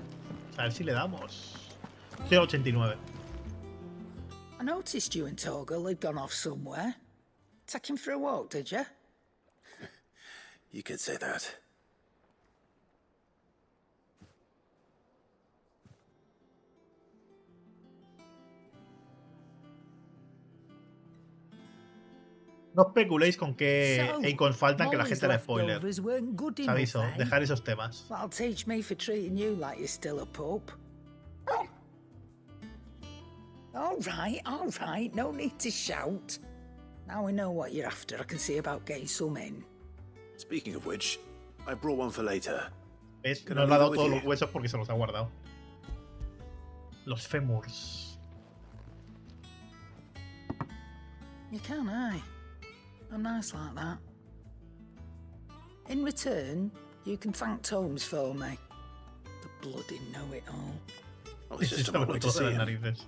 A ver si le damos. 0,89. I noticed you and Torgal had gone off somewhere. Take him for a walk, did you? You could say that. No especuléis con qué So, Eikons faltan que la Molly's gente hará spoiler. leftovers weren't good Os enough, aviso, eh? dejar esos temas. That'll teach me for treating you like you're still a pup. All right, no need to shout. Now we know what you're after, I can see about getting some in. Speaking of which, I brought one for later. ¿Ves? Can No I le ha leave dado it with todos you? los huesos porque se los ha guardado. Los fémurs. You can, aye. I'm nice like that. In return, you can thank Tomes for me. The bloody know-it-all. I was just on my way to see him. Narices.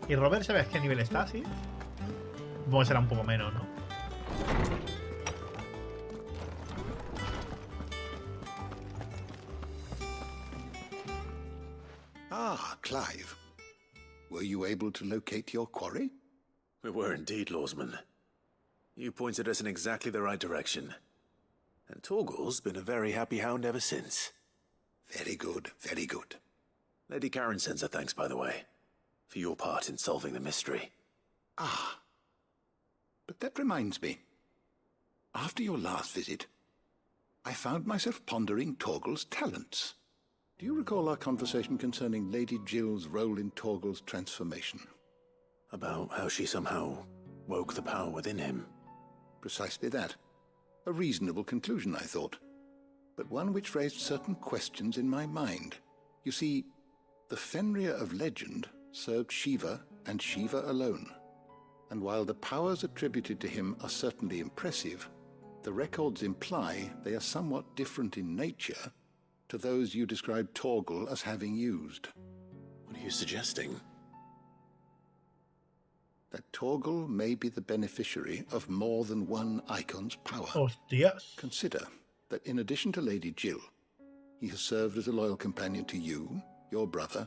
¿Y Robert sabes qué nivel está, sí? Supongo que será un poco menos, ¿no? Ah, Clive. Were you able to locate your quarry? We were indeed, Lawsman. You pointed us in exactly the right direction. And Torgal's been a very happy hound ever since. Very good, very good. Lady Karen sends her thanks, by the way, for your part in solving the mystery. Ah. But that reminds me. After your last visit, I found myself pondering Torgal's talents. Do you recall our conversation concerning Lady Jill's role in Torgal's transformation? About how she somehow woke the power within him. Precisely that. A reasonable conclusion, I thought. But one which raised certain questions in my mind. You see, the Fenrir of legend served Shiva and Shiva alone. And while the powers attributed to him are certainly impressive, the records imply they are somewhat different in nature to those you described Torgal as having used. What are you suggesting? That Torgal may be the beneficiary of more than one Eikon's power. Hostias. Consider that in addition to Lady Jill, he has served as a loyal companion to you, your brother,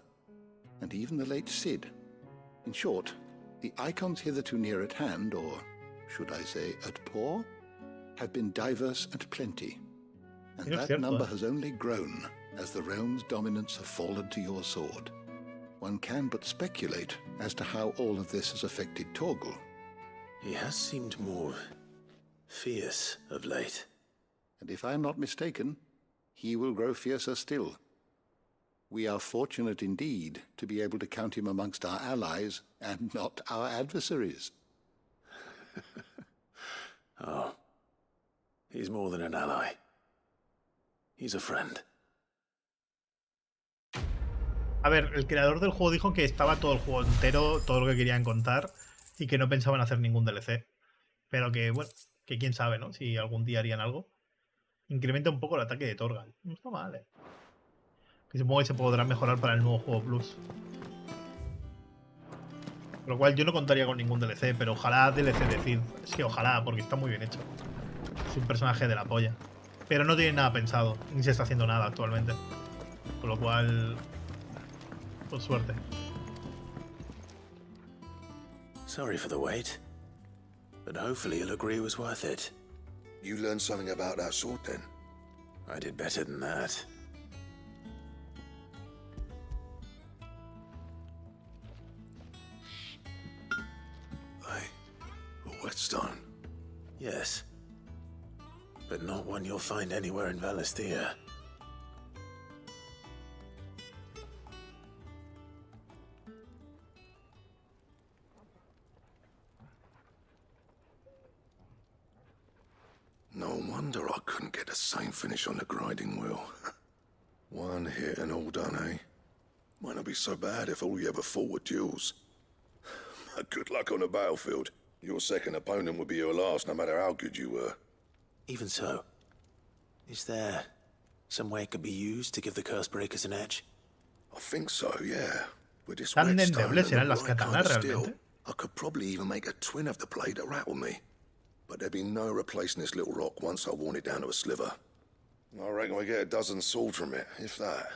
and even the late Cid. In short, the Eikons hitherto near at hand, or should I say at paw, have been diverse and plenty. And that number has only grown as the realm's dominance have fallen to your sword. One can but speculate as to how all of this has affected Torgal. He has seemed more fierce of late. And if I am not mistaken, he will grow fiercer still. We are fortunate indeed to be able to count him amongst our allies and not our adversaries. Oh, he's more than an ally. He's a friend. A ver, el creador del juego dijo que estaba todo el juego entero, todo lo que querían contar, y que no pensaban hacer ningún DLC. Pero que, bueno, que quién sabe, ¿no? Si algún día harían algo. Incrementa un poco el ataque de Torgal. No está mal, ¿eh? Que supongo que se podrá mejorar para el nuevo juego Plus. Por lo cual yo no contaría con ningún DLC, pero ojalá DLC de Cid. Es que ojalá, porque está muy bien hecho. Es un personaje de la polla. Pero no tiene nada pensado, ni se está haciendo nada actualmente. Con lo cual... Por suerte. Sorry for the wait, but hopefully you'll agree it was worth it. You learned something about that sword then? I did better than that. A whetstone? Yes. But not one you'll find anywhere in Valisthea. No wonder I couldn't get the same finish on the grinding wheel. One hit and all done, eh? Might not be so bad if all you ever fought were duels. Good luck on the battlefield. Your second opponent would be your last, no matter how good you were. Even so, is there some way it could be used to give the curse breakers an edge? I think so, yeah. With this ¿Tan whetstone endebles and eran the las right kind katanas of steel, realmente? I could probably even make a twin of the blade that rattled me. But there'd be no replacing this little rock once I worn it down to a sliver. I reckon we get a dozen swords from it, if that.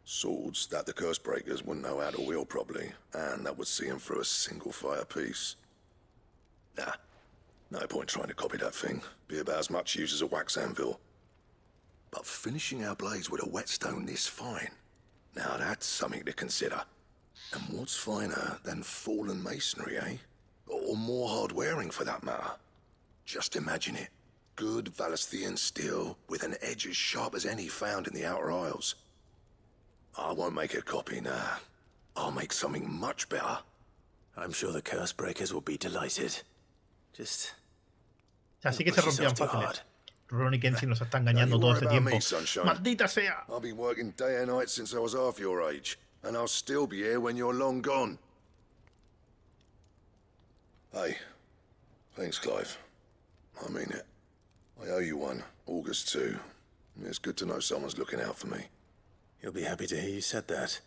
Swords that the curse breakers wouldn't know how to wield properly, and that would see them through a single fire piece. Nah, no point trying to copy that thing. Be about as much use as a wax anvil. But finishing our blades with a whetstone this fine, now that's something to consider. And what's finer than fallen masonry, eh? Or more hard-wearing, for that matter. Just imagine it. Good Valesthian steel with an edge as sharp as any found in the Outer Isles. I won't make a copy, nah. I'll make something much better. I'm sure the curse breakers will be delighted. Just... Así que se rompían fáciles. Ron y Kenshi nos está engañando todo este tiempo. ¡Maldita sea! I've been working day and night since I was half your age, and I'll still be here when you're long gone. Hey, thanks, Clive. I mean it. I owe you one. August too. It's good to know someone's looking out for me. You'll be happy to hear you said that.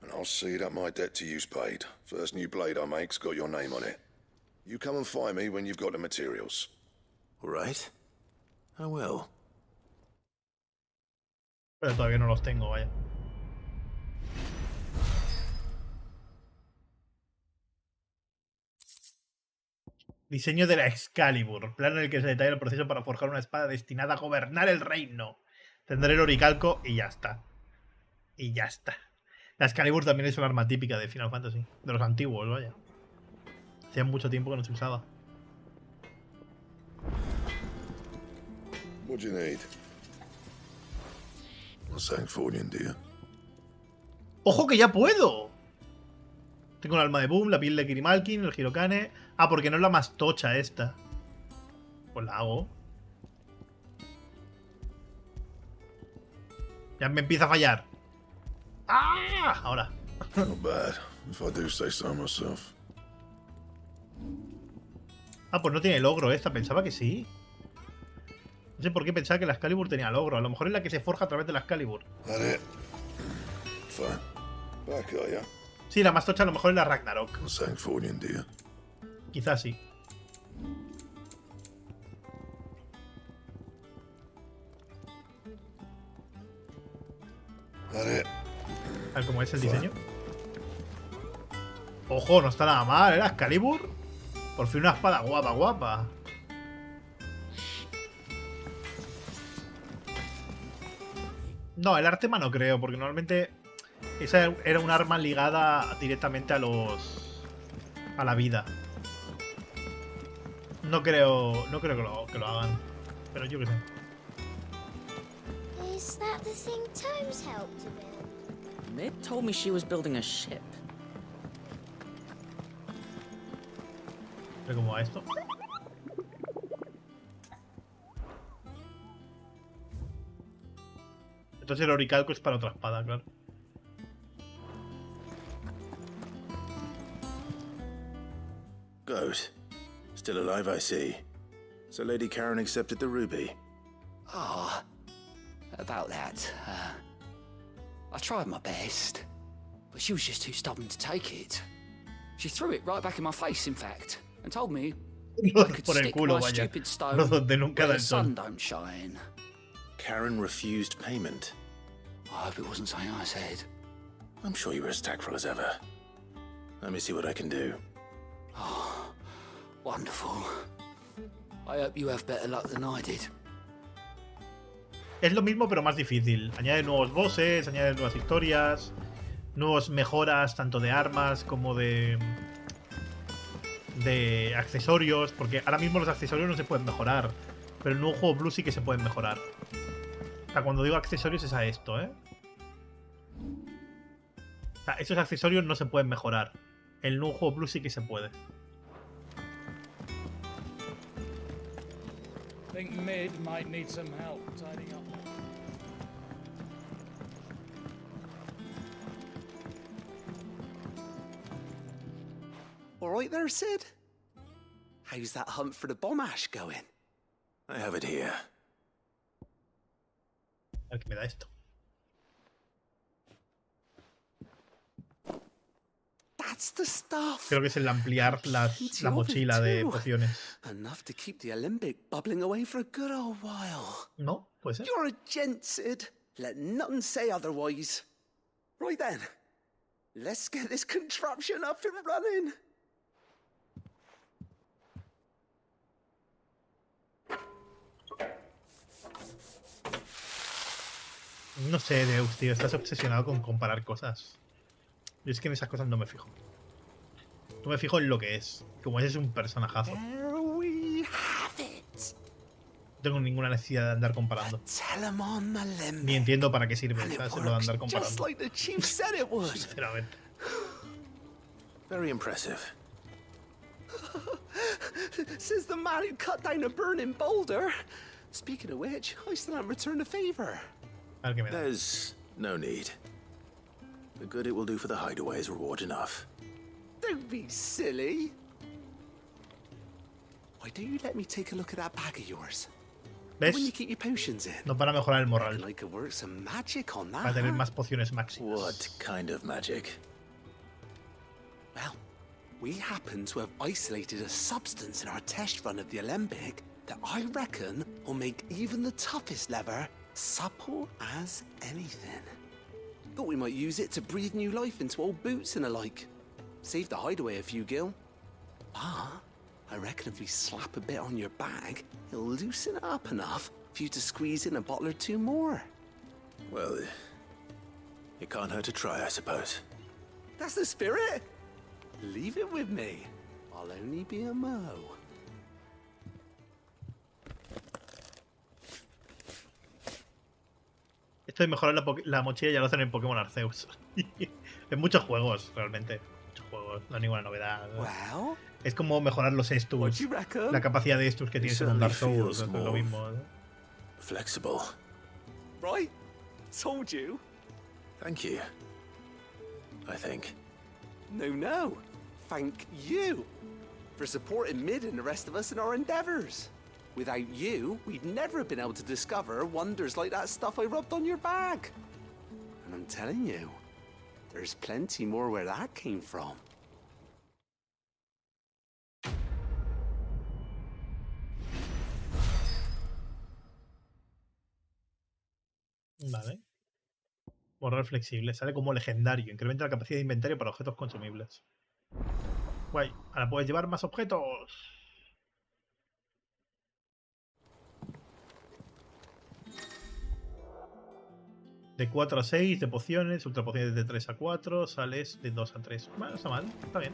And I'll see that my debt to you's paid. First new blade I make's got your name on it. You come and find me when you've got the materials. All right. I will. Pero todavía no los tengo, vaya. Diseño de la Excalibur. Plano en el que se detalla el proceso para forjar una espada destinada a gobernar el reino. Tendré el oricalco y ya está. Y ya está. La Excalibur también es un arma típica de Final Fantasy. De los antiguos, vaya. Hacía mucho tiempo que no se usaba. What do you need? A Sanforian, dear. ¡Ojo que ya puedo! Tengo el alma de Boom, la piel de Kirimalkin, el Hirokane. Ah, porque no es la más tocha esta. Pues la hago. Ya me empieza a fallar. ¡Ah! Ahora. Not bad, if I do say so myself. Ah, pues no tiene logro esta. Pensaba que sí. No sé por qué pensaba que la Excalibur tenía logro. A lo mejor es la que se forja a través de la Excalibur. Fine. Back, are ya? Sí, la más tocha a lo mejor es la Ragnarok. A Sanforian, dear. Quizás sí. A ver cómo es el diseño. Ojo, no está nada mal, ¿eh? La Excalibur. Por fin una espada guapa, guapa. No, el Artema no creo, porque normalmente esa era un arma ligada directamente a la vida. No creo que lo hagan. Pero yo qué sé. Is that the thing Tomes helped to build? Mid told me she was building a ship. ¿Pero cómo va esto? Entonces el oricalco es para otra espada, claro. Goat. Still alive, I see. So Lady Karen accepted the ruby. Ah, about that. I tried my best, but she was just too stubborn to take it. She threw it right back in my face, in fact, and told me I could stick my stupid stone where the sun don't shine. Karen refused payment. I hope it wasn't something I said. I'm sure you were as tactful as ever. Let me see what I can do. Oh, wonderful. I hope you have better luck than I did. Es lo mismo pero más difícil. Añade nuevos bosses, añade nuevas historias, nuevas mejoras tanto de armas como de accesorios, porque ahora mismo los accesorios no se pueden mejorar, pero en un nuevo juego Blue sí que se pueden mejorar. O sea, cuando digo accesorios es a esto, ¿eh? O sea, esos accesorios no se pueden mejorar. En el nuevo juego Blue sí que se puede. Think Mid might need some help tidying up. All right there, Sid? How's that hunt for the bomb ash going? I have it here. A ver qué me da esto. That's the stuff. Creo que es el ampliar la mochila de pociones. Enough to keep the alembic bubbling away for a good old while. No, puede ser. You're a gent, Sid. Let nothing say otherwise. Right then, let's get this contraption up and running. No sé, Deus, tío, estás obsesionado con comparar cosas. Yo es que en esas cosas no me fijo. No me fijo en lo que es. Como ese es un personajazo. No tengo ninguna necesidad de andar comparando. Ni entiendo para qué sirve, ¿sabes? Lo de andar comparando. Sinceramente. Very impressive. Says the man who cut down a burning boulder. Speaking of which, I still haven't returned the favor. There's no need. The good it will do for the hideaway is reward enough. Don't be silly. Why don't you let me take a look at that bag of yours? ¿Ves? When you keep your potions in. No para mejorar el moral. I could work some magic on that. Para tener más pociones máximas. What kind of magic? Well, we happen to have isolated a substance in our test run of the Alembic that I reckon will make even the toughest lever supple as anything. Thought we might use it to breathe new life into old boots and the like. Save the hideaway a few gil. Ah, I reckon if we slap a bit on your bag, it'll loosen it up enough for you to squeeze in a bottle or two more. Well, it can't hurt to try, I suppose. That's the spirit. Leave it with me. I'll only be a mo. Esto de mejorar la mochila ya lo hacen en Pokémon Arceus. En muchos juegos, realmente. Muchos juegos, no hay ninguna novedad. Well, es como mejorar los Estus. La capacidad de Estus que tienes en un Dark Souls. Es lo mismo. Flexible. Right? Told you. Thank you. I think. No. Thank you for supporting Mid and the rest of us in our endeavors. Without you, we'd never have been able to discover wonders like that stuff I rubbed on your bag. And I'm telling you, there's plenty more where that came from. Vale. Borrar flexible. Sale como legendario. Incrementa la capacidad de inventario para objetos consumibles. Guay. Ahora puedes llevar más objetos. De 4 a 6 de pociones. Ultra pociones de 3 a 4. Sales de 2 a 3. Bueno, no está mal. Está bien.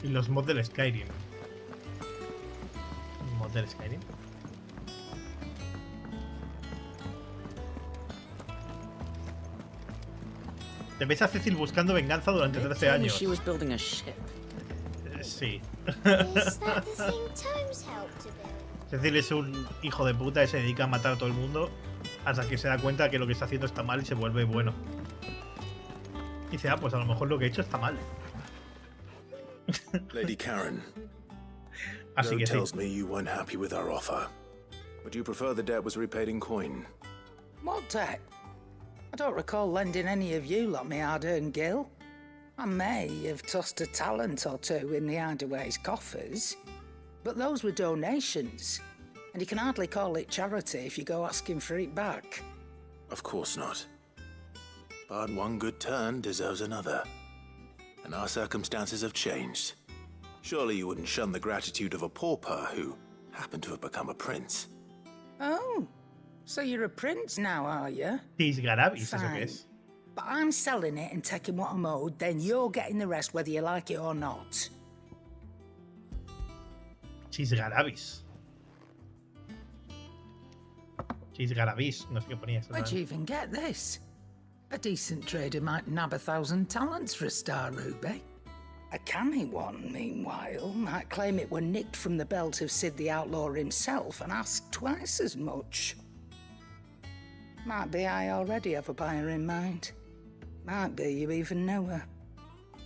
Y los mods del Skyrim. ¿Mod del Skyrim? Te ves a Cecil buscando venganza durante 13 años. She was building a ship. Sí. Is that the thing Tomes helped to build? Cecil es un hijo de puta y se dedica a matar a todo el mundo hasta que se da cuenta que lo que está haciendo está mal y se vuelve bueno. Y dice, pues a lo mejor lo que he hecho está mal. Lady Karen, Así que tells me you weren't happy with our offer. Would you prefer the debt was repaid in coin? What debt? I don't recall lending any of you lot me hard-earned gil. I may have tossed a talent or two in the hideaway's coffers, but those were donations, and you can hardly call it charity if you go asking for it back. Of course not. But one good turn deserves another. And our circumstances have changed. Surely you wouldn't shun the gratitude of a pauper who happened to have become a prince. Oh, so you're a prince now, are you? Tisgarabis, eso que Fine. es. But I'm selling it and taking what I'm owed, then you're getting the rest whether you like it or not. Chisgarabis. Chisgarabis, no sé qué ponía. Where'd you even get this? A decent trader might nab 1,000 talents for a star ruby. A canny one, meanwhile, might claim it were nicked from the belt of Sid the Outlaw himself and ask twice as much. Might be I already have a buyer in mind. Might be you even know her.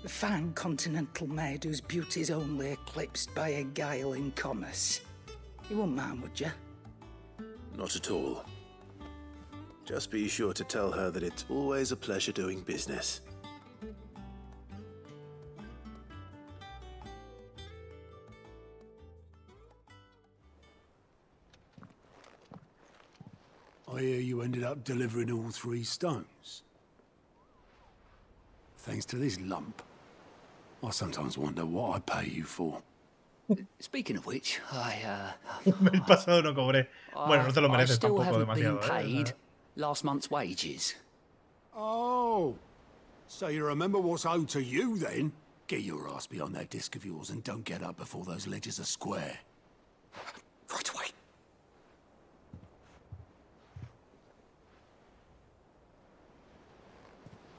A fine continental maid whose beauty's only eclipsed by a guile in commerce. You wouldn't mind, would you? Not at all. Just be sure to tell her that it's always a pleasure doing business. I hear you ended up delivering all 3 stones. thanks to this lump. I sometimes wonder what I pay you for. Speaking of which, El pasado no cobré. Bueno, no te lo I mereces still tampoco haven't been demasiado, paid last month's wages. Oh, so you remember what's owed to you then? Get your ass behind that disc of yours and don't get up before those ledgers are square. Right away.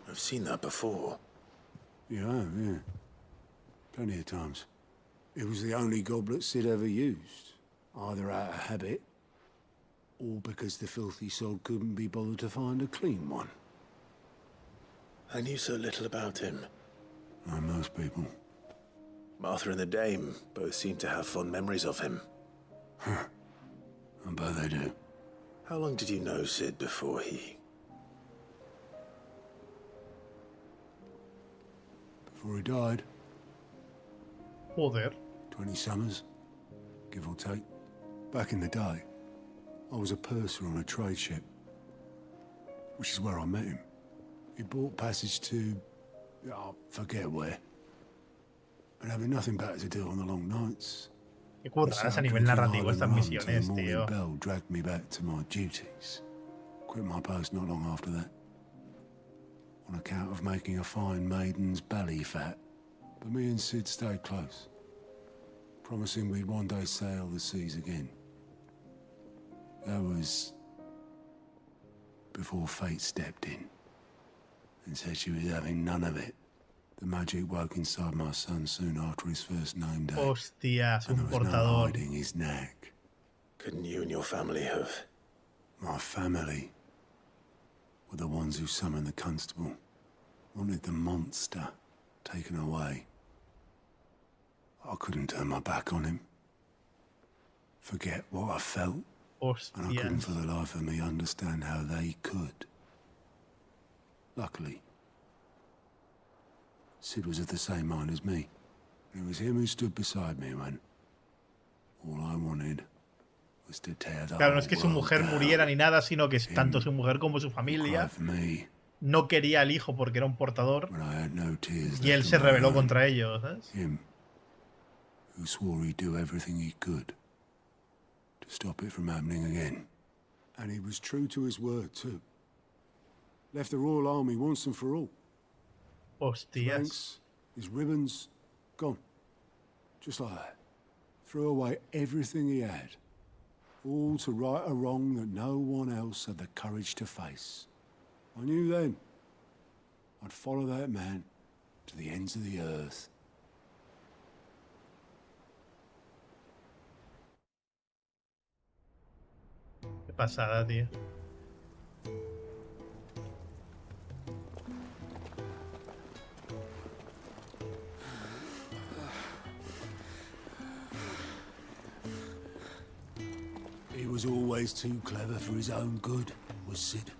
I've seen that before. You have, yeah. Plenty of times. It was the only goblet Sid ever used, either out of habit, or because the filthy sod couldn't be bothered to find a clean one. I knew so little about him. Like most people. Martha and the Dame both seem to have fond memories of him. Huh. I bet they do. How long did you know Sid before he... Before he died? Joder. 20 summers, give or take. Back in the day, I was a purser on a trade ship, which is where I met him. He bought passage to... I forget where. And having nothing better to do on the long nights... Qué curradas a nivel narrativo estas misiones, tío. Bell dragged me back to my duties. Quit my post not long after that. On account of making a fine maiden's belly fat. But me and Sid stayed close. Promising we'd one day sail the seas again. That was... before fate stepped in. And said she was having none of it. The magic woke inside my son soon after his first name day. Hostias, un and there was no portador. hiding his knack. Couldn't you and your family have... My family were the ones who summoned the constable. Wanted the monster taken away. I couldn't turn my back on him. Forget what I felt. Hostias. And I couldn't for the life of me understand how they could. Luckily, Sid was of the same mind as me. It was him who stood beside me when all I wanted was to tear the Claro, no es que su whole mujer world muriera down. ni nada, sino que tanto su mujer como su familia no quería al hijo porque era un portador. Y él se rebeló contra ellos, ¿sabes? Him, who swore he'd do everything he could to stop it from happening again. And he was true to his word, too. Left the Royal Army once and for all. Hostias. His ranks, his ribbons, gone. Just like that. Threw away everything he had. All to right a wrong that no one else had the courage to face. I knew then I'd follow that man to the ends of the earth. Qué pasada, tío. He was always too clever for his own good, was Sid.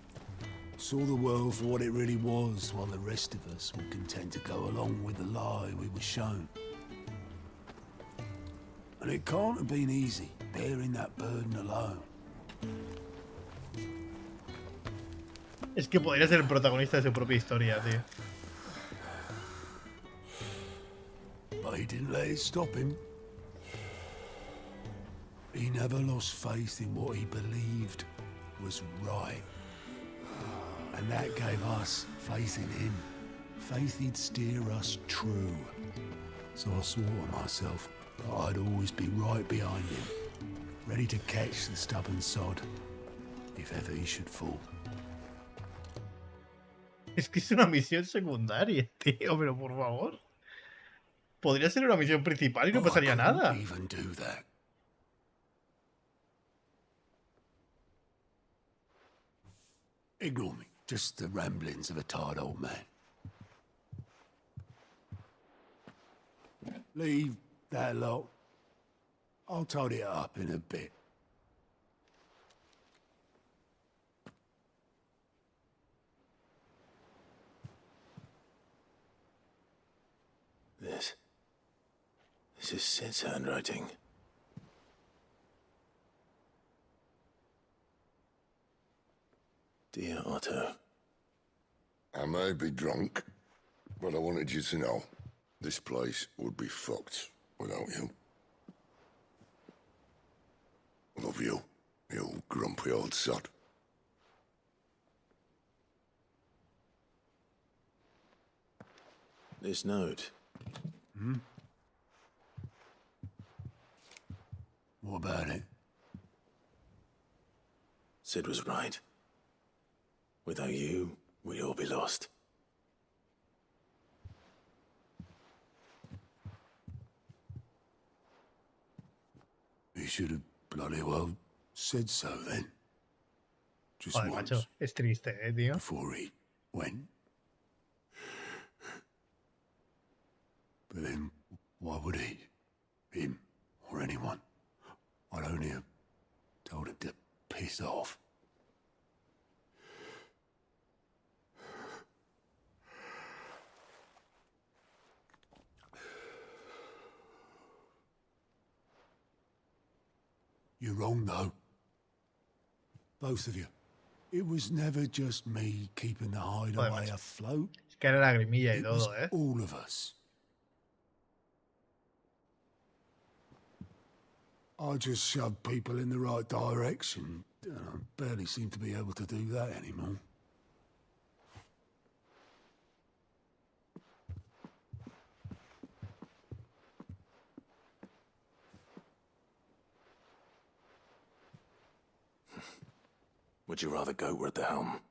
Saw the world for what it really was, while the rest of us were content to go along with the lie we were shown. And it can't have been easy, bearing that burden alone. Es que podría ser el protagonista de su propia historia, tío. But he didn't let it stop him. He never lost faith in what he believed was right. And that gave us faith in him. Faith he'd steer us true. So I swore to myself that I'd always be right behind him, ready to catch the stubborn sod, if ever he should fall. Es que es una misión secundaria, tío, pero por favor. Podría ser una misión principal y no pasaría nada. Even do that. Ignore me. Just the ramblings of a tired old man. Leave that lot. I'll tidy it up in a bit. This is Sid's handwriting. Dear Otto. I may be drunk, But I wanted you to know, this place would be fucked without you. Love you, you grumpy old sod. This note. Hmm? What about it? Sid was right. Without you, we'd all be lost. He should have bloody well said so then. Just Joder, once. macho, es triste, tío. Before he went. But then, why would he? Him, or anyone? I'd only have told him to piss off. You're wrong, though. Both of you. It was never just me keeping the hideaway afloat. Es que era lagrimilla y It was todo, ¿eh? all of us. I just shoved people in the right direction. I barely seem to be able to do that anymore. Would you rather go at the helm?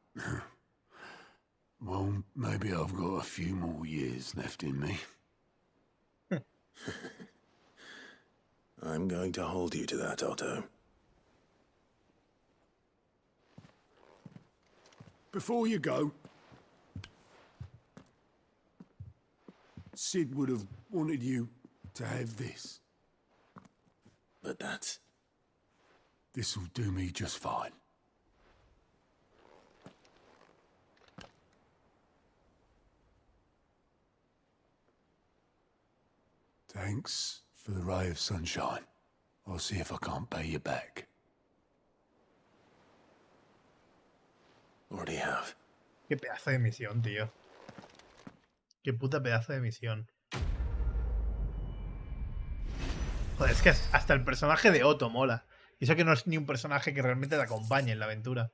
Well, maybe I've got a few more years left in me. I'm going to hold you to that, Otto. Before you go, Sid would have wanted you to have this. But that's... This'll do me just fine. Thanks for the ray of sunshine. I'll see if I can't pay you back. Already have. Qué pedazo de misión, tío. Qué puta pedazo de misión. Joder, es que hasta el personaje de Otto mola. Y eso que no es ni un personaje que realmente te acompañe en la aventura.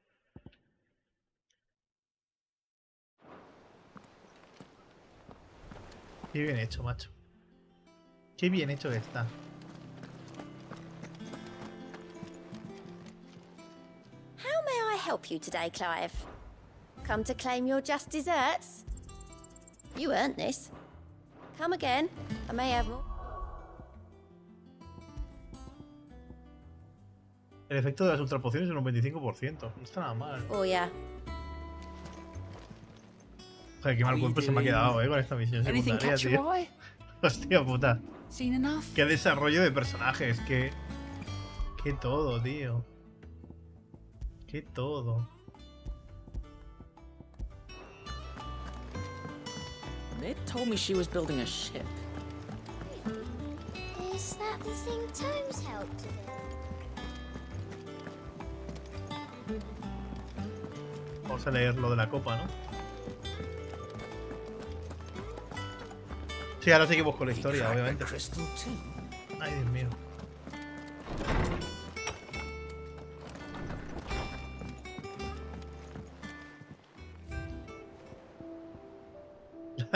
Qué bien hecho, macho. Qué bien hecho que está. How may I help you today, Clive? Come to claim your just desserts? You earned this. Come again. I may have more. El efecto de las ultrapociones es un 25%. No está nada mal. Oh, yeah. Joder, qué mal cuerpo se me ha quedado, con esta misión secundaria, tío. Hostia puta. Qué desarrollo de personajes, qué todo, tío. Qué todo. Mid told me she was building a ship. Is that the thing Tomes helped to do? Vamos a leer lo de la copa, ¿no? Sí, ahora seguimos con la historia, obviamente. Ay, Dios mío.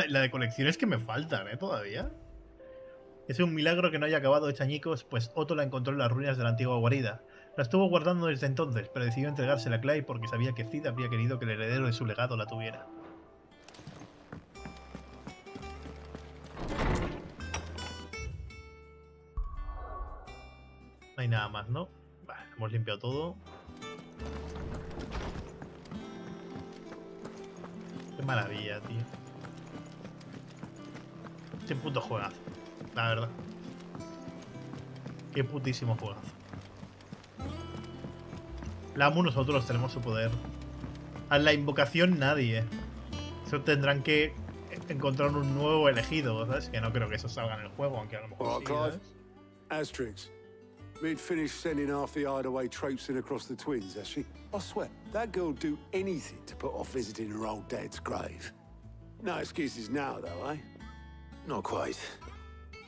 La de colecciones que me faltan, todavía. Es un milagro que no haya acabado hecha añicos, pues Otto la encontró en las ruinas de la antigua guarida. La estuvo guardando desde entonces, pero decidió entregársela a Clive porque sabía que Cid habría querido que el heredero de su legado la tuviera. No hay nada más, ¿no? Vale, hemos limpiado todo. Qué maravilla, tío. Qué puto juegazo, la verdad. Qué putísimo juegazo. La amo, nosotros tenemos su poder. A la invocación nadie. Eso tendrán que encontrar un nuevo elegido, ¿sabes? Que no creo que eso salga en el juego, aunque a lo mejor All sí, right, Clive. ¿sabes? Asterix. We'd finished sending half the hideaway traipsing across the twins, has she? I swear, that girl'd do anything to put off visiting her old dad's grave. No excuses now, though, eh? Not quite.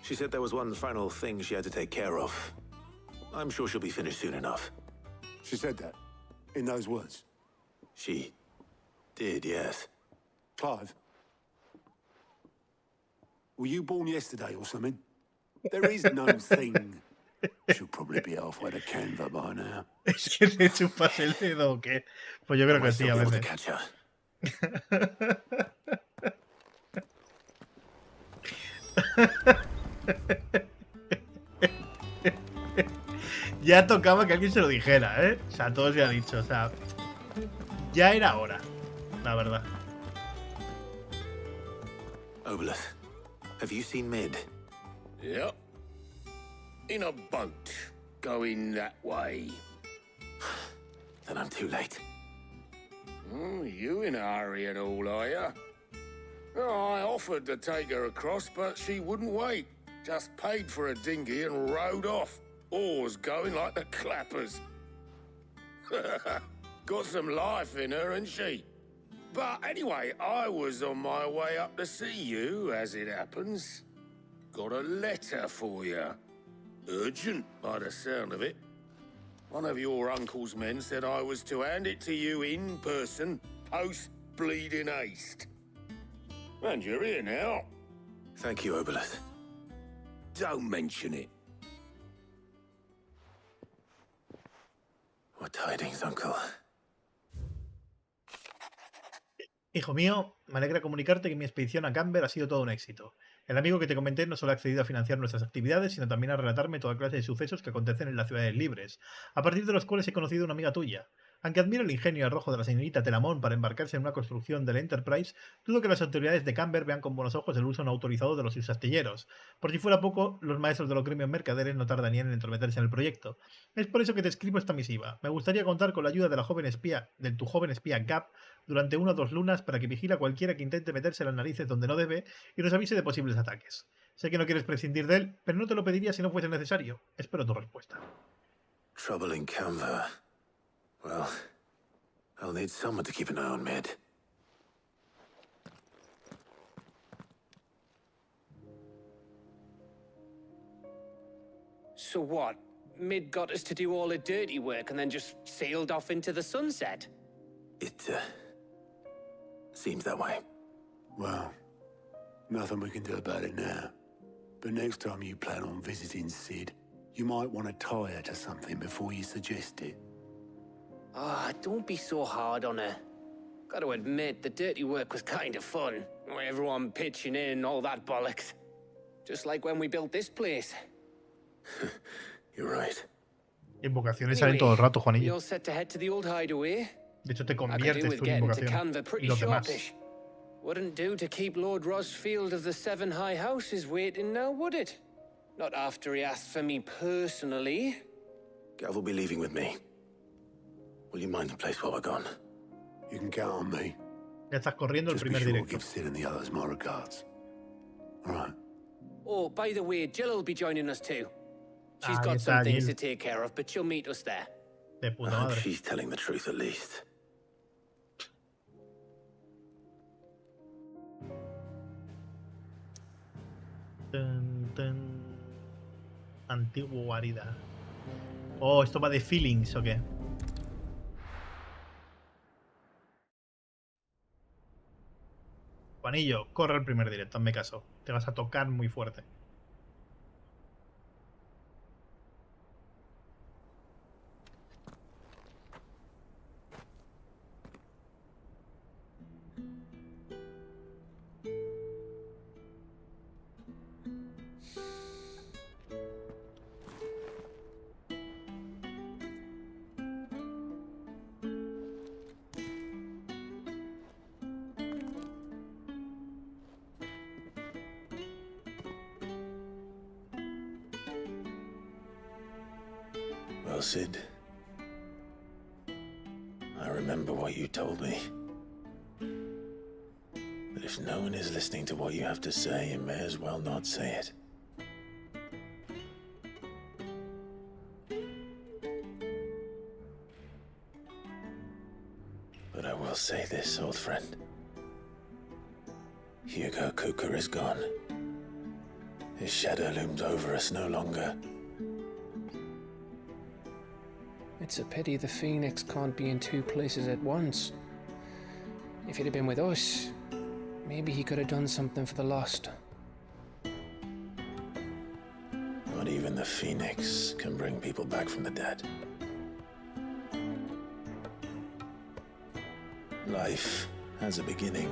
She said there was one final thing she had to take care of. I'm sure she'll be finished soon enough. She said that? In those words? She did, yes. Clive? Were you born yesterday or something? There is no thing. She'll probably be halfway to Canva by now. Es que te chupas el dedo o qué. Pues yo creo que sí, a veces. Ya tocaba que alguien se lo dijera, ¿eh? O sea, todo se ha dicho, o sea, ya era hora, la verdad. Obeleth, have you seen Mid? Yep. In a boat, going that way. Then I'm too late. Oh, you in a hurry and all, are you? Oh, I offered to take her across, but she wouldn't wait. Just paid for a dinghy and rowed off. Oars going like the clappers. Got some life in her, ain't she? But anyway, I was on my way up to see you, as it happens. Got a letter for you. Urgent, by the sound of it. One of your uncle's men said I was to hand it to you in person, post-bleeding haste. And you're here now. Thank you, Obeleth. Don't mention it. What tidings, uncle? Hijo mío, me alegra comunicarte que mi expedición a Camber ha sido todo un éxito. El amigo que te comenté no solo ha accedido a financiar nuestras actividades, sino también a relatarme toda clase de sucesos que acontecen en las ciudades libres, a partir de los cuales he conocido a una amiga tuya. Aunque admiro el ingenio y arrojo de la señorita Telamón para embarcarse en una construcción del Enterprise, dudo que las autoridades de Camber vean con buenos ojos el uso no autorizado de los sus astilleros. Por si fuera poco, los maestros de los gremios mercaderes no tardarían en entrometerse en el proyecto. Es por eso que te escribo esta misiva. Me gustaría contar con la ayuda de tu joven espía Gap durante 1 o 2 lunas para que vigile a cualquiera que intente meterse las narices donde no debe y nos avise de posibles ataques. Sé que no quieres prescindir de él, pero no te lo pediría si no fuese necesario. Espero tu respuesta. Trouble in Canva. Well, I'll need someone to keep an eye on Mid. So what? Mid got us to do all the dirty work and then just sailed off into the sunset? It, seems that way. Well, nothing we can do about it now. But next time you plan on visiting Sid, you might want to tie her to something before you suggest it. Ah, don't be so hard on her. Gotta admit, the dirty work was kind of fun. Everyone pitching in and all that bollocks. Just like when we built this place. You're right. Invocaciones salen todo el rato, Juanillo. We all set to head to the old hideaway. De hecho, te conviertes tú en invocación. Y los demás. Wouldn't do to keep Lord Rosfield of the Seven High Houses waiting now, would it? Not after he asked for me personally. Gav will be leaving with me. Will you mind the place while we're gone? You can count on me. Ya estás corriendo el primer directo. Give Sid and the others my regards. All right. Oh, by the way, Jill will be joining us too. She's got está some things Jill. to take care of, but she'll meet us there. De puta I hope madre. she's telling the truth at least. Dun, dun. Antiguo guarida. Oh, ¿esto va de feelings o qué? Juanillo, corre el primer directo, hazme caso. Te vas a tocar muy fuerte. Well, Sid, I remember what you told me. But if no one is listening to what you have to say, you may as well not say it. But I will say this, old friend. Hugo Kuka is gone. His shadow looms over us no longer. It's a pity the Phoenix can't be in two places at once. If he'd have been with us, maybe he could have done something for the lost. Not even the Phoenix can bring people back from the dead. Life has a beginning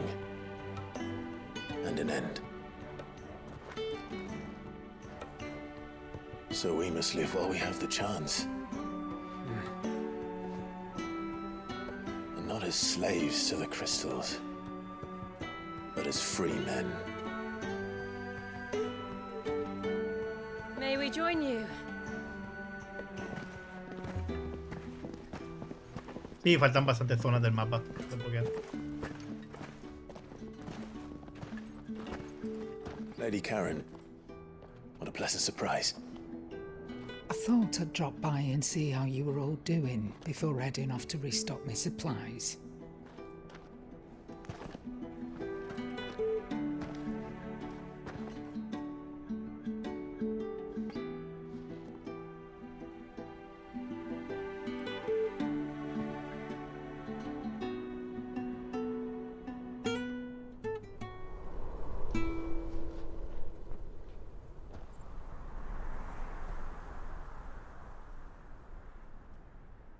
and an end. So we must live while we have the chance. And not as slaves to the crystals, but as free men. May we join you? Sí, faltan bastantes zonas del mapa. Lady Karen, what a pleasant surprise. I thought I'd drop by and see how you were all doing before heading off to restock my supplies.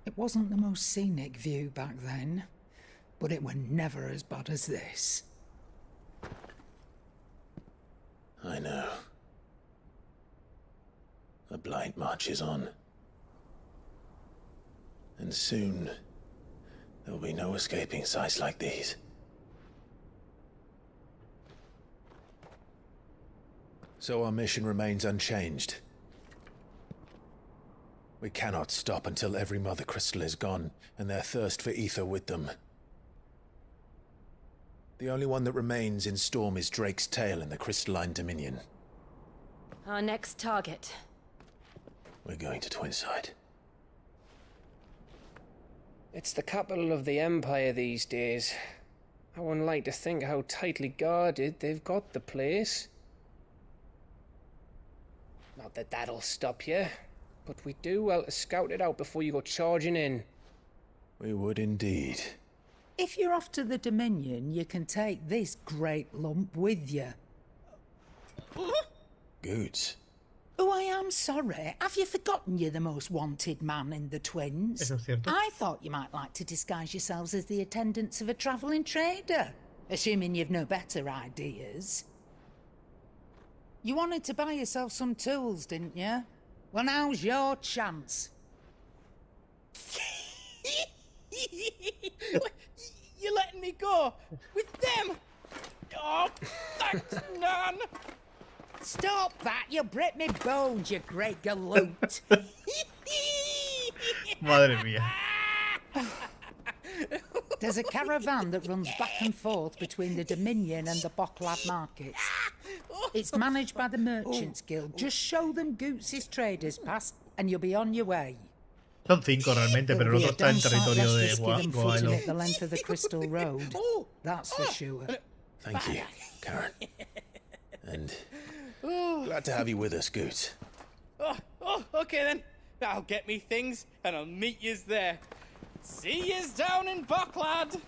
It wasn't the most scenic view back then, but it were never as bad as this. I know. The Blight marches on. And soon, there will be no escaping sights like these. So our mission remains unchanged. We cannot stop until every Mother Crystal is gone, and their thirst for ether with them. The only one that remains in Storm is Drake's Tail in the Crystalline Dominion. Our next target. We're going to Twinside. It's the capital of the Empire these days. I wouldn't like to think how tightly guarded they've got the place. Not that that'll stop you, but we do well to scout it out before you go charging in. We would indeed. If you're off to the Dominion, you can take this great lump with you. Goods. Oh, I am sorry. Have you forgotten you're the most wanted man in the Twins? Eso es cierto. I thought you might like to disguise yourselves as the attendants of a travelling trader, assuming you've no better ideas. You wanted to buy yourself some tools, didn't you? Well, now's your chance. You're letting me go with them? Oh, thanks, Nan. Stop that! You'll break me bones, you great galoot. Madre mía. There's a caravan that runs back and forth between the Dominion and the Bocklad markets. It's managed by the Merchants Guild. Just show them Goots' traders pass and you'll be on your way. Son 5 realmente, pero el otro está en territorio de Guailo. The length of the Crystal Road. That's for sure. Thank you, Karen. And glad to have you with us, Goots. Oh, okay then. I'll get me things and I'll meet yous there. See yous down in Bocklad.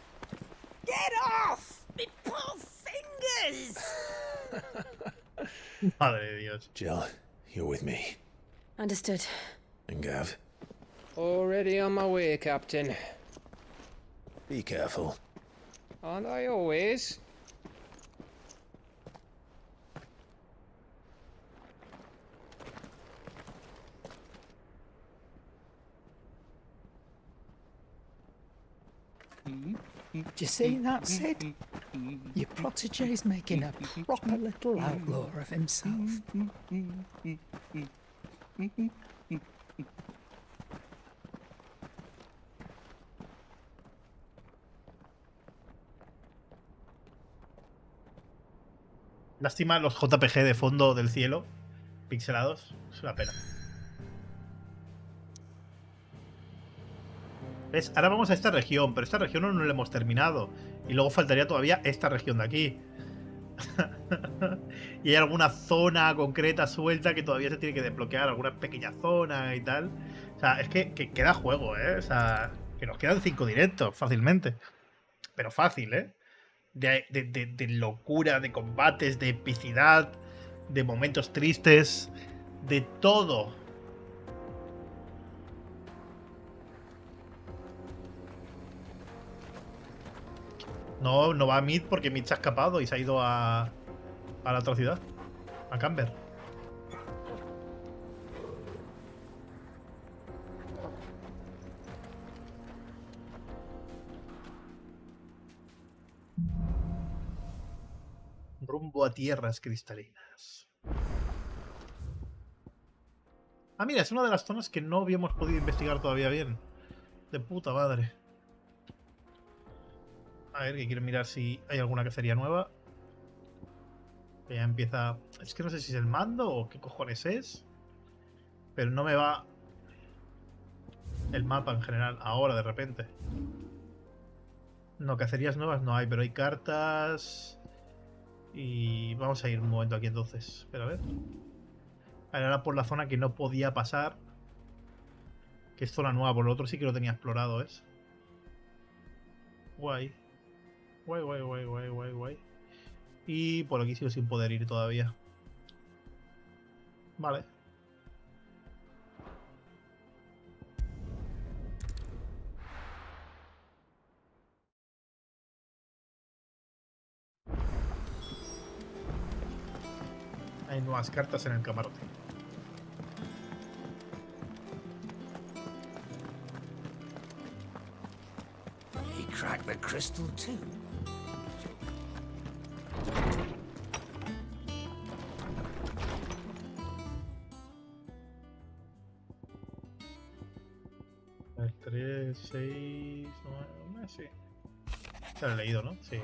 Get off! Me poor fingers! Madre de Dios. Jill, you're with me. Understood. And Gav? Already on my way, Captain. Be careful. Aren't I always? Do you see that, Sid? Your protege's making a proper little outlaw of himself. Lástima los JPG de fondo del cielo, pixelados. Es una pena. ¿Ves? Ahora vamos a esta región, pero esta región no la hemos terminado. Y luego faltaría todavía esta región de aquí. Y hay alguna zona concreta suelta que todavía se tiene que desbloquear, alguna pequeña zona y tal. O sea, es que queda juego, ¿eh? O sea, que nos quedan 5 directos fácilmente. Pero fácil, ¿eh? De locura, de combates, de epicidad, de momentos tristes, de todo. No, no va a Mid porque Mid se ha escapado y se ha ido a la otra ciudad. A Camber. Rumbo a tierras cristalinas. Ah, mira, es una de las zonas que no habíamos podido investigar todavía bien. De puta madre. A ver, que quiero mirar si hay alguna cacería nueva. Que ya empieza... Es que no sé si es el mando o qué cojones es. Pero no me va el mapa en general. Ahora, de repente. No, cacerías nuevas no hay, pero hay cartas. Y vamos a ir un momento aquí entonces. Espera, a ver. Ahora por la zona que no podía pasar. Que es zona nueva, por lo otro sí que lo tenía explorado, ¿es? Guay. Guay, guay, guay, guay, guay, guay. Y por aquí sigo sin poder ir todavía. Vale. Hay nuevas cartas en el camarote. He cracked the crystal too. El 3, 6, 9, sí. Se lo he leído, ¿no? Sí.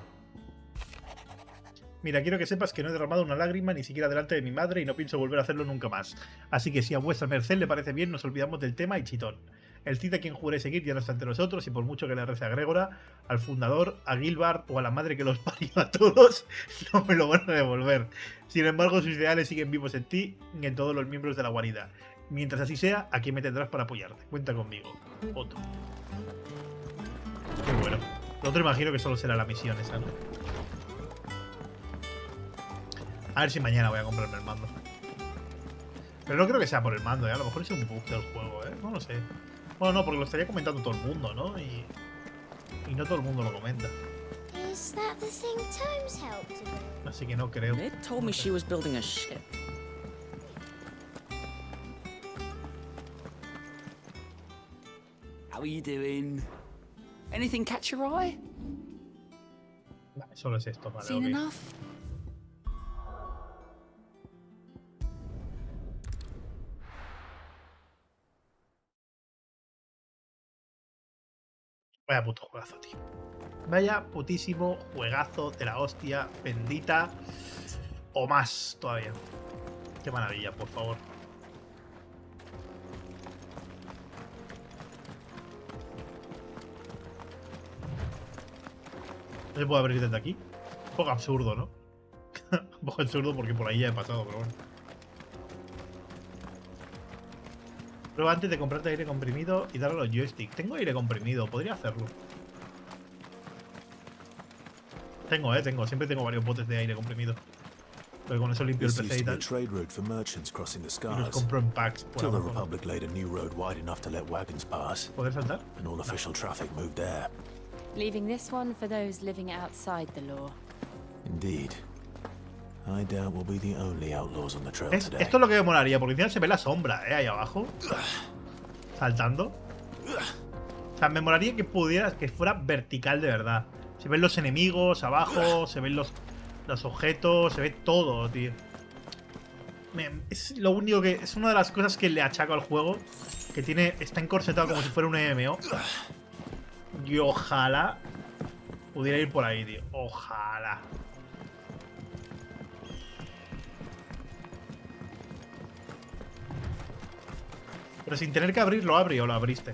Mira, quiero que sepas que no he derramado una lágrima ni siquiera delante de mi madre y no pienso volver a hacerlo nunca más. Así que si a vuestra merced le parece bien, nos olvidamos del tema y chitón. El Cid a quien juré seguir ya no está entre nosotros y por mucho que le rece a Grégora, al fundador, a Gilbert o a la madre que los parió a todos, no me lo van a devolver. Sin embargo, sus ideales siguen vivos en ti y en todos los miembros de la guarida. Mientras así sea, aquí me tendrás para apoyarte. Cuenta conmigo. Otto. Qué bueno. Lo otro imagino que solo será la misión esa, ¿no? A ver si mañana voy a comprarme el mando. Pero no creo que sea por el mando, ¿eh? A lo mejor es un bug del juego, ¿eh? No lo sé. Bueno, no, porque lo estaría comentando todo el mundo, ¿no? Y no todo el mundo lo comenta. Así que no creo. Mid told me she was building a ship. How are you doing? Anything catch your eye? Vale, solo es esto, vale. Seen Okay. enough? Vaya puto juegazo, tío. Vaya putísimo juegazo de la hostia bendita. O más todavía. Qué maravilla, por favor. ¿No se puede abrir desde aquí? Un poco absurdo, ¿no? Un poco absurdo porque por ahí ya he pasado, pero bueno. Prueba antes de comprarte aire comprimido y darle a los joysticks. Tengo aire comprimido, podría hacerlo. Tengo. Siempre tengo varios botes de aire comprimido. Pero con eso limpio el PC y tal. Trade route for merchants crossing the Y los scars. compro en packs. Till the Republic laid a new road wide enough to let wagons pass. ¿Poder saltar? And all official traffic moved there. Leaving this one for those living outside the law. Indeed. I doubt we'll be the only outlaws on the trail today. Esto es lo que me molaría, porque encima se ve la sombra, ahí abajo. Saltando. O sea, me molaría que que fuera vertical de verdad. Se ven los enemigos abajo, se ven los objetos, se ve todo, tío. Es lo único que... Es una de las cosas que le achaco al juego. Que está encorsetado como si fuera un MMO. Y ojalá pudiera ir por ahí, tío. Ojalá. Pero sin tener que abrir, ¿lo abrí o lo abriste?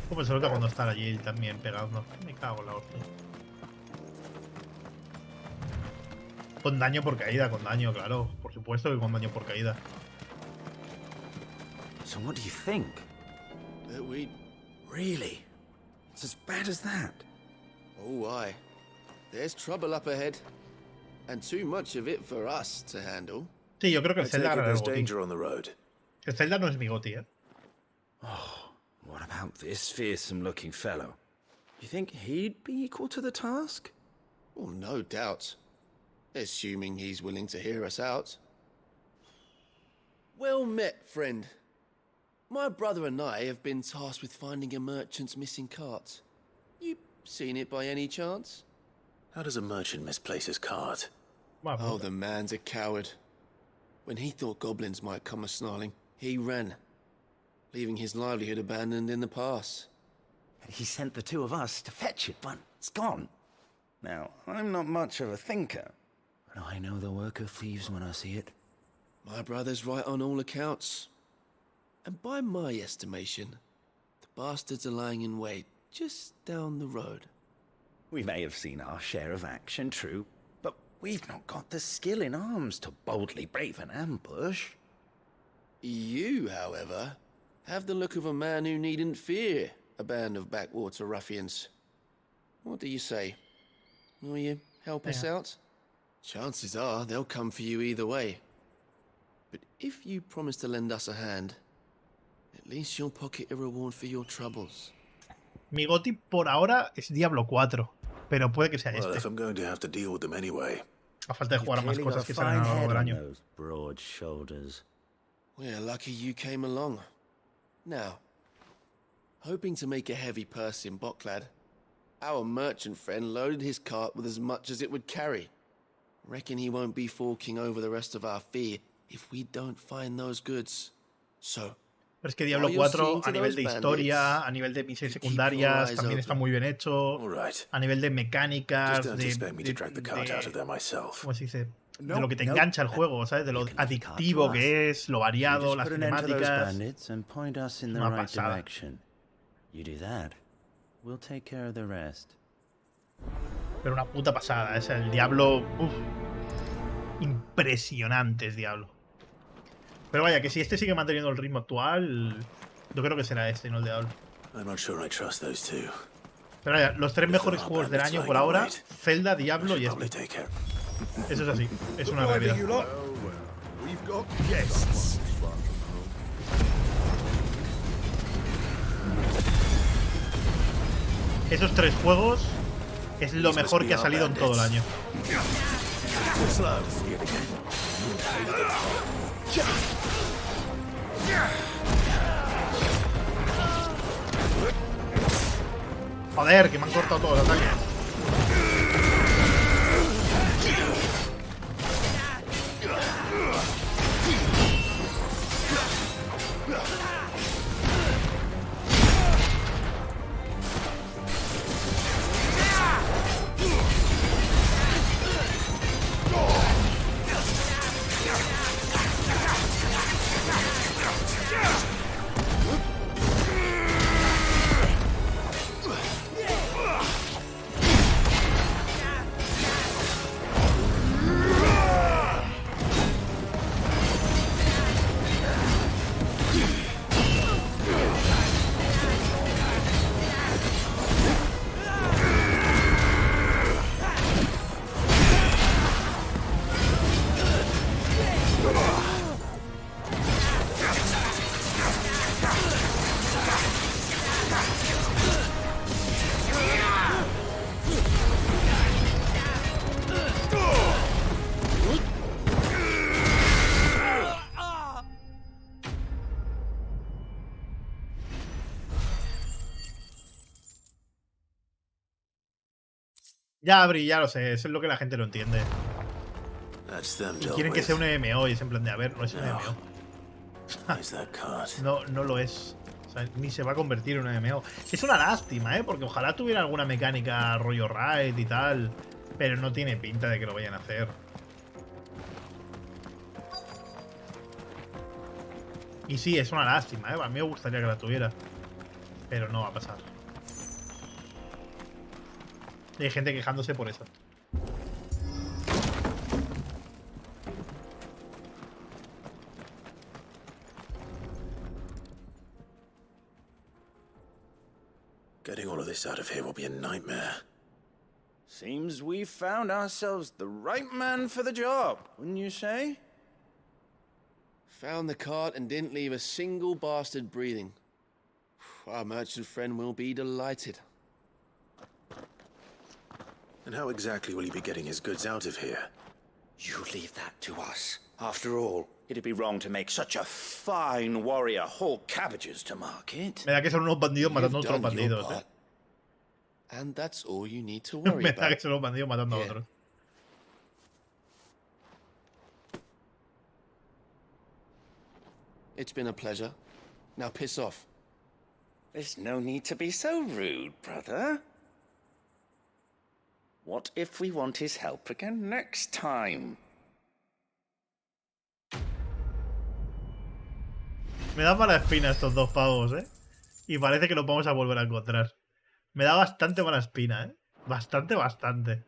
Como se nota cuando está allí también pegando. Me cago en la hostia. Con daño por caída, con daño, claro. Por supuesto que con daño por caída. So what do you think? That we... Really? It's as bad as that? Oh, aye. There's trouble up ahead. And too much of it for us to handle. Sí, yo creo que el Zelda ganará el danger GOTY. on the road. El Zelda no es mi GOTY, Oh, what about this fearsome-looking fellow? You think he'd be equal to the task? Well, no doubt. Assuming he's willing to hear us out. Well met, friend. My brother and I have been tasked with finding a merchant's missing cart. You seen it by any chance? How does a merchant misplace his cart? Oh, the man's a coward. When he thought goblins might come a-snarling, he ran, leaving his livelihood abandoned in the pass. He sent the two of us to fetch it, but it's gone. Now, I'm not much of a thinker, but I know the work of thieves when I see it. My brother's right on all accounts. And by my estimation, the bastards are lying in wait just down the road. We may have seen our share of action, true, but we've not got the skill in arms to boldly brave an ambush. You, however, have the look of a man who needn't fear a band of backwater ruffians. What do you say? Will you help us out? Chances are they'll come for you either way. But if you promise to lend us a hand, at least you'll pocket a reward for your troubles. Mi GOTY por ahora es Diablo 4, pero puede que sea Well, este. if I'm going to have to deal with them anyway. A falta de jugar a más cosas que salen a lo largo del año. Broad shoulders. We're lucky you came along. Now, hoping to make a heavy purse in Boklad, our merchant friend loaded his cart with as much as it would carry. Reckon he won't be forking over the rest of our fee if we don't find those goods. So, pero es que Diablo 4 a nivel de historia, a nivel de misiones secundarias, también está muy bien hecho. A nivel de mecánicas, ¿cómo se dice? De lo que te engancha el juego, ¿sabes? De lo adictivo que es, lo variado, las cinemáticas. Una pasada. Pero una puta pasada, es el Diablo. Uf, impresionante es Diablo. Pero vaya, que si este sigue manteniendo el ritmo actual, yo creo que será este, no el Diablo. Pero vaya, los tres mejores juegos del año por ahora: Zelda, Diablo y este. Eso es así, es una realidad. Esos tres juegos es lo mejor que ha salido en todo el año. Joder, que me han cortado todos los ataques. Ya, Abri, ya lo sé, eso es lo que la gente no entiende. Y quieren que sea un MMO y es en plan de, a ver, no es un MMO. No lo es. O sea, ni se va a convertir en un MMO. Es una lástima, porque ojalá tuviera alguna mecánica rollo raid y tal. Pero no tiene pinta de que lo vayan a hacer. Y sí, es una lástima, ¿eh? A mí me gustaría que la tuviera. Pero no va a pasar. Y hay gente quejándose por eso. Getting all of this out of here will be a nightmare. Seems we found ourselves the right man for the job, wouldn't you say? Found the cart and didn't leave a single bastard breathing. Our merchant friend will be delighted. And how exactly will he be getting his goods out of here? You leave that to us. After all, it'd be wrong to make such a fine warrior haul cabbages to market. Me da que son unos bandidos matando a otros bandidos, ¿eh? And that's all you need to worry Me da que about. son unos bandidos matando a otros. It's been a pleasure. Now piss off. There's no need to be so rude, brother. What if we want his help again next time? Me da mala espina estos dos pavos, ¿eh? Y parece que los vamos a volver a encontrar. Me da bastante mala espina, ¿eh? Bastante, bastante.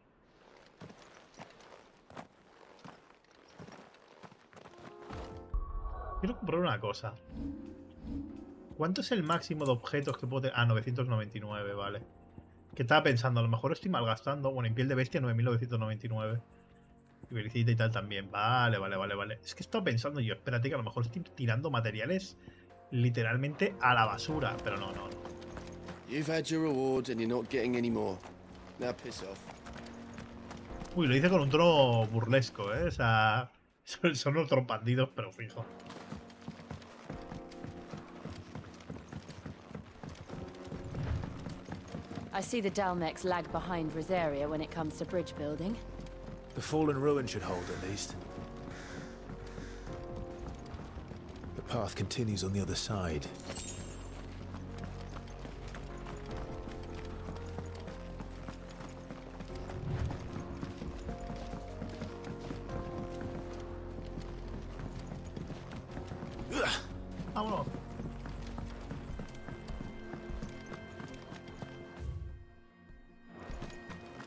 Quiero comprar una cosa. ¿Cuánto es el máximo de objetos que puedo tener? Ah, 999, vale. Que estaba pensando, a lo mejor estoy malgastando. Bueno, en piel de bestia 9999. Y velicita y tal también. Vale, vale, vale, vale. Es que he estado pensando yo, espérate que a lo mejor estoy tirando materiales literalmente a la basura. Pero no, no, no. You've had your rewards and you're not getting any more. Now piss off. Uy, lo hice con un tono burlesco, ¿eh? O sea, son otros bandidos, pero fijo. I see the Dalmex lag behind Rosaria when it comes to bridge building. The fallen ruin should hold, at least. The path continues on the other side. Vámonos.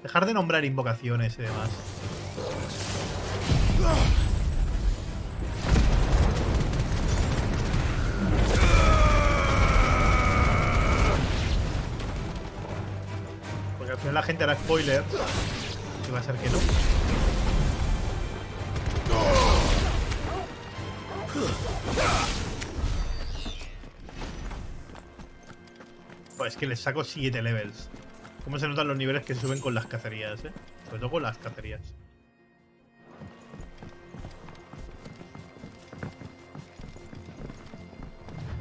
Dejar de nombrar invocaciones y demás. Porque al final la gente hará spoiler. Y va a ser que no. Pues es que les saco 7 levels. ¿Cómo se notan los niveles que suben con las cacerías, eh? Sobre todo con las cacerías.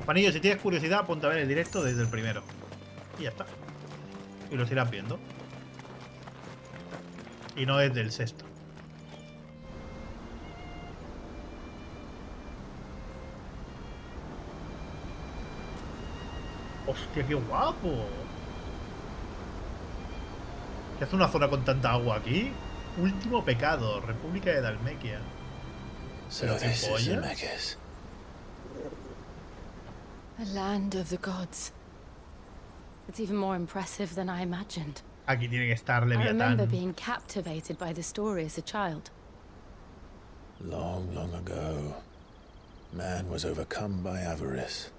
Panillo, si tienes curiosidad, ponte a ver el directo desde el primero. Y ya está. Y los irás viendo. Y no desde el sexto. ¡Hostia, qué guapo! ¿Qué hace una zona con tanta agua aquí? Último pecado, República de Dalmequia. So this is the Mechas. The land of the gods. It's even more impressive than I imagined. Aquí tiene que estar I remember Leviatán. being captivated by the story as a child. Long, long ago, man was overcome by avarice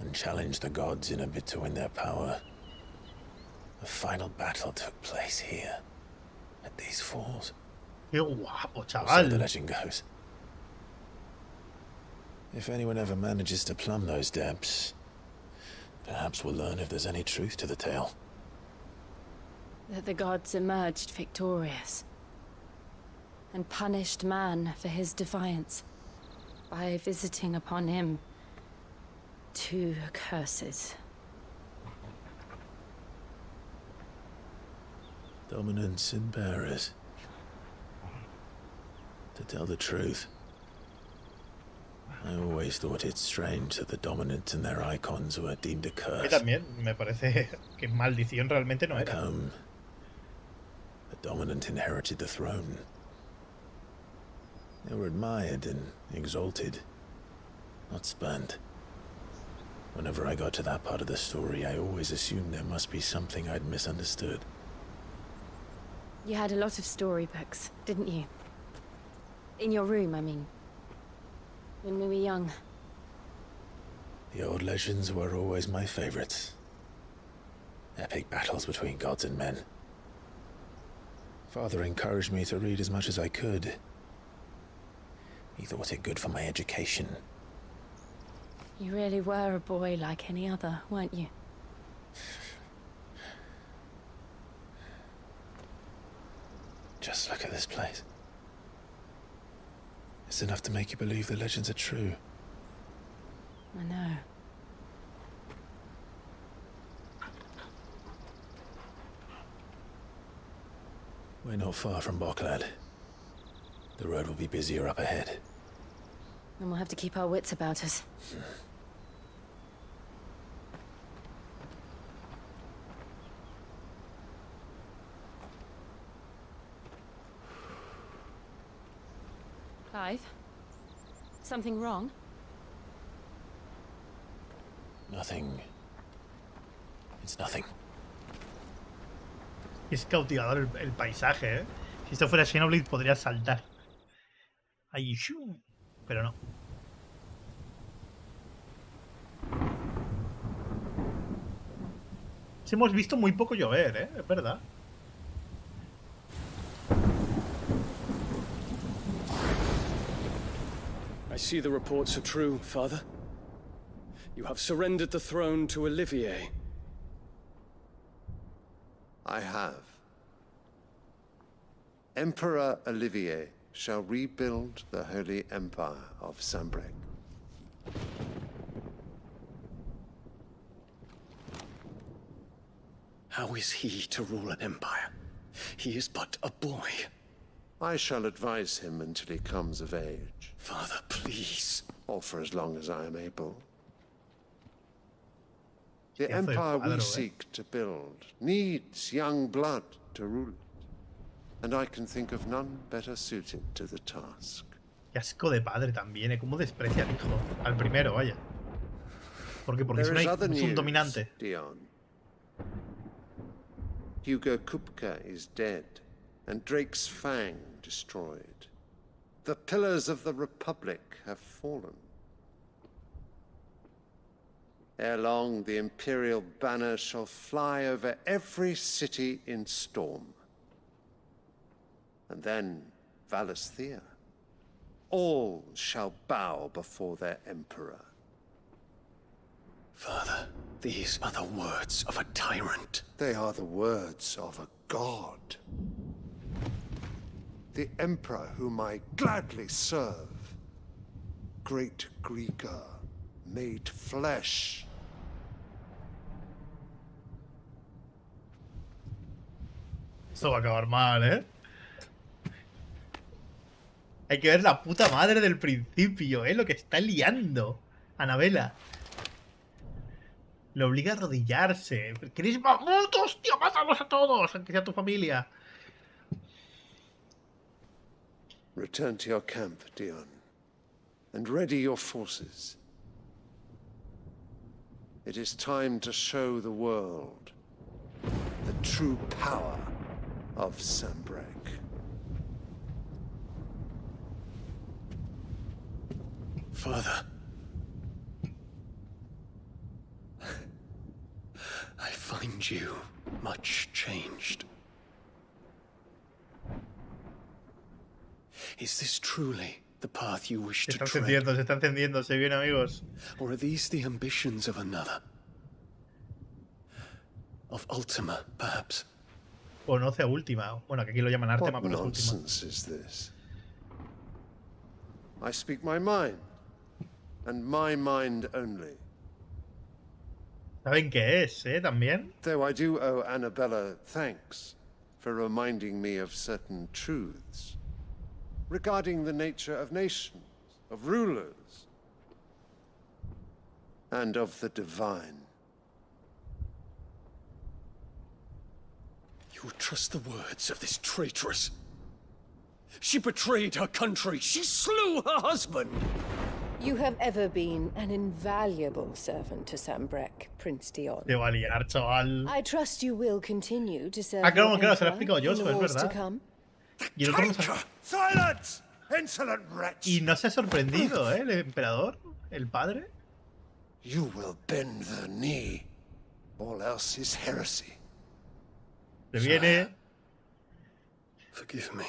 and challenged the gods in a bid to win their power. The final battle took place here, at these falls. ¡Qué guapo, So the chaval! legend goes. If anyone ever manages to plumb those depths, perhaps we'll learn if there's any truth to the tale. That the gods emerged victorious and punished man for his defiance by visiting upon him 2 curses. Dominance and bearers. To tell the truth, I always thought it strange that the dominant and their icons were deemed a A mí curse. también me parece que maldición realmente no Back era. home, The dominant inherited the throne. They were admired and exalted, not spurned. Whenever I got to that part of the story, I always assumed there must be something I'd misunderstood. You had a lot of storybooks, didn't you? In your room, I mean. When we were young. The old legends were always my favorites. Epic battles between gods and men. Father encouraged me to read as much as I could. He thought it good for my education. You really were a boy like any other, weren't you? Just look at this place. It's enough to make you believe the legends are true. I know. We're not far from Boklad. The road will be busier up ahead. And we'll have to keep our wits about us. Clive? Something wrong? Nothing. It's nothing. Es cautivador el paisaje, ¿eh? Si esto fuera Xenoblade podría saltar. Ahí, ¡shum! Pero no. Sí, hemos visto muy poco llover, ¿eh? Es verdad. I see the reports are true, Father. You have surrendered the throne to Olivier. I have. Emperor Olivier shall rebuild the Holy Empire of Sanbreque. How is he to rule an empire? He is but a boy. I shall advise him until he comes of age. Father, please. Or for as long as I am able. The empire we seek to build needs young blood to rule it. And I can think of none better suited to the task. Qué asco de padre también, ¿eh? Cómo desprecia al hijo. Al primero, vaya. Porque es un dominante. Dion. Hugo Kupka is dead, and Drake's Fang destroyed. The pillars of the Republic have fallen. Ere long, the Imperial banner shall fly over every city in Storm. And then, Valisthea. All shall bow before their Emperor. Father, these are the words of a tyrant. They are the words of a god. The Emperor whom I gladly serve. Great Greeker, made flesh. Esto va a acabar mal, ¿eh? Hay que ver la puta madre del principio, ¿eh? Lo que está liando Anabela. Le obliga a arrodillarse. ¿Queréis mamutos? ¡Tío, mátalos a todos! Aunque sea tu familia. Return to your camp, Dion. And ready your forces. It is time to show the world the true power of Sanbreque. Father. I find you much changed. Is this truly the path you wish to tread? Se está encendiendo, se viene, amigos. Or are these the ambitions of another? Of Ultima, perhaps? Conoce a Última. Bueno, que aquí lo llaman Artema, pero es What Última. nonsense is this? I speak my mind, and my mind only. ¿Saben qué es, también? Though I do owe Annabella thanks for reminding me of certain truths regarding the nature of nations, of rulers, and of the divine. You would trust the words of this traitress. She betrayed her country. She slew her husband. You have ever been an invaluable servant to Sambrek, Prince Dion. Te va a liar, chaval. I trust you will continue to serve Claro, your se lo he emperor explicado yo, in the eso es wars to verdad. come. Y el otro no se... Silence! Insolent wretch! Y no se ha sorprendido, ¿eh? El emperador, el padre. You will bend the knee. All else is heresy. Se viene. Forgive me.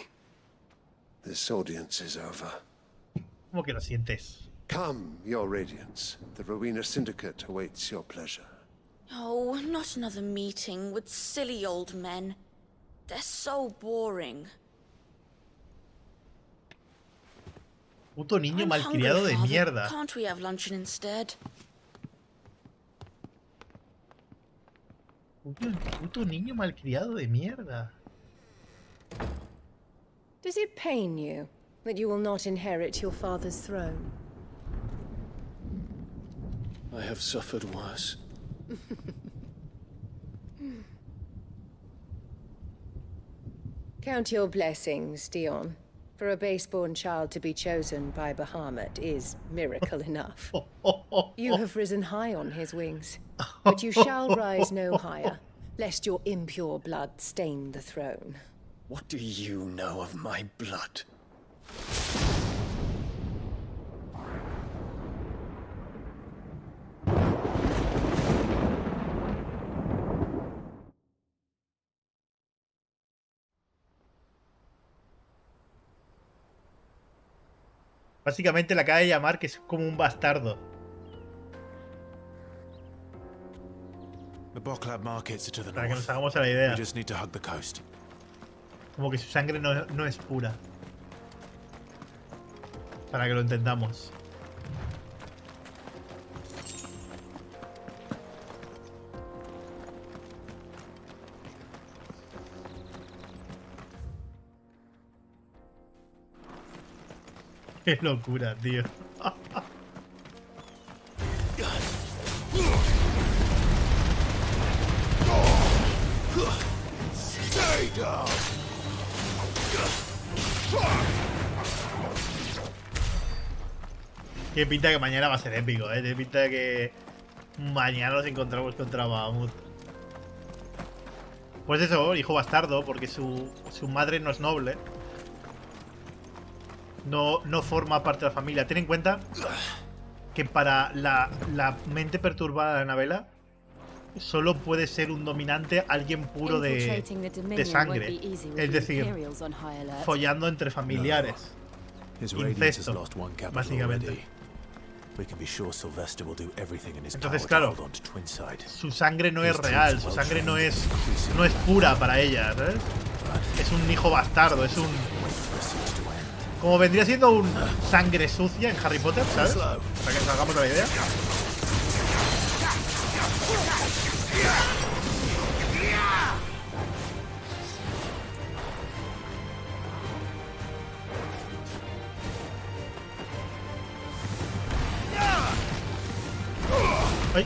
This audience is over. ¿Cómo que lo sientes? Come, your radiance. The Rowena Syndicate awaits your pleasure. Oh, not another meeting with silly old men. They're so boring. Puto niño I'm malcriado hungry, de Father. mierda. Can't we have luncheon instead? Puto niño malcriado de mierda. Does it pain you that you will not inherit your father's throne? I have suffered worse. Count your blessings, Dion. For a base-born child to be chosen by Bahamut is miracle enough. You have risen high on his wings, but you shall rise no higher, lest your impure blood stain the throne. What do you know of my blood? Básicamente la acaba de llamar que es como un bastardo. The Boklab markets are to the Para que north. nos hagamos a la idea. We just need to hug the coast. Como que su sangre no es pura. Para que lo entendamos. Qué locura, tío. Stay down. Tiene pinta que mañana va a ser épico, Tiene pinta de que mañana nos encontramos contra Bahamut. Pues eso, hijo bastardo, porque su madre no es noble. No forma parte de la familia. Ten en cuenta que para la mente perturbada de Anabela solo puede ser un dominante alguien puro de sangre. Es decir, follando entre familiares. Incesto, básicamente. Entonces, claro, su sangre no es real, su sangre no es pura para ella, ¿sabes? Es un hijo bastardo, es un... Como vendría siendo un sangre sucia en Harry Potter, ¿sabes? Para que nos hagamos la idea. ¡Ay!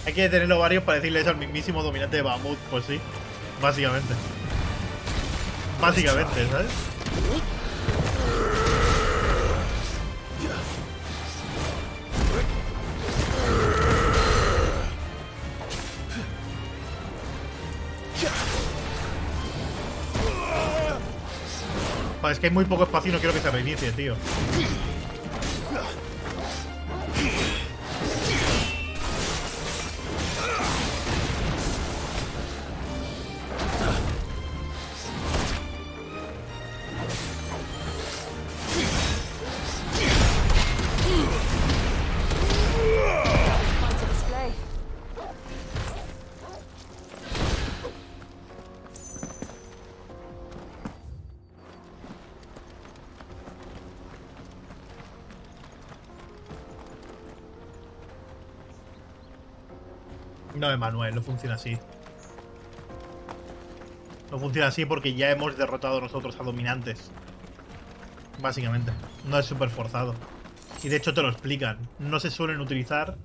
Hay que detenerlo varios para decirle eso al mismísimo dominante de Bahamut, pues sí. Básicamente. Básicamente, ¿sabes? Joder, es que hay muy poco espacio y no quiero que se reinicie, tío. No, Emanuel, no funciona así. No funciona así porque ya hemos derrotado nosotros a dominantes. Básicamente. No es súper forzado. Y de hecho te lo explican. No se suelen utilizar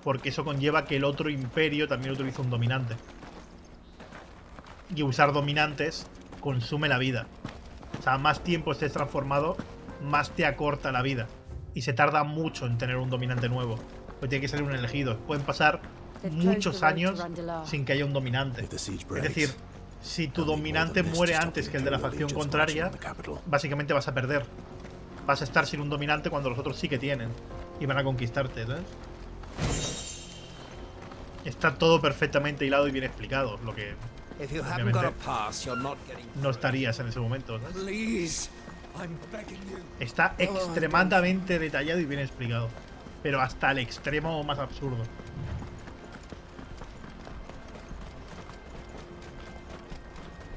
porque eso conlleva que el otro imperio también utiliza un dominante. Y usar dominantes consume la vida. O sea, más tiempo estés transformado, más te acorta la vida. Y se tarda mucho en tener un dominante nuevo. Pues tiene que ser un elegido. Pueden pasar muchos años sin que haya un dominante. Es decir, si tu dominante muere antes que el de la facción contraria, básicamente vas a perder. Vas a estar sin un dominante cuando los otros sí que tienen. Y van a conquistarte, ¿sabes? Está todo perfectamente hilado y bien explicado. Lo que obviamente no estarías en ese momento, ¿sabes? Está extremadamente detallado y bien explicado. Pero hasta el extremo más absurdo.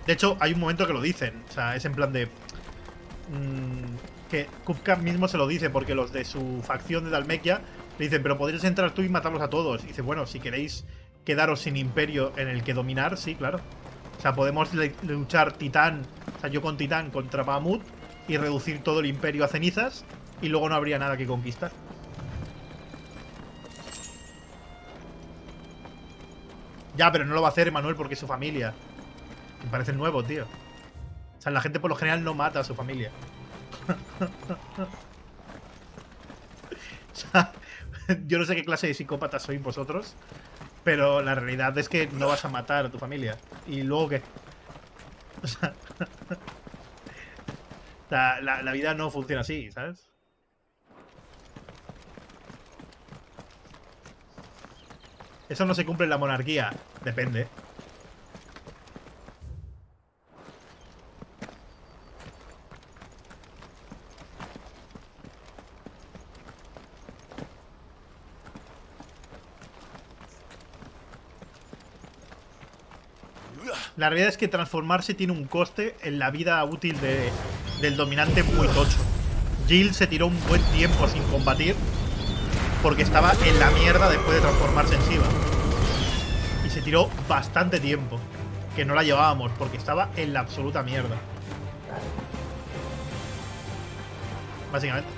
De hecho, hay un momento que lo dicen. O sea, es en plan de... que Kupka mismo se lo dice, porque los de su facción de Dalmekia le dicen, pero podrías entrar tú y matarlos a todos. Y dice, bueno, si queréis quedaros sin imperio en el que dominar, sí, claro. O sea, podemos luchar Titán, o sea, yo con Titán contra Bahamut y reducir todo el imperio a cenizas y luego no habría nada que conquistar. Ya, pero no lo va a hacer Emanuel porque es su familia. Me parece nuevo, tío. O sea, la gente por lo general no mata a su familia. O sea, yo no sé qué clase de psicópatas sois vosotros, pero la realidad es que no vas a matar a tu familia. ¿Y luego qué? O sea, la vida no funciona así, ¿sabes? ¿Eso no se cumple en la monarquía? Depende. La realidad es que transformarse tiene un coste en la vida útil del dominante muy tocho. Jill se tiró un buen tiempo sin combatir porque estaba en la mierda después de transformarse en Shiva. Y se tiró bastante tiempo, que no la llevábamos porque estaba en la absoluta mierda. Básicamente.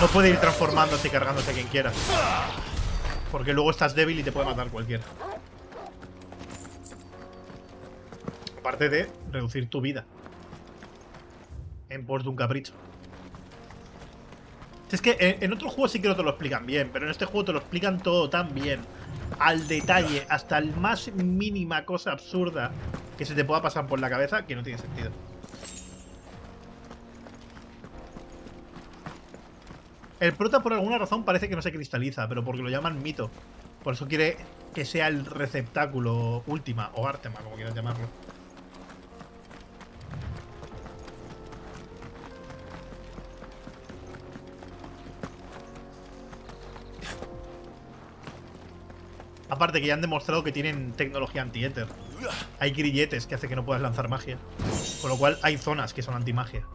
No puede ir transformándose y cargándose a quien quiera. Porque luego estás débil y te puede matar cualquiera. Aparte de reducir tu vida en pos de un capricho. Es que en otros juegos sí que no te lo explican bien, pero en este juego te lo explican todo tan bien, al detalle, hasta el más mínima cosa absurda que se te pueda pasar por la cabeza, que no tiene sentido. El prota por alguna razón parece que no se cristaliza, pero porque lo llaman mito. Por eso quiere que sea el receptáculo última, o Artema, como quieras llamarlo. Aparte que ya han demostrado que tienen tecnología anti-éter. Hay grilletes que hace que no puedas lanzar magia. Con lo cual hay zonas que son anti-magia.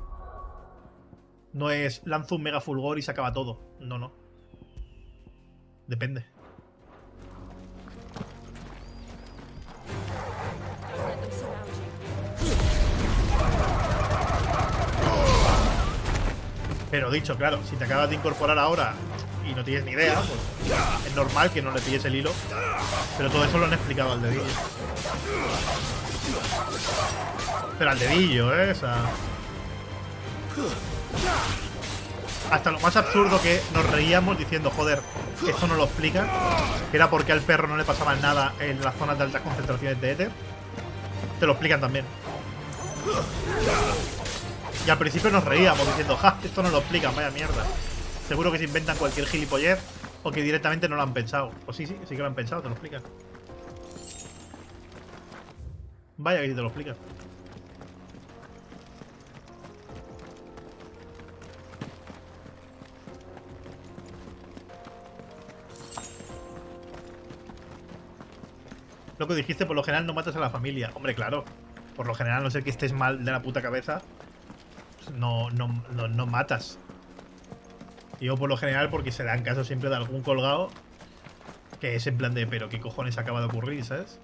No es lanzo un mega fulgor y se acaba todo. No, no. Depende. Pero dicho, claro, si te acabas de incorporar ahora y no tienes ni idea, pues es normal que no le pilles el hilo. Pero todo eso lo han explicado al dedillo. Pero al dedillo, ¿eh? O sea... Hasta lo más absurdo que nos reíamos diciendo, joder, esto no lo explica. Que era porque al perro no le pasaba nada en las zonas de altas concentraciones de éter. Te lo explican también. Y al principio nos reíamos diciendo, ja, esto no lo explican, vaya mierda. Seguro que se inventan cualquier gilipollez o que directamente no lo han pensado. Pues sí que lo han pensado, te lo explican. Vaya que sí te lo explican. Lo que dijiste, por lo general no matas a la familia. Hombre, claro. Por lo general, a no ser que estés mal de la puta cabeza, pues no matas. Digo por lo general porque se dan caso siempre de algún colgado que es en plan de, pero qué cojones acaba de ocurrir, ¿sabes?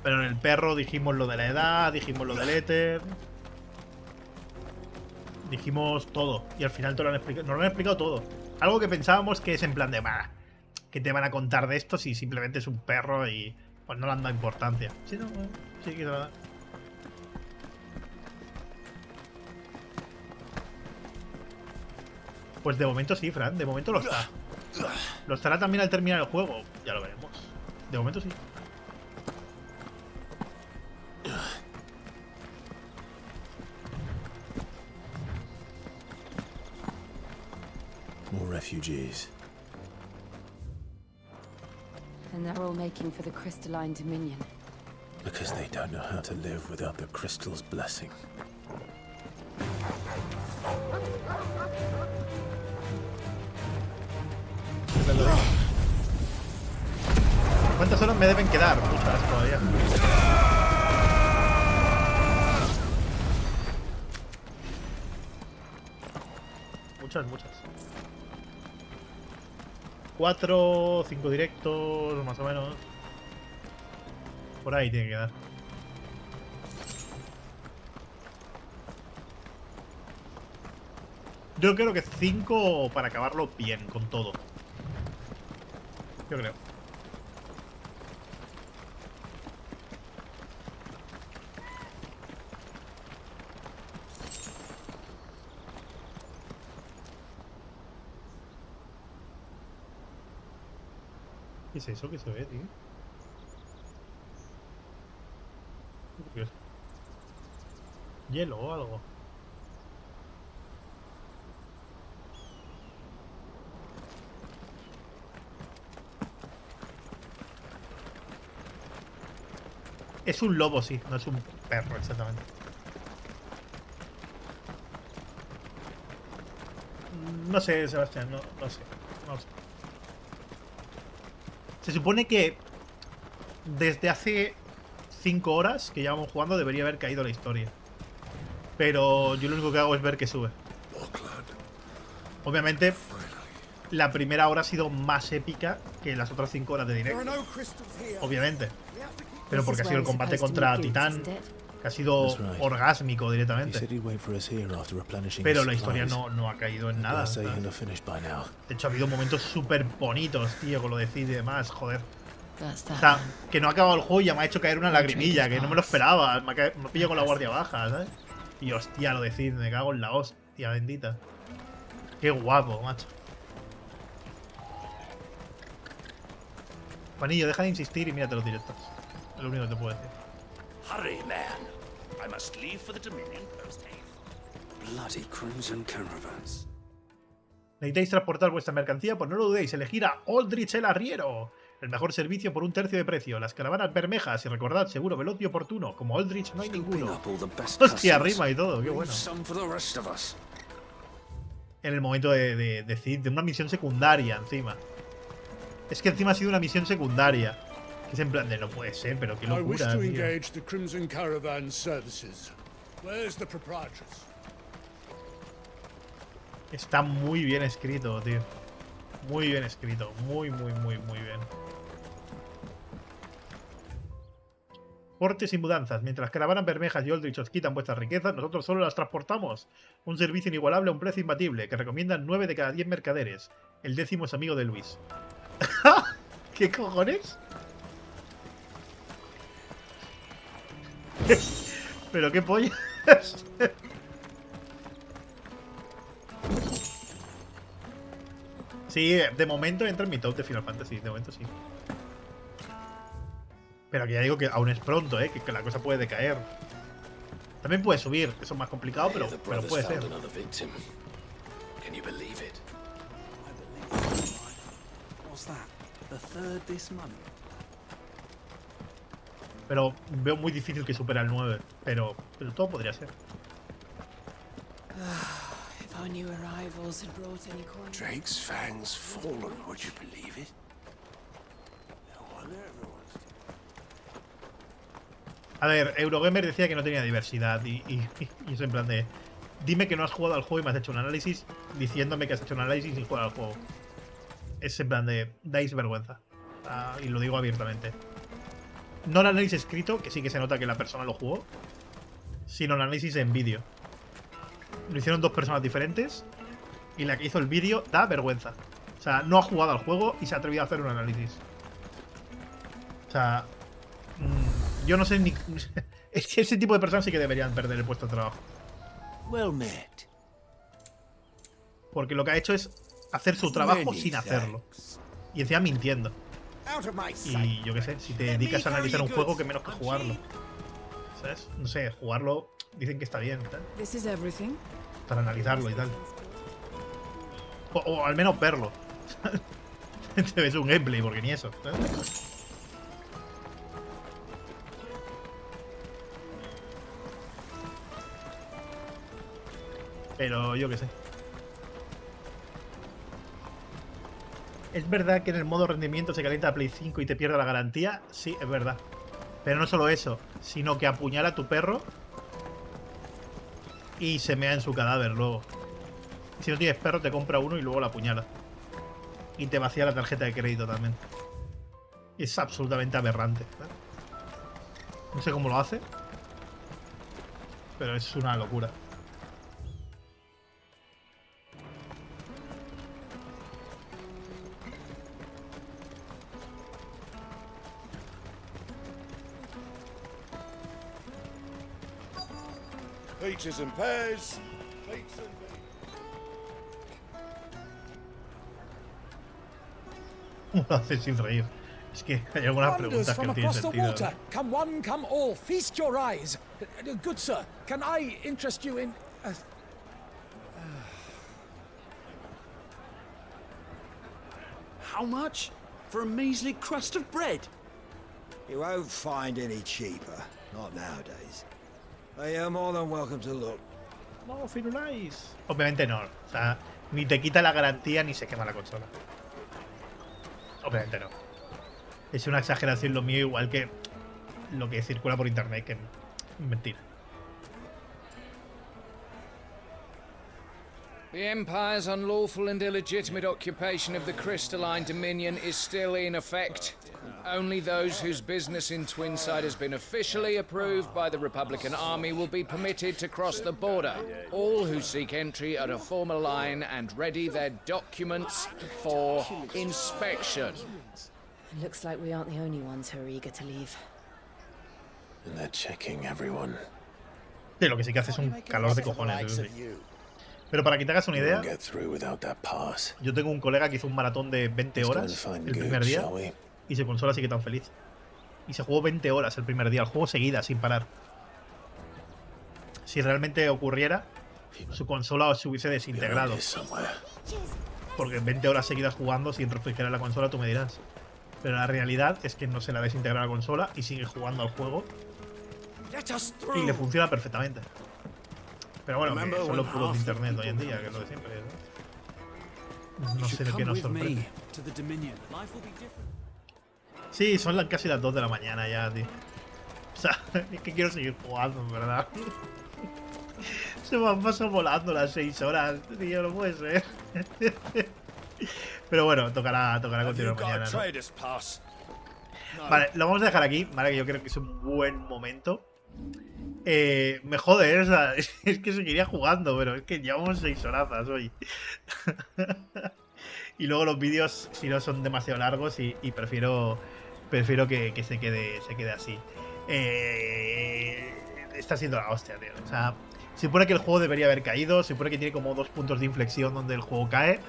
Pero en el perro dijimos lo de la edad, dijimos lo del éter. Dijimos todo. Y al final nos lo han explicado todo. Algo que pensábamos que es en plan de, bah, ¿qué te van a contar de esto si simplemente es un perro y pues no le han dado importancia? Sí, no, sí que es verdad. Pues de momento sí, Fran, de momento lo está. Lo estará también al terminar el juego. Ya lo veremos. De momento sí. More refugees. And they're all making for the crystalline dominion. Because they don't know how to live without the crystal's blessing. ¿Cuántas horas me deben quedar? Muchas todavía. Muchas. 4, 5 directos, más o menos. Por ahí tiene que quedar. Yo creo que 5 para acabarlo bien, con todo. Yo creo. ¿Qué es eso que se ve, tío? ¿Qué es? ¿Hielo o algo? Es un lobo, sí, no es un perro exactamente. No sé, Sebastián, no sé. Se supone que desde hace 5 horas que llevamos jugando debería haber caído la historia. Pero yo lo único que hago es ver que sube. Obviamente, la primera hora ha sido más épica que las otras 5 horas de directo. Obviamente. Pero porque ha sido el combate contra Titán, que ha sido orgásmico directamente. Pero la historia no ha caído en nada. De hecho, ha habido momentos súper bonitos, tío, con lo de Cid y demás, joder. O sea, que no ha acabado el juego y ya me ha hecho caer una lagrimilla, que no me lo esperaba. Me pillo con la guardia baja, ¿sabes? Y hostia, lo de Cid, me cago en la hostia bendita. Qué guapo, macho. Juanillo, deja de insistir y mírate los directos. Es lo único que te puedo decir. Hurry, man. I must leave for the Dominion post haste. Bloody crimson caravans. ¿Necesitáis transportar vuestra mercancía? Pues no lo dudéis, elegir a Aldrich el Arriero. El mejor servicio por 1/3 de precio. Las caravanas bermejas y recordad, seguro, veloz y oportuno. Como Aldrich no hay ninguno. Hostia, rima y todo, qué bueno. En el momento de Cid, de una misión secundaria encima. Es que encima ha sido una misión secundaria. Que es en plan de no puede ser, pero qué locura, tío. Está muy bien escrito, tío. Muy bien escrito. Muy bien. Portes y mudanzas. Mientras caravanas bermejas y Aldrich os quitan vuestras riquezas, nosotros solo las transportamos. Un servicio inigualable a un precio imbatible, que recomiendan 9 de cada 10 mercaderes. El 10º es amigo de Luis. ¿Qué cojones? ¿Pero qué pollas? Sí, de momento entra en mi top de Final Fantasy. De momento sí. Pero que ya digo que aún es pronto, que la cosa puede decaer. También puede subir, eso es más complicado, pero puede ser. Pero veo muy difícil que supere al 9, pero todo podría ser. Drake's fangs fallen, would you believe it? A ver, Eurogamer decía que no tenía diversidad y es en plan de... Dime que no has jugado al juego y me has hecho un análisis diciéndome que has hecho un análisis sin jugar al juego. Es en plan de... Dais vergüenza. Y lo digo abiertamente. No el análisis escrito, que sí que se nota que la persona lo jugó, sino el análisis en vídeo. Lo hicieron dos personas diferentes y la que hizo el vídeo da vergüenza. O sea, no ha jugado al juego y se ha atrevido a hacer un análisis. O sea... yo no sé ni... Es que ese tipo de personas sí que deberían perder el puesto de trabajo. Well met. Porque lo que ha hecho es hacer su trabajo sin hacerlo. Y encima mintiendo. Y yo qué sé, si te dedicas a analizar un juego, que menos que jugarlo. ¿Sabes? No sé, jugarlo dicen que está bien, ¿tal? Para analizarlo y tal. O al menos verlo. Te ves un gameplay, porque ni eso, ¿sabes? Pero yo qué sé. ¿Es verdad que en el modo rendimiento se calienta la Play 5 y te pierde la garantía? Sí, es verdad. Pero no solo eso, sino que apuñala a tu perro y se mea en su cadáver luego. Y si no tienes perro, te compra uno y luego la apuñala. Y te vacía la tarjeta de crédito también. Es absolutamente aberrante, ¿verdad? No sé cómo lo hace, pero es una locura. Peaches and pears. Peaches and Lo hace sin reír. Es que hay algunas preguntas que no tienen sentido. Come one, come all, feast your eyes. Good sir, can I interest you in... How much? For a measly crust of bread? You won't find any cheaper. Not nowadays. But you're more than welcome to look. No, Firulais. Obviamente no. O sea, ni te quita la garantía ni se quema la consola. Obviamente no. Es una exageración lo mío, igual que lo que circula por internet, que es mentira. The Empire's unlawful and illegitimate occupation of the crystalline dominion is still in effect. Only those whose business in Twinside has been officially approved by the Republican Army will be permitted to cross the border. All who seek entry are to form a line and ready their documents for inspection. Looks like we aren't the only ones who are eager to leave. And they're checking everyone. Sí, lo que sí que hace es un calor de cojones, eso sí. Pero para que te hagas una idea, yo tengo un colega que hizo un maratón de 20 horas el primer día y su consola sigue tan feliz. Y se jugó 20 horas el primer día, el juego seguida, sin parar. Si realmente ocurriera, su consola se hubiese desintegrado. Porque 20 horas seguidas jugando sin refrigerar la consola, tú me dirás. Pero la realidad es que no se la desintegra la consola y sigue jugando al juego. Y le funciona perfectamente. Pero bueno, que son los puros de internet hoy en día, que es lo de siempre, ¿no? No sé de qué nos sorprende. Sí, son casi las 2 de la mañana ya, tío. O sea, es que quiero seguir jugando, en verdad. Se me han pasado volando las 6 horas, tío, no puede ser. Pero bueno, tocará continuar mañana, ¿no? Vale, lo vamos a dejar aquí, ¿vale? Que yo creo que es un buen momento. Me jode, o sea, es que seguiría jugando, pero es que llevamos 6 horazas hoy. Y luego los vídeos, si no, son demasiado largos y prefiero que se quede así. Está siendo la hostia, tío. O sea, se supone que el juego debería haber caído, se supone que tiene como 2 puntos de inflexión donde el juego cae.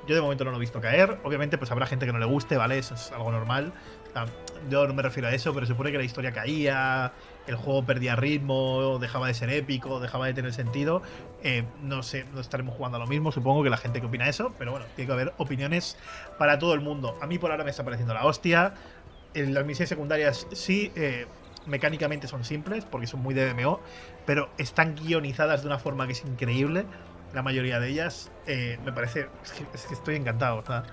Yo de momento no lo he visto caer. Obviamente pues habrá gente que no le guste, ¿vale? Eso es algo normal. O sea, yo no me refiero a eso, pero se supone que la historia caía, el juego perdía ritmo, dejaba de ser épico, dejaba de tener sentido. No sé, no estaremos jugando a lo mismo, supongo que la gente que opina eso, pero bueno, tiene que haber opiniones para todo el mundo. A mí por ahora me está pareciendo la hostia. Las misiones secundarias sí, mecánicamente son simples, porque son muy de MMO, pero están guionizadas de una forma que es increíble. La mayoría de ellas me parece... Es que estoy encantado. O sea,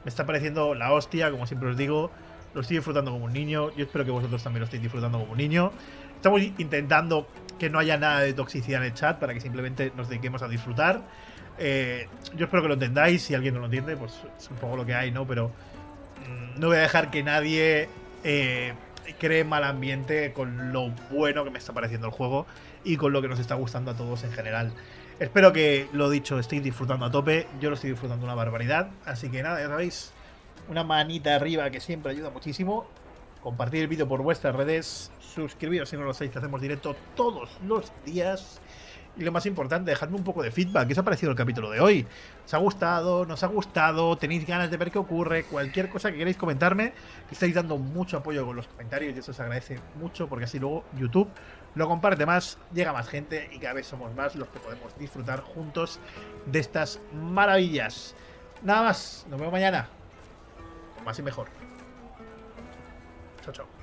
me está pareciendo la hostia, como siempre os digo. Lo estoy disfrutando como un niño. Yo espero que vosotros también lo estéis disfrutando como un niño. Estamos intentando que no haya nada de toxicidad en el chat para que simplemente nos dediquemos a disfrutar. Yo espero que lo entendáis. Si alguien no lo entiende, pues es un poco lo que hay, ¿no? Pero no voy a dejar que nadie cree mal ambiente con lo bueno que me está pareciendo el juego y con lo que nos está gustando a todos en general. Espero que, lo dicho, estéis disfrutando a tope. Yo lo estoy disfrutando una barbaridad. Así que nada, ya sabéis, una manita arriba que siempre ayuda muchísimo. Compartir el vídeo por vuestras redes. Suscribiros si no lo hacéis, que hacemos directo todos los días. Y lo más importante, dejadme un poco de feedback. ¿Qué os ha parecido el capítulo de hoy? ¿Os ha gustado? ¿No os ha gustado? ¿Tenéis ganas de ver qué ocurre? Cualquier cosa que queráis comentarme. Estáis dando mucho apoyo con los comentarios y eso se agradece mucho porque así luego YouTube lo comparte más, llega más gente y cada vez somos más los que podemos disfrutar juntos de estas maravillas. Nada más, nos vemos mañana. Con más y mejor. Chao, chao.